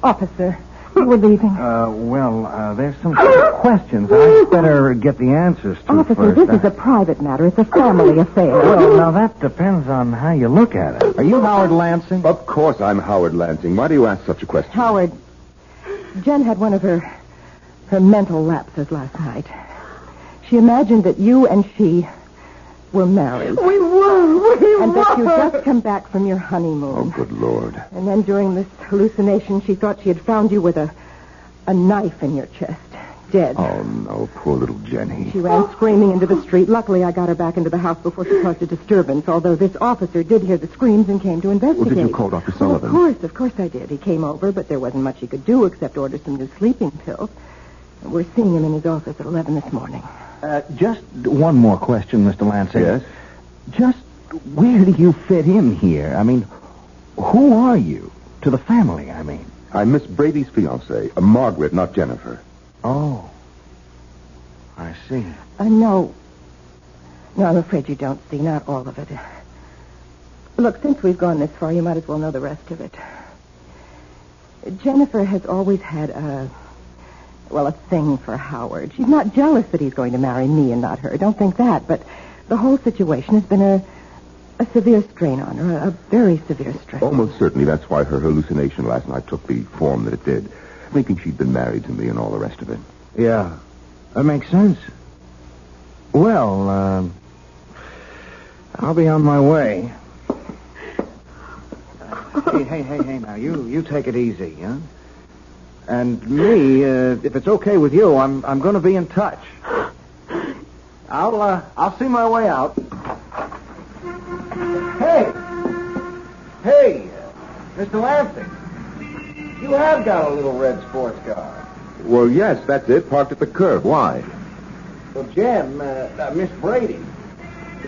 Officer, you were leaving. There's some questions I'd better get the answers to Officer, first. this is a private matter. It's a family affair. Well, now that depends on how you look at it. Are you Howard Lansing? Of course I'm Howard Lansing. Why do you ask such a question? Howard, Jen had one of her Her mental lapses last night. She imagined that you and she were married. We were. And that you'd just come back from your honeymoon. Oh, good Lord. And then during this hallucination, she thought she had found you with a knife in your chest, dead. Oh, no, poor little Jenny. She ran screaming into the street. Luckily, I got her back into the house before she caused a disturbance, although this officer did hear the screams and came to investigate. Well, did you call Dr. Sullivan? Of course I did. He came over, but there wasn't much he could do except order some new sleeping pills. We're seeing him in his office at 11 this morning. Just one more question, Mr. Lansing. Yes? Just where do you fit in here? I mean, who are you? To the family, I mean. I'm Miss Brady's fiancée, Margaret, not Jennifer. Oh. I see. No, I'm afraid you don't see. Not all of it. Look, since we've gone this far, you might as well know the rest of it. Jennifer has always had a thing for Howard. She's not jealous that he's going to marry me and not her. Don't think that. But the whole situation has been a severe strain on her, a very severe strain. Almost certainly that's why her hallucination last night took the form that it did, thinking she'd been married to me and all the rest of it. Yeah, that makes sense. Well, I'll be on my way. Hey, now, you take it easy, huh? And me, if it's okay with you, I'm going to be in touch. I'll see my way out. Hey, Mr. Lansing, you have got a little red sports car. Well, yes, that's it, parked at the curb. Why? Well, Jen, Miss Brady,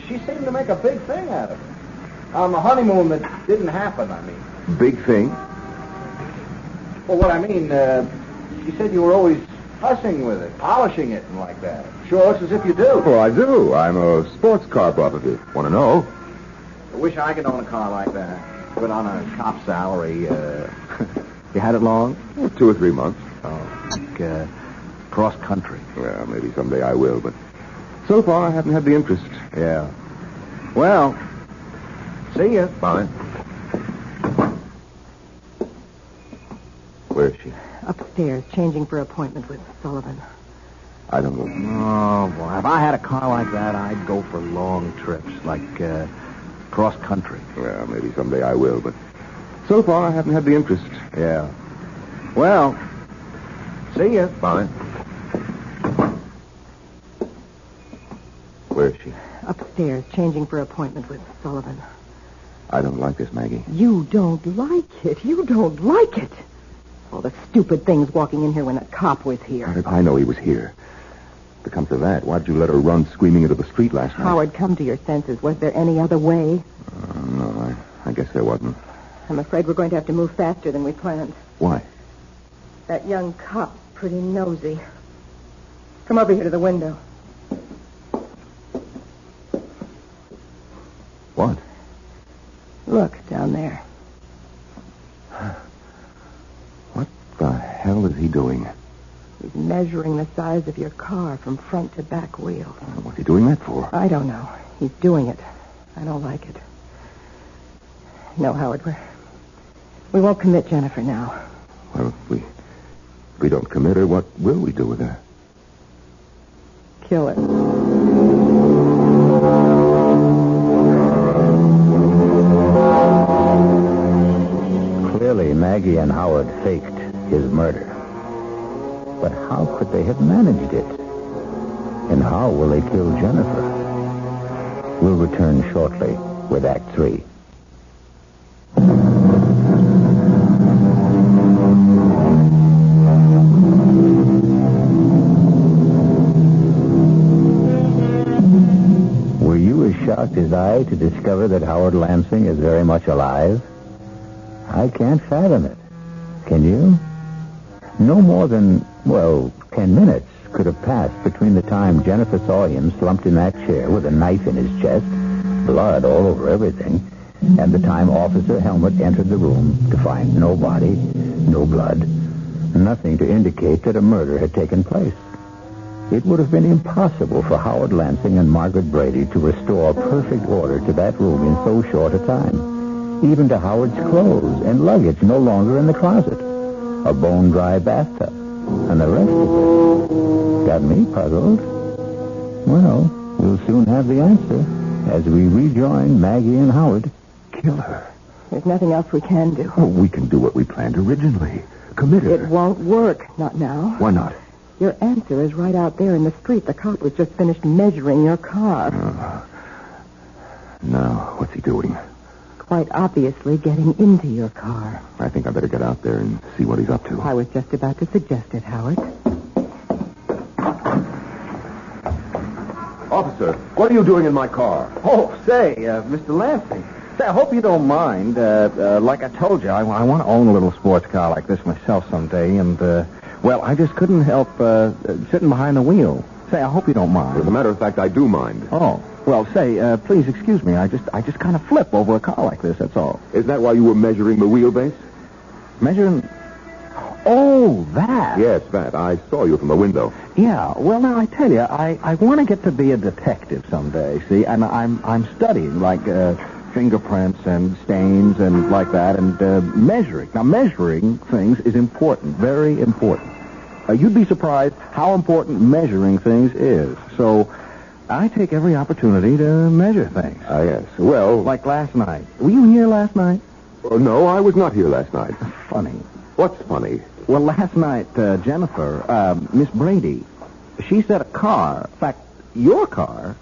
she seemed to make a big thing out of it. On the honeymoon that didn't happen, I mean. Big thing? Well, what I mean, she said you were always fussing with it, polishing it and like that. Sure looks as if you do. Well, I do. I'm a sports car buff, if you want to know. I wish I could own a car like that. But on a cop salary, you had it long? 2 or 3 months. Oh, like, cross country. Well, maybe someday I will, but so far I haven't had the interest. Yeah. Well, see ya. Bye. Where is she? Upstairs, changing for appointment with Sullivan. I don't know. Oh, boy. If I had a car like that, I'd go for long trips, like cross country. Well, maybe someday I will, but so far I haven't had the interest. Yeah. Well, see ya. Bye. Where is she? Upstairs, changing for appointment with Sullivan. I don't like this, Maggie. You don't like it. You don't like it. All the stupid things walking in here when a cop was here. How did I know he was here? If it comes to that, why did you let her run screaming into the street last night? Howard, come to your senses. Was there any other way? No, I guess there wasn't. I'm afraid we're going to have to move faster than we planned. Why? That young cop's pretty nosy. Come over here to the window. What? Look, down there. What the hell is he doing? He's measuring the size of your car from front to back wheel. What's he doing that for? I don't know. He's doing it. I don't like it. No, Howard, we won't commit Jennifer now. Well, if we don't commit her, what will we do with her? Kill her. Clearly, Maggie and Howard faked his murder. But how could they have managed it? And how will they kill Jennifer? We'll return shortly with Act 3. Were you as shocked as I to discover that Howard Lansing is very much alive? I can't fathom it. Can you? No more than, 10 minutes could have passed between the time Jennifer saw him slumped in that chair with a knife in his chest, blood all over everything, and the time Officer Helmut entered the room to find no body, no blood, nothing to indicate that a murder had taken place. It would have been impossible for Howard Lansing and Margaret Brady to restore perfect order to that room in so short a time. Even to Howard's clothes and luggage no longer in the closet. A bone-dry bathtub, And the rest of it got me puzzled. Well, we'll soon have the answer as we rejoin Maggie and Howard. Kill her. There's nothing else we can do. Oh, we can do what we planned originally. Commit her. It won't work. Not now. Why not? Your answer is right out there in the street. The cop was just finished measuring your car. Now, what's he doing? Quite obviously getting into your car. I think I better get out there and see what he's up to. I was just about to suggest it, Howard. Officer, what are you doing in my car? Oh, say, Mr. Lansing. Say, I hope you don't mind. Like I told you, I want to own a little sports car like this myself someday, and, well, I just couldn't help sitting behind the wheel. Say, I hope you don't mind. As a matter of fact, I do mind. Oh, well, say, please excuse me. I just kind of flip over a car like this, that's all. Is that why you were measuring the wheelbase? Measuring? Oh, that. Yes, that. I saw you from the window. Yeah, well, now, I tell you, I want to get to be a detective someday, see? And I'm studying, like, fingerprints and stains and like that, and measuring. Now, measuring things is important, very important. You'd be surprised how important measuring things is. So I take every opportunity to measure things. Yes. Well... Like last night. Were you here last night? No, I was not here last night. Funny. What's funny? Well, last night, Jennifer, Miss Brady, she said a car, in fact, your car,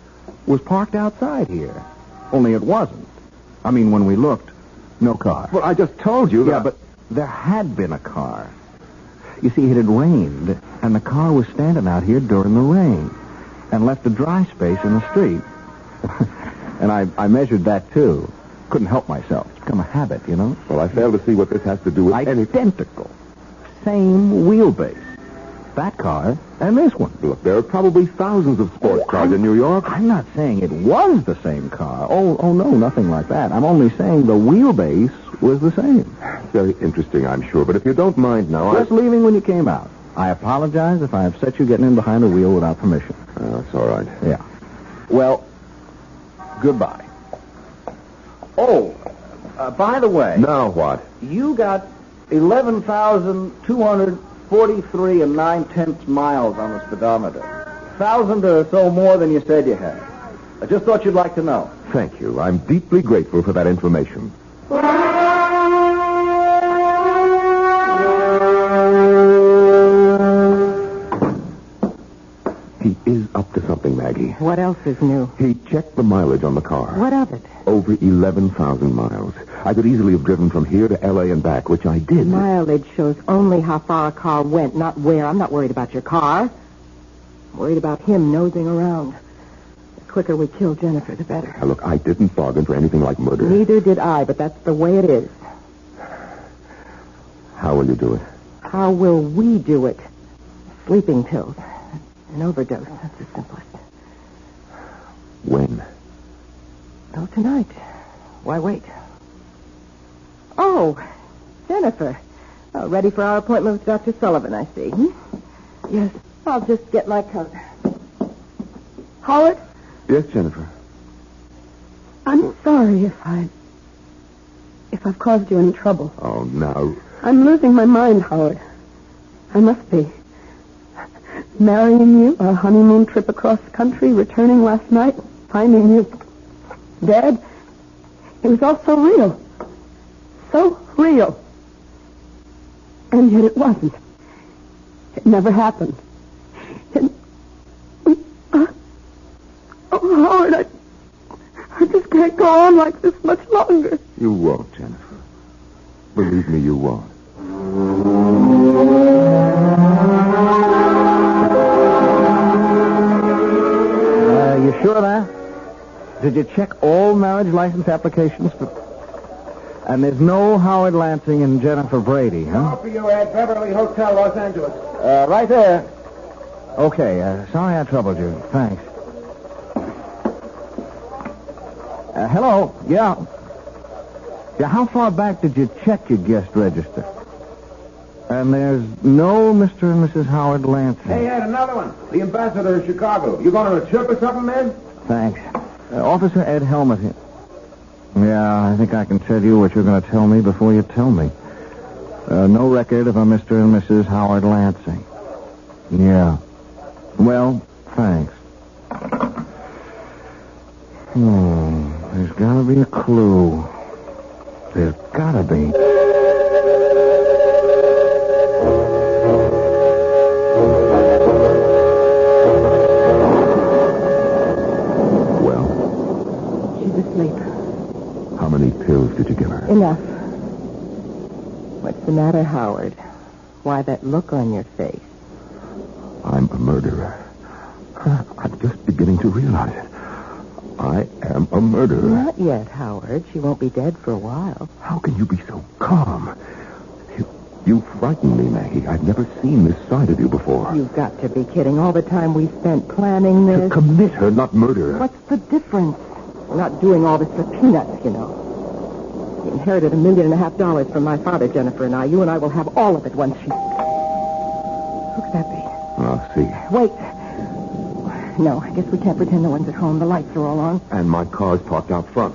was parked outside here. Only it wasn't. I mean, when we looked, no car. Well, I just told you that... Yeah, but there had been a car. You see, it had rained, and the car was standing out here during the rain and left a dry space in the street. And I measured that, too. Couldn't help myself. It's become a habit, you know? Well, I fail to see what this has to do with Identical. Same wheelbase. That car and this one. Look, there are probably thousands of sports cars in New York. I'm not saying it was the same car. Oh, no, nothing like that. I'm only saying the wheelbase was the same. Very interesting, I'm sure. But if you don't mind now, Just leaving when you came out. I apologize if I upset you getting in behind the wheel without permission. That's all right. Yeah. Well, goodbye. Oh, by the way... Now what? You got 11,243 and 9/10 miles on the speedometer. 1,000 or so more than you said you had. I just thought you'd like to know. Thank you. I'm deeply grateful for that information. He is up to something, Maggie. What else is new? He checked the mileage on the car. What of it? Over 11,000 miles. I could easily have driven from here to L.A. and back, which I did. Mileage shows only how far a car went, not where. I'm not worried about your car. I'm worried about him nosing around. The quicker we kill Jennifer, the better. Now, look, I didn't bargain for anything like murder. Neither did I, but that's the way it is. How will you do it? How will we do it? Sleeping pills. An overdose. That's the simplest. When? Oh, tonight. Why wait? Oh, Jennifer. Oh, ready for our appointment with Dr. Sullivan, I see. Yes, I'll just get my coat. Howard? Yes, Jennifer. I'm sorry if I've caused you any trouble. Oh, no. I'm losing my mind, Howard. I must be. Marrying you, a honeymoon trip across country, returning last night, finding you dead. It was all so real. So real. And yet it wasn't. It never happened. Oh, Howard, I just can't go on like this much longer. You won't, Jennifer. Believe me, you won't. You sure of that? Did you check all marriage license applications? And there's no Howard Lansing and Jennifer Brady, huh? I'll be you at Beverly Hotel, Los Angeles. Right there. Okay, sorry I troubled you. Thanks. Hello? Yeah. Yeah, how far back did you check your guest register? And there's no Mr. and Mrs. Howard Lansing. Hey, Ed, another one. The ambassador of Chicago. You going on a trip or something, man? Thanks. Officer Ed Helmut here. Yeah, I think I can tell you what you're going to tell me before you tell me. No record of a Mr. and Mrs. Howard Lansing. Yeah. Well, thanks. There's gotta be a clue. There's gotta be. Well? She's asleep. How many pills did you give her? Enough. What's the matter, Howard? Why that look on your face? I'm a murderer. I'm just beginning to realize it. I am a murderer. Not yet, Howard. She won't be dead for a while. How can you be so calm? You frighten me, Maggie. I've never seen this side of you before. You've got to be kidding. All the time we spent planning this. To commit her, not murder her. What's the difference? We're not doing all this for peanuts, you know. We inherited $1.5 million from my father, Jennifer and I. You and I will have all of it once she... Who could that be? I'll see. Wait. No, I guess we can't pretend no one's at home. The lights are all on. And my car's parked out front.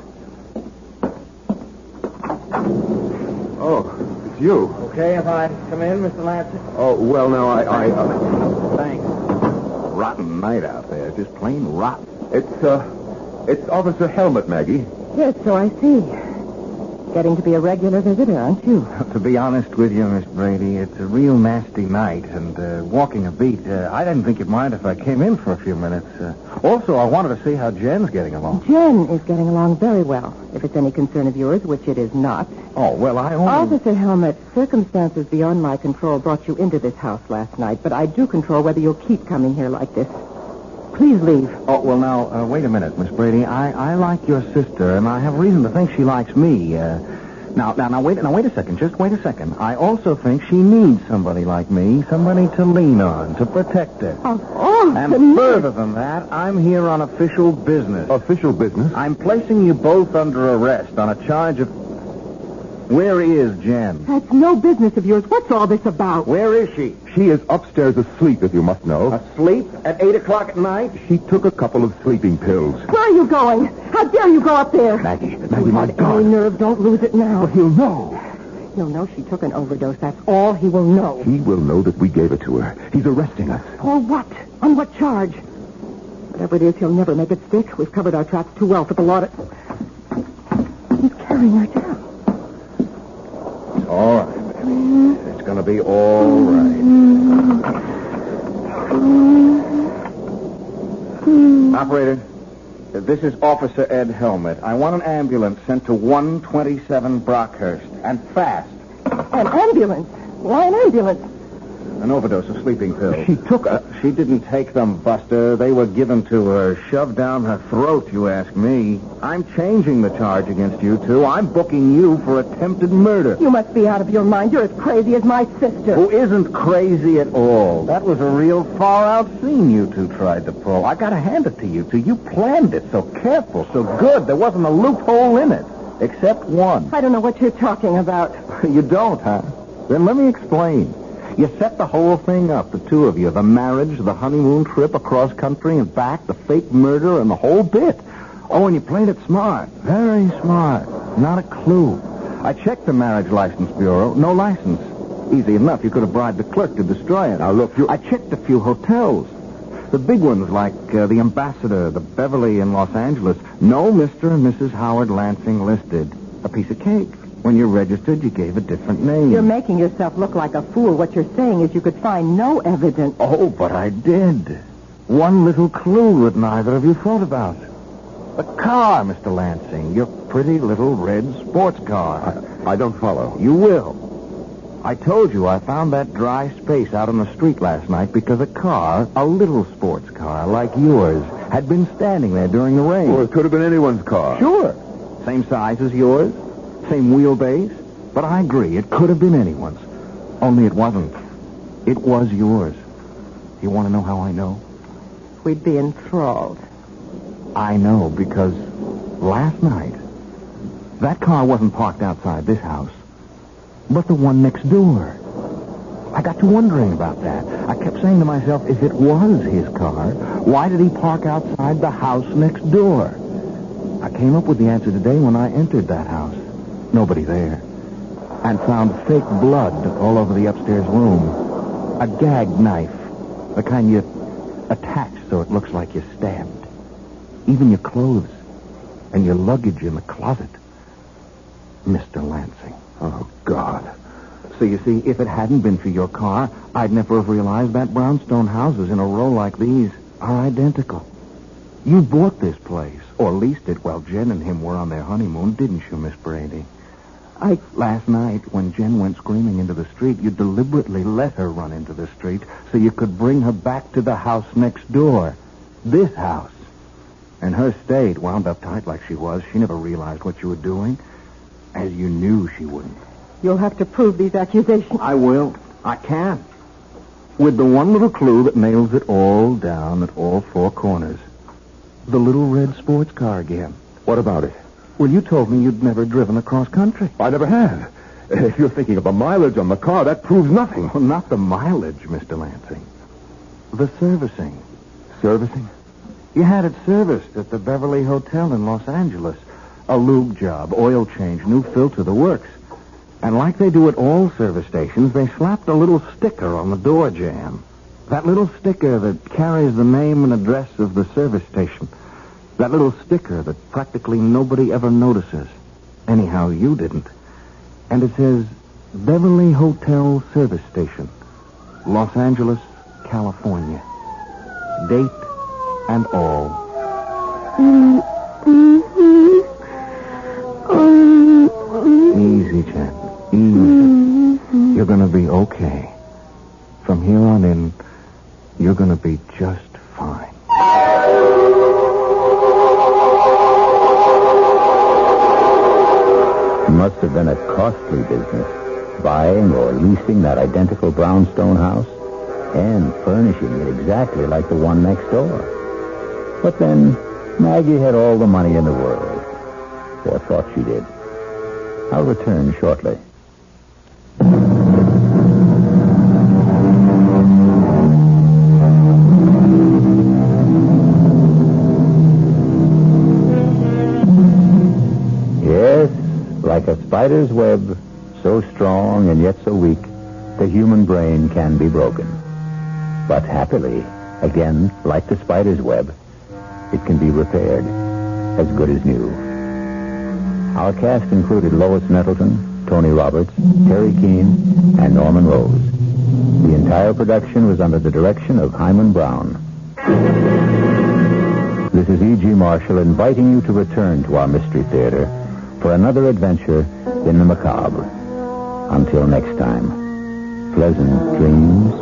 Oh, it's you. Okay if I come in, Mr. Lansing? Oh, well, now, Thanks. Rotten night out there. Just plain rotten. It's Officer Helmet, Maggie. Yes, so I see. Getting to be a regular visitor, aren't you? To be honest with you, Miss Brady, it's a real nasty night, and walking a beat, I didn't think you'd mind if I came in for a few minutes. Also, I wanted to see how Jen's getting along. Jen is getting along very well, if it's any concern of yours, which it is not. Oh, well, I only... Officer Helmet, circumstances beyond my control brought you into this house last night, but I do control whether you'll keep coming here like this. Please leave. Oh, well, now, wait a minute, Miss Brady. I like your sister, and I have reason to think she likes me. Now, wait a second. Just wait a second. I also think she needs somebody like me, somebody to lean on, to protect her. And further than that, I'm here on official business. Official business? I'm placing you both under arrest on a charge of... Where is Jen? That's no business of yours. What's all this about? Where is she? She is upstairs asleep, if you must know. Asleep? At 8 o'clock at night? She took a couple of sleeping pills. Where are you going? How dare you go up there? Maggie, my God. Any nerve, don't lose it now. But he'll know. He'll know she took an overdose. That's all he will know. He will know that we gave it to her. He's arresting us. For what? On what charge? Whatever it is, he'll never make it stick. We've covered our tracks too well for the law to... He's carrying her down. All right, baby. It's going to be all right. Operator, this is Officer Ed Helmet. I want an ambulance sent to 127 Brockhurst, and fast. An ambulance? Why an ambulance? An overdose of sleeping pills. She took a... She didn't take them, Buster. They were given to her, shoved down her throat, you ask me. I'm changing the charge against you two. I'm booking you for attempted murder. You must be out of your mind. You're as crazy as my sister. Who isn't crazy at all. That was a real far-out scene you two tried to pull. I gotta hand it to you two. You planned it so careful, so good. There wasn't a loophole in it, except one. I don't know what you're talking about. You don't, huh? Then let me explain. You set the whole thing up, the two of you, the marriage, the honeymoon trip across country and back, the fake murder, and the whole bit. Oh, and you played it smart, very smart. Not a clue. I checked the marriage license bureau, no license. Easy enough, you could have bribed the clerk to destroy it. Now, look, I checked a few hotels. The big ones like the Ambassador, the Beverly in Los Angeles. No Mr. and Mrs. Howard Lansing listed. A piece of cake. When you registered, you gave a different name. You're making yourself look like a fool. What you're saying is you could find no evidence. Oh, but I did. One little clue that neither of you thought about. The car, Mr. Lansing. Your pretty little red sports car. I don't follow. You will. I told you I found that dry space out on the street last night because a car, a little sports car like yours, had been standing there during the rain. Well, it could have been anyone's car. Sure. Same size as yours. Same wheelbase, but I agree, it could have been anyone's. Only it wasn't. It was yours. You want to know how I know? We'd be enthralled. I know, because last night, that car wasn't parked outside this house, but the one next door. I got to wondering about that. I kept saying to myself, if it was his car, why did he park outside the house next door? I came up with the answer today when I entered that house. Nobody there. And found fake blood all over the upstairs room. A gag knife. The kind you attach so it looks like you're stabbed. Even your clothes and your luggage in the closet. Mr. Lansing. Oh, God. So you see, if it hadn't been for your car, I'd never have realized that brownstone houses in a row like these are identical. You bought this place, or leased it while Jen and him were on their honeymoon, didn't you, Miss Brady? Last night, when Jen went screaming into the street, you deliberately let her run into the street so you could bring her back to the house next door. This house. In her state, wound up tight like she was, she never realized what you were doing, as you knew she wouldn't. You'll have to prove these accusations. I will. I can. With the one little clue that nails it all down at all four corners. The little red sports car again. What about it? Well, you told me you'd never driven across country. I never have. If you're thinking of the mileage on the car, that proves nothing. Well, not the mileage, Mr. Lansing. The servicing. Servicing? You had it serviced at the Beverly Hotel in Los Angeles. A lube job, oil change, new filter, the works. And like they do at all service stations, they slapped a little sticker on the door jamb. That little sticker that carries the name and address of the service station. That little sticker that practically nobody ever notices. Anyhow, you didn't. And it says, Beverly Hotel Service Station, Los Angeles, California. Date and all. Easy, Jen. Easy. You're going to be okay. From here on in, you're going to be just fine. It must have been a costly business, buying or leasing that identical brownstone house and furnishing it exactly like the one next door. But then, Maggie had all the money in the world, or thought she did. I'll return shortly. Yes, like a spider's web, so strong and yet so weak, the human brain can be broken. But happily, again, like the spider's web, it can be repaired, as good as new. Our cast included Lois Nettleton, Tony Roberts, Terry Keane, and Norman Rose. The entire production was under the direction of Hyman Brown. This is E.G. Marshall inviting you to return to our Mystery Theater for another adventure in the macabre. Until next time, pleasant dreams.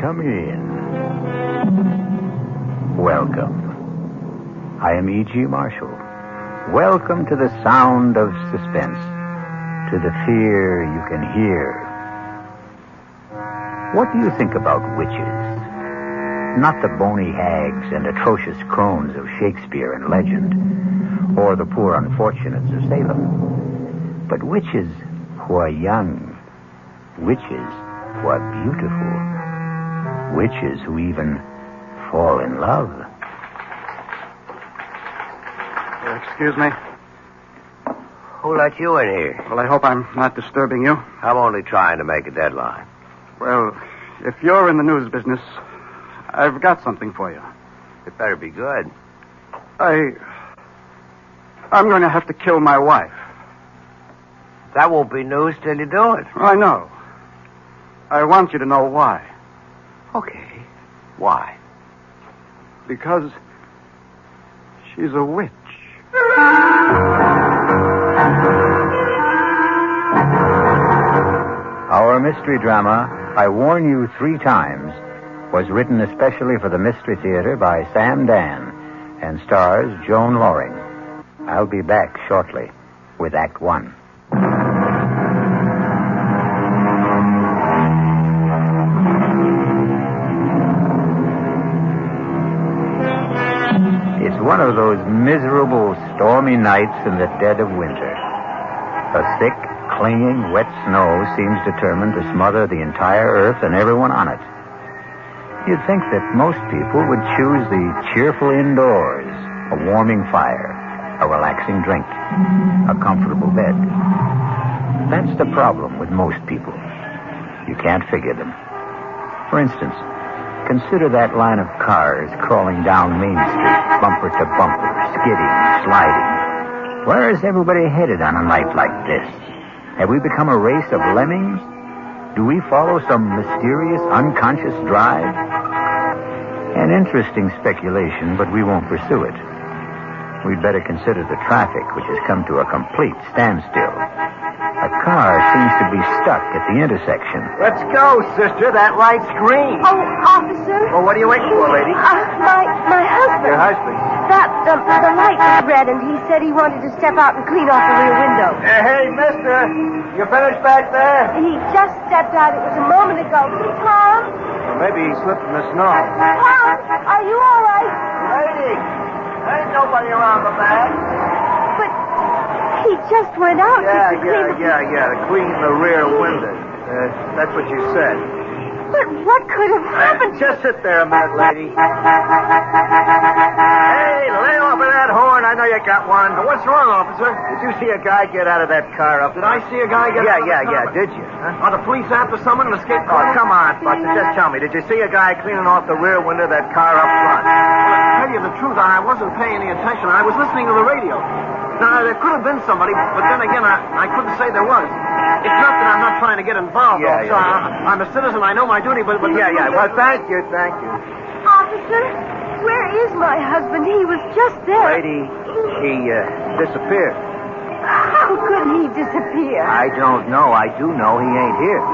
Come in. Welcome. I am E.G. Marshall. Welcome to the sound of suspense, to the fear you can hear. What do you think about witches? Not the bony hags and atrocious crones of Shakespeare and legend, or the poor unfortunates of Salem, but witches who are young, witches who are beautiful, witches who even fall in love. Excuse me. Who let you in here? Well, I hope I'm not disturbing you. I'm only trying to make a deadline. Well, if you're in the news business, I've got something for you. It better be good. I'm going to have to kill my wife. That won't be news till you do it. I know. I want you to know why. Okay. Why? Because she's a witch. Our mystery drama, I Warn You 3 Times, was written especially for the Mystery Theater by Sam Dan and stars Joan Loring. I'll be back shortly with Act 1. It's one of those miserable, stormy nights in the dead of winter. A thick, clinging, wet snow seems determined to smother the entire earth and everyone on it. You'd think that most people would choose the cheerful indoors, a warming fire, a relaxing drink, a comfortable bed. That's the problem with most people. You can't figure them. For instance, consider that line of cars crawling down Main Street, bumper to bumper, skidding, sliding. Where is everybody headed on a night like this? Have we become a race of lemmings? Do we follow some mysterious, unconscious drive? An interesting speculation, but we won't pursue it. We'd better consider the traffic, which has come to a complete standstill. A car seems to be stuck at the intersection. Let's go, sister. That light's green. Oh, officer. Well, what are you waiting for, lady? My husband. Your husband? The light was red, and he said he wanted to step out and clean off the rear window. Hey, mister. You finished back there? He just stepped out. It was a moment ago. Tom? Well, maybe he slipped in the snow. Tom, are you all right? Lady, there ain't nobody around the back. But he just went out to clean to clean the rear window. That's what you said. But what could have happened? Just sit there a minute, lady. Hey, lay off of that horn. I know you got one. What's wrong, officer? Did you see a guy get out of that car up? Did I see a guy get out of the car? Yeah. Did you? Huh? Are the police after someone in escape Oh, car? come on, Buster. Just tell me. Did you see a guy cleaning off the rear window of that car up front? Well, to tell you the truth, I wasn't paying any attention. I was listening to the radio. Now, there could have been somebody, but then again, I couldn't say there was. It's not that I'm not trying to get involved, officer. I'm a citizen. I know my duty, but... Well, thank you. Officer, where is my husband? He was just there. Lady, he disappeared. How could he disappear? I don't know. I do know he ain't here.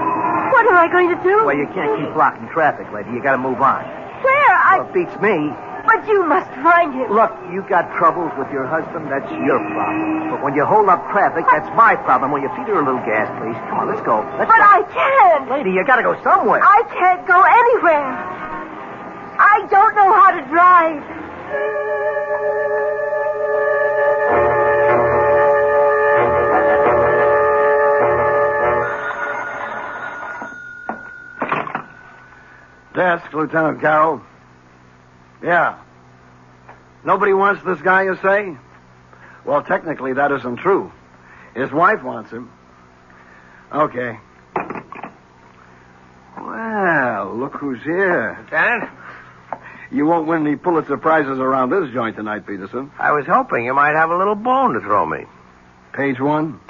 What am I going to do? Well, you can't keep blocking traffic, lady. You gotta move on. Where? Well, it beats me. But you must find him. Look, you got troubles with your husband, that's your problem. But when you hold up traffic, that's my problem. Will you feed her a little gas, please? Come on, let's go. But I can't. Lady, you gotta go somewhere. I can't go anywhere. I don't know how to drive. Desk, Lieutenant Carroll. Yeah. Nobody wants this guy, you say? Well, technically, that isn't true. His wife wants him. Okay. Well, look who's here. Lieutenant? You won't win any Pulitzer Prizes around this joint tonight, Peterson. I was hoping you might have a little bone to throw me. Page 1.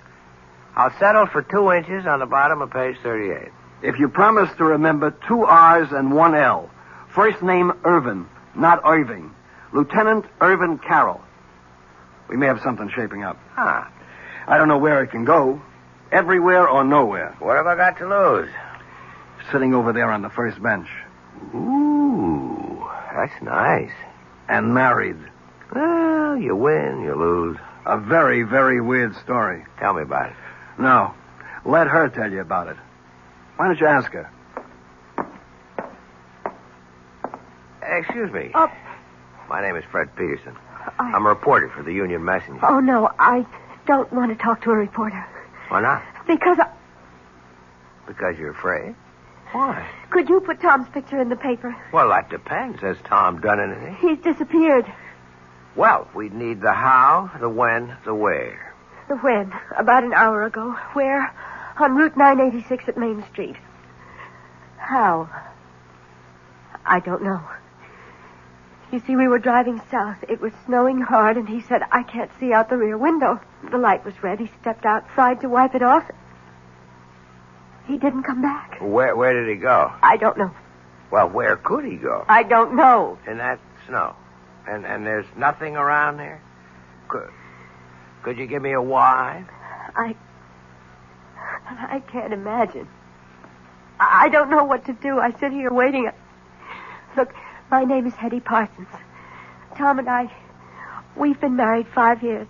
I'll settle for 2 inches on the bottom of page 38. If you promise to remember 2 R's and 1 L. First name Irvin, not Irving. Lieutenant Irvin Carroll. We may have something shaping up. Ah. I don't know where it can go. Everywhere or nowhere. What have I got to lose? Sitting over there on the first bench. Ooh, that's nice. And married. Well, you win, you lose. A very, very weird story. Tell me about it. No. Let her tell you about it. Why don't you ask her? Excuse me. Oh. My name is Fred Peterson. I'm a reporter for the Union Messenger. Oh, no, I don't want to talk to a reporter. Why not? Because Because you're afraid? Why? Could you put Tom's picture in the paper? Well, that depends. Has Tom done anything? He's disappeared. Well, we need the how, the when, the where. When? About an hour ago. Where? On Route 986 at Main Street. How? I don't know. You see, we were driving south. It was snowing hard, and he said, I can't see out the rear window. The light was red. He stepped outside to wipe it off. He didn't come back. Where did he go? I don't know. Well, where could he go? I don't know. In that snow. And there's nothing around there? Could you give me a why? I can't imagine. I don't know what to do. I sit here waiting. Look, my name is Hetty Parsons. Tom and I, we've been married 5 years.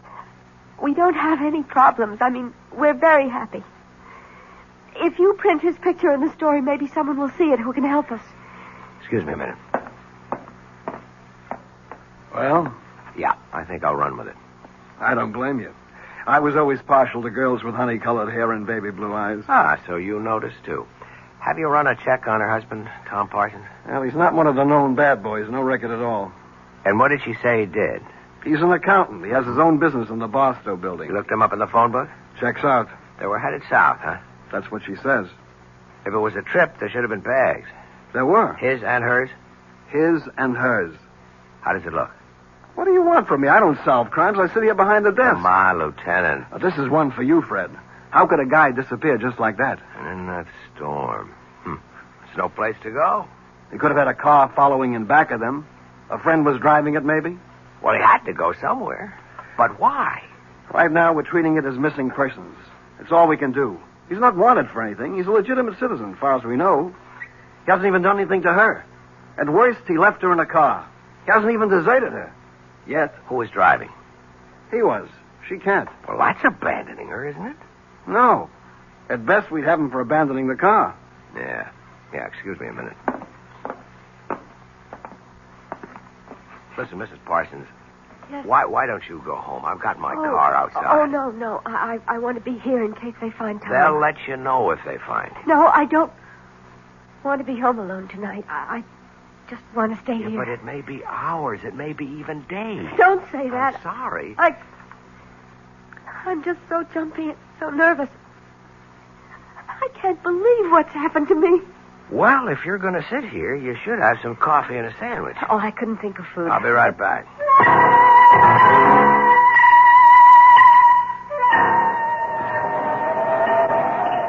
We don't have any problems. I mean, we're very happy. If you print his picture in the story, maybe someone will see it who can help us. Excuse me a minute. Well? Yeah, I think I'll run with it. I don't blame you. I was always partial to girls with honey-colored hair and baby blue eyes. Ah, so you noticed, too. Have you run a check on her husband, Tom Parsons? Well, he's not one of the known bad boys. No record at all. And what did she say he did? He's an accountant. He has his own business in the Barstow building. You looked him up in the phone book? Checks out. They were headed south, huh? That's what she says. If it was a trip, there should have been bags. There were. His and hers? His and hers. How does it look? What do you want from me? I don't solve crimes. I sit here behind the desk. Come on, Lieutenant. This is one for you, Fred. How could a guy disappear just like that? And in that storm. There's no place to go. He could have had a car following in back of them. A friend was driving it, maybe? Well, he had to go somewhere. But why? Right now, we're treating it as missing persons. It's all we can do. He's not wanted for anything. He's a legitimate citizen, as far as we know. He hasn't even done anything to her. At worst, he left her in a car. He hasn't even deserted her. Yet. Who was driving? He was. She can't. Well, that's abandoning her, isn't it? No. At best, we'd have him for abandoning the car. Yeah, excuse me a minute. Listen, Mrs. Parsons. Yes? Why don't you go home? I've got my car outside. Oh, no. I want to be here in case they find Tom. They'll let you know if they find him. No, I don't want to be home alone tonight. I just want to stay here. But it may be hours. It may be even days. Don't say that. I'm sorry. I'm just so jumpy and so nervous. I can't believe what's happened to me. Well, if you're going to sit here, you should have some coffee and a sandwich. Oh, I couldn't think of food. I'll be right back.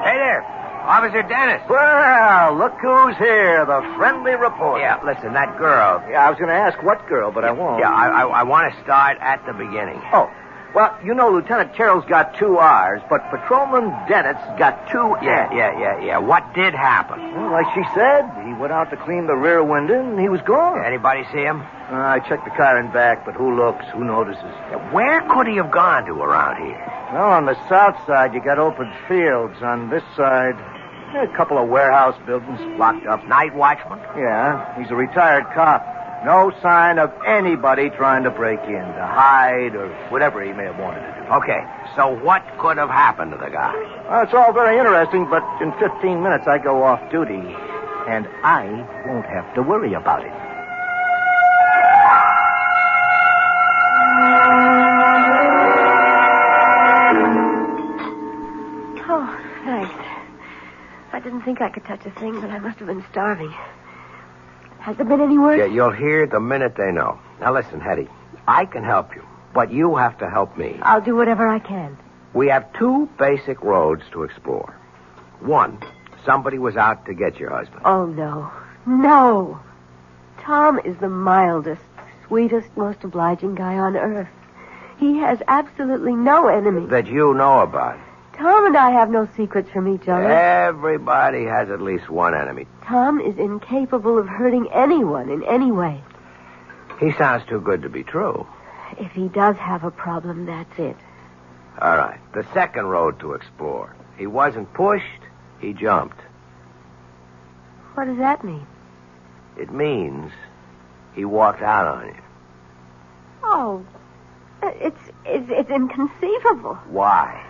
Hey there, Officer Dennis. Well, look who's here, the friendly reporter. Yeah, listen, that girl. Yeah, I was going to ask what girl, but I won't. Yeah, I want to start at the beginning. Oh, well, you know, Lieutenant Carroll's got 2 R's, but Patrolman Dennett's got 2 N's. Yeah. What did happen? Well, like she said, he went out to clean the rear window, and he was gone. Anybody see him? I checked the car and back, but who looks, who notices? Where could he have gone to around here? Well, on the south side, you got open fields. On this side, a couple of warehouse buildings locked up. Night watchman? Yeah, he's a retired cop. No sign of anybody trying to break in, to hide, or whatever he may have wanted to do. Okay, so what could have happened to the guy? Well, it's all very interesting, but in 15 minutes I go off duty, and I won't have to worry about it. Oh, thanks. I didn't think I could touch a thing, but I must have been starving. Has there been any word? Yeah, you'll hear the minute they know. Now, listen, Hetty, I can help you, but you have to help me. I'll do whatever I can. We have 2 basic roads to explore. 1, somebody was out to get your husband. Oh, no. No. Tom is the mildest, sweetest, most obliging guy on earth. He has absolutely no enemy. That you know about. Tom and I have no secrets from each other. Everybody has at least one enemy. Tom is incapable of hurting anyone in any way. He sounds too good to be true. If he does have a problem, that's it. All right. The second road to explore. He wasn't pushed, he jumped. What does that mean? It means he walked out on you. Oh, it's inconceivable. Why?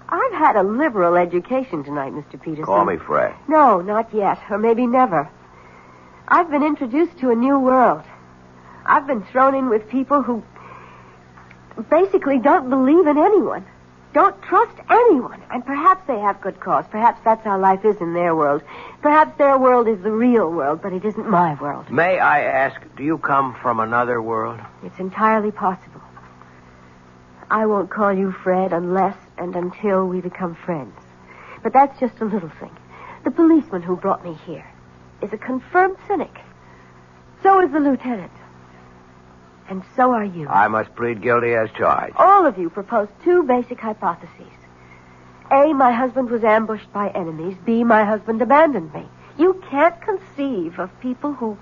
I've had a liberal education tonight, Mr. Peterson. Call me Fred. No, not yet, or maybe never. I've been introduced to a new world. I've been thrown in with people who... basically don't believe in anyone. Don't trust anyone. And perhaps they have good cause. Perhaps that's how life is in their world. Perhaps their world is the real world, but it isn't my world. May I ask, do you come from another world? It's entirely possible. I won't call you Fred unless and until we become friends. But that's just a little thing. The policeman who brought me here is a confirmed cynic. So is the lieutenant. And so are you. I must plead guilty as charged. All of you proposed two basic hypotheses. A, my husband was ambushed by enemies. B, my husband abandoned me. You can't conceive of people who...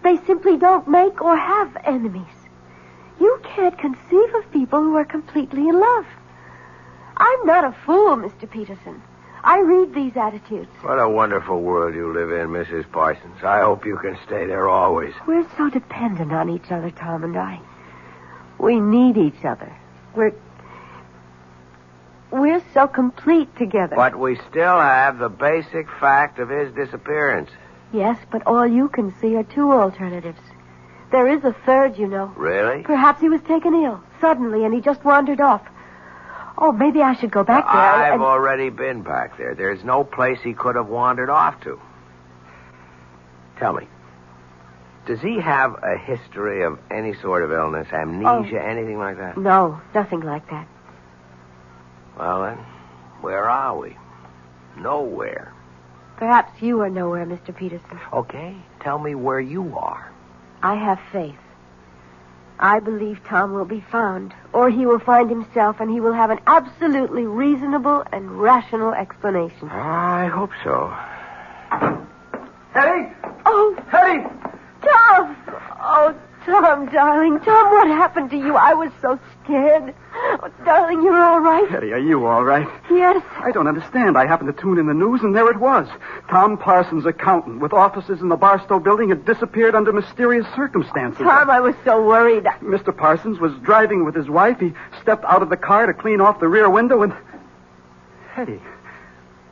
they simply don't make or have enemies. You can't conceive of people who are completely in love. I'm not a fool, Mr. Peterson. I read these attitudes. What a wonderful world you live in, Mrs. Parsons. I hope you can stay there always. We're so dependent on each other, Tom and I. We need each other. We're so complete together. But we still have the basic fact of his disappearance. Yes, but all you can see are two alternatives. There is a third, you know. Really? Perhaps he was taken ill, suddenly, and he just wandered off. Oh, maybe I should go back there. I've already been back there. There's no place he could have wandered off to. Tell me, does he have a history of any sort of illness, amnesia, anything like that? No, nothing like that. Well, then, where are we? Nowhere. Perhaps you are nowhere, Mr. Peterson. Okay, tell me where you are. I have faith. I believe Tom will be found, or he will find himself, and he will have an absolutely reasonable and rational explanation. I hope so. Hetty! Oh! Hetty! Tom! Oh, Tom, darling. Tom, what happened to you? I was so scared. Oh, darling, you're all right? Hetty, are you all right? Yes. I don't understand. I happened to tune in the news, and there it was. Tom Parsons, accountant, with offices in the Barstow building, had disappeared under mysterious circumstances. Tom, I was so worried. Mr. Parsons was driving with his wife. He stepped out of the car to clean off the rear window, and... Hetty,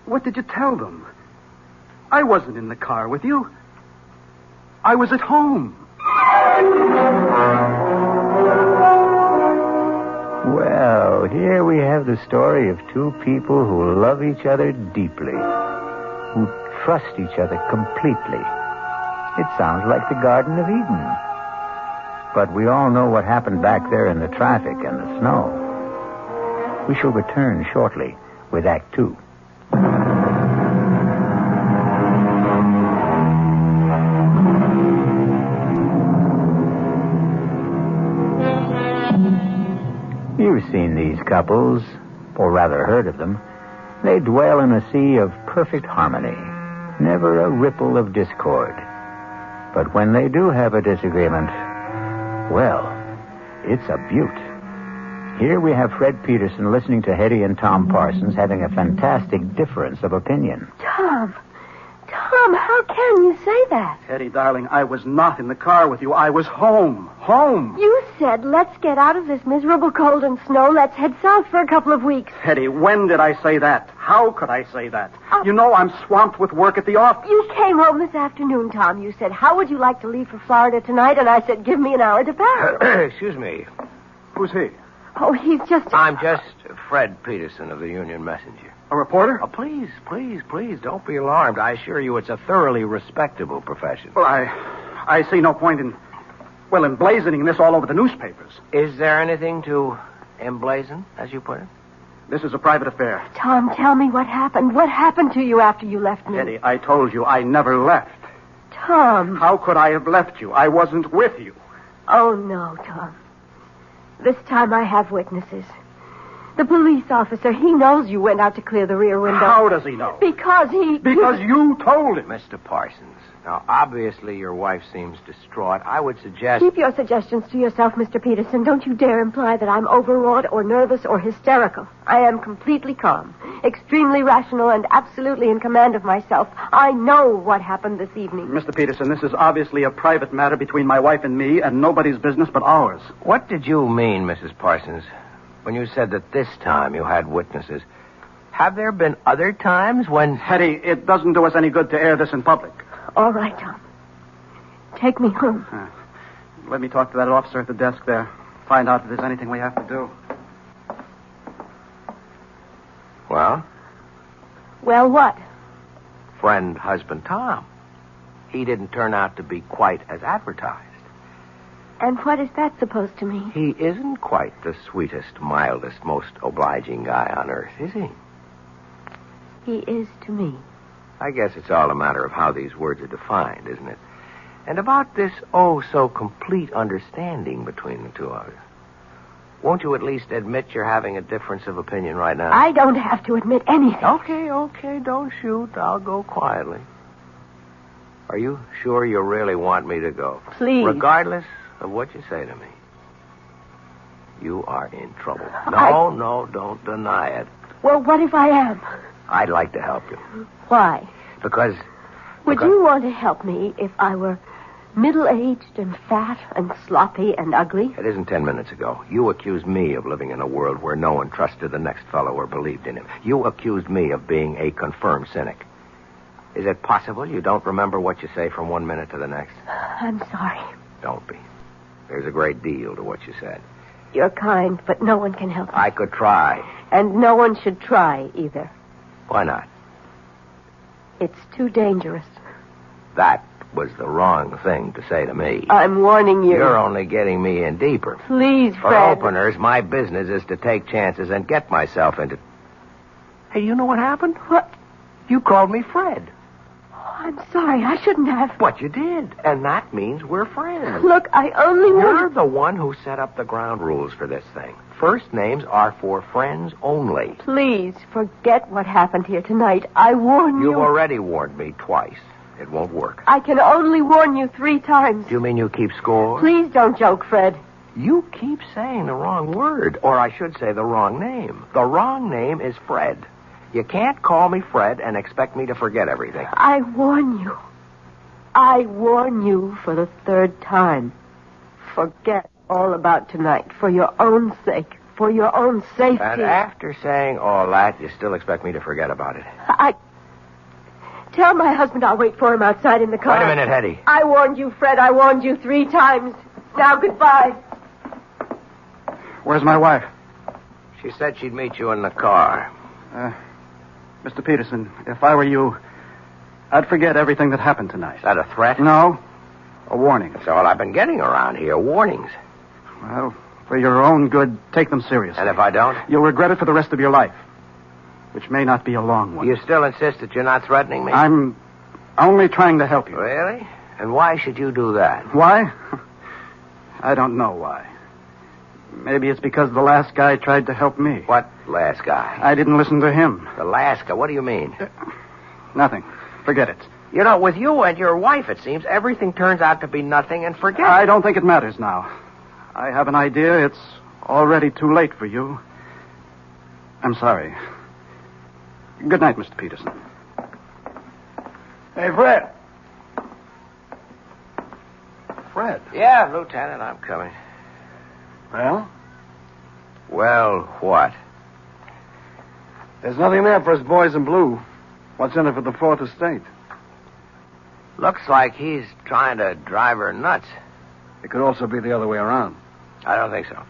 what did you tell them? I wasn't in the car with you. I was at home. Well, here we have the story of two people who love each other deeply, who trust each other completely. It sounds like the Garden of Eden. But we all know what happened back there in the traffic and the snow. We shall return shortly with Act 2. You've seen these couples, or rather heard of them. They dwell in a sea of perfect harmony, never a ripple of discord. But when they do have a disagreement, well, it's a beaut. Here we have Fred Peterson listening to Hetty and Tom Parsons having a fantastic difference of opinion. Tom, how can you say that? Hetty, darling, I was not in the car with you. I was home. Home. You said, let's get out of this miserable cold and snow. Let's head south for a couple of weeks. Hetty, when did I say that? How could I say that? You know I'm swamped with work at the office. You came home this afternoon, Tom. You said, how would you like to leave for Florida tonight? And I said, give me an hour to pack. Excuse me. Who's he? Oh, he's just... I'm just Fred Peterson of the Union Messenger. A reporter? Oh, please, don't be alarmed. I assure you it's a thoroughly respectable profession. Well, I see no point in emblazoning this all over the newspapers. Is there anything to emblazon, as you put it? This is a private affair. Tom, tell me what happened. What happened to you after you left me? Hetty, I told you I never left. Tom. How could I have left you? I wasn't with you. Oh, no, Tom. This time I have witnesses. The police officer, he knows you went out to clear the rear window. How does he know? Because you told him. Mr. Parsons, now, obviously your wife seems distraught. I would suggest... Keep your suggestions to yourself, Mr. Peterson. Don't you dare imply that I'm overwrought or nervous or hysterical. I am completely calm, extremely rational, and absolutely in command of myself. I know what happened this evening. Mr. Peterson, this is obviously a private matter between my wife and me, and nobody's business but ours. What did you mean, Mrs. Parsons, when you said that this time you had witnesses? Have there been other times when... Hetty, it doesn't do us any good to air this in public. All right, Tom. Take me home. Let me talk to that officer at the desk there. find out if there's anything we have to do. Well? Well, what? Friend, husband, Tom. He didn't turn out to be quite as advertised. And what is that supposed to mean? He isn't quite the sweetest, mildest, most obliging guy on earth, is he? He is to me. I guess it's all a matter of how these words are defined, isn't it? And about this oh-so-complete understanding between the two of you. Won't you at least admit you're having a difference of opinion right now? I don't have to admit anything. Okay, don't shoot. I'll go quietly. Are you sure you really want me to go? Please. Regardless of what you say to me. You are in trouble. No, don't deny it. Well, what if I am? I'd like to help you. Why? Because... Would you want to help me if I were middle-aged and fat and sloppy and ugly? It isn't 10 minutes ago. You accused me of living in a world where no one trusted the next fellow or believed in him. You accused me of being a confirmed cynic. Is it possible you don't remember what you say from 1 minute to the next? I'm sorry. Don't be. There's a great deal to what you said. You're kind, but no one can help you. I could try. And no one should try either. Why not? It's too dangerous. That was the wrong thing to say to me. I'm warning you. You're only getting me in deeper. Please, For Fred. openers, my business is to take chances and get myself into... Hey, you know what happened? What? You called me Fred. Oh, I'm sorry. I shouldn't have. But you did. And that means we're friends. Look, I only want... You're the one who set up the ground rules for this thing. First names are for friends only. Please, forget what happened here tonight. I warn you. You've already warned me twice. It won't work. I can only warn you 3 times. Do you mean you keep score? Please don't joke, Fred. You keep saying the wrong word, or I should say the wrong name. The wrong name is Fred. You can't call me Fred and expect me to forget everything. I warn you. I warn you for the 3rd time. Forget all about tonight for your own sake, for your own safety. And after saying all that, you still expect me to forget about it. Tell my husband I'll wait for him outside in the car. Wait a minute, Hetty. I warned you, Fred. I warned you 3 times. Now, goodbye. Where's my wife? She said she'd meet you in the car. Mr. Peterson, if I were you, I'd forget everything that happened tonight. Is that a threat? No. A warning. That's all I've been getting around here, warnings. Well, for your own good, take them seriously. And if I don't? You'll regret it for the rest of your life. Which may not be a long one. You still insist that you're not threatening me? I'm only trying to help you. Really? And why should you do that? Why? I don't know why. Maybe it's because the last guy tried to help me. What last guy? I didn't listen to him. The last guy? What do you mean? Nothing. Forget it. You know, with you and your wife, it seems, everything turns out to be nothing and forget I don't think it matters now. I have an idea. It's already too late for you. I'm sorry. Good night, Mr. Peterson. Hey, Fred. Fred? Yeah, Lieutenant, I'm coming. Well? Well, what? There's nothing there for us boys in blue. What's in it for the 4th Estate? Looks like he's trying to drive her nuts. It could also be the other way around. I don't think so.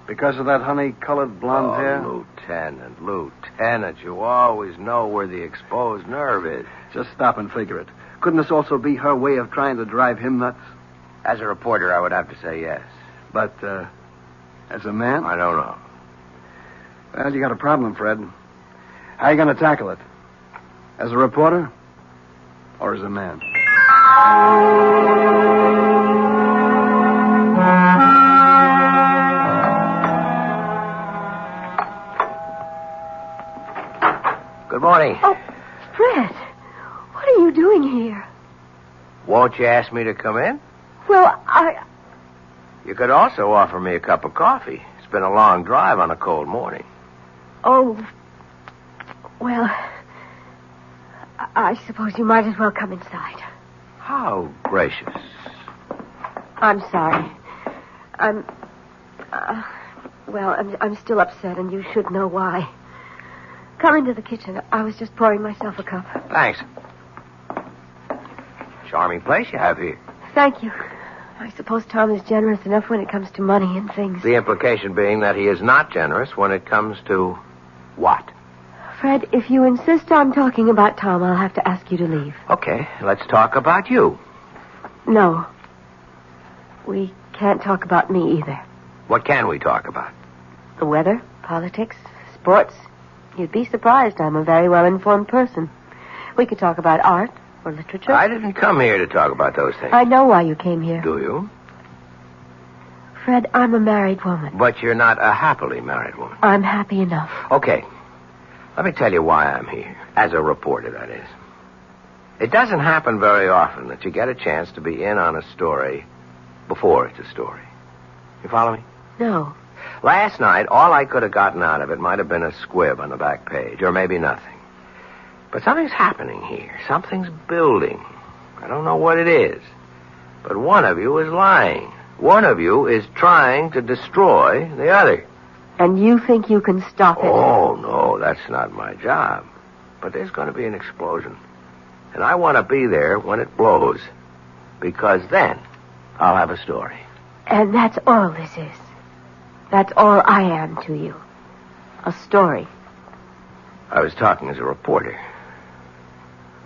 Because of that honey-colored blonde hair? Lieutenant, you always know where the exposed nerve is. Just stop and figure it. Couldn't this also be her way of trying to drive him nuts? As a reporter, I would have to say yes. But, as a man? I don't know. Well, you got a problem, Fred. How are you going to tackle it? As a reporter? Or as a man? Good morning. Oh, Fred, what are you doing here? Won't you ask me to come in? Well, You could also offer me a cup of coffee. It's been a long drive on a cold morning. Oh, well, I suppose you might as well come inside. How gracious. I'm sorry. I'm still upset, and you should know why. Come into the kitchen. I was just pouring myself a cup. Thanks. Charming place you have here. Thank you. I suppose Tom is generous enough when it comes to money and things. The implication being that he is not generous when it comes to what? Fred, if you insist on talking about Tom, I'll have to ask you to leave. Okay, let's talk about you. No. We can't talk about me either. What can we talk about? The weather, politics, sports. You'd be surprised. I'm a very well-informed person. We could talk about art or literature. I didn't come here to talk about those things. I know why you came here. Do you? Fred, I'm a married woman. But you're not a happily married woman. I'm happy enough. Okay. Let me tell you why I'm here. As a reporter, that is. It doesn't happen very often that you get a chance to be in on a story before it's a story. You follow me? No. Last night, all I could have gotten out of it might have been a squib on the back page, or maybe nothing. But something's happening here. Something's building. I don't know what it is. But one of you is lying. One of you is trying to destroy the other. And you think you can stop it? Oh, no, that's not my job. But there's going to be an explosion. And I want to be there when it blows. Because then I'll have a story. And that's all this is. That's all I am to you. A story. I was talking as a reporter.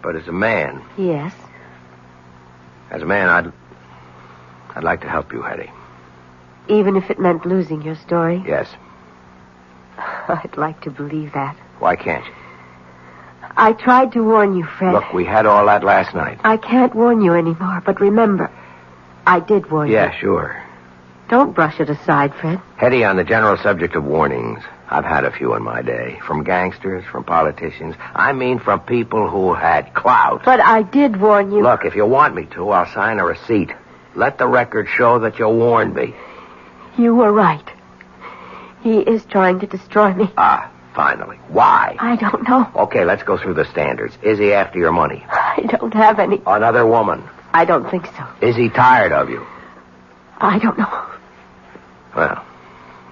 But as a man... Yes? As a man, I'd like to help you, Hetty. Even if it meant losing your story? Yes. I'd like to believe that. Why can't you? I tried to warn you, Fred. Look, we had all that last night. I can't warn you anymore, but remember, I did warn you. Yeah, sure. Don't brush it aside, Fred. Hetty, on the general subject of warnings, I've had a few in my day. From gangsters, from politicians. I mean from people who had clout. But I did warn you. Look, if you want me to, I'll sign a receipt. Let the record show that you warned me. You were right. He is trying to destroy me. Ah, finally. Why? I don't know. Okay, let's go through the standards. Is he after your money? I don't have any. Another woman? I don't think so. Is he tired of you? I don't know. Well,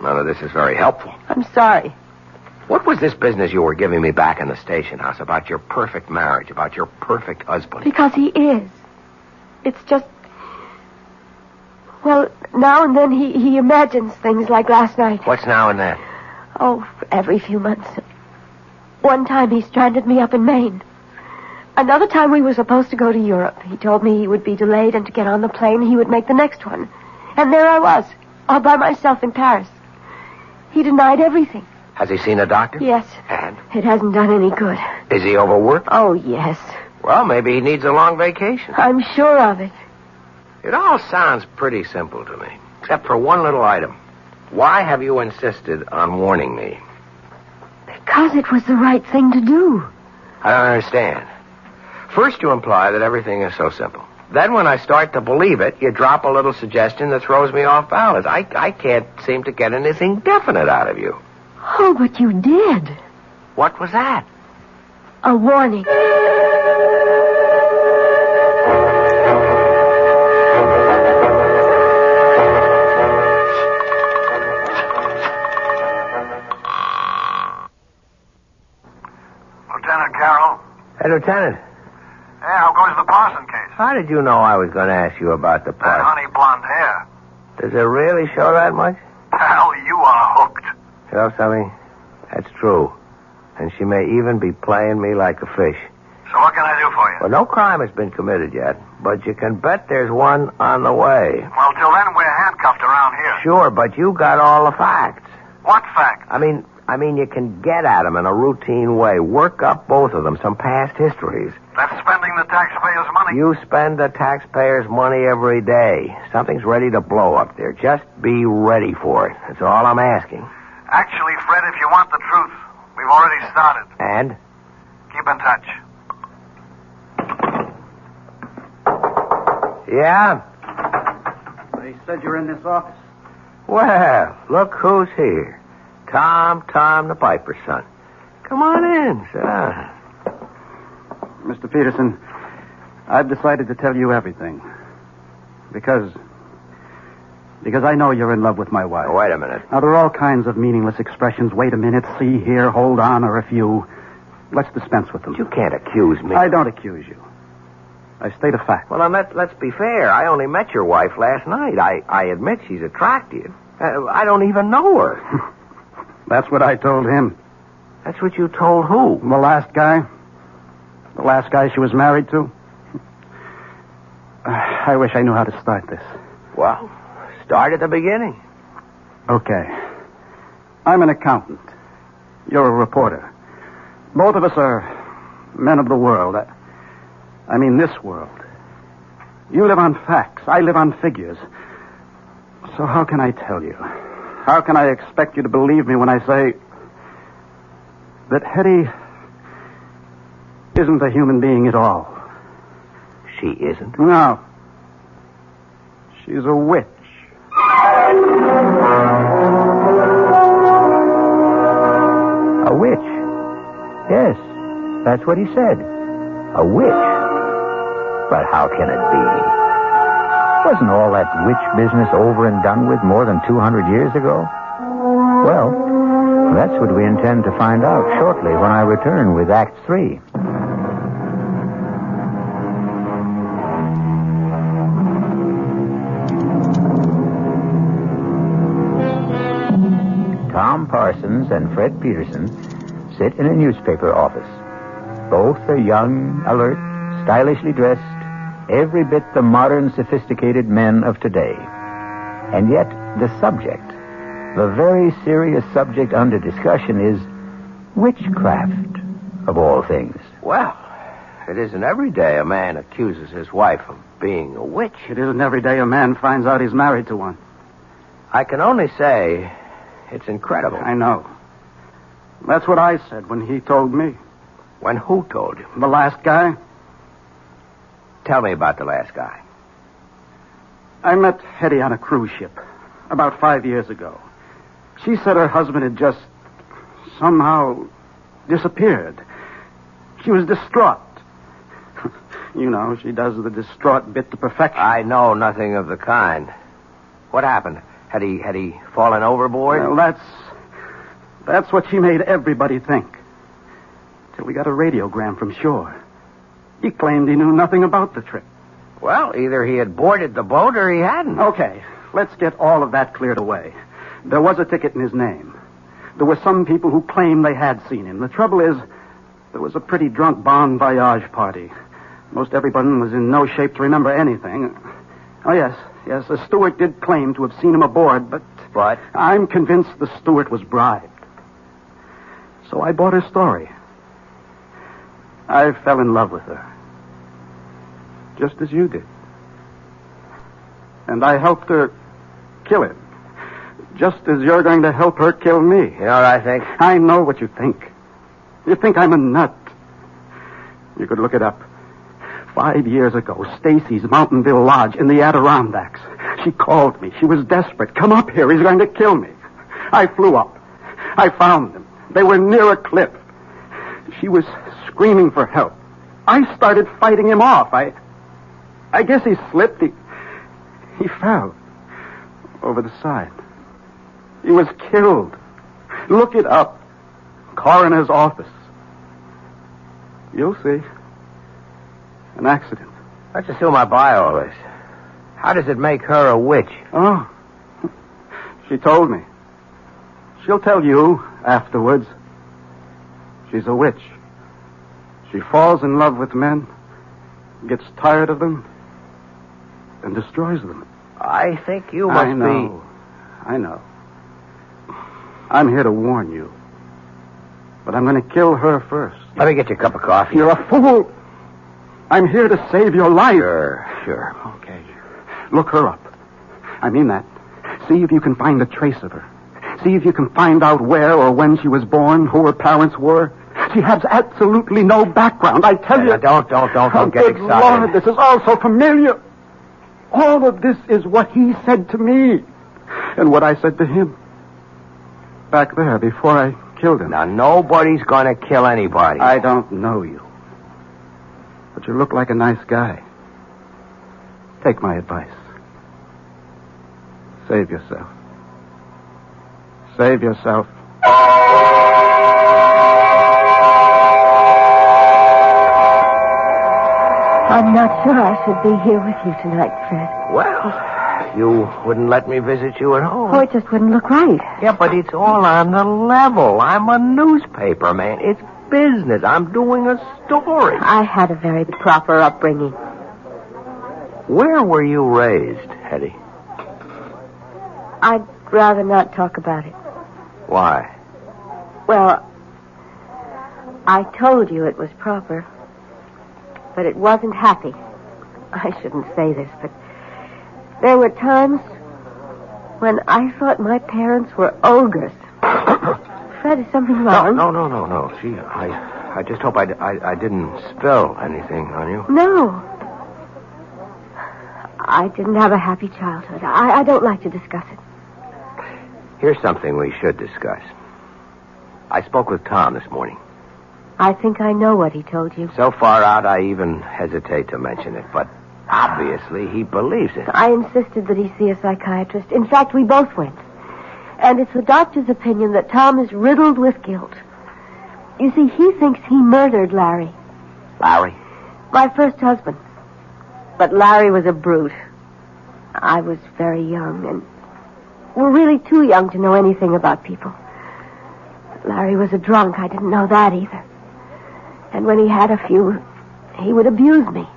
none of this is very helpful. I'm sorry. What was this business you were giving me back in the station house about your perfect marriage, about your perfect husband? Because he is. It's just... Well, now and then he imagines things like last night. What's now and then? Oh, every few months. One time he stranded me up in Maine. Another time we were supposed to go to Europe. He told me he would be delayed and to get on the plane he would make the next one. And there I was, all by myself in Paris. He denied everything. Has he seen a doctor? Yes. And? It hasn't done any good. Is he overworked? Oh, yes. Well, maybe he needs a long vacation. I'm sure of it. It all sounds pretty simple to me, except for one little item. Why have you insisted on warning me? Because it was the right thing to do. I don't understand. First, you imply that everything is so simple. Then when I start to believe it, you drop a little suggestion that throws me off balance. I can't seem to get anything definite out of you. Oh, but you did. What was that? A warning. Lieutenant Carroll? Hey, Lieutenant. Yeah, how goes the Parson case? How did you know I was going to ask you about the That part? honey blonde hair. Does it really show that much? Pal, you are hooked. You know something? That's true. And she may even be playing me like a fish. So what can I do for you? Well, no crime has been committed yet, but you can bet there's one on the way. Well, till then, we're handcuffed around here. Sure, but you got all the facts. What facts? I mean, you can get at them in a routine way. Work up both of them, some past histories. That's spending the taxpayers' money. You spend the taxpayers' money every day. Something's ready to blow up there. Just be ready for it. That's all I'm asking. Actually, Fred, if you want the truth, we've already started. And? Keep in touch. Yeah? They said you're in this office. Well, look who's here. Tom, the piper's son. Come on in, sit down. Mr. Peterson, I've decided to tell you everything. Because I know you're in love with my wife. Oh, wait a minute. Now, there are all kinds of meaningless expressions. Wait a minute, see here, hold on, or a few. Let's dispense with them. You can't accuse me. I don't accuse you. I state a fact. Well, then let's be fair. I only met your wife last night. I admit she's attractive. I don't even know her. That's what I told him. That's what you told who? The last guy. The last guy she was married to. I wish I knew how to start this. Well, start at the beginning. Okay. I'm an accountant. You're a reporter. Both of us are men of the world. I mean this world. You live on facts. I live on figures. So how can I tell you? How can I expect you to believe me when I say that Hetty isn't a human being at all? She isn't? No. She's a witch. A witch? Yes, that's what he said. A witch. But how can it be? Wasn't all that witch business over and done with more than 200 years ago? Well, that's what we intend to find out shortly when I return with Act 3. Tom Parsons and Fred Peterson sit in a newspaper office. Both are young, alert, stylishly dressed, every bit the modern, sophisticated men of today. And yet, the subject, the very serious subject under discussion is witchcraft, of all things. Well, it isn't every day a man accuses his wife of being a witch. It isn't every day a man finds out he's married to one. I can only say it's incredible. I know. That's what I said when he told me. When who told you? The last guy. Tell me about the last guy. I met Hetty on a cruise ship about 5 years ago. She said her husband had just somehow disappeared. She was distraught. You know, she does the distraught bit to perfection. I know nothing of the kind. What happened? Had he fallen overboard? Well, that's what she made everybody think. Till we got a radiogram from shore. He claimed he knew nothing about the trip. Well, either he had boarded the boat or he hadn't. Okay, let's get all of that cleared away. There was a ticket in his name. There were some people who claimed they had seen him. The trouble is, there was a pretty drunk bon voyage party. Most everyone was in no shape to remember anything. Oh, yes, the steward did claim to have seen him aboard, but... But? I'm convinced the steward was bribed. So I bought her story. I fell in love with her. Just as you did. And I helped her kill him. Just as you're going to help her kill me. You know what I think? I know what you think. You think I'm a nut. You could look it up. 5 years ago, Stacy's Mountainville Lodge in the Adirondacks. She called me. She was desperate. Come up here. He's going to kill me. I flew up. I found them. They were near a cliff. She was screaming for help. I started fighting him off. I guess he slipped. He fell over the side. He was killed. Look it up. Coroner's office. You'll see. An accident. Let's assume I buy all this. How does it make her a witch? Oh. She told me. She'll tell you afterwards. She's a witch. She falls in love with men, gets tired of them, and destroys them. I think you must be... I know. I'm here to warn you. But I'm going to kill her first. Let me get you a cup of coffee. You're a fool. I'm here to save your life. Sure. Okay. Look her up. I mean that. See if you can find a trace of her. See if you can find out where or when she was born, who her parents were. She has absolutely no background, I tell you. Don't get excited. Lord, this is all so familiar. All of this is what he said to me. And what I said to him. Back there, before I killed him. Now, nobody's going to kill anybody. I don't know you. But you look like a nice guy. Take my advice. Save yourself. Save yourself. I I'm not sure I should be here with you tonight, Fred. Well, you wouldn't let me visit you at home. Oh, it just wouldn't look right. Yeah, but it's all on the level. I'm a newspaper man. It's business. I'm doing a story. I had a very proper upbringing. Where were you raised, Hetty? I'd rather not talk about it. Why? Well, I told you it was proper, but it wasn't happy. I shouldn't say this, but there were times when I thought my parents were ogres. Fred, is something wrong? No. Gee, I just hope I didn't spill anything on you. No. I didn't have a happy childhood. I don't like to discuss it. Here's something we should discuss. I spoke with Tom this morning. I think I know what he told you. So far out, I even hesitate to mention it, but obviously he believes it. I insisted that he see a psychiatrist. In fact, we both went. And it's the doctor's opinion that Tom is riddled with guilt. You see, he thinks he murdered Larry. Larry? My first husband. But Larry was a brute. I was very young, and we're really too young to know anything about people. Larry was a drunk. I didn't know that either. And when he had a few, he would abuse me.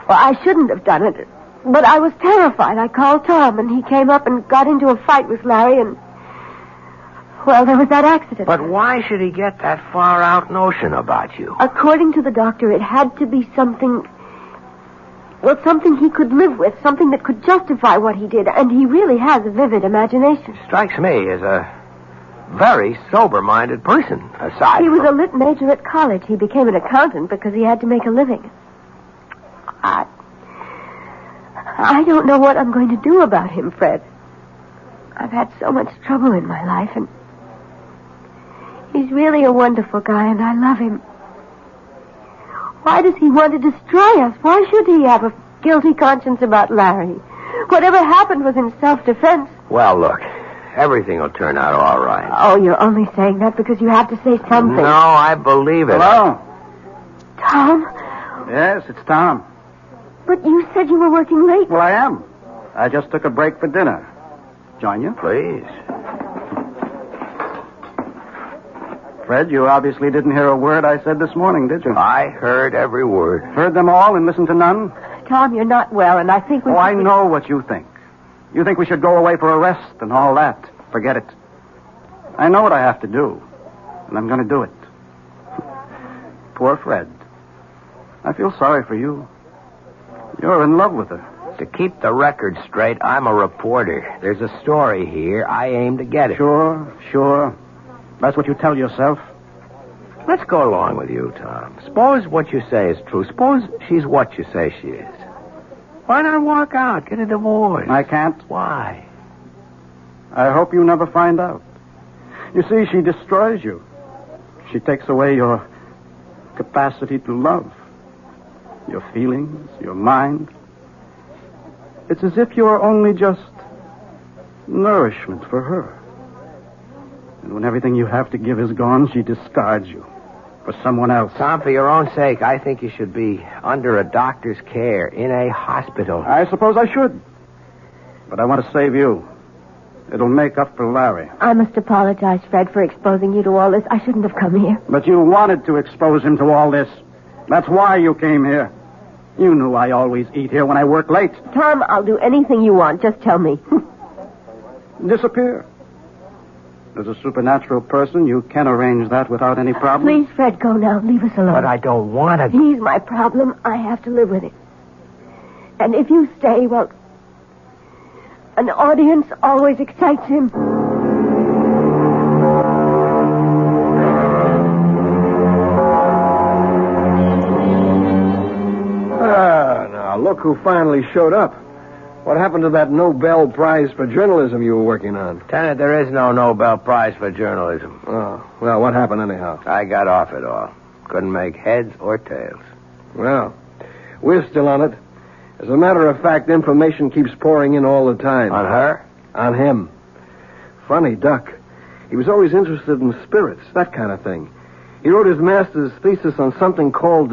Well, I shouldn't have done it, but I was terrified. I called Tom, and he came up and got into a fight with Larry, and, well, there was that accident. But why should he get that far-out notion about you? According to the doctor, it had to be something... Well, something he could live with, something that could justify what he did, and he really has a vivid imagination. Strikes me as a very sober-minded person, aside He was a lit major at college. He became an accountant because he had to make a living. I don't know what I'm going to do about him, Fred. I've had so much trouble in my life, and he's really a wonderful guy, and I love him. Why does he want to destroy us? Why should he have a guilty conscience about Larry? Whatever happened was in self-defense. Well, look, everything will turn out all right. Oh, you're only saying that because you have to say something. No, I believe it. Hello? Tom? Yes, it's Tom. But you said you were working late. Well, I am. I just took a break for dinner. Join you? Please. Fred, you obviously didn't hear a word I said this morning, did you? I heard every word. Heard them all and listened to none? Tom, you're not well, and I think we... Oh, I know what you think. You think we should go away for a rest and all that. Forget it. I know what I have to do, and I'm going to do it. Poor Fred. I feel sorry for you. You're in love with her. To keep the record straight, I'm a reporter. There's a story here. I aim to get it. Sure. That's what you tell yourself. Let's go along with you, Tom. Suppose what you say is true. Suppose she's what you say she is. Why not walk out, get a divorce? I can't. Why? I hope you never find out. You see, she destroys you. She takes away your capacity to love, your feelings, your mind. It's as if you're only just nourishment for her. And when everything you have to give is gone, she discards you for someone else. Tom, for your own sake, I think you should be under a doctor's care in a hospital. I suppose I should. But I want to save you. It'll make up for Larry. I must apologize, Fred, for exposing you to all this. I shouldn't have come here. But you wanted to expose him to all this. That's why you came here. You knew I always eat here when I work late. Tom, I'll do anything you want. Just tell me. Disappear. As a supernatural person, you can arrange that without any problem. Please, Fred, go now. Leave us alone. But I don't want to... He's my problem. I have to live with it. And if you stay, well, an audience always excites him. Now, look who finally showed up. What happened to that Nobel Prize for Journalism you were working on? Lieutenant, there is no Nobel Prize for journalism. Oh, well, what happened anyhow? I got off it all. Couldn't make heads or tails. Well, we're still on it. As a matter of fact, information keeps pouring in all the time. On her? On him. Funny duck. He was always interested in spirits, that kind of thing. He wrote his master's thesis on something called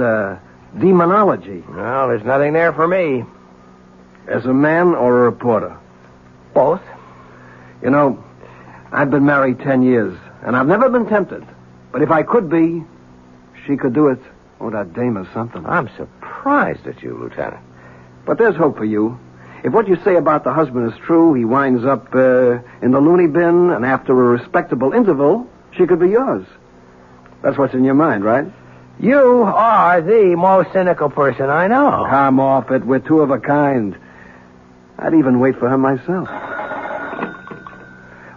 demonology. Well, there's nothing there for me. As a man or a reporter? Both. You know, I've been married 10 years, and I've never been tempted. But if I could be, she could do it. Oh, that dame is something. I'm surprised at you, Lieutenant. But there's hope for you. If what you say about the husband is true, he winds up in the loony bin, and after a respectable interval, she could be yours. That's what's in your mind, right? You are the most cynical person I know. Come off it. We're two of a kind. I'd even wait for her myself.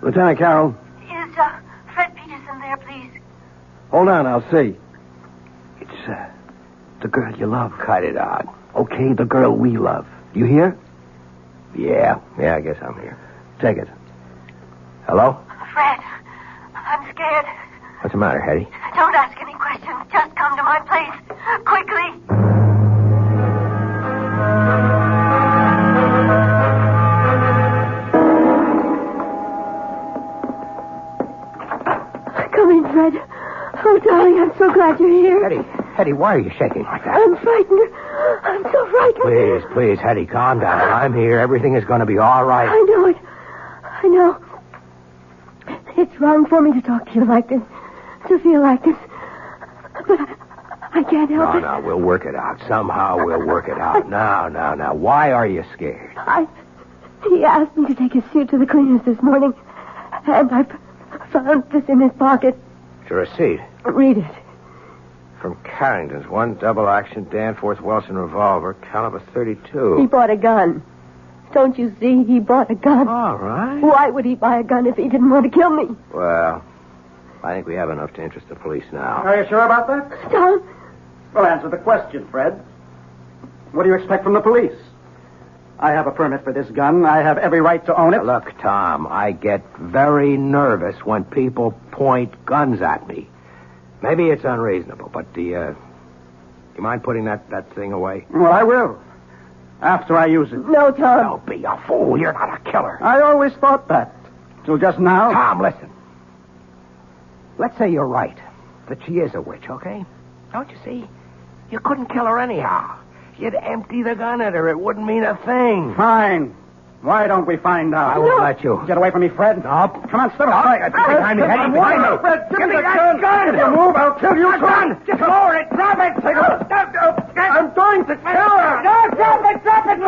Lieutenant Carroll. Is Fred Peterson there, please? Hold on, I'll see. It's the girl you love. Cut it out. Okay, the girl we love. You hear? Yeah, I guess I'm here. Take it. Hello? Fred, I'm scared. What's the matter, Hetty? Don't ask any questions. Just come to my place. Quickly. Come in, Fred. Oh, darling, I'm so glad you're here. Hetty, why are you shaking like that? I'm frightened. I'm so frightened. Please, Hetty, calm down. I'm here. Everything is going to be all right. I know it. I know. It's wrong for me to talk to you like this, to feel like this. But I can't help it. No, we'll work it out. Somehow we'll work it out. Now. Why are you scared? He asked me to take his suit to the cleaners this morning, and I found this in his pocket. It's a receipt. Read it. From Carrington's, 1 double-action Danforth Wilson revolver, caliber 32. He bought a gun. Don't you see? He bought a gun. All right. Why would he buy a gun if he didn't want to kill me? Well, I think we have enough to interest the police now. Are you sure about that? Tom? Well, answer the question, Fred. What do you expect from the police? I have a permit for this gun. I have every right to own it. Look, Tom, I get very nervous when people point guns at me. Maybe it's unreasonable, but do you mind putting that thing away? Well, I will. After I use it. No, Tom. Don't be a fool. You're not a killer. I always thought that. Till just now. Tom, listen. Let's say you're right. That she is a witch, okay? Don't you see? You couldn't kill her anyhow. You'd empty the gun at her. It wouldn't mean a thing. Fine. Why don't we find out? I won't let you. Get away from me, Fred. No. Come on, step aside. Behind me, Hetty. Behind me. Fred, give me that gun. If you move, I'll kill you. Gun. Just lower it. Drop it. Take it. I'm going to kill her. No, drop it. Drop it.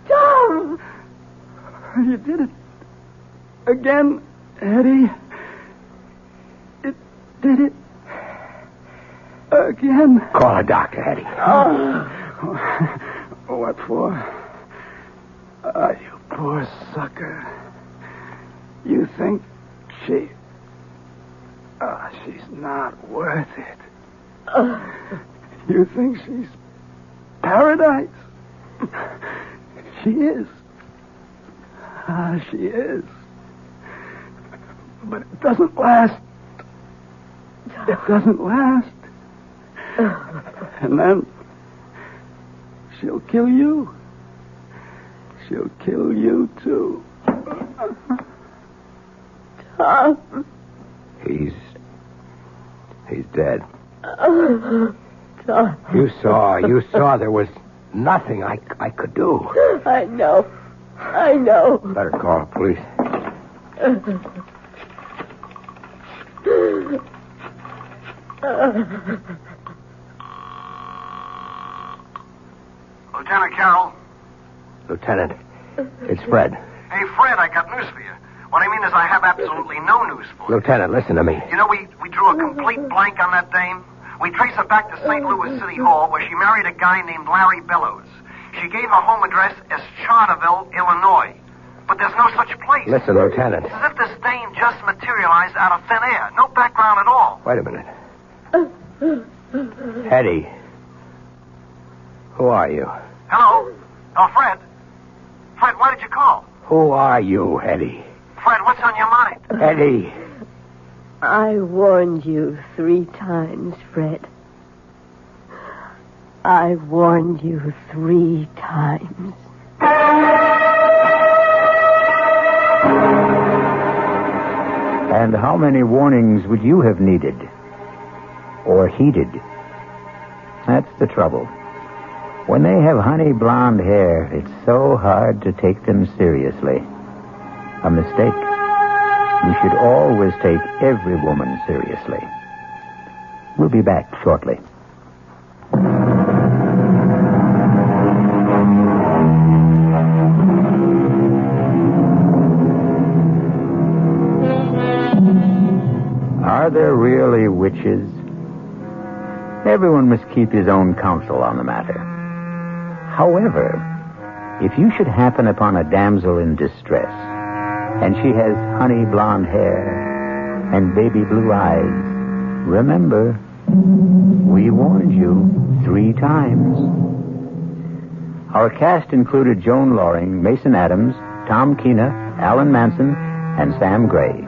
Tom! You did it. Again, Eddie. It did it. Again. Call a doctor, Hetty. What for? You poor sucker. You think she's not worth it. You think she's paradise? She is. She is. But it doesn't last. It doesn't last. And then she'll kill you. She'll kill you, too. Tom. He's dead. Tom. You saw there was nothing I could do. I know. Better call the police. Lieutenant Carroll. Lieutenant, it's Fred. Hey, Fred, I got news for you. What I mean is I have absolutely no news for you. Lieutenant, listen to me. You know, we drew a complete blank on that dame. We traced her back to St. Louis City Hall, where she married a guy named Larry Bellows. She gave her home address as Charterville, Illinois. But there's no such place. Listen, Lieutenant. It's as if this dame just materialized out of thin air. No background at all. Wait a minute. Hetty. Who are you? Hello? Oh, Fred. Fred, why did you call? Who are you, Hetty? Fred, what's on your mind? Hetty. I warned you 3 times, Fred. I warned you 3 times. And how many warnings would you have needed? or heated. That's the trouble. When they have honey blonde hair, it's so hard to take them seriously. A mistake. You should always take every woman seriously. We'll be back shortly. Are there really witches? Everyone must keep his own counsel on the matter. However, if you should happen upon a damsel in distress, and she has honey blonde hair and baby blue eyes, remember, we warned you 3 times. Our cast included Joan Loring, Mason Adams, Tom Keena, Alan Manson, and Sam Gray.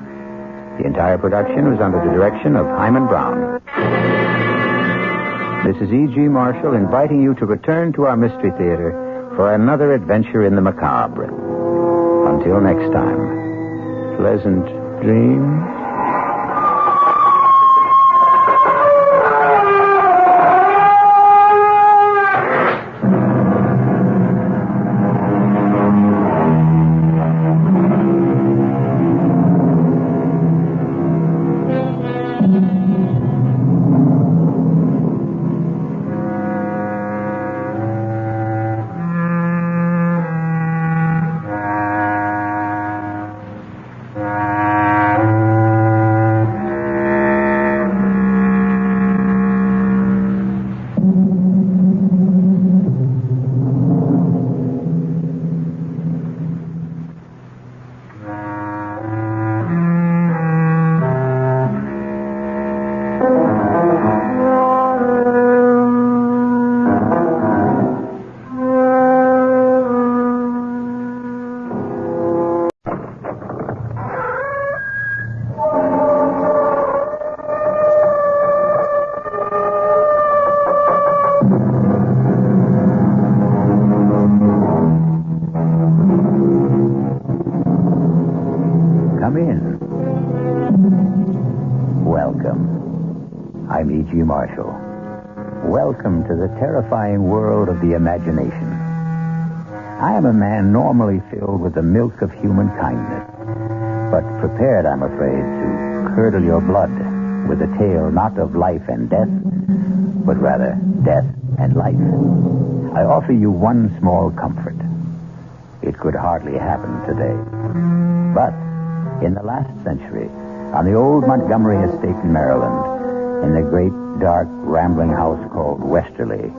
The entire production was under the direction of Hyman Brown. This is E.G. Marshall inviting you to return to our Mystery Theater for another adventure in the macabre. Until next time, pleasant dreams. Come in. Welcome. I'm E.G. Marshall. Welcome to the terrifying world of the imagination. I am a man normally filled with the milk of human kindness, but prepared, I'm afraid, to curdle your blood with a tale not of life and death, but rather death and life. I offer you one small comfort. It could hardly happen today. But in the last century, on the old Montgomery estate in Maryland, in the great, dark, rambling house called Westerly,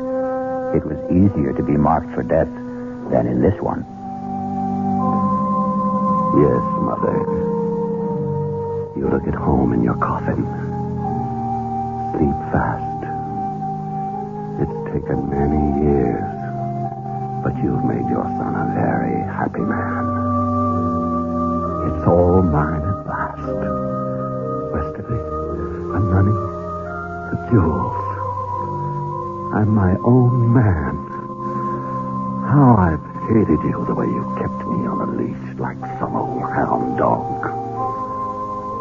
it was easier to be marked for death than in this one. Yes, Mother. You look at home in your coffin. Sleep fast. It's taken many years, but you've made your son a very happy man. It's all mine at last. Westerly, the money, the jewels. I'm my own man. How I've hated you the way you kept me on a leash like some old hound dog.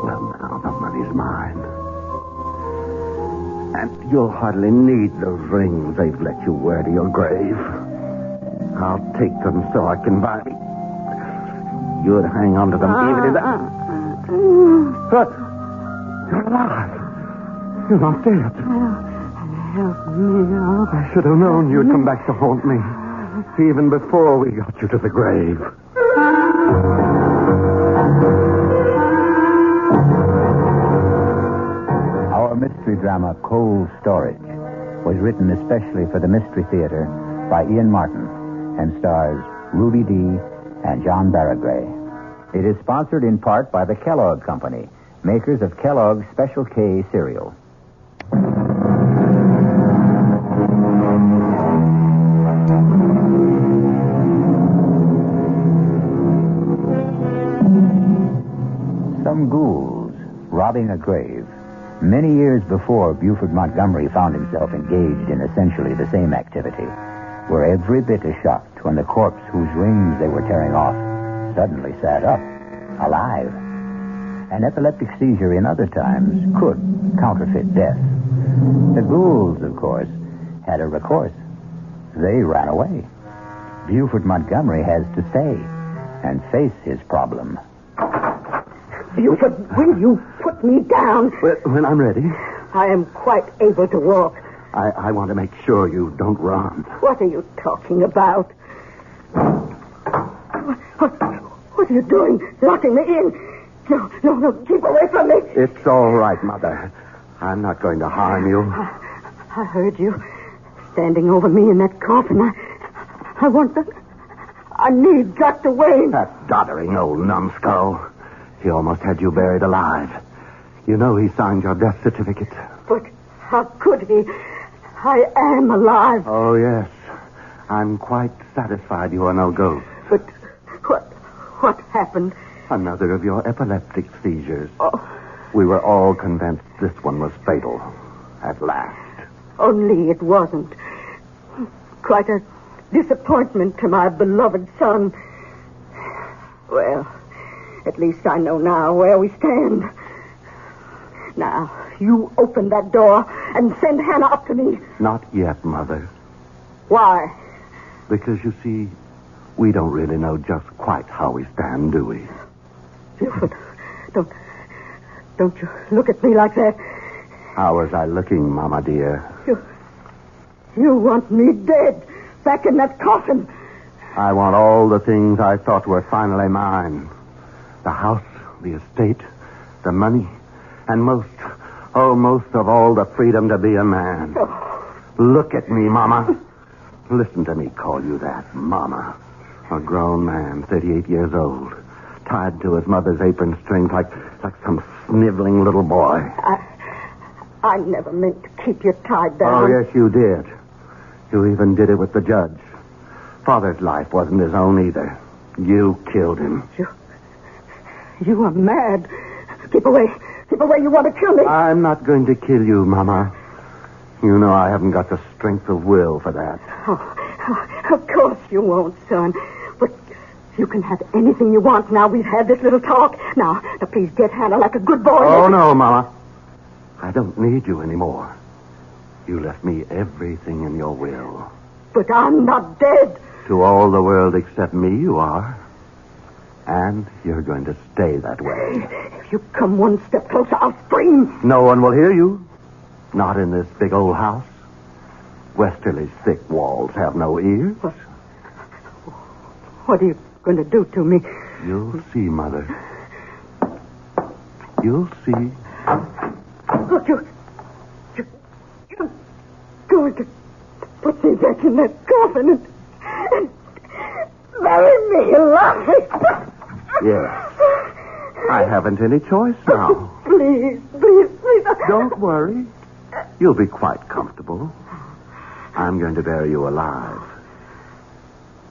Well, now the money's mine. And you'll hardly need those rings they've let you wear to your grave. I'll take them so I can buy... You'd hang on to them even in the... But you're alive. You're not dead. Help me out. I should have known you'd come back to haunt me. Even before we got you to the grave. Our mystery drama, Cold Storage, was written especially for the Mystery Theater by Ian Martin and stars Ruby Dee and John Barragray. It is sponsored in part by the Kellogg Company, makers of Kellogg's Special K cereal. Some ghouls robbing a grave. Many years before Buford Montgomery found himself engaged in essentially the same activity, were every bit as shocked when the corpse whose rings they were tearing off suddenly sat up, alive. An epileptic seizure in other times could counterfeit death, The Goulds, of course, had a recourse. They ran away. Buford Montgomery has to stay and face his problem. Buford, will you put me down? When I'm ready. I am quite able to walk. I want to make sure you don't run. What are you talking about? What are you doing? Locking me in? No, keep away from me. It's all right, Mother. I'm not going to harm you. I heard you standing over me in that coffin. I want that. I need Dr. Wayne. That doddering old numbskull. He almost had you buried alive. You know he signed your death certificate. But how could he? I am alive. Oh, yes. I'm quite satisfied you are no ghost. But what happened? Another of your epileptic seizures. Oh. We were all convinced this one was fatal. At last. Only it wasn't. Quite a disappointment to my beloved son. Well, at least I know now where we stand. Now, you open that door and send Hannah up to me. Not yet, Mother. Why? Because, you see, we don't really know just quite how we stand, do we? Buford, don't you look at me like that. How was I looking, Mama dear? You want me dead, back in that coffin. I want all the things I thought were finally mine. The house, the estate, the money, and most of all, the freedom to be a man. Oh. Look at me, Mama. Listen to me call you that, Mama. A grown man, 38 years old, tied to his mother's apron strings like some sniveling little boy. I never meant to keep you tied down. Oh, yes, you did. You even did it with the judge. Father's life wasn't his own either. You killed him. You are mad. Keep away. Keep away. You want to kill me. I'm not going to kill you, Mama. You know I haven't got the strength of will for that. Oh, of course you won't, son. But you can have anything you want now we've had this little talk. Now, please get Hannah like a good boy. Oh, no, Mama. I don't need you anymore. You left me everything in your will. But I'm not dead. To all the world except me, you are. And you're going to stay that way. If you come one step closer, I'll scream. No one will hear you. Not in this big old house. Westerly's thick walls have no ears. What are you going to do to me? You'll see, Mother. You'll see. Look, you're going to put me back in that coffin and bury me alive. Yes. I haven't any choice now. Please. Don't worry. You'll be quite comfortable. I'm going to bury you alive.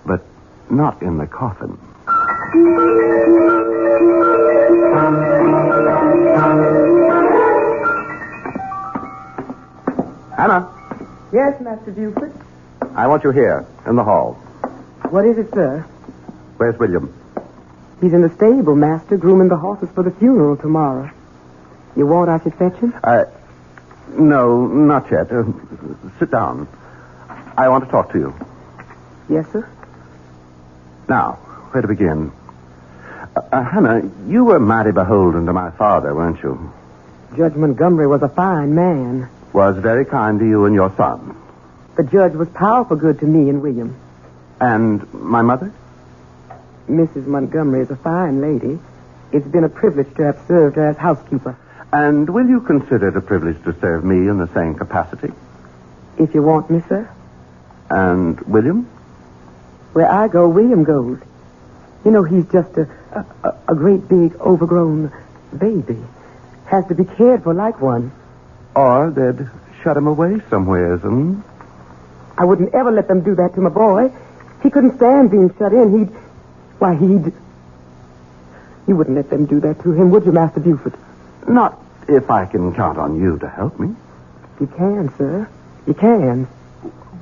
But not in the coffin. Hannah. Yes, Master Buford. I want you here, in the hall. What is it, sir? Where's William? He's in the stable, Master, grooming the horses for the funeral tomorrow. You want I should fetch him? No, not yet. Sit down. I want to talk to you. Yes, sir? Now, where to begin? Hannah, you were mighty beholden to my father, weren't you? Judge Montgomery was a fine man. Was very kind to you and your son. The judge was powerful good to me and William. And my mother? Mrs. Montgomery is a fine lady. It's been a privilege to have served her as housekeeper. And will you consider it a privilege to serve me in the same capacity? If you want me, sir. And William? Where I go, William goes. You know, he's just a great big overgrown baby. Has to be cared for like one. Or they'd shut him away somewheres, I wouldn't ever let them do that to my boy. He couldn't stand being shut in. You wouldn't let them do that to him, would you, Master Buford? Not if I can count on you to help me. You can, sir. You can.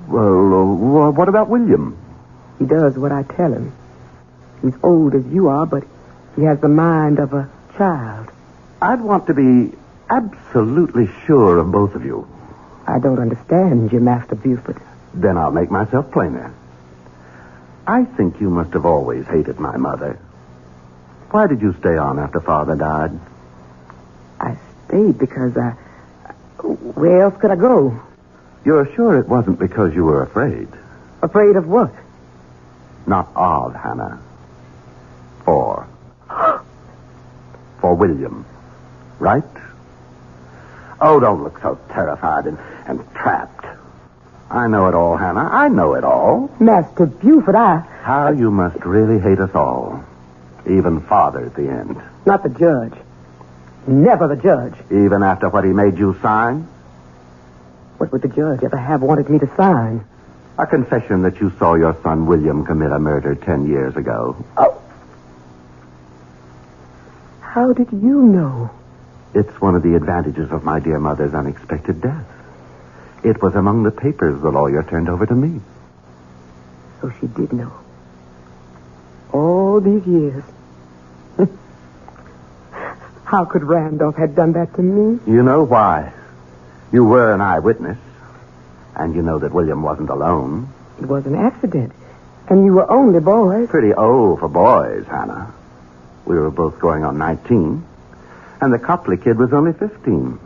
Well, what about William? He does what I tell him. He's old as you are, but he has the mind of a child. I'd want to be absolutely sure of both of you. I don't understand you, Master Buford. Then I'll make myself plainer. I think you must have always hated my mother. Why did you stay on after Father died? I stayed because where else could I go? You're sure it wasn't because you were afraid? Afraid of what? Not of, Hannah. For William. Right? Oh, don't look so terrified and trapped. I know it all, Hannah. I know it all. Master Buford, How you must really hate us all. Even Father at the end. Not the judge. Never the judge. Even after what he made you sign? What would the judge ever have wanted me to sign? A confession that you saw your son William commit a murder 10 years ago. Oh. How did you know? It's one of the advantages of my dear mother's unexpected death. It was among the papers the lawyer turned over to me. So she did know. All these years. How could Randolph have done that to me? You know why. You were an eyewitness. And you know that William wasn't alone. It was an accident. And you were only boys. Pretty old for boys, Hannah. We were both going on 19. And the Copley kid was only 15.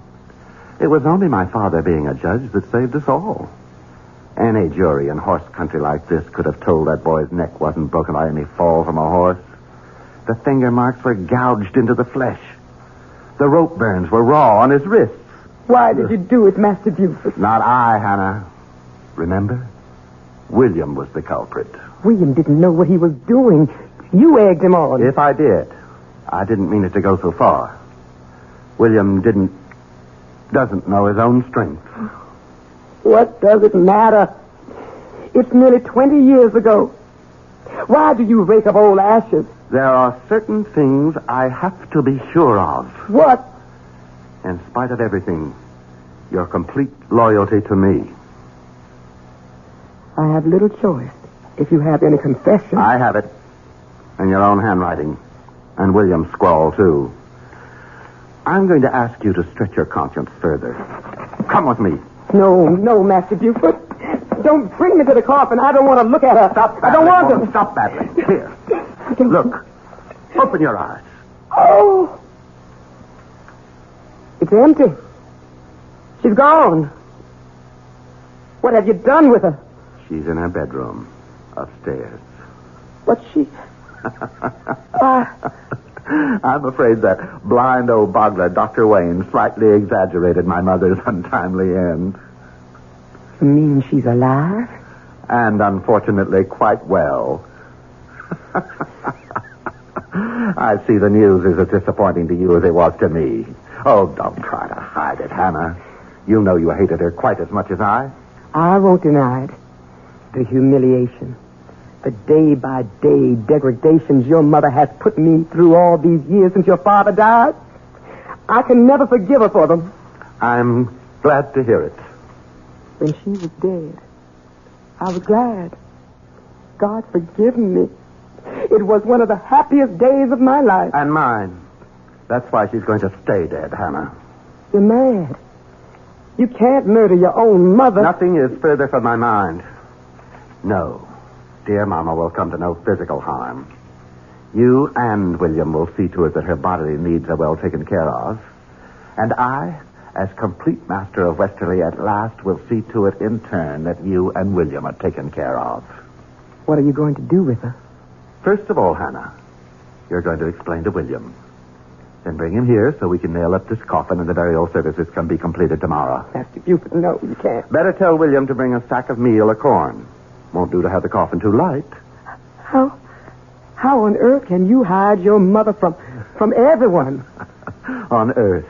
It was only my father being a judge that saved us all. Any jury in horse country like this could have told that boy's neck wasn't broken by any fall from a horse. The finger marks were gouged into the flesh. The rope burns were raw on his wrists. Why did you do it, Master Buford? Not I, Hannah. Remember? William was the culprit. William didn't know what he was doing. You egged him on. If I did, I didn't mean it to go so far. William doesn't know his own strength. What does it matter? It's nearly 20 years ago. Why do you rake up old ashes? There are certain things I have to be sure of. What? In spite of everything, your complete loyalty to me. I have little choice. If you have any confession. I have it. In your own handwriting. And William's scrawl, too. I'm going to ask you to stretch your conscience further. Come with me. No, Master Buford. Don't bring me to the coffin. I don't want to look at her. Stop battling. I don't want to. Stop battling. Here. Look. Open your eyes. Oh. It's empty. She's gone. What have you done with her? She's in her bedroom. Upstairs. But she... I'm afraid that blind old boggler, Dr. Wayne, slightly exaggerated my mother's untimely end. You mean she's alive? And unfortunately quite well. I see the news is as disappointing to you as it was to me. Oh, don't try to hide it, Hannah. You know you hated her quite as much as I. I won't deny it. The humiliation. The day-by-day degradations your mother has put me through all these years since your father died. I can never forgive her for them. I'm glad to hear it. When she was dead, I was glad. God forgive me. It was one of the happiest days of my life. And mine. That's why she's going to stay dead, Hannah. You're mad. You can't murder your own mother. Nothing is further from my mind. No. Dear Mama will come to no physical harm. You and William will see to it that her bodily needs are well taken care of. And I, as complete master of Westerly at last, will see to it in turn that you and William are taken care of. What are you going to do with her? First of all, Hannah, you're going to explain to William. Then bring him here so we can nail up this coffin and the burial services can be completed tomorrow. Master Buford, no, you can't. Better tell William to bring a sack of meal or corn. Won't do to have the coffin too light. How on earth can you hide your mother from everyone? On earth.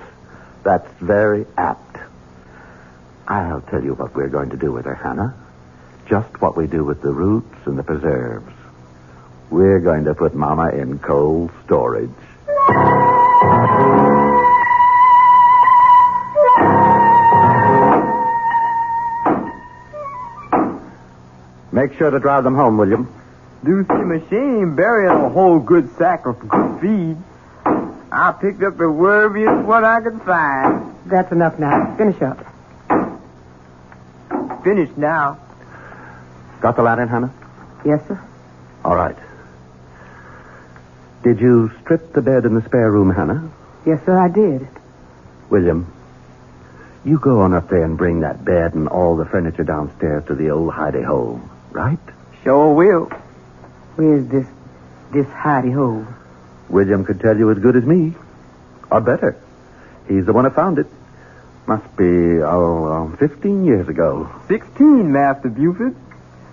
That's very apt. I'll tell you what we're going to do with her, Hannah. Just what we do with the roots and the preserves. We're going to put Mama in cold storage. Make sure to drive them home, William. Do see machine burying a whole good sack of good feed. I picked up the wormiest one I could find. That's enough now. Finish up. finished now. Got the lantern, Hannah? Yes, sir. All right. Did you strip the bed in the spare room, Hannah? Yes, sir, I did. William, you go on up there and bring that bed and all the furniture downstairs to the old hidey hole, right? Sure will. Where's this hidey hole? William could tell you as good as me. Or better. He's the one who found it. Must be, 15 years ago. 16, Master Buford.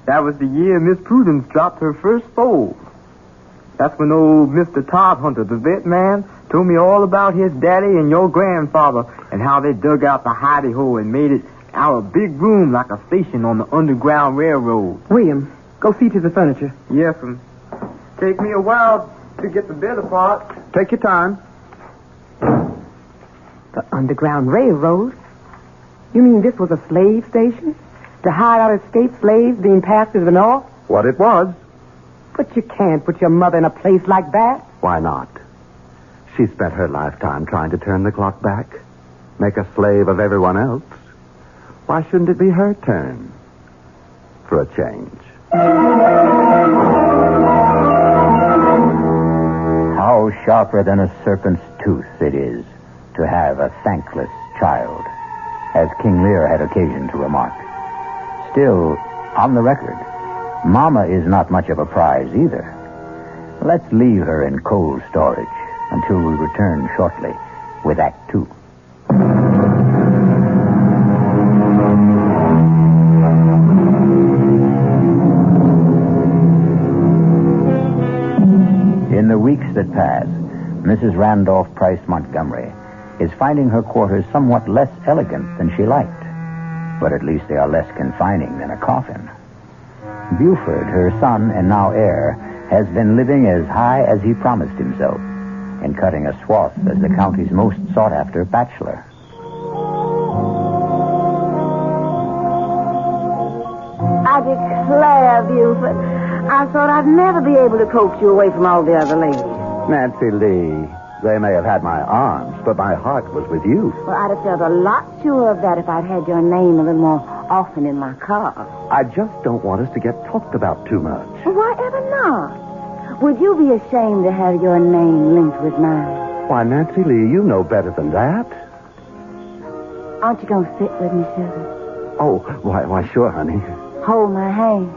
That was the year Miss Prudence dropped her first foal. That's when old Mr. Todd Hunter, the vet man, told me all about his daddy and your grandfather and how they dug out the hidey hole and made it our big room like a station on the Underground Railroad. William, go see to the furniture. Yes, take me a while to get the bed apart. Take your time. The Underground Railroad? You mean this was a slave station? To hide out escaped slaves being passed to the north? What it was. But you can't put your mother in a place like that. Why not? She spent her lifetime trying to turn the clock back, make a slave of everyone else. Why shouldn't it be her turn? For a change. How sharper than a serpent's tooth it is to have a thankless child, as King Lear had occasion to remark. Still, on the record, Mama is not much of a prize either. Let's leave her in cold storage until we return shortly with Act 2. In the weeks that pass, Mrs. Randolph Price Montgomery is finding her quarters somewhat less elegant than she liked. But at least they are less confining than a coffin. Buford, her son and now heir, has been living as high as he promised himself and cutting a swath as the county's most sought-after bachelor. I declare, Buford, I thought I'd never be able to coax you away from all the other ladies. Nancy Lee, they may have had my arms, but my heart was with you. Well, I'd have felt a lot sure of that if I'd had your name a little more often in my car. I just don't want us to get talked about too much. Why ever not? Would you be ashamed to have your name linked with mine? Why, Nancy Lee, you know better than that. Aren't you going to sit with me, sugar? Oh, why, sure, honey. Hold my hand.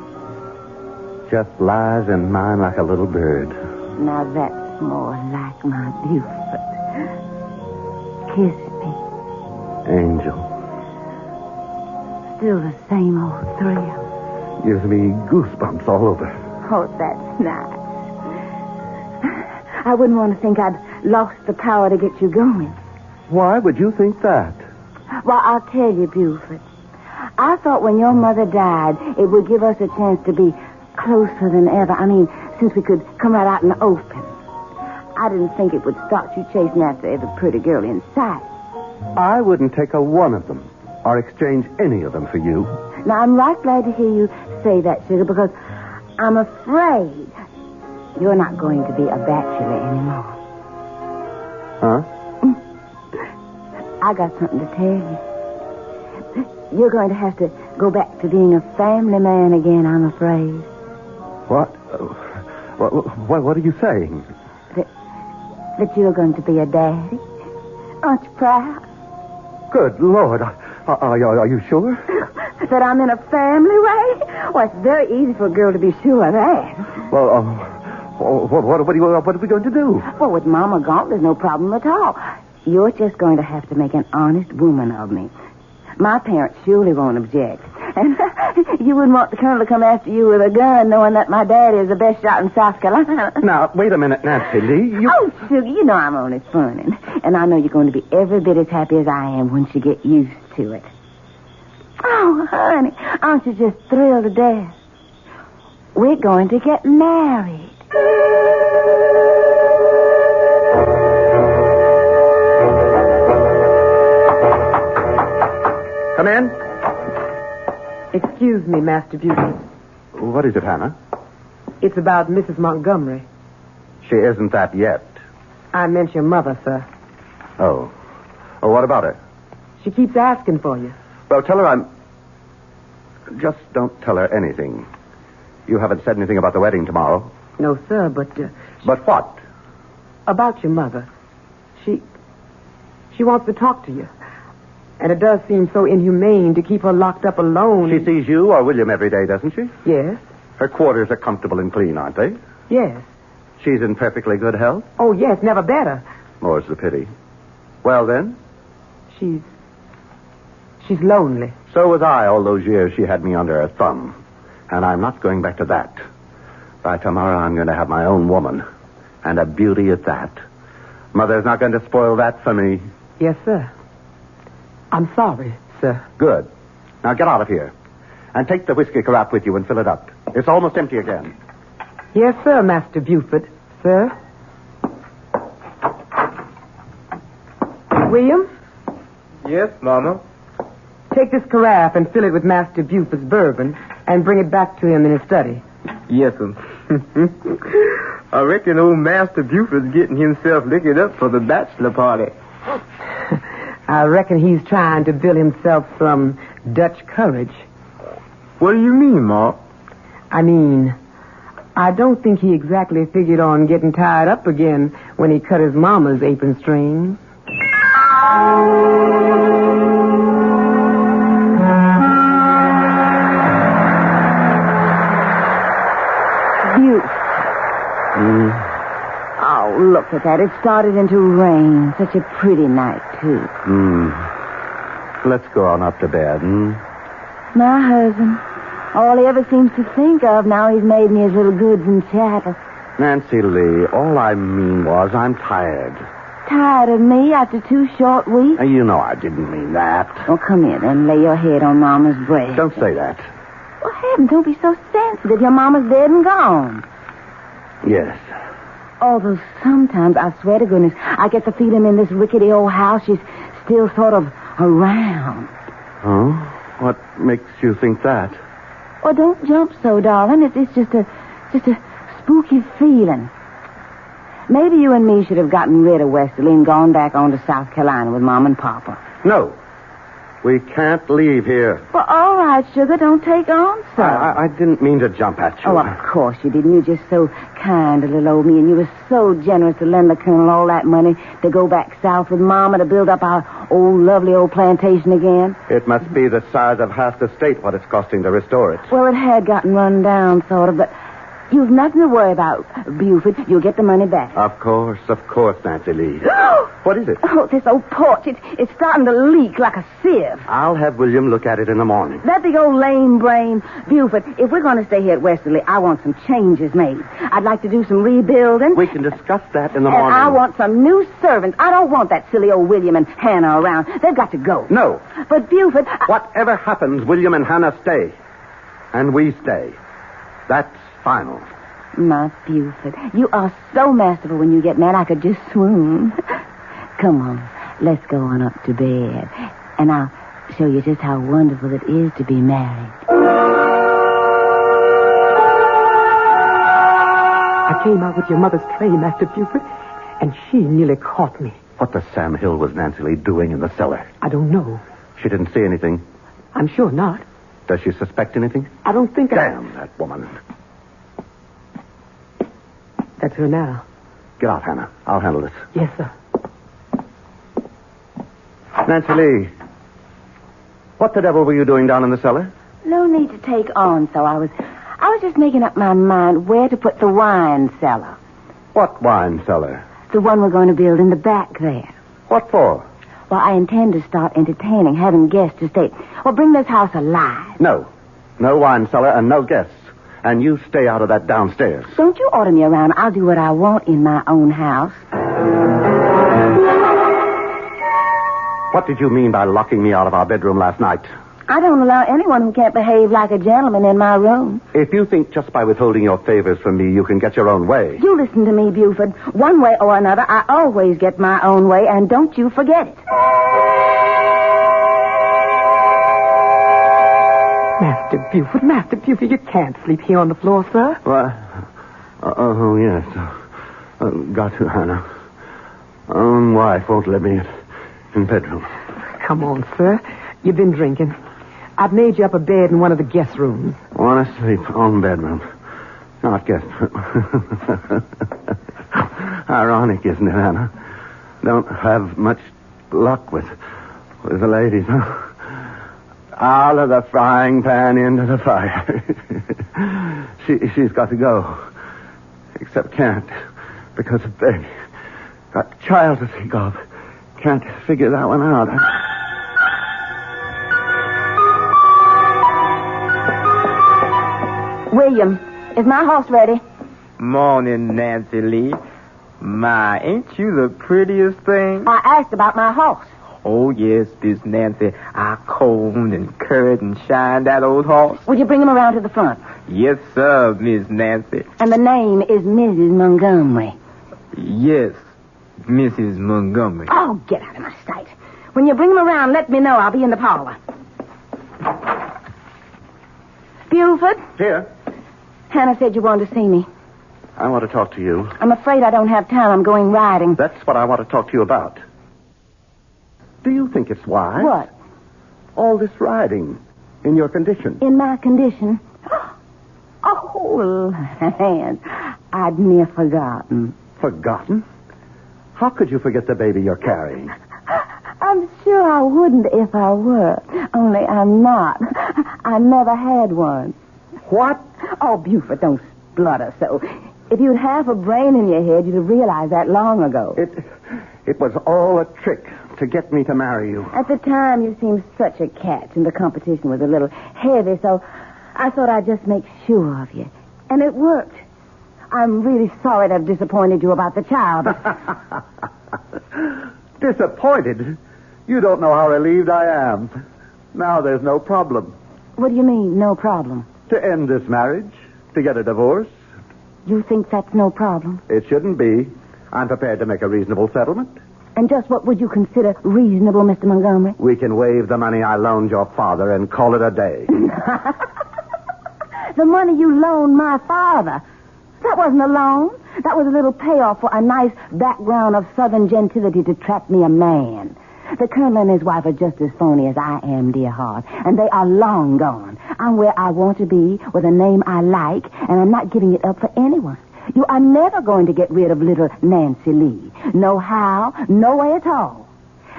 Just lies in mine like a little bird. Now that's more like my Buford. Kiss me. Angel. Still the same old thrill. Gives me goosebumps all over. Oh, that's nice. I wouldn't want to think I'd lost the power to get you going. Why would you think that? Well, I'll tell you, Buford. I thought when your mother died, it would give us a chance to be closer than ever. I mean, since we could come right out in the open. I didn't think it would start you chasing after every pretty girl in sight. I wouldn't take a one of them or exchange any of them for you. Now, I'm right glad to hear you say that, sugar, because I'm afraid you're not going to be a bachelor anymore. Huh? I got something to tell you. You're going to have to go back to being a family man again, I'm afraid. What? What are you saying? That you're going to be a daddy. Aren't you proud? Good Lord. Are you sure? That I'm in a family way? Well, it's very easy for a girl to be sure of that. Well, what are we going to do? Well, with Mama gone, there's no problem at all. You're just going to have to make an honest woman of me. My parents surely won't object. And you wouldn't want the colonel to come after you with a gun, knowing that my daddy is the best shot in South Carolina. Now, wait a minute, Nancy Lee. Oh, sugar, you know I'm only funning. And I know you're going to be every bit as happy as I am once you get used to it. Oh, honey, aren't you just thrilled to death? We're going to get married. Come in. Excuse me, Master Buford. What is it, Hannah? It's about Mrs. Montgomery. She isn't that yet. I meant your mother, sir. Oh, what about her? She keeps asking for you. Well, tell her I'm... Just don't tell her anything. You haven't said anything about the wedding tomorrow. No, sir, but... But what? About your mother. She wants to talk to you. And it does seem so inhumane to keep her locked up alone. She sees you or William every day, doesn't she? Yes. Her quarters are comfortable and clean, aren't they? Yes. She's in perfectly good health? Oh, yes, never better. More's the pity. Well, then? She's lonely. So was I all those years she had me under her thumb. And I'm not going back to that. By tomorrow, I'm going to have my own woman. And a beauty at that. Mother's not going to spoil that for me. Yes, sir. I'm sorry, sir. Good. Now get out of here. And take the whiskey carafe with you and fill it up. It's almost empty again. Yes, sir, Master Buford. Sir? William? Yes, Mama? Take this carafe and fill it with Master Buford's bourbon and bring it back to him in his study. Yes, sir. I reckon old Master Buford's getting himself liquored up for the bachelor party. I reckon he's trying to build himself some Dutch courage. What do you mean, Ma? I mean, I don't think he exactly figured on getting tied up again when he cut his mama's apron strings. Oh, look at that. It started into rain. Such a pretty night, too. Let's go on up to bed, My husband. All he ever seems to think of now he's made me his little goods and chattels. Nancy Lee, all I mean was I'm tired. Tired of me after 2 short weeks? You know I didn't mean that. Well, come here then. Lay your head on Mama's breast. Don't say that. Well, heavens, don't be so sensitive. Your Mama's dead and gone. Yes. Although sometimes, I swear to goodness, I get the feeling in this rickety old house she's still sort of around. Oh? What makes you think that? Well, don't jump so, darling. It's just a spooky feeling. Maybe you and me should have gotten rid of Westerly and gone back on to South Carolina with Mom and Papa. No. We can't leave here. Well, all right, sugar. Don't take on, sir. I didn't mean to jump at you. Oh, of course you didn't. You're just so kind to little old me, and you were so generous to lend the Colonel all that money to go back south with Mama to build up our old, lovely old plantation again. It must be the size of half the state what it's costing to restore it. Well, it had gotten run down, sort of, but you've nothing to worry about, Buford. You'll get the money back. Of course, Nancy Lee. What is it? Oh, this old porch. It's starting to leak like a sieve. I'll have William look at it in the morning. That big old lame brain. Buford, if we're going to stay here at Westerly, I want some changes made. I'd like to do some rebuilding. We can discuss that in the morning. And I want some new servants. I don't want that silly old William and Hannah around. They've got to go. No. But, Buford... Whatever happens, William and Hannah stay. And we stay. That's final. My Buford, you are so masterful when you get mad I could just swoon. Come on, let's go on up to bed. And I'll show you just how wonderful it is to be married. I came out with your mother's tray, Master Buford, and she nearly caught me. What the Sam Hill was Nancy Lee doing in the cellar? I don't know. She didn't see anything? I'm sure not. Does she suspect anything? I don't think Damn that woman. That's her now. Get out, Hannah. I'll handle this. Yes, sir. Nancy Lee, what the devil were you doing down in the cellar? No need to take on, so I was just making up my mind where to put the wine cellar. What wine cellar? The one we're going to build in the back there. What for? Well, I intend to start entertaining, having guests to stay. Well, bring this house alive. No. No wine cellar and no guests. And you stay out of that downstairs. Don't you order me around. I'll do what I want in my own house. What did you mean by locking me out of our bedroom last night? I don't allow anyone who can't behave like a gentleman in my room. If you think just by withholding your favors from me you can get your own way... You listen to me, Buford. One way or another, I always get my own way, and don't you forget it. Master Buford, you can't sleep here on the floor, sir. What? Oh, yes. Got to, Hannah. Wife won't let me in bedroom. Come on, sir. You've been drinking. I've made you up a bed in one of the guest rooms. Want to sleep on bedroom. Not guest room. Ironic, isn't it, Anna? Don't have much luck with the ladies, huh? Out of the frying pan into the fire. She's got to go. Except can't. Because of baby. Got a child to think of. Can't figure that one out. William, is my horse ready? Morning, Nancy Lee. My, ain't you the prettiest thing? I asked about my horse. Oh, yes, Miss Nancy. I combed and curried and shined that old horse. Would you bring him around to the front? Yes, sir, Miss Nancy. And the name is Mrs. Montgomery. Yes, Mrs. Montgomery. Oh, get out of my sight. When you bring him around, let me know. I'll be in the parlor. Buford? Here. Hannah said you wanted to see me. I want to talk to you. I'm afraid I don't have time. I'm going riding. That's what I want to talk to you about. Do you think it's wise? What? All this riding. In your condition. In my condition? Oh, land. I'd near forgotten. Forgotten? How could you forget the baby you're carrying? I'm sure I wouldn't if I were. Only I'm not. I never had one. What? Oh, Buford, don't splutter so. If you'd half a brain in your head, you'd have realized that long ago. It was all a trick to get me to marry you. At the time, you seemed such a catch, and the competition was a little heavy, so I thought I'd just make sure of you. And it worked. I'm really sorry to have disappointed you about the child. Disappointed? You don't know how relieved I am. Now there's no problem. What do you mean, no problem? To end this marriage, to get a divorce. You think that's no problem? It shouldn't be. I'm prepared to make a reasonable settlement. And just what would you consider reasonable, Mr. Montgomery? We can waive the money I loaned your father and call it a day. The money you loaned my father. That wasn't a loan. That was a little payoff for a nice background of Southern gentility to trap me a man. The Colonel and his wife are just as phony as I am, dear heart. And they are long gone. I'm where I want to be, with a name I like, and I'm not giving it up for anyone. You are never going to get rid of little Nancy Lee. No how, no way at all.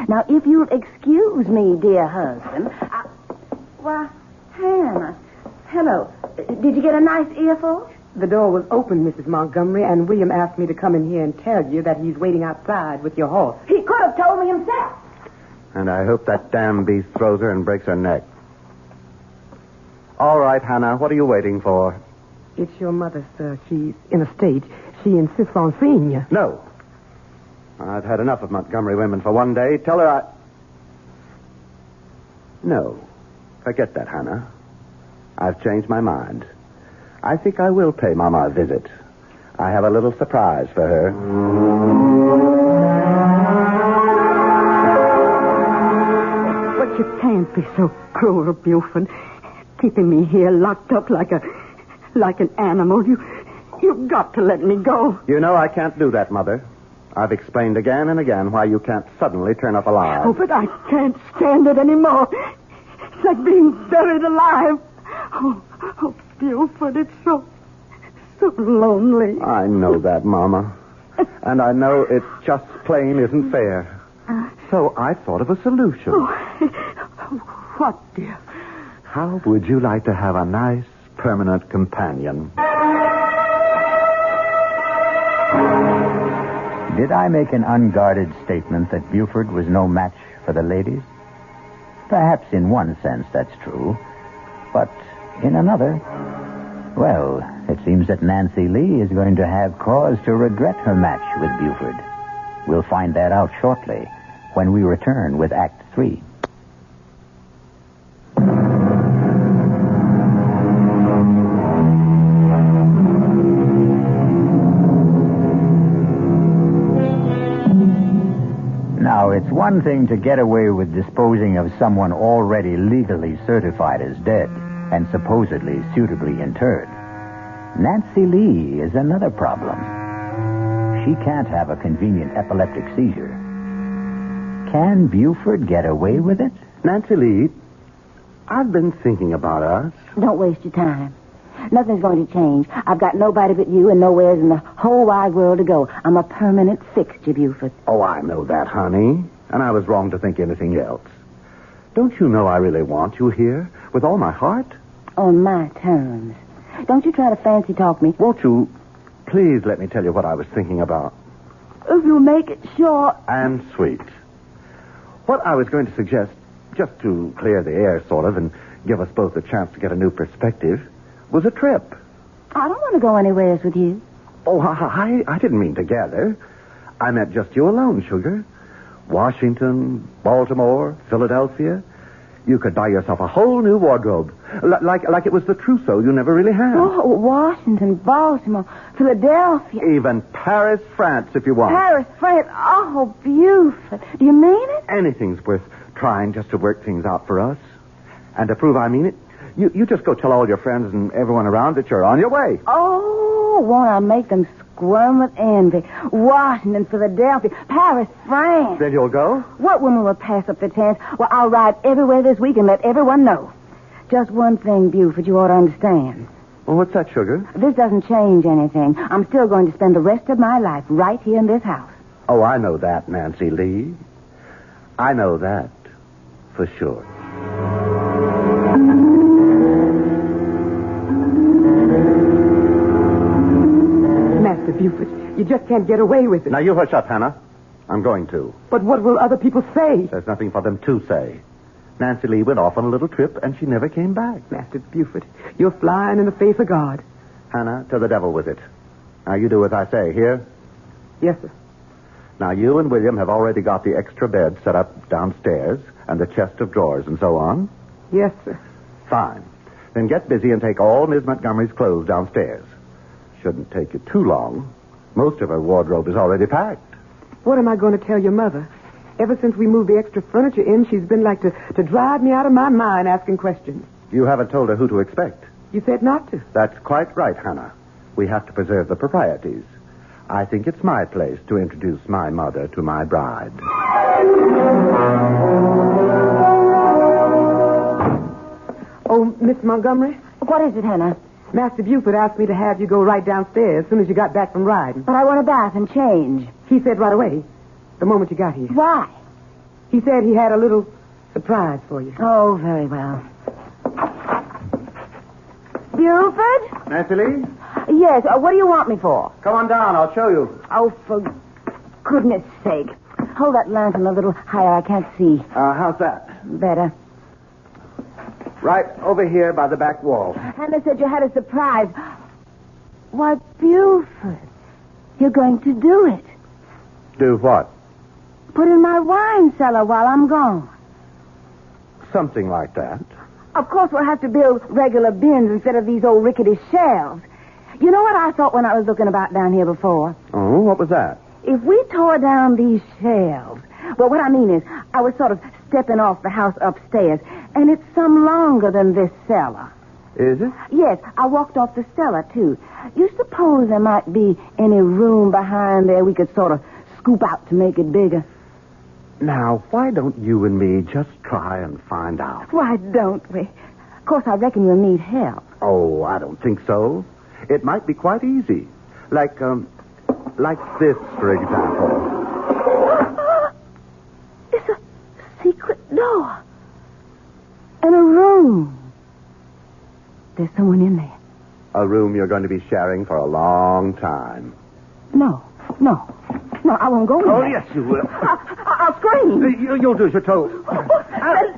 Now, if you'll excuse me, dear husband, Why, Hannah. Hello. Did you get a nice earful? The door was open, Mrs. Montgomery, and William asked me to come in here and tell you that he's waiting outside with your horse. He could have told me himself. And I hope that damn beast throws her and breaks her neck. All right, Hannah, what are you waiting for? It's your mother, sir. She's in a state. She insists on seeing you. No. I've had enough of Montgomery women for one day. Tell her I... No. Forget that, Hannah. I've changed my mind. I think I will pay Mama a visit. I have a little surprise for her. But you can't be so cruel, Buford. Keeping me here locked up like an animal. You've got to let me go. You know I can't do that, Mother. I've explained again and again why you can't suddenly turn up alive. Oh, but I can't stand it anymore. It's like being buried alive. Oh, Buford, it's so lonely. I know that, Mama. And I know it just plain isn't fair. So I thought of a solution. What, dear? How would you like to have a nice, permanent companion? Did I make an unguarded statement that Buford was no match for the ladies? Perhaps in one sense that's true. But in another, well, it seems that Nancy Lee is going to have cause to regret her match with Buford. We'll find that out shortly when we return with Act 3. Now, it's one thing to get away with disposing of someone already legally certified as dead and supposedly suitably interred. Nancy Lee is another problem. She can't have a convenient epileptic seizure. Can Buford get away with it? Nancy Lee, I've been thinking about us. Don't waste your time. Nothing's going to change. I've got nobody but you and nowhere in the whole wide world to go. I'm a permanent fixture, Buford. Oh, I know that, honey. And I was wrong to think anything else. Don't you know I really want you here with all my heart? On my terms. Don't you try to fancy talk me. Won't you please let me tell you what I was thinking about? If you make it short. And sweet. What I was going to suggest, just to clear the air, sort of, and give us both a chance to get a new perspective, was a trip. I don't want to go anywhere with you. Oh, I didn't mean together. I meant just you alone, sugar. Washington, Baltimore, Philadelphia. You could buy yourself a whole new wardrobe. Like it was the trousseau you never really had. Oh, Washington, Baltimore, Philadelphia. Even Paris, France, if you want. Paris, France. Oh, Buford. Do you mean it? Anything's worth trying just to work things out for us. And to prove I mean it, you just go tell all your friends and everyone around that you're on your way. Oh, won't I make them squirm with envy? Washington, Philadelphia, Paris, France. Then you'll go? What woman will pass up the chance? Well, I'll ride everywhere this week and let everyone know. Just one thing, Buford, you ought to understand. Well, what's that, sugar? This doesn't change anything. I'm still going to spend the rest of my life right here in this house. Oh, I know that, Nancy Lee. I know that for sure. Master Buford, you just can't get away with it. Now, you hush up, Hannah. I'm going to. But what will other people say? There's nothing for them to say. Nancy Lee went off on a little trip, and she never came back. Master Buford, you're flying in the face of God. Hannah, to the devil with it. Now, you do as I say. Here? Yes, sir. Now, you and William have already got the extra bed set up downstairs and the chest of drawers and so on. Yes, sir. Fine. Then get busy and take all Miss Montgomery's clothes downstairs. Shouldn't take you too long. Most of her wardrobe is already packed. What am I going to tell your mother? Ever since we moved the extra furniture in, she's been like to drive me out of my mind asking questions. You haven't told her who to expect. You said not to. That's quite right, Hannah. We have to preserve the proprieties. I think it's my place to introduce my mother to my bride. Oh, Miss Montgomery? What is it, Hannah? Master Buford asked me to have you go right downstairs as soon as you got back from riding. But I want a bath and change. He said right away, the moment you got here. Why? He said he had a little surprise for you. Oh, very well. Buford? Nancy Lee? Yes, what do you want me for? Come on down, I'll show you. Oh, for goodness sake. Hold that lantern a little higher, I can't see. How's that? Better. Right over here by the back wall. Hannah said you had a surprise. Why, Buford, you're going to do it. Do what? Put in my wine cellar while I'm gone. Something like that. Of course, we'll have to build regular bins instead of these old rickety shelves. You know what I thought when I was looking about down here before? Oh, what was that? If we tore down these shelves, well, what I mean is, I was sort of stepping off the house upstairs, and it's some longer than this cellar. Is it? Yes, I walked off the cellar, too. You suppose there might be any room behind there we could sort of scoop out to make it bigger? Now, why don't you and me just try and find out? Why don't we? Of course, I reckon you'll need help. Oh, I don't think so. It might be quite easy. Like this, for example. It's a secret door. And a room. There's someone in there. A room you're going to be sharing for a long time. No, I won't go in Oh, there. yes, you will. I'll scream. You'll do as you're told.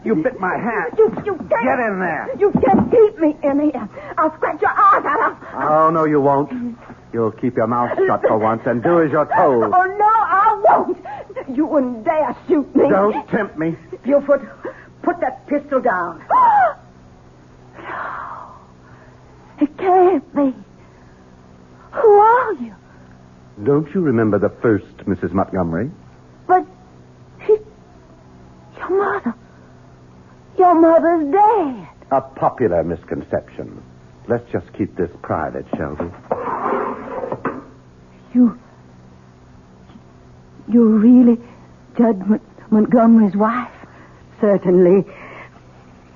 You bit my hand. You can't. Get in there. You can't keep me in here. I'll scratch your eyes out. Oh, no, you won't. You'll keep your mouth shut for once and do as you're told. Oh, no, I won't. You wouldn't dare shoot me. Don't tempt me. Buford, put that pistol down. No. It can't be. Who are you? Don't you remember the first Mrs. Montgomery? But your mother. Your mother's dead. A popular misconception. Let's just keep this private, shall we? You're really Judge Montgomery's wife? Certainly.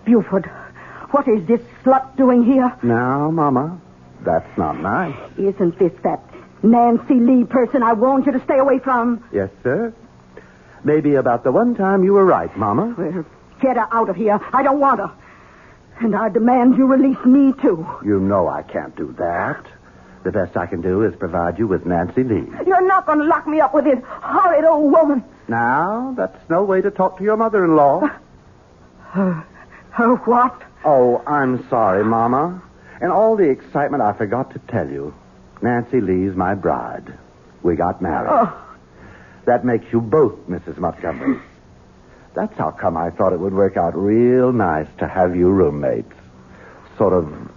Buford, What is this slut doing here? Now, Mama, that's not nice. Isn't this that Nancy Lee person I warned you to stay away from? Yes, sir. Maybe about the one time you were right, Mama. Well, get her out of here. I don't want her. And I demand you release me, too. You know I can't do that. The best I can do is provide you with Nancy Lee. You're not going to lock me up with this horrid old woman. Now, that's no way to talk to your mother-in-law. Her what? Oh, I'm sorry, Mama. In all the excitement, I forgot to tell you. Nancy Lee's my bride. We got married. Oh. That makes you both Mrs. Montgomery. That's how come I thought it would work out real nice to have you roommates. Sort of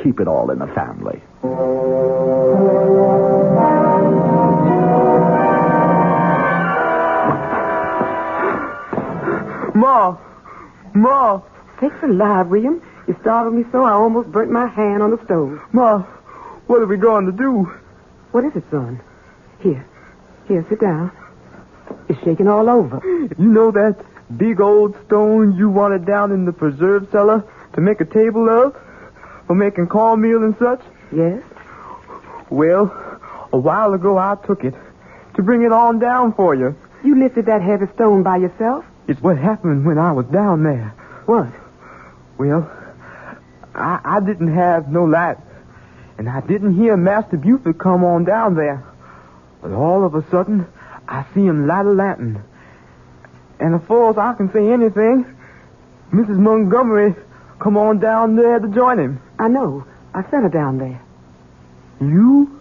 keep it all in the family. Ma! Sakes alive, William. You startled me so I almost burnt my hand on the stove. Ma, what are we going to do? What is it, son? Here, sit down. It's shaking all over. You know that big old stone you wanted down in the preserve cellar to make a table of? For making cornmeal and such? Yes. Well, a while ago I took it to bring it on down for you. You lifted that heavy stone by yourself? It's what happened when I was down there. What? Well, I didn't have no light, and I didn't hear Master Buford come on down there. But all of a sudden, I see him light a lantern. And as far as I can say anything, Mrs. Montgomery come on down there to join him. I know. I sent her down there. You?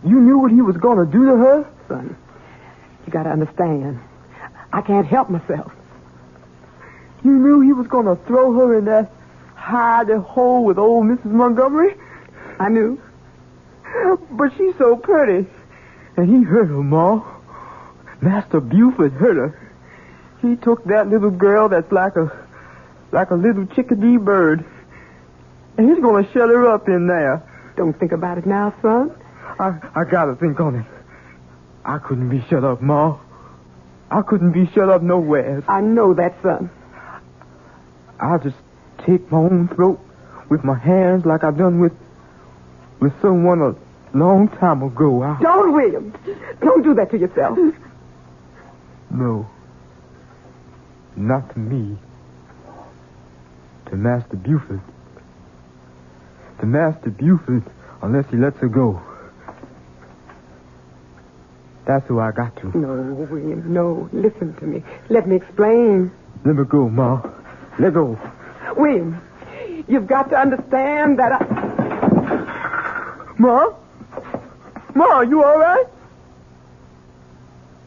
You knew what he was going to do to her? Son, you got to understand. I can't help myself. You knew he was going to throw her in that hidey hole with old Mrs. Montgomery? I knew. But she's so pretty. And he hurt her, Ma. Master Buford hurt her. He took that little girl that's like a little chickadee bird. And he's going to shut her up in there. Don't think about it now, son. I got to think on it. I couldn't be shut up, Ma. I couldn't be shut up nowhere. I know that, son. I'll just take my own throat with my hands like I done with someone a long time ago. Don't, William. Don't do that to yourself. No. Not to me. To Master Buford. To Master Buford, unless he lets her go. That's who I got to. No, William, no. Listen to me. Let me explain. Let me go, Ma. Let go. William, you've got to understand that Ma? Ma, you all right?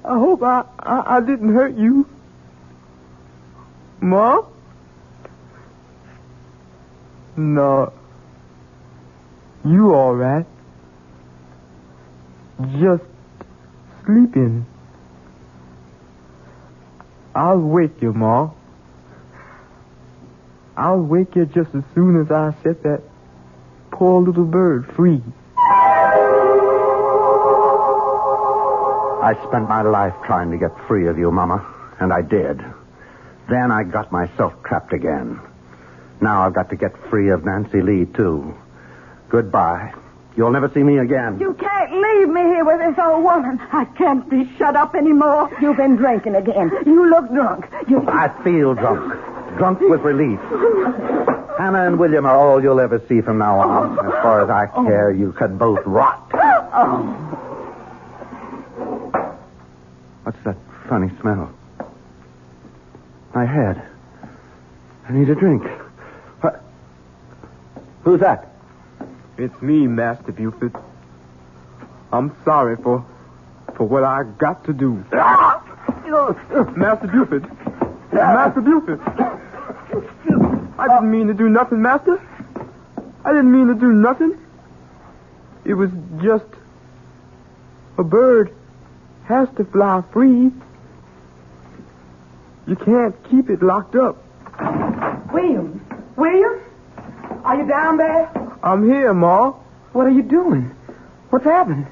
I hope I didn't hurt you. Ma? No. You all right? Just sleeping. I'll wake you, Ma. I'll wake you just as soon as I set that poor little bird free. I spent my life trying to get free of you, Mama, and I did. Then I got myself trapped again. Now I've got to get free of Nancy Lee, too. Goodbye. You'll never see me again. You can't leave me here with this old woman. I can't be shut up anymore. You've been drinking again. You look drunk. I feel drunk. Drunk with relief. Hannah and William are all you'll ever see from now on. As far as I care, you could both rot. What's that funny smell? My head. I need a drink. What? Who's that? It's me, Master Buford. I'm sorry for what I got to do. Master Buford. Master Buford. I didn't mean to do nothing, Master. I didn't mean to do nothing. It was just a bird has to fly free. You can't keep it locked up. William? William? Are you down there? I'm here, Ma. What are you doing? What's happened?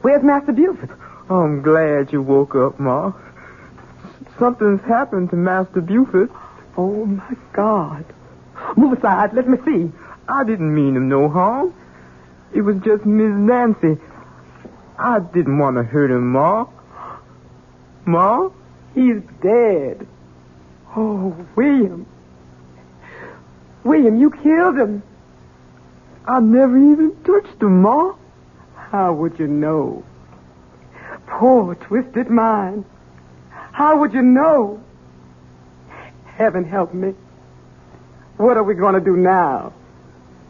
Where's Master Buford? I'm glad you woke up, Ma. Something's happened to Master Buford. Oh, my God. Move aside. Let me see. I didn't mean him no harm. It was just Miss Nancy. I didn't want to hurt him, Ma. Ma, he's dead. Oh, William. William, you killed him. I never even touched him, Ma. How would you know? Poor twisted mind. How would you know? Heaven help me. What are we going to do now?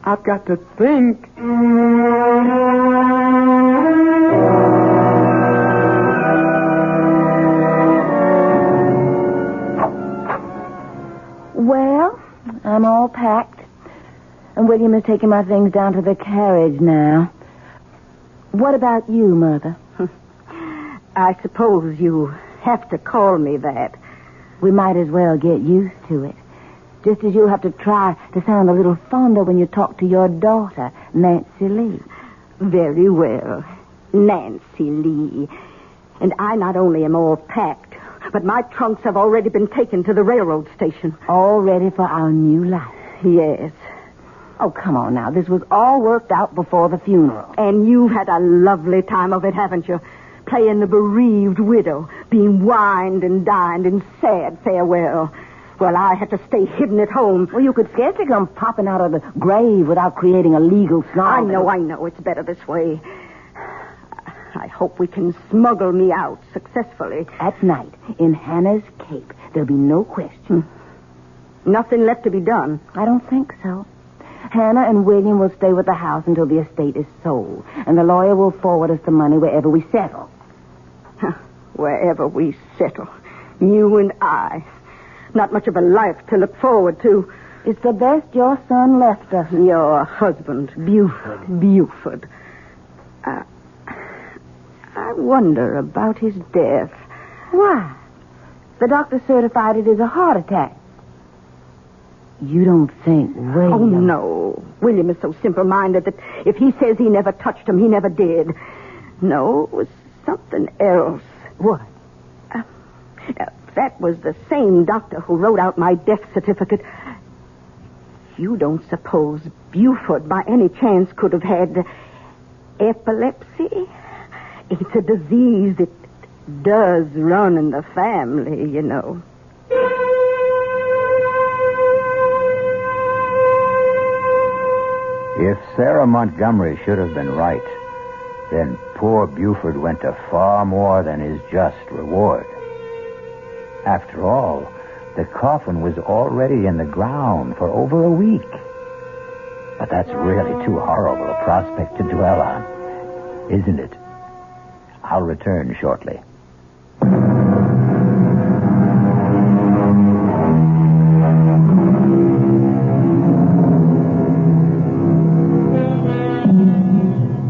I've got to think. Well, I'm all packed. And William is taking my things down to the carriage now. What about you, Mother? I suppose you have to call me that. We might as well get used to it. Just as you'll have to try to sound a little fonder when you talk to your daughter, Nancy Lee. Very well. Nancy Lee. And I not only am all packed, but my trunks have already been taken to the railroad station. All ready for our new life. Yes. Oh, come on now. This was all worked out before the funeral. And you've had a lovely time of it, haven't you? Playing the bereaved widow, being wined and dined in sad farewell. Well, I had to stay hidden at home. Well, you could scarcely come popping out of the grave without creating a legal snarl. I know. It's better this way. I hope we can smuggle me out successfully. At night, in Hannah's cape, there'll be no question. Nothing left to be done. I don't think so. Hannah and William will stay with the house until the estate is sold, and the lawyer will forward us the money wherever we settle. Wherever we settle. You and I. Not much of a life to look forward to. It's the best your son left us. Your husband, Buford. I wonder about his death. Why? The doctor certified it as a heart attack. You don't think William... Oh, no. William is so simple-minded that if he says he never touched him, he never did. No, it was something else. What? That was the same doctor who wrote out my death certificate. You don't suppose Buford, by any chance, could have had epilepsy? It's a disease that does run in the family, you know. If Sarah Montgomery should have been right, then poor Buford went to far more than his just reward. After all, the coffin was already in the ground for over a week. But that's really too horrible a prospect to dwell on, isn't it? I'll return shortly.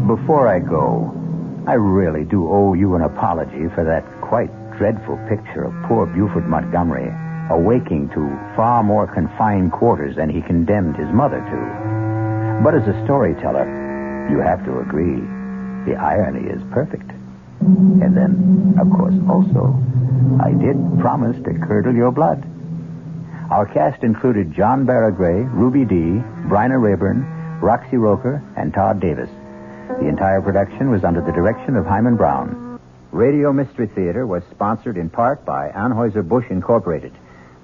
Before I go, I really do owe you an apology for that quite dreadful picture of poor Buford Montgomery awaking to far more confined quarters than he condemned his mother to. But as a storyteller, you have to agree, the irony is perfect. And then, of course, also, I did promise to curdle your blood. Our cast included John Barragray, Ruby Dee, Bryna Rayburn, Roxy Roker, and Todd Davis. The entire production was under the direction of Hyman Brown. Radio Mystery Theater was sponsored in part by Anheuser-Busch Incorporated,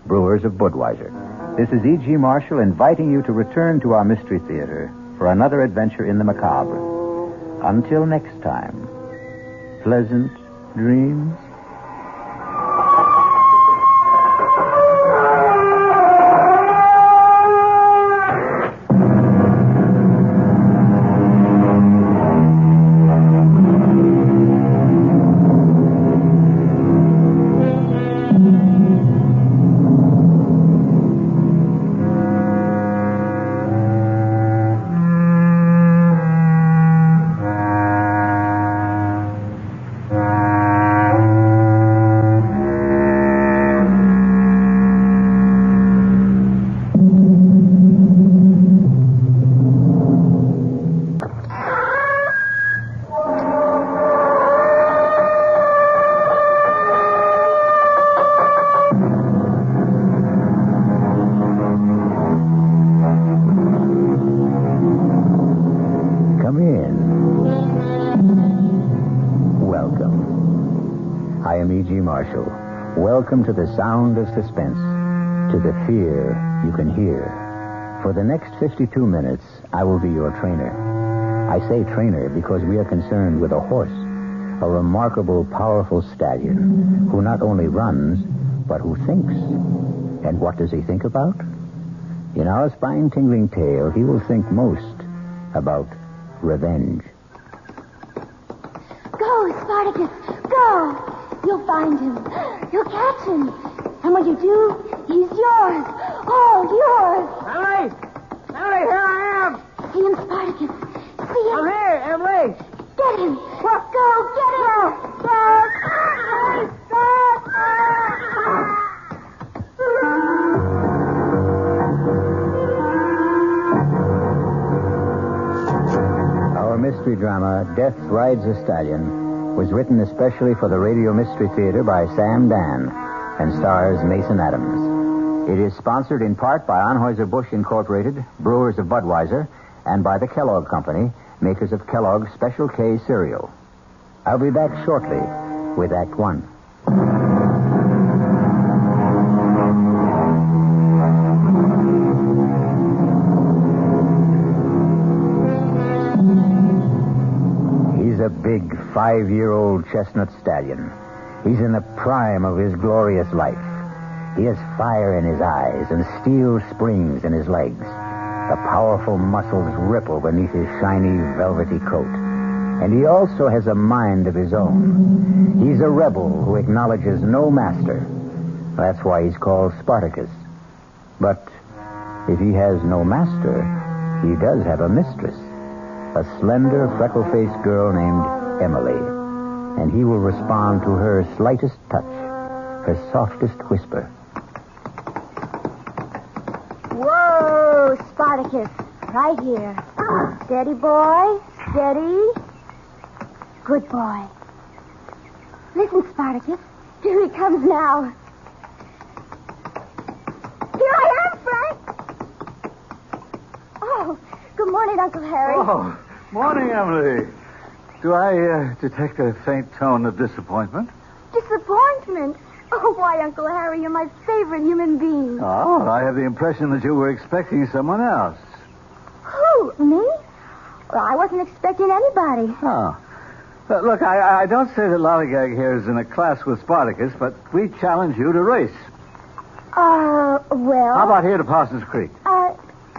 brewers of Budweiser. This is E.G. Marshall inviting you to return to our Mystery Theater for another adventure in the macabre. Until next time, pleasant dreams. Marshall. Welcome to the sound of suspense, to the fear you can hear. For the next 52 minutes, I will be your trainer. I say trainer because we are concerned with a horse, a remarkable, powerful stallion who not only runs, but who thinks. And what does he think about? In our spine-tingling tale, he will think most about revenge. Go, Spartacus, go! You'll find him. You'll catch him. And when you do, he's yours. All yours. Emily! Emily, here I am! See him, Spartacus. See him. I'm here, Emily! Get him. Go, get him. Go. Our mystery drama, Death Rides a Stallion, was written especially for the Radio Mystery Theater by Sam Dan and stars Mason Adams. It is sponsored in part by Anheuser-Busch Incorporated, brewers of Budweiser, and by the Kellogg Company, makers of Kellogg's Special K cereal. I'll be back shortly with Act One. He's a big 5-year-old chestnut stallion. He's in the prime of his glorious life. He has fire in his eyes and steel springs in his legs. The powerful muscles ripple beneath his shiny, velvety coat. And he also has a mind of his own. He's a rebel who acknowledges no master. That's why he's called Spartacus. But if he has no master, he does have a mistress. A slender, freckle-faced girl named Emily. And he will respond to her slightest touch, her softest whisper. Whoa, Spartacus. Right here. Steady, boy. Steady. Good boy. Listen, Spartacus. Here he comes now. Here I am, Frank. Oh, good morning, Uncle Harry. Oh, morning, Emily. Do I detect a faint tone of disappointment? Disappointment? Oh, why, Uncle Harry, you're my favorite human being. Oh, I have the impression that you were expecting someone else. Who, me? Well, I wasn't expecting anybody. Oh. Look, I don't say that Lollygag here is in a class with Spartacus, but we challenge you to race. Well... How about here to Parsons Creek?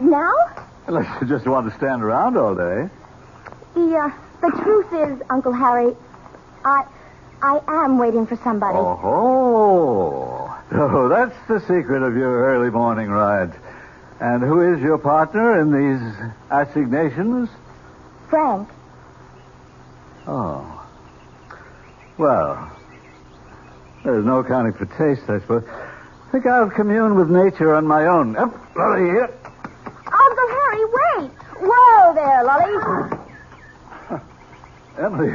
Now? Unless you just want to stand around all day. The truth is, Uncle Harry, I am waiting for somebody. Oh, that's the secret of your early morning ride. And who is your partner in these assignations? Frank. Oh. Well, there's no accounting for taste, I suppose. I think I'll commune with nature on my own. Up, Lolly, here. Uncle Harry, wait! Whoa there, Lolly. Emily,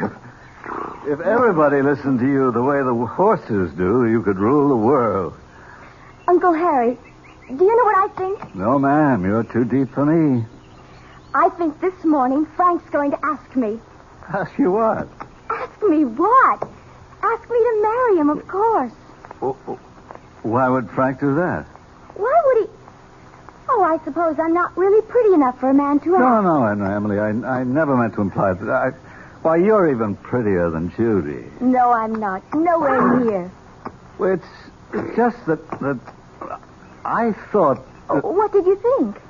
if everybody listened to you the way the horses do, you could rule the world. Uncle Harry, do you know what I think? No, ma'am. You're too deep for me. I think this morning Frank's going to ask me. Ask you what? Ask me what? Ask me to marry him, of course. Why would Frank do that? Why would he... Oh, I suppose I'm not really pretty enough for a man to ask. No, Emily. I never meant to imply that. Why, you're even prettier than Judy. No, I'm not. Nowhere near. Well, it's just that I thought... What did you think?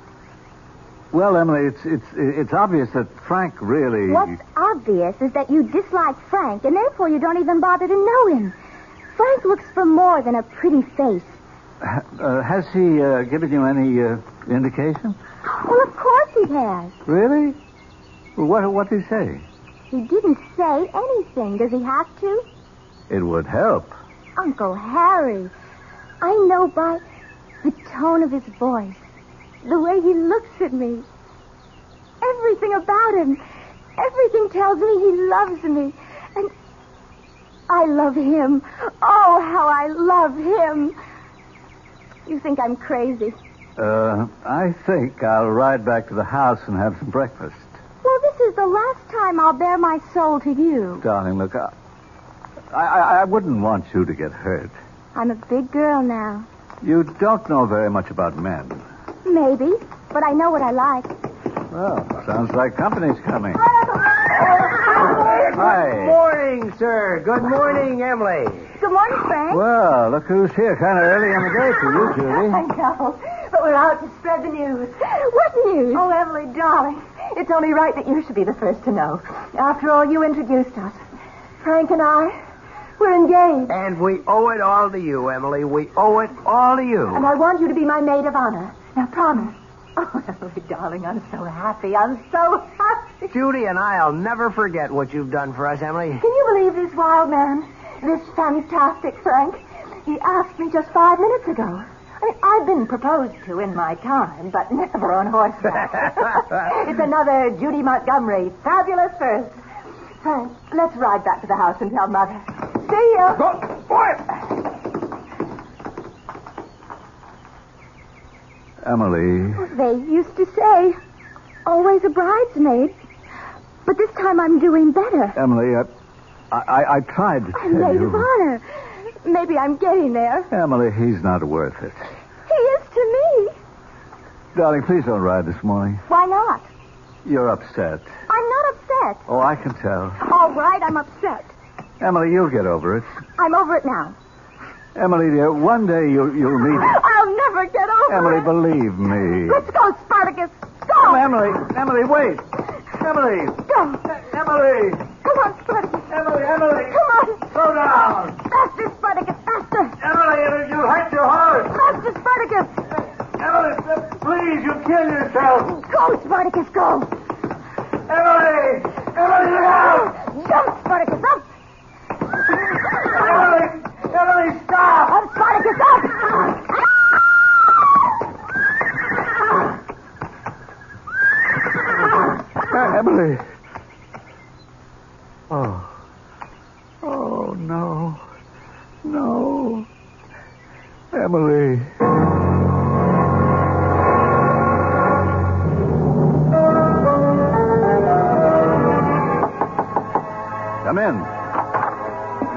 Well, Emily, it's obvious that Frank really... What's obvious is that you dislike Frank, and therefore you don't even bother to know him. Frank looks for more than a pretty face. Has he given you any indication? Well, of course he has. Really? Well, what did he say? He didn't say anything. Does he have to? It would help. Uncle Harry, I know by the tone of his voice, the way he looks at me, everything about him, everything tells me he loves me. And I love him. Oh, how I love him. You think I'm crazy? I think I'll ride back to the house and have some breakfast. Well, this is the last time I'll bare my soul to you. Darling, look, I wouldn't want you to get hurt. I'm a big girl now. You don't know very much about men. Maybe, but I know what I like. Well, sounds like company's coming. Hi. Good morning, sir. Good morning, Emily. Good morning, Frank. Well, look who's here. Kind of early in the day for you, Judy. I know, but we're out to spread the news. What news? Oh, Emily, darling, it's only right that you should be the first to know. After all, you introduced us. Frank and I, we're engaged. And we owe it all to you, Emily. We owe it all to you. And I want you to be my maid of honor. Now, promise. Oh, Emily, darling, I'm so happy. I'm so happy. Judy and I'll never forget what you've done for us, Emily. Can you believe this wild man? This fantastic Frank? He asked me just 5 minutes ago. I mean, I've been proposed to in my time, but never on horseback. It's another Judy Montgomery. Fabulous first. Frank, let's ride back to the house and tell Mother. See you. Go, boy! Emily. They used to say, always a bridesmaid. But this time I'm doing better. Emily, I tried to tell you. Maid of honor. Maybe I'm getting there. Emily, he's not worth it. He is to me. Darling, please don't ride this morning. Why not? You're upset. I'm not upset. Oh, I can tell. All right, I'm upset. Emily, you'll get over it. I'm over it now. Emily, dear, one day you'll meet... I'll never get over Emily, it. believe me. Let's go, Spartacus. Go. Oh, Emily, wait. Emily. Go. Emily. Come on, Spartacus. Emily. Come on. Slow down. Faster, Spartacus, faster. Emily, you hurt your horse. Faster, Spartacus. Emily, please, you'll kill yourself. Go, Spartacus, go. Emily, look out. Jump, Spartacus, up. Emily, stop. Up, Spartacus, up. Emily. Oh, no. No. Emily. Come in.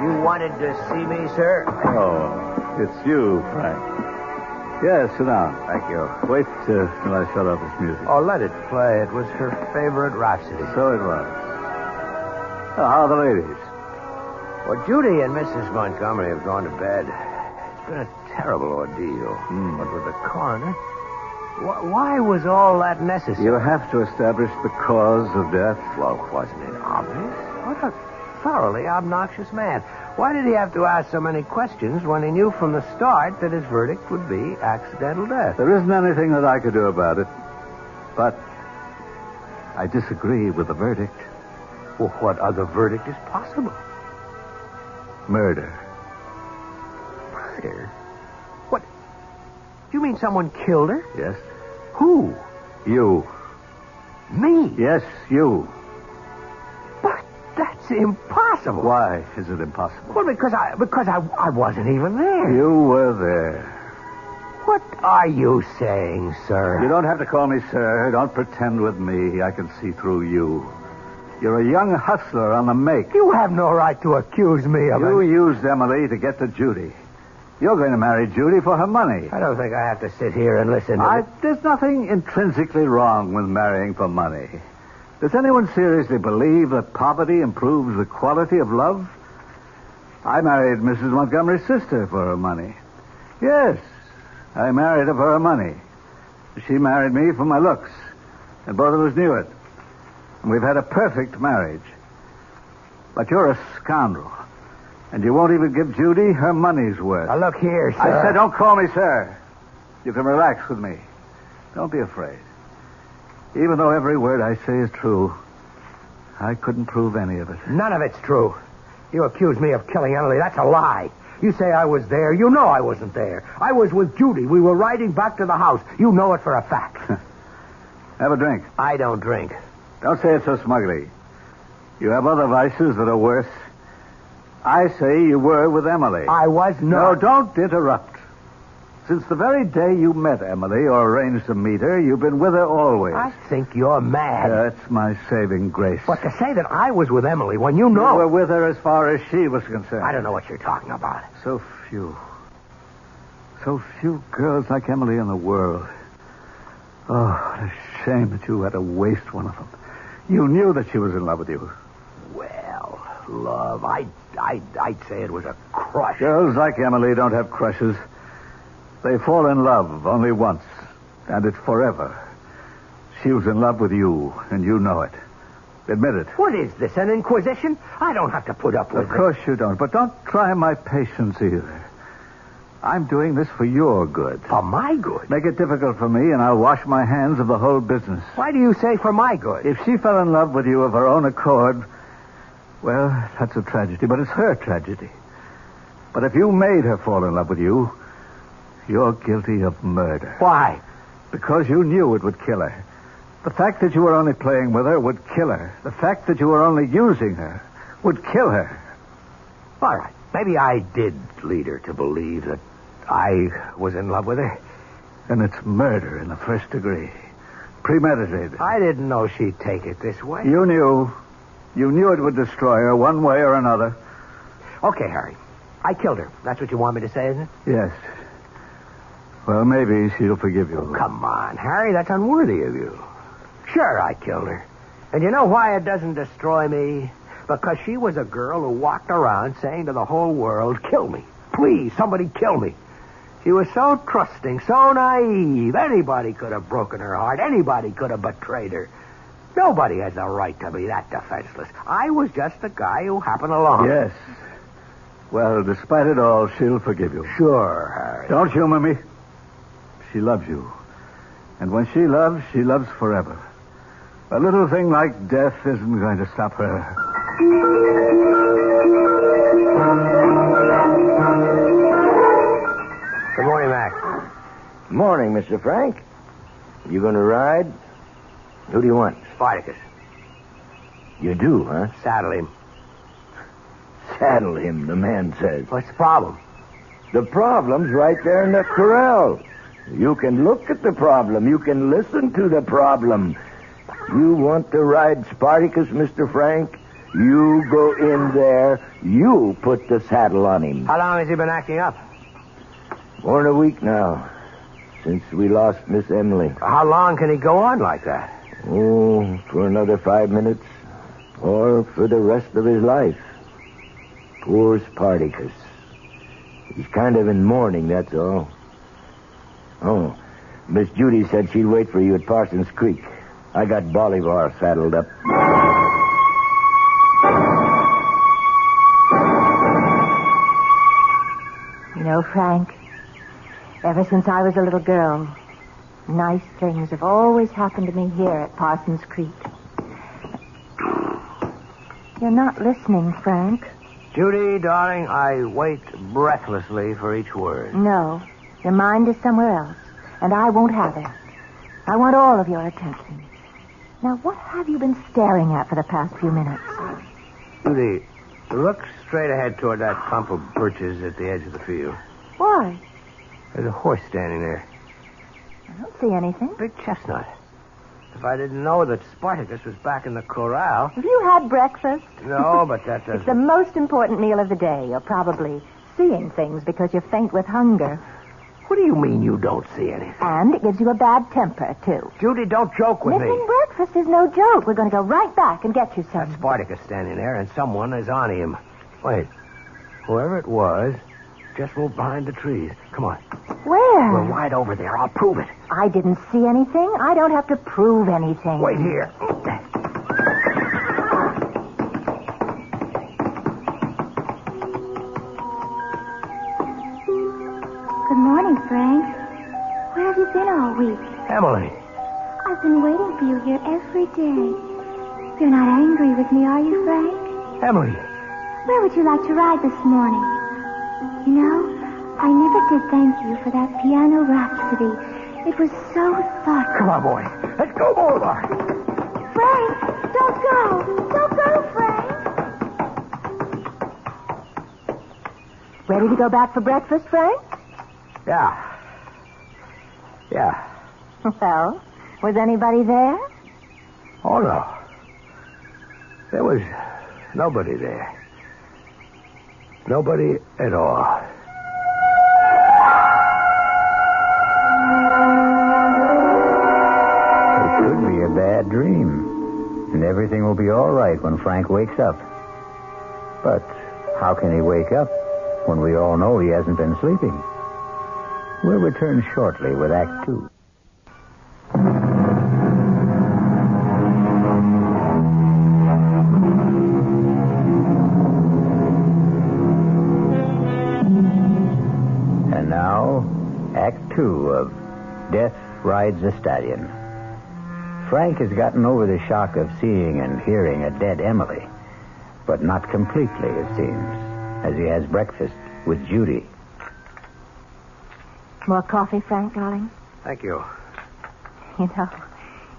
You wanted to see me, sir? Oh, it's you, Frank. Yes, sit down. Thank you. Wait till I shut off this music. Oh, let it play. It was her favorite Rhapsody. So it was. Well, how are the ladies? Well, Judy and Mrs. Montgomery have gone to bed. It's been a terrible ordeal. But with the coroner, why was all that necessary? You have to establish the cause of death. Well, wasn't it obvious? What a thoroughly obnoxious man. Why did he have to ask so many questions when he knew from the start that his verdict would be accidental death? There isn't anything that I could do about it. But I disagree with the verdict. Well, what other verdict is possible? Murder. Murder? What? You mean someone killed her? Yes. Who? You. Me? Yes, you. But that's impossible. Why is it impossible? Well, because I wasn't even there. You were there. What are you saying, sir? You don't have to call me sir. Don't pretend with me. I can see through you. You're a young hustler on the make. You have no right to accuse me of it. You used Emily to get to Judy. You're going to marry Judy for her money. I don't think I have to sit here and listen to There's nothing intrinsically wrong with marrying for money. Does anyone seriously believe that poverty improves the quality of love? I married Mrs. Montgomery's sister for her money. Yes, I married her for her money. She married me for my looks, and both of us knew it. And we've had a perfect marriage. But you're a scoundrel, and you won't even give Judy her money's worth. Now, look here, sir. I said don't call me sir. You can relax with me. Don't be afraid. Even though every word I say is true, I couldn't prove any of it. None of it's true. You accuse me of killing Emily. That's a lie. You say I was there. You know I wasn't there. I was with Judy. We were riding back to the house. You know it for a fact. Have a drink. I don't drink. Don't say it so smugly. You have other vices that are worse. I say you were with Emily. I was not. No, don't interrupt. Since the very day you met Emily or arranged to meet her, you've been with her always. I think you're mad. That's my saving grace. But to say that I was with Emily when you know... You were with her as far as she was concerned. I don't know what you're talking about. So few. So few girls like Emily in the world. Oh, what a shame that you had to waste one of them. You knew that she was in love with you. Well, love, I'd say it was a crush. Girls like Emily don't have crushes. They fall in love only once, and it's forever. She was in love with you, and you know it. Admit it. What is this, an inquisition? I don't have to put up with it. Of course you don't, but don't try my patience either. I'm doing this for your good. For my good? Make it difficult for me, and I'll wash my hands of the whole business. Why do you say for my good? If she fell in love with you of her own accord, well, that's a tragedy, but it's her tragedy. But if you made her fall in love with you, you're guilty of murder. Why? Because you knew it would kill her. The fact that you were only playing with her would kill her. The fact that you were only using her would kill her. All right. Maybe I did lead her to believe that I was in love with her. And it's murder in the first degree. Premeditated. I didn't know she'd take it this way. You knew. You knew it would destroy her one way or another. Okay, Harry. I killed her. That's what you want me to say, isn't it? Yes. Well, maybe she'll forgive you. Oh, come on, Harry. That's unworthy of you. Sure, I killed her. And you know why it doesn't destroy me? Because she was a girl who walked around saying to the whole world, kill me. Please, somebody kill me. She was so trusting, so naive. Anybody could have broken her heart. Anybody could have betrayed her. Nobody has the right to be that defenseless. I was just a guy who happened along. Yes. Well, despite it all, she'll forgive you. Sure, Harry. Don't humor me. She loves you. And when she loves forever. A little thing like death isn't going to stop her. Good morning, Mac. Morning, Mr. Frank. You going to ride? Who do you want? Spartacus. You do, huh? Saddle him. Saddle him, the man says. What's the problem? The problem's right there in the corral. You can look at the problem. You can listen to the problem. You want to ride Spartacus, Mr. Frank? You go in there. You put the saddle on him. How long has he been acting up? More than a week now, since we lost Miss Emily. How long can he go on like that? Oh, for another 5 minutes. Or for the rest of his life. Poor Spartacus. He's kind of in mourning, that's all. Oh, Miss Judy said she'd wait for you at Parsons Creek. I got Bolivar saddled up. You know, Frank, ever since I was a little girl, nice things have always happened to me here at Parsons Creek. You're not listening, Frank. Judy, darling, I wait breathlessly for each word. No, your mind is somewhere else, and I won't have it. I want all of your attention. Now, what have you been staring at for the past few minutes? Judy, look straight ahead toward that clump of birches at the edge of the field. Why? There's a horse standing there. I don't see anything. Big chestnut. If I didn't know that Spartacus was back in the corral... Have you had breakfast? No, but that doesn't... It's the most important meal of the day. You're probably seeing things because you're faint with hunger. What do you mean you don't see anything? And it gives you a bad temper, too. Judy, don't joke with me. Missing breakfast is no joke. We're going to go right back and get you some. That's Spartacus standing there, and someone is on him. Wait. Whoever it was just moved behind the trees. Come on. Where? We're right over there. I'll prove it. I didn't see anything. I don't have to prove anything. Wait here. Good morning, Frank. Where have you been all week? Emily. I've been waiting for you here every day. You're not angry with me, are you, Frank? Emily. Where would you like to ride this morning? You know, I never did thank you for that piano rhapsody. It was so thoughtful. Come on, boy. Let's go, Bolivar. Frank, don't go. Don't go, Frank. Ready to go back for breakfast, Frank? Yeah. Yeah. Well, was anybody there? Oh, no. There was nobody there. Nobody at all. It could be a bad dream. And everything will be all right when Frank wakes up. But how can he wake up when we all know he hasn't been sleeping? We'll return shortly with Act 2. And now, Act 2 of Death Rides a Stallion. Frank has gotten over the shock of seeing and hearing a dead Emily, but not completely, it seems, as he has breakfast with Judy. More coffee, Frank, darling? Thank you. You know,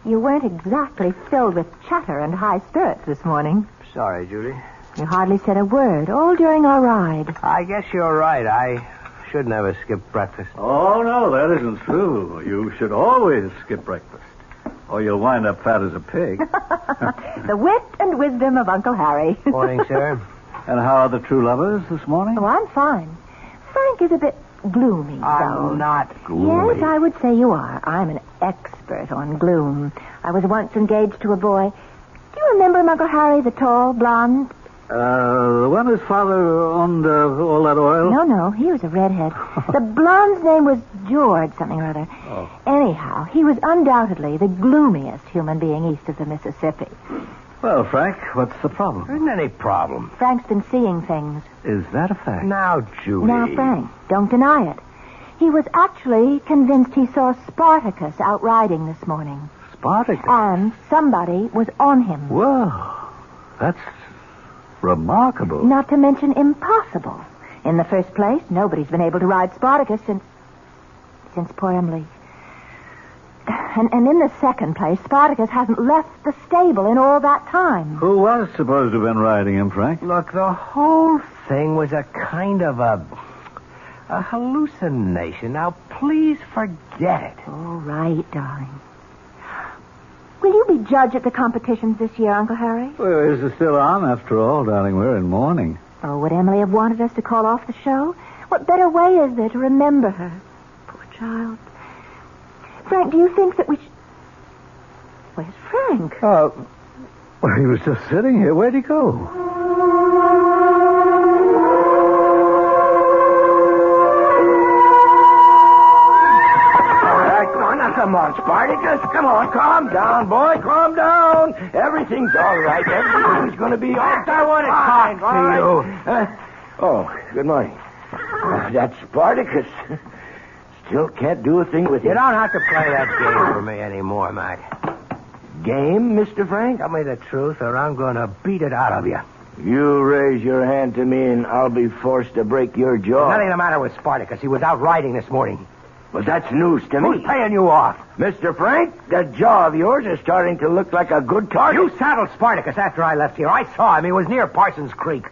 you weren't exactly filled with chatter and high spirits this morning. Sorry, Judy. You hardly said a word, all during our ride. I guess you're right. I should never skip breakfast. Oh, no, that isn't true. You should always skip breakfast, or you'll wind up fat as a pig. The wit and wisdom of Uncle Harry. Morning, sir. And how are the true lovers this morning? Oh, I'm fine. Frank is a bit gloomy, though. I'm not gloomy. Yes, I would say you are. I'm an expert on gloom. I was once engaged to a boy. Do you remember him, Uncle Harry, the tall, blonde? The one whose father owned all that oil? No, he was a redhead. The blonde's name was George something or other. Oh. Anyhow, he was undoubtedly the gloomiest human being east of the Mississippi. Well, Frank, what's the problem? There isn't any problem. Frank's been seeing things. Is that a fact? Now, Judy. Now, Frank, don't deny it. He was actually convinced he saw Spartacus out riding this morning. Spartacus? And somebody was on him. Whoa, that's remarkable. Not to mention impossible. In the first place, nobody's been able to ride Spartacus since poor Emily. And in the second place, Spartacus hasn't left the stable in all that time. Who was supposed to have been riding him, Frank? Look, the whole thing was a kind of a hallucination. Now, please forget it. All right, darling. Will you be judge at the competitions this year, Uncle Harry? Well, is it still on, after all, darling? We're in mourning. Oh, would Emily have wanted us to call off the show? What better way is there to remember her? Poor child. Frank, do you think that we should... Where's Frank? Well, he was just sitting here. Where'd he go? Come on, Spartacus. Come on, calm down, boy. Calm down. Everything's all right. Everything's going to be all right. I want to talk to you. Good morning. That's Spartacus. Still can't do a thing with him. You don't have to play that game for me anymore, Mac. Game, Mr. Frank? Tell me the truth, or I'm going to beat it out of you. You raise your hand to me, and I'll be forced to break your jaw. Nothing the matter with Spartacus. He was out riding this morning. Well, that's news to me. Who's paying you off? Mr. Frank, that jaw of yours is starting to look like a good target. You saddled Spartacus after I left here. I saw him. He was near Parsons Creek.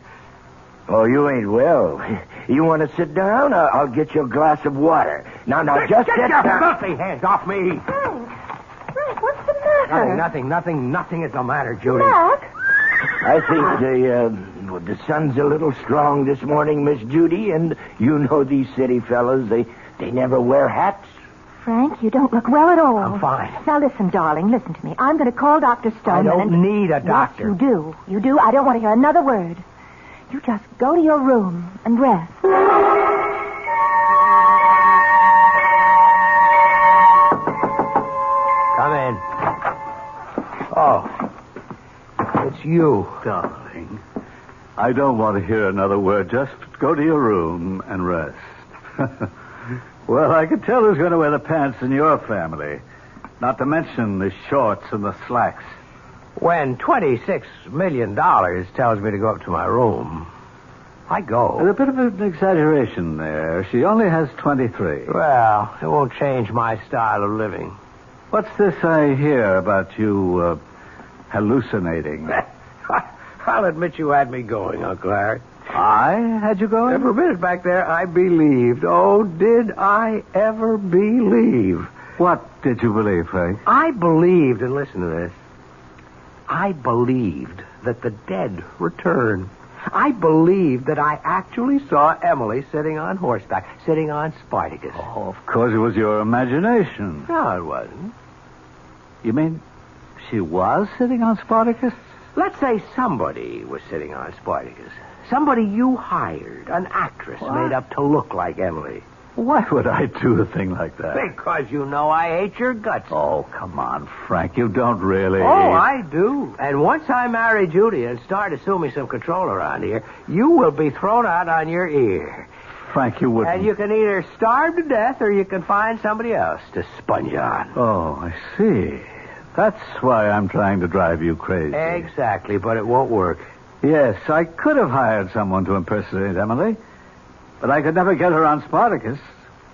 Oh, you ain't well. You want to sit down? I'll get you a glass of water. Now, just get sit your down. filthy hands off me. Frank, what's the matter? Nothing is the matter, Judy. Mac? I think the sun's a little strong this morning, Miss Judy, and you know these city fellas, they never wear hats. Frank, you don't look well at all. I'm fine. Now, listen, darling, listen to me. I'm going to call Dr. Stone. I don't need a doctor. Yes, you do. You do. I don't want to hear another word. You just go to your room and rest. Come in. Oh, it's you. Darling, I don't want to hear another word. Just go to your room and rest. Well, I can tell who's going to wear the pants in your family. Not to mention the shorts and the slacks. When $26 million tells me to go up to my room, I go. There's a bit of an exaggeration there. She only has 23. Well, it won't change my style of living. What's this I hear about you hallucinating? I'll admit you had me going, Uncle Harry. I had you going? For a minute back there, I believed. Oh, did I ever believe What did you believe, Frank? I believed, and listen to this, I believed that the dead returned. I believed that I actually saw Emily sitting on horseback, sitting on Spartacus. Oh, of course it was your imagination. No, it wasn't. You mean she was sitting on Spartacus? Let's say somebody was sitting on Spartacus. Somebody you hired, an actress made up to look like Emily. Why would I do a thing like that? Because you know I hate your guts. Oh, come on, Frank. You don't really. Oh, I do. And once I marry Judy and start assuming some control around here, you will be thrown out on your ear. Frank, you wouldn't. And you can either starve to death or you can find somebody else to sponge on. Oh, I see. That's why I'm trying to drive you crazy. Exactly, but it won't work. Yes, I could have hired someone to impersonate Emily, but I could never get her on Spartacus.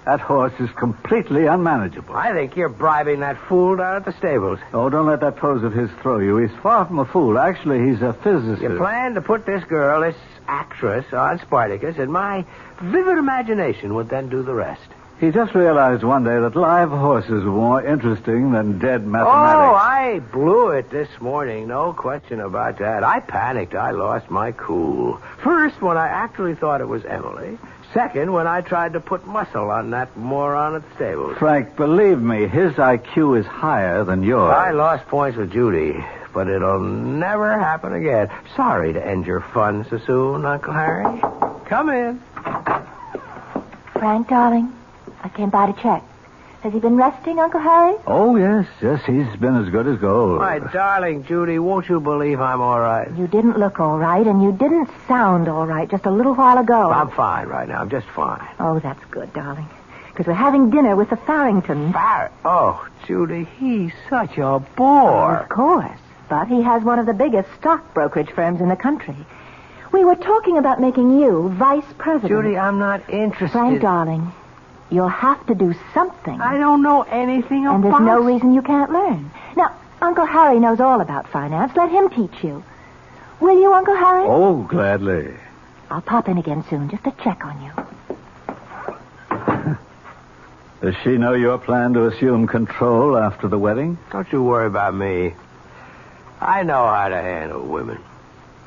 That horse is completely unmanageable. I think you're bribing that fool down at the stables. Oh, don't let that pose of his throw you. He's far from a fool. Actually, he's a physicist. You plan to put this girl, this actress, on Spartacus, and my vivid imagination would then do the rest. He just realized one day that live horses were more interesting than dead Oh, mathematics. I blew it this morning. No question about that. I panicked. I lost my cool. First, when I actually thought it was Emily. Second, when I tried to put muscle on that moron at the stables. Frank, believe me, his IQ is higher than yours. I lost points with Judy, but it'll never happen again. Sorry to end your fun so soon, Uncle Harry. Come in. Frank, darling, I came by to check. Has he been resting, Uncle Harry? Oh, yes, he's been as good as gold. My darling Judy, won't you believe I'm all right? You didn't look all right, and you didn't sound all right just a little while ago. I'm fine right now. I'm just fine. Oh, that's good, darling. Because we're having dinner with the Farringtons. Oh, Judy, he's such a bore. Of course. But he has one of the biggest stock brokerage firms in the country. We were talking about making you vice president. Judy, I'm not interested. Frank, darling, you'll have to do something. I don't know anything about... And there's no reason you can't learn. Now, Uncle Harry knows all about finance. Let him teach you. Will you, Uncle Harry? Oh, gladly. I'll pop in again soon just to check on you. Does she know your plan to assume control after the wedding? Don't you worry about me. I know how to handle women.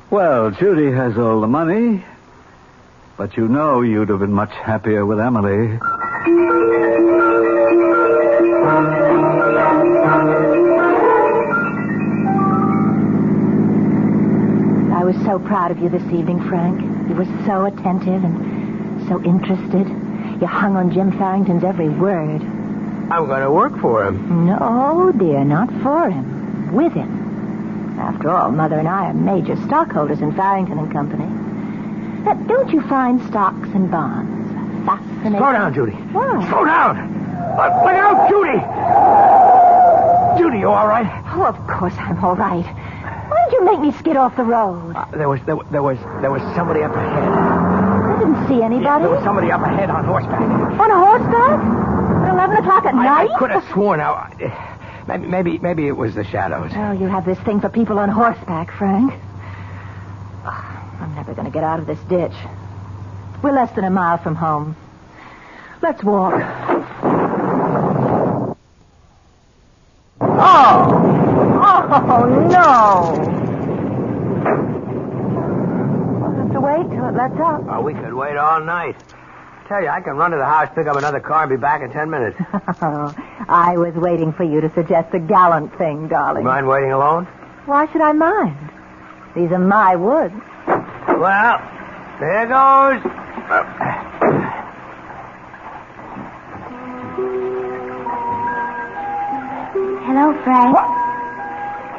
Well, Judy has all the money, but you know you'd have been much happier with Emily. I was so proud of you this evening, Frank. You were so attentive and so interested. You hung on Jim Farrington's every word. I'm going to work for him. No, dear, not for him. With him. After all, Mother and I are major stockholders in Farrington and Company. Now, don't you find stocks and bonds fascinating? Slow down, Judy. Why? Slow down. Look out, Judy. Judy, you all right? Oh, of course I'm all right. Why did you make me skid off the road? There was somebody up ahead. I didn't see anybody. Yeah, there was somebody up ahead on horseback. On a horseback? At 11 o'clock at night? I could have sworn. Now, maybe it was the shadows. Oh, you have this thing for people on horseback, Frank. Oh, I'm never going to get out of this ditch. We're less than a mile from home. Let's walk. Oh, no. We'll have to wait till it lets up. Oh, we could wait all night. Tell you, I can run to the house, pick up another car, and be back in 10 minutes. I was waiting for you to suggest a gallant thing, darling. You mind waiting alone? Why should I mind? These are my woods. Well, there goes. Hello, Frank. What?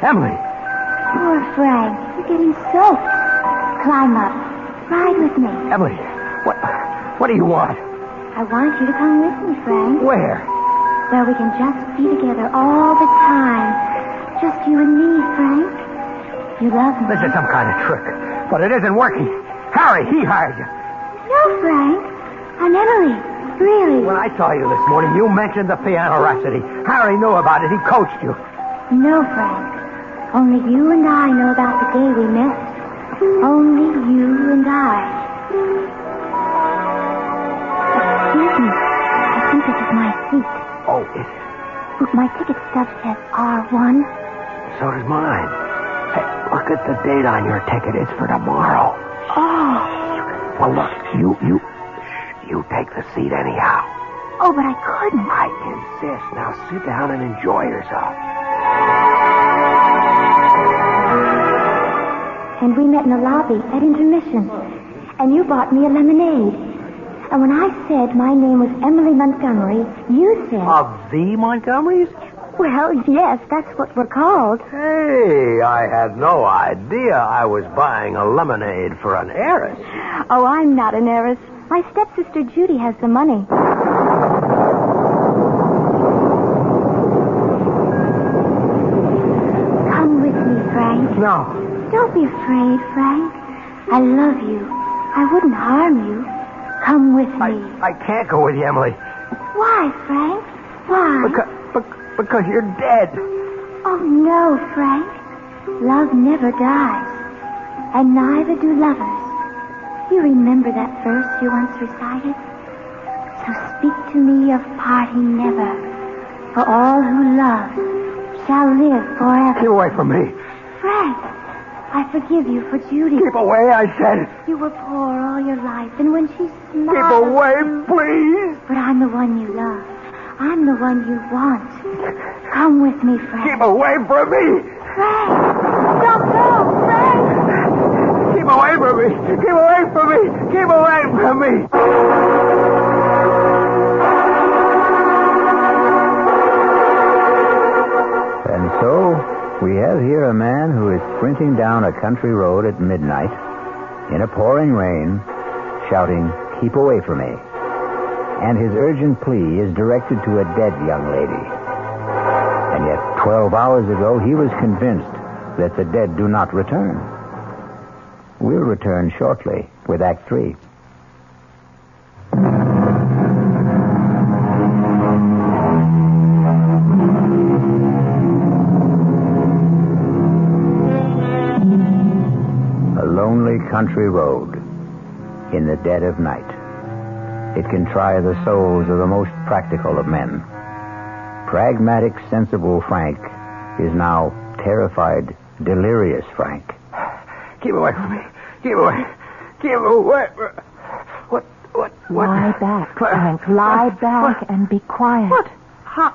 Emily. Poor Frank. You're getting soaked. Climb up. Ride with me. Emily, what do you want? I want you to come with me, Frank. Where? Where we can just be together all the time. Just you and me, Frank. You love me. This is some kind of trick, but it isn't working. Harry, he hired you. No, Frank. I'm Emily. Really. When I saw you this morning, you mentioned the piano rhapsody. Harry knew about it. He coached you. No, Frank. Only you and I know about the day we met. Only you and I. Excuse me. I think this is my seat. Oh, Look, my ticket stub says R1. So does mine. Hey, look at the date on your ticket. It's for tomorrow. Oh. Well, look, you take the seat anyhow. Oh, but I couldn't. I insist. Now sit down and enjoy yourself. And we met in the lobby at intermission. And you bought me a lemonade. And when I said my name was Emily Montgomery, you said... Of the Montgomerys? Well, yes, that's what we're called. Hey, I had no idea I was buying a lemonade for an heiress. Oh, I'm not an heiress. My stepsister Judy has the money. Come with me, Frank. No. Don't be afraid, Frank. I love you. I wouldn't harm you. Come with me. I can't go with you, Emily. Why, Frank? Why? Because you're dead. Oh, no, Frank. Love never dies. And neither do lovers. You remember that verse you once recited? So speak to me of parting never. For all who love shall live forever. Keep away from me. Frank, I forgive you for Judy. Keep away, I said. You were poor all your life, and when she smiled... Keep away, please. But I'm the one you love. I'm the one you want. Come with me, Frank. Keep away from me. Frank! Don't go, Frank! Keep away from me. Keep away from me. Keep away from me. And so, we have here a man who is sprinting down a country road at midnight, in a pouring rain, shouting, "Keep away from me." And his urgent plea is directed to a dead young lady. And yet, 12 hours ago, he was convinced that the dead do not return. We'll return shortly with Act 3. A lonely country road in the dead of night. It can try the souls of the most practical of men. Pragmatic, sensible Frank is now terrified, delirious Frank. Keep away from me. Keep away. Keep away. What? Lie back, Frank. Lie back and be quiet. What? How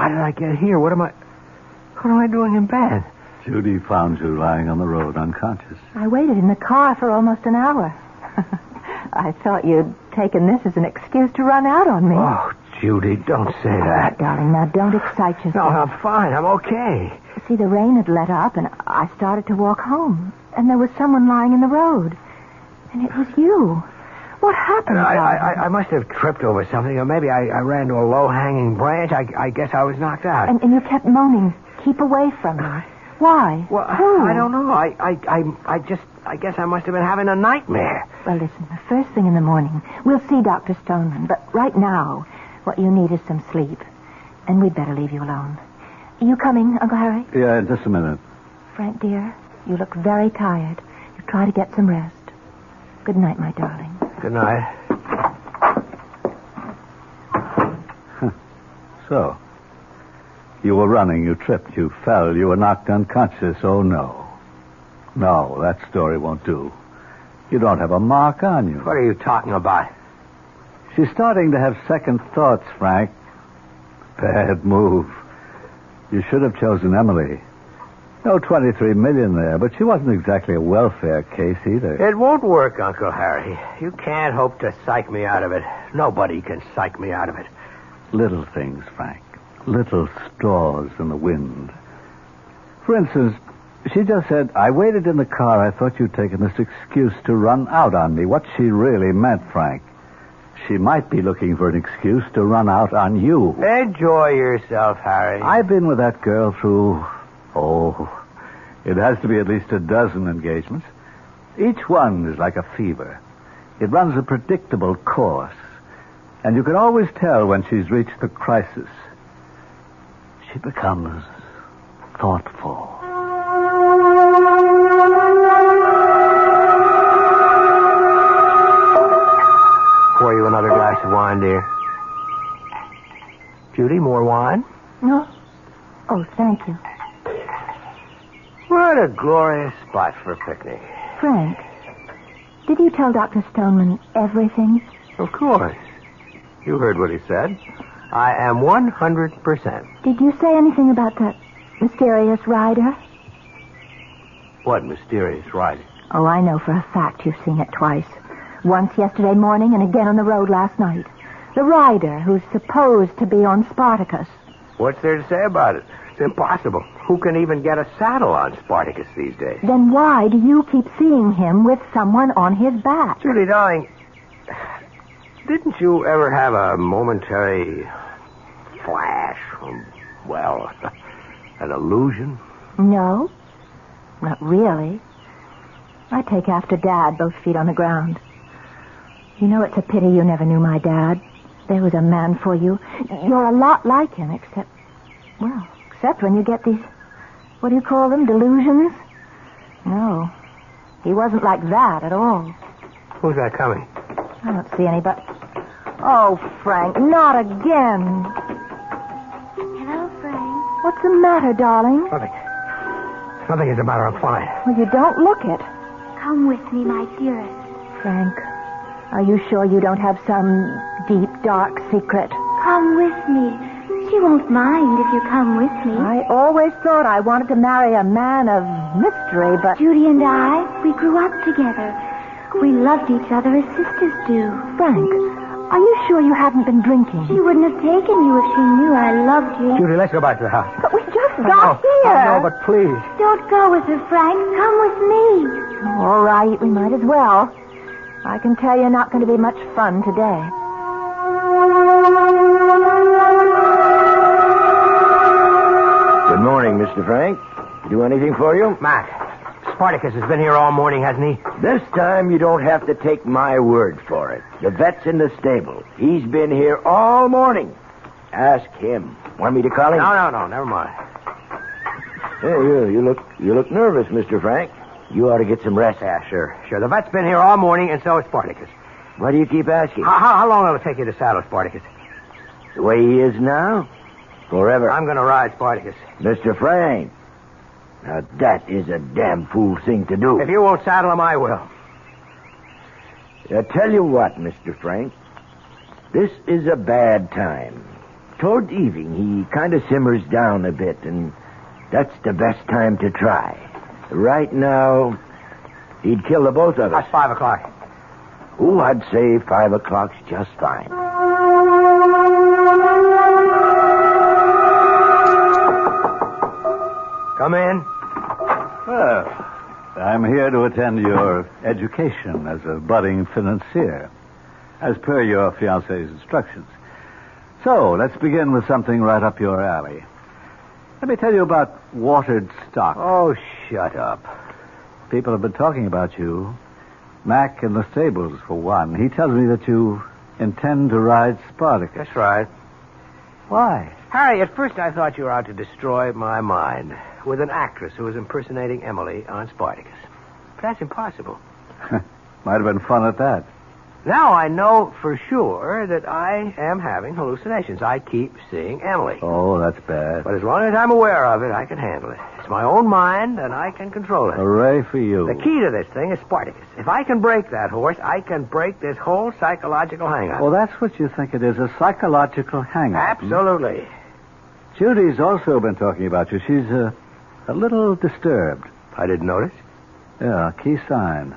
did I get here? What am I doing in bed? Judy found you lying on the road, unconscious. I waited in the car for almost an hour. I thought you'd taken this as an excuse to run out on me. Oh, Judy, don't say that. Darling, now don't excite yourself. No, I'm fine. I'm okay. See, the rain had let up, and I started to walk home. And there was someone lying in the road. And it was you. What happened? I must have tripped over something, or maybe I ran to a low-hanging branch. I guess I was knocked out. And you kept moaning, "Keep away from me." Why? Well, Who? I don't know. I guess I must have been having a nightmare. Well, listen, the first thing in the morning, we'll see Dr. Stoneman. But right now, what you need is some sleep. And we'd better leave you alone. Are you coming, Uncle Harry? Yeah, in just a minute. Frank, dear, you look very tired. You try to get some rest. Good night, my darling. Good night. So, you were running, you tripped, you fell, you were knocked unconscious. Oh, no. No, that story won't do. You don't have a mark on you. What are you talking about? She's starting to have second thoughts, Frank. Bad move. You should have chosen Emily. No $23 million there, but she wasn't exactly a welfare case either. It won't work, Uncle Harry. You can't hope to psych me out of it. Nobody can psych me out of it. Little things, Frank. Little straws in the wind. For instance, she just said, "I waited in the car. I thought you'd taken this excuse to run out on me." What she really meant, Frank, she might be looking for an excuse to run out on you. Enjoy yourself, Harry. I've been with that girl through, it has to be at least a dozen engagements. Each one is like a fever. It runs a predictable course. And you can always tell when she's reached the crisis. She becomes thoughtful. Pour you another glass of wine, dear. Judy, more wine? No. Oh, thank you. What a glorious spot for a picnic. Frank, did you tell Dr. Stoneman everything? Of course. You heard what he said. I am 100%. Did you say anything about that mysterious rider? What mysterious rider? Oh, I know for a fact you've seen it twice. Once yesterday morning and again on the road last night. The rider who's supposed to be on Spartacus. What's there to say about it? It's impossible. Who can even get a saddle on Spartacus these days? Then why do you keep seeing him with someone on his back? Judy, darling, didn't you ever have a momentary flash? Well, an illusion? No, not really. I take after Dad, both feet on the ground. You know, it's a pity you never knew my dad. There was a man for you. You're a lot like him, except when you get these, what do you call them, delusions? No, he wasn't like that at all. Who's that coming? I don't see anybody. Oh, Frank, not again. Hello, Frank. What's the matter, darling? Nothing is the matter. I'm fine. Well, you don't look it. Come with me, my dearest. Frank, are you sure you don't have some deep, dark secret? Come with me. She won't mind if you come with me. I always thought I wanted to marry a man of mystery, but... Judy and I, we grew up together. We loved each other as sisters do. Frank, are you sure you haven't been drinking? She wouldn't have taken you if she knew I loved you. Judy, let's go back to the house. But we just got here. I know, but please. Don't go with her, Frank. Come with me. All right, we might as well. I can tell you're not going to be much fun today. Good morning, Mr. Frank. Do anything for you? Mac, Spartacus has been here all morning, hasn't he? This time you don't have to take my word for it. The vet's in the stable. He's been here all morning. Ask him. Want me to call him? No, never mind. Hey, you look nervous, Mr. Frank. You ought to get some rest. Yeah, sure. The vet's been here all morning, and so is Spartacus. Why do you keep asking? How long will it take you to saddle Spartacus? The way he is now? Forever. I'm going to ride Spartacus. Mr. Frank. Now, that is a damn fool thing to do. If you won't saddle him, I will. I tell you what, Mr. Frank. This is a bad time. Toward evening, he kind of simmers down a bit, and that's the best time to try. Right now, he'd kill the both of us. That's 5 o'clock. Oh, I'd say 5 o'clock's just fine. Come in. Well, I'm here to attend your education as a budding financier, as per your fiancé's instructions. So, let's begin with something right up your alley. Let me tell you about watered stock. Oh, shut up. People have been talking about you. Mac in the stables, for one. He tells me that you intend to ride Spartacus. That's right. Why? Harry, at first I thought you were out to destroy my mind with an actress who was impersonating Emily on Spartacus. But that's impossible. Might have been fun at that. Now I know for sure that I am having hallucinations. I keep seeing Emily. Oh, that's bad. But as long as I'm aware of it, I can handle it. It's my own mind, and I can control it. Hooray for you. The key to this thing is Spartacus. If I can break that horse, I can break this whole psychological hang-up. Well, that's what you think it is, a psychological hang-up. Absolutely. Judy's also been talking about you. She's a little disturbed. I didn't notice. Yeah, key sign.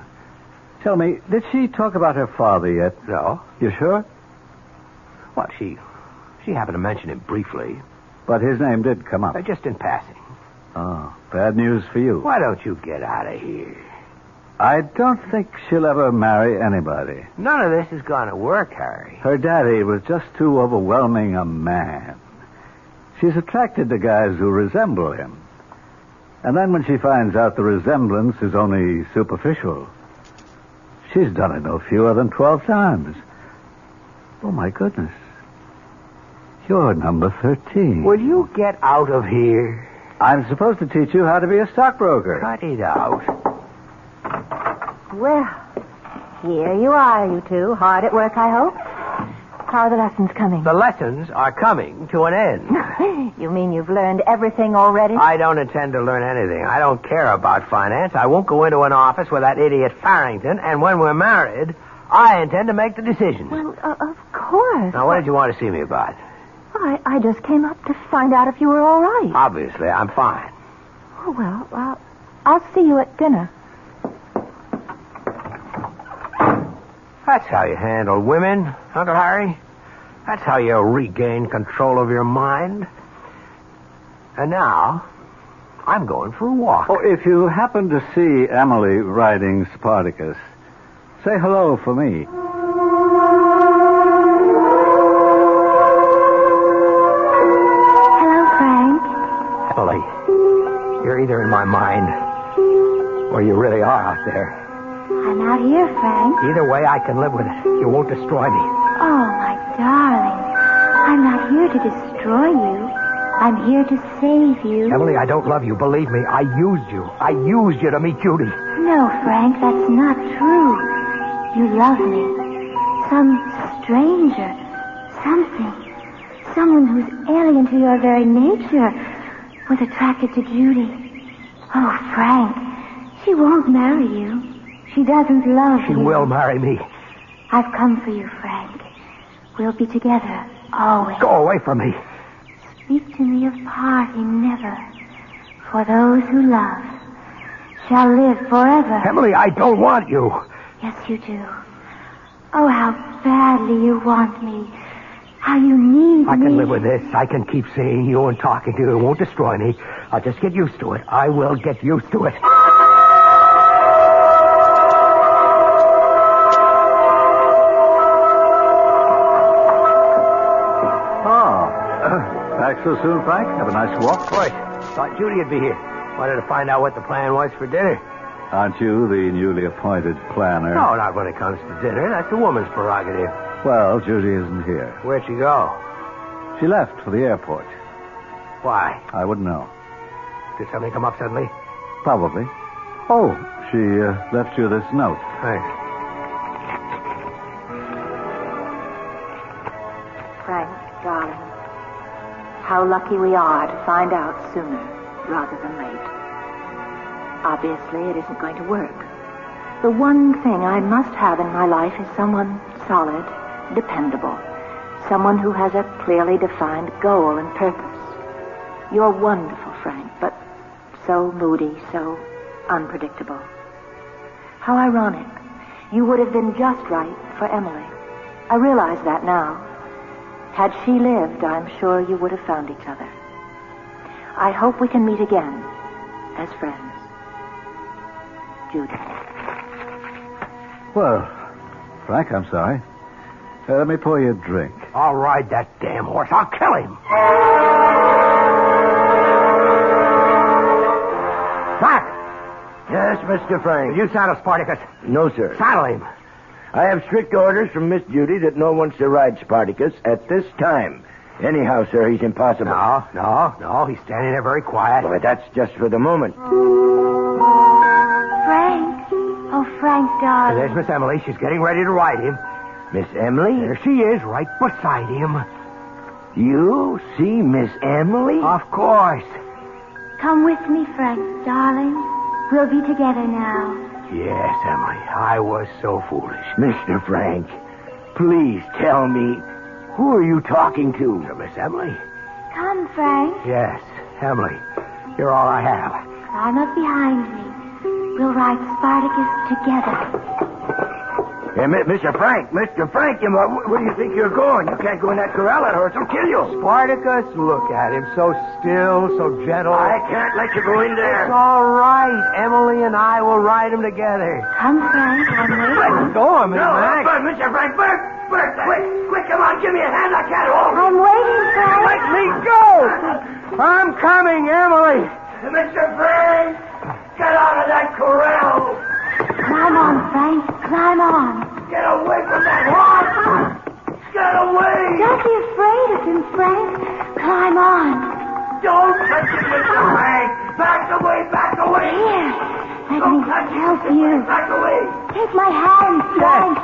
Tell me, did she talk about her father yet? No. You sure? Well, she happened to mention him briefly. But his name did come up. Just in passing. Oh, bad news for you. Why don't you get out of here? I don't think she'll ever marry anybody. None of this is going to work, Harry. Her daddy was just too overwhelming a man. She's attracted to guys who resemble him. And then when she finds out the resemblance is only superficial, she's done it no fewer than 12 times. Oh, my goodness. You're number 13. Will you get out of here? I'm supposed to teach you how to be a stockbroker. Cut it out. Well, here you are, you two. Hard at work, I hope. How are the lessons coming? The lessons are coming to an end. You mean you've learned everything already? I don't intend to learn anything. I don't care about finance. I won't go into an office with that idiot Farrington, and when we're married, I intend to make the decision. Well, of course. Now, what did you want to see me about? I just came up to find out if you were all right. Obviously, I'm fine. Oh, well, I'll see you at dinner. That's how you handle women, Uncle Harry. That's how you regain control of your mind. And now, I'm going for a walk. Oh, if you happen to see Emily riding Spartacus, say hello for me. Hello, Frank. Emily, you're either in my mind or you really are out there. I'm out here, Frank. Either way, I can live with it. You won't destroy me. Oh, my darling. I'm not here to destroy you. I'm here to save you. Emily, I don't love you. Believe me, I used you. I used you to meet Judy. No, Frank, that's not true. You love me. Some stranger. Something. Someone who's alien to your very nature was attracted to Judy. Oh, Frank, she won't marry you. She doesn't love you. She will marry me. I've come for you, Frank. We'll be together, always. Go away from me. Speak to me of parting never. For those who love shall live forever. Emily, I don't want you. Yes, you do. Oh, how badly you want me. How you need me. I can live with this. I can keep seeing you and talking to you. It won't destroy me. I'll just get used to it. I will get used to it. Back so soon, Frank? Have a nice walk? Of course. Thought Judy'd be here. Wanted to find out what the plan was for dinner. Aren't you the newly appointed planner? No, not when it comes to dinner. That's a woman's prerogative. Well, Judy isn't here. Where'd she go? She left for the airport. Why? I wouldn't know. Did something come up suddenly? Probably. Oh, she left you this note. Thanks. Frank, darling, how lucky we are to find out sooner rather than late. Obviously, it isn't going to work. The one thing I must have in my life is someone solid, dependable, someone who has a clearly defined goal and purpose. You're wonderful, Frank, but so moody, so unpredictable. How ironic. You would have been just right for Emily. I realize that now. Had she lived, I'm sure you would have found each other. I hope we can meet again as friends. Judy. Well, Frank, I'm sorry. Let me pour you a drink. I'll ride that damn horse. I'll kill him. Frank! Yes, Mr. Frank. Will you saddle Spartacus? No, sir. Saddle him. I have strict orders from Miss Judy that no one's to ride Spartacus at this time. Anyhow, sir, he's impossible. No. He's standing there very quiet. Well, that's just for the moment. Frank. Oh, Frank, darling. There's Miss Emily. She's getting ready to ride him. Miss Emily? There she is, right beside him. You see Miss Emily? Of course. Come with me, Frank, darling. We'll be together now. Yes, Emily. I was so foolish. Mr. Frank, please tell me, who are you talking to? Miss Emily. Come, Frank. Yes, Emily. You're all I have. Climb up behind me. We'll ride Spartacus together. Hey, Mr. Frank, where do you think you're going? You can't go in that corral. That horse will kill you. Spartacus, look at him. So still, so gentle. I can't let you go in there. It's all right. Emily and I will ride him together. Come, Frank. I'm waiting. Let go of me, Max. Mr. Frank, Bert, quick, come on, give me a hand. I can't hold. I'm waiting, Frank. Let me go. I'm coming, Emily. Mr. Frank, get out of that corral. Climb on, Frank. Climb on. Get away from that horse! Get away! Don't be afraid of him, Frank. Climb on. Don't touch it, Mr. Frank! Back away! Here. Let me help you. Take my hand, Frank.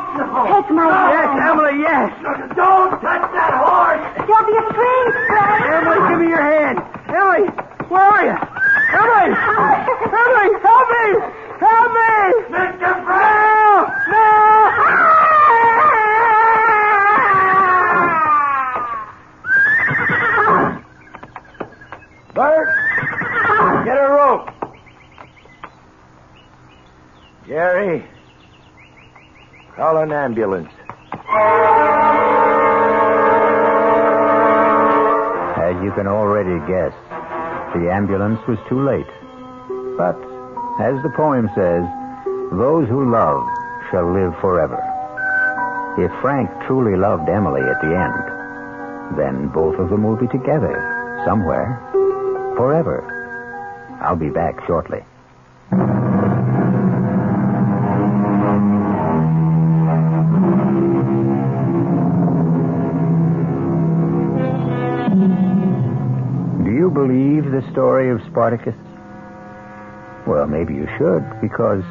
Take my hand. Yes, Emily, yes. Don't touch that horse! Don't be afraid, Frank. Emily, give me your hand. Emily, where are you? Emily! Emily, help me! Help me! Mr. Frank! No! Bert, get a rope. Jerry, call an ambulance. As you can already guess, the ambulance was too late. But, as the poem says, those who love shall live forever. If Frank truly loved Emily at the end, then both of them will be together, somewhere, forever. I'll be back shortly. Do you believe the story of Spartacus? Well, maybe you should, because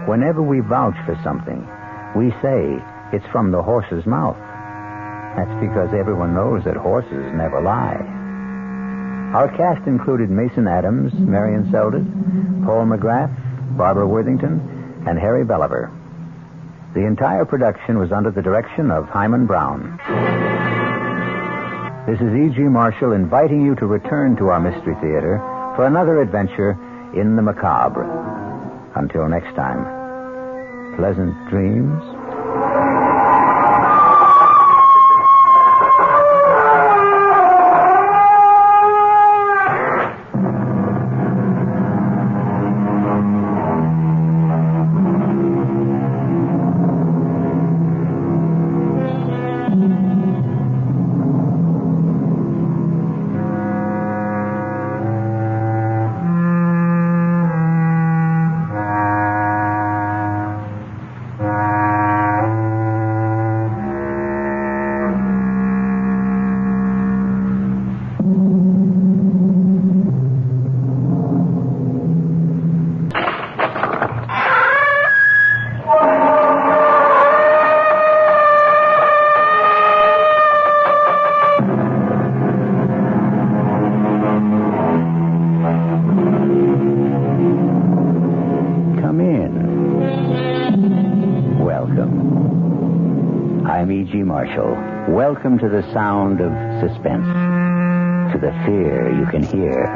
whenever we vouch for something, we say it's from the horse's mouth. That's because everyone knows that horses never lie. Our cast included Mason Adams, Marion Seldes, Paul McGrath, Barbara Worthington, and Harry Belliver. The entire production was under the direction of Hyman Brown. This is E.G. Marshall inviting you to return to our Mystery Theater for another adventure in the macabre. Until next time, pleasant dreams. Welcome to the sound of suspense, to the fear you can hear.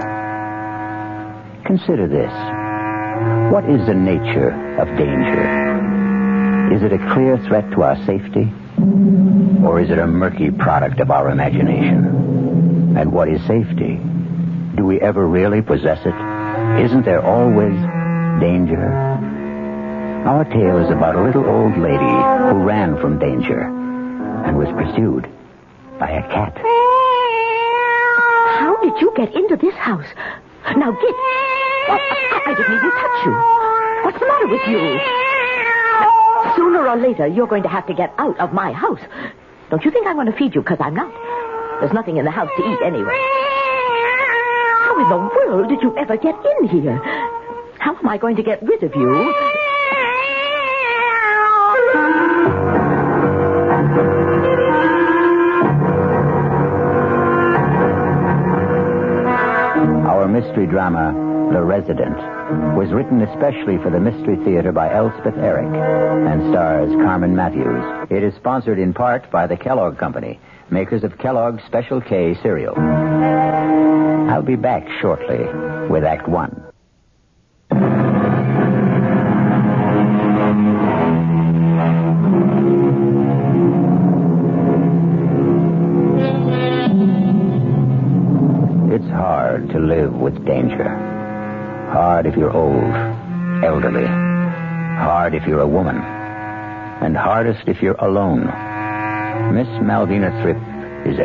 Consider this. What is the nature of danger? Is it a clear threat to our safety? Or is it a murky product of our imagination? And what is safety? Do we ever really possess it? Isn't there always danger? Our tale is about a little old lady who ran from danger and was pursued by a cat. How did you get into this house? Now get... I didn't even touch you. What's the matter with you? Sooner or later, you're going to have to get out of my house. Don't you think I'm going to feed you? Because I'm not. There's nothing in the house to eat anyway. How in the world did you ever get in here? How am I going to get rid of you? Our mystery drama, The Resident, was written especially for the Mystery Theater by Elspeth Eric and stars Carmen Matthews. It is sponsored in part by the Kellogg Company, makers of Kellogg's Special K cereal. I'll be back shortly with Act One. It's hard to live with danger. Hard if you're old, elderly. Hard if you're a woman. And hardest if you're alone. Miss Malvina Thripp is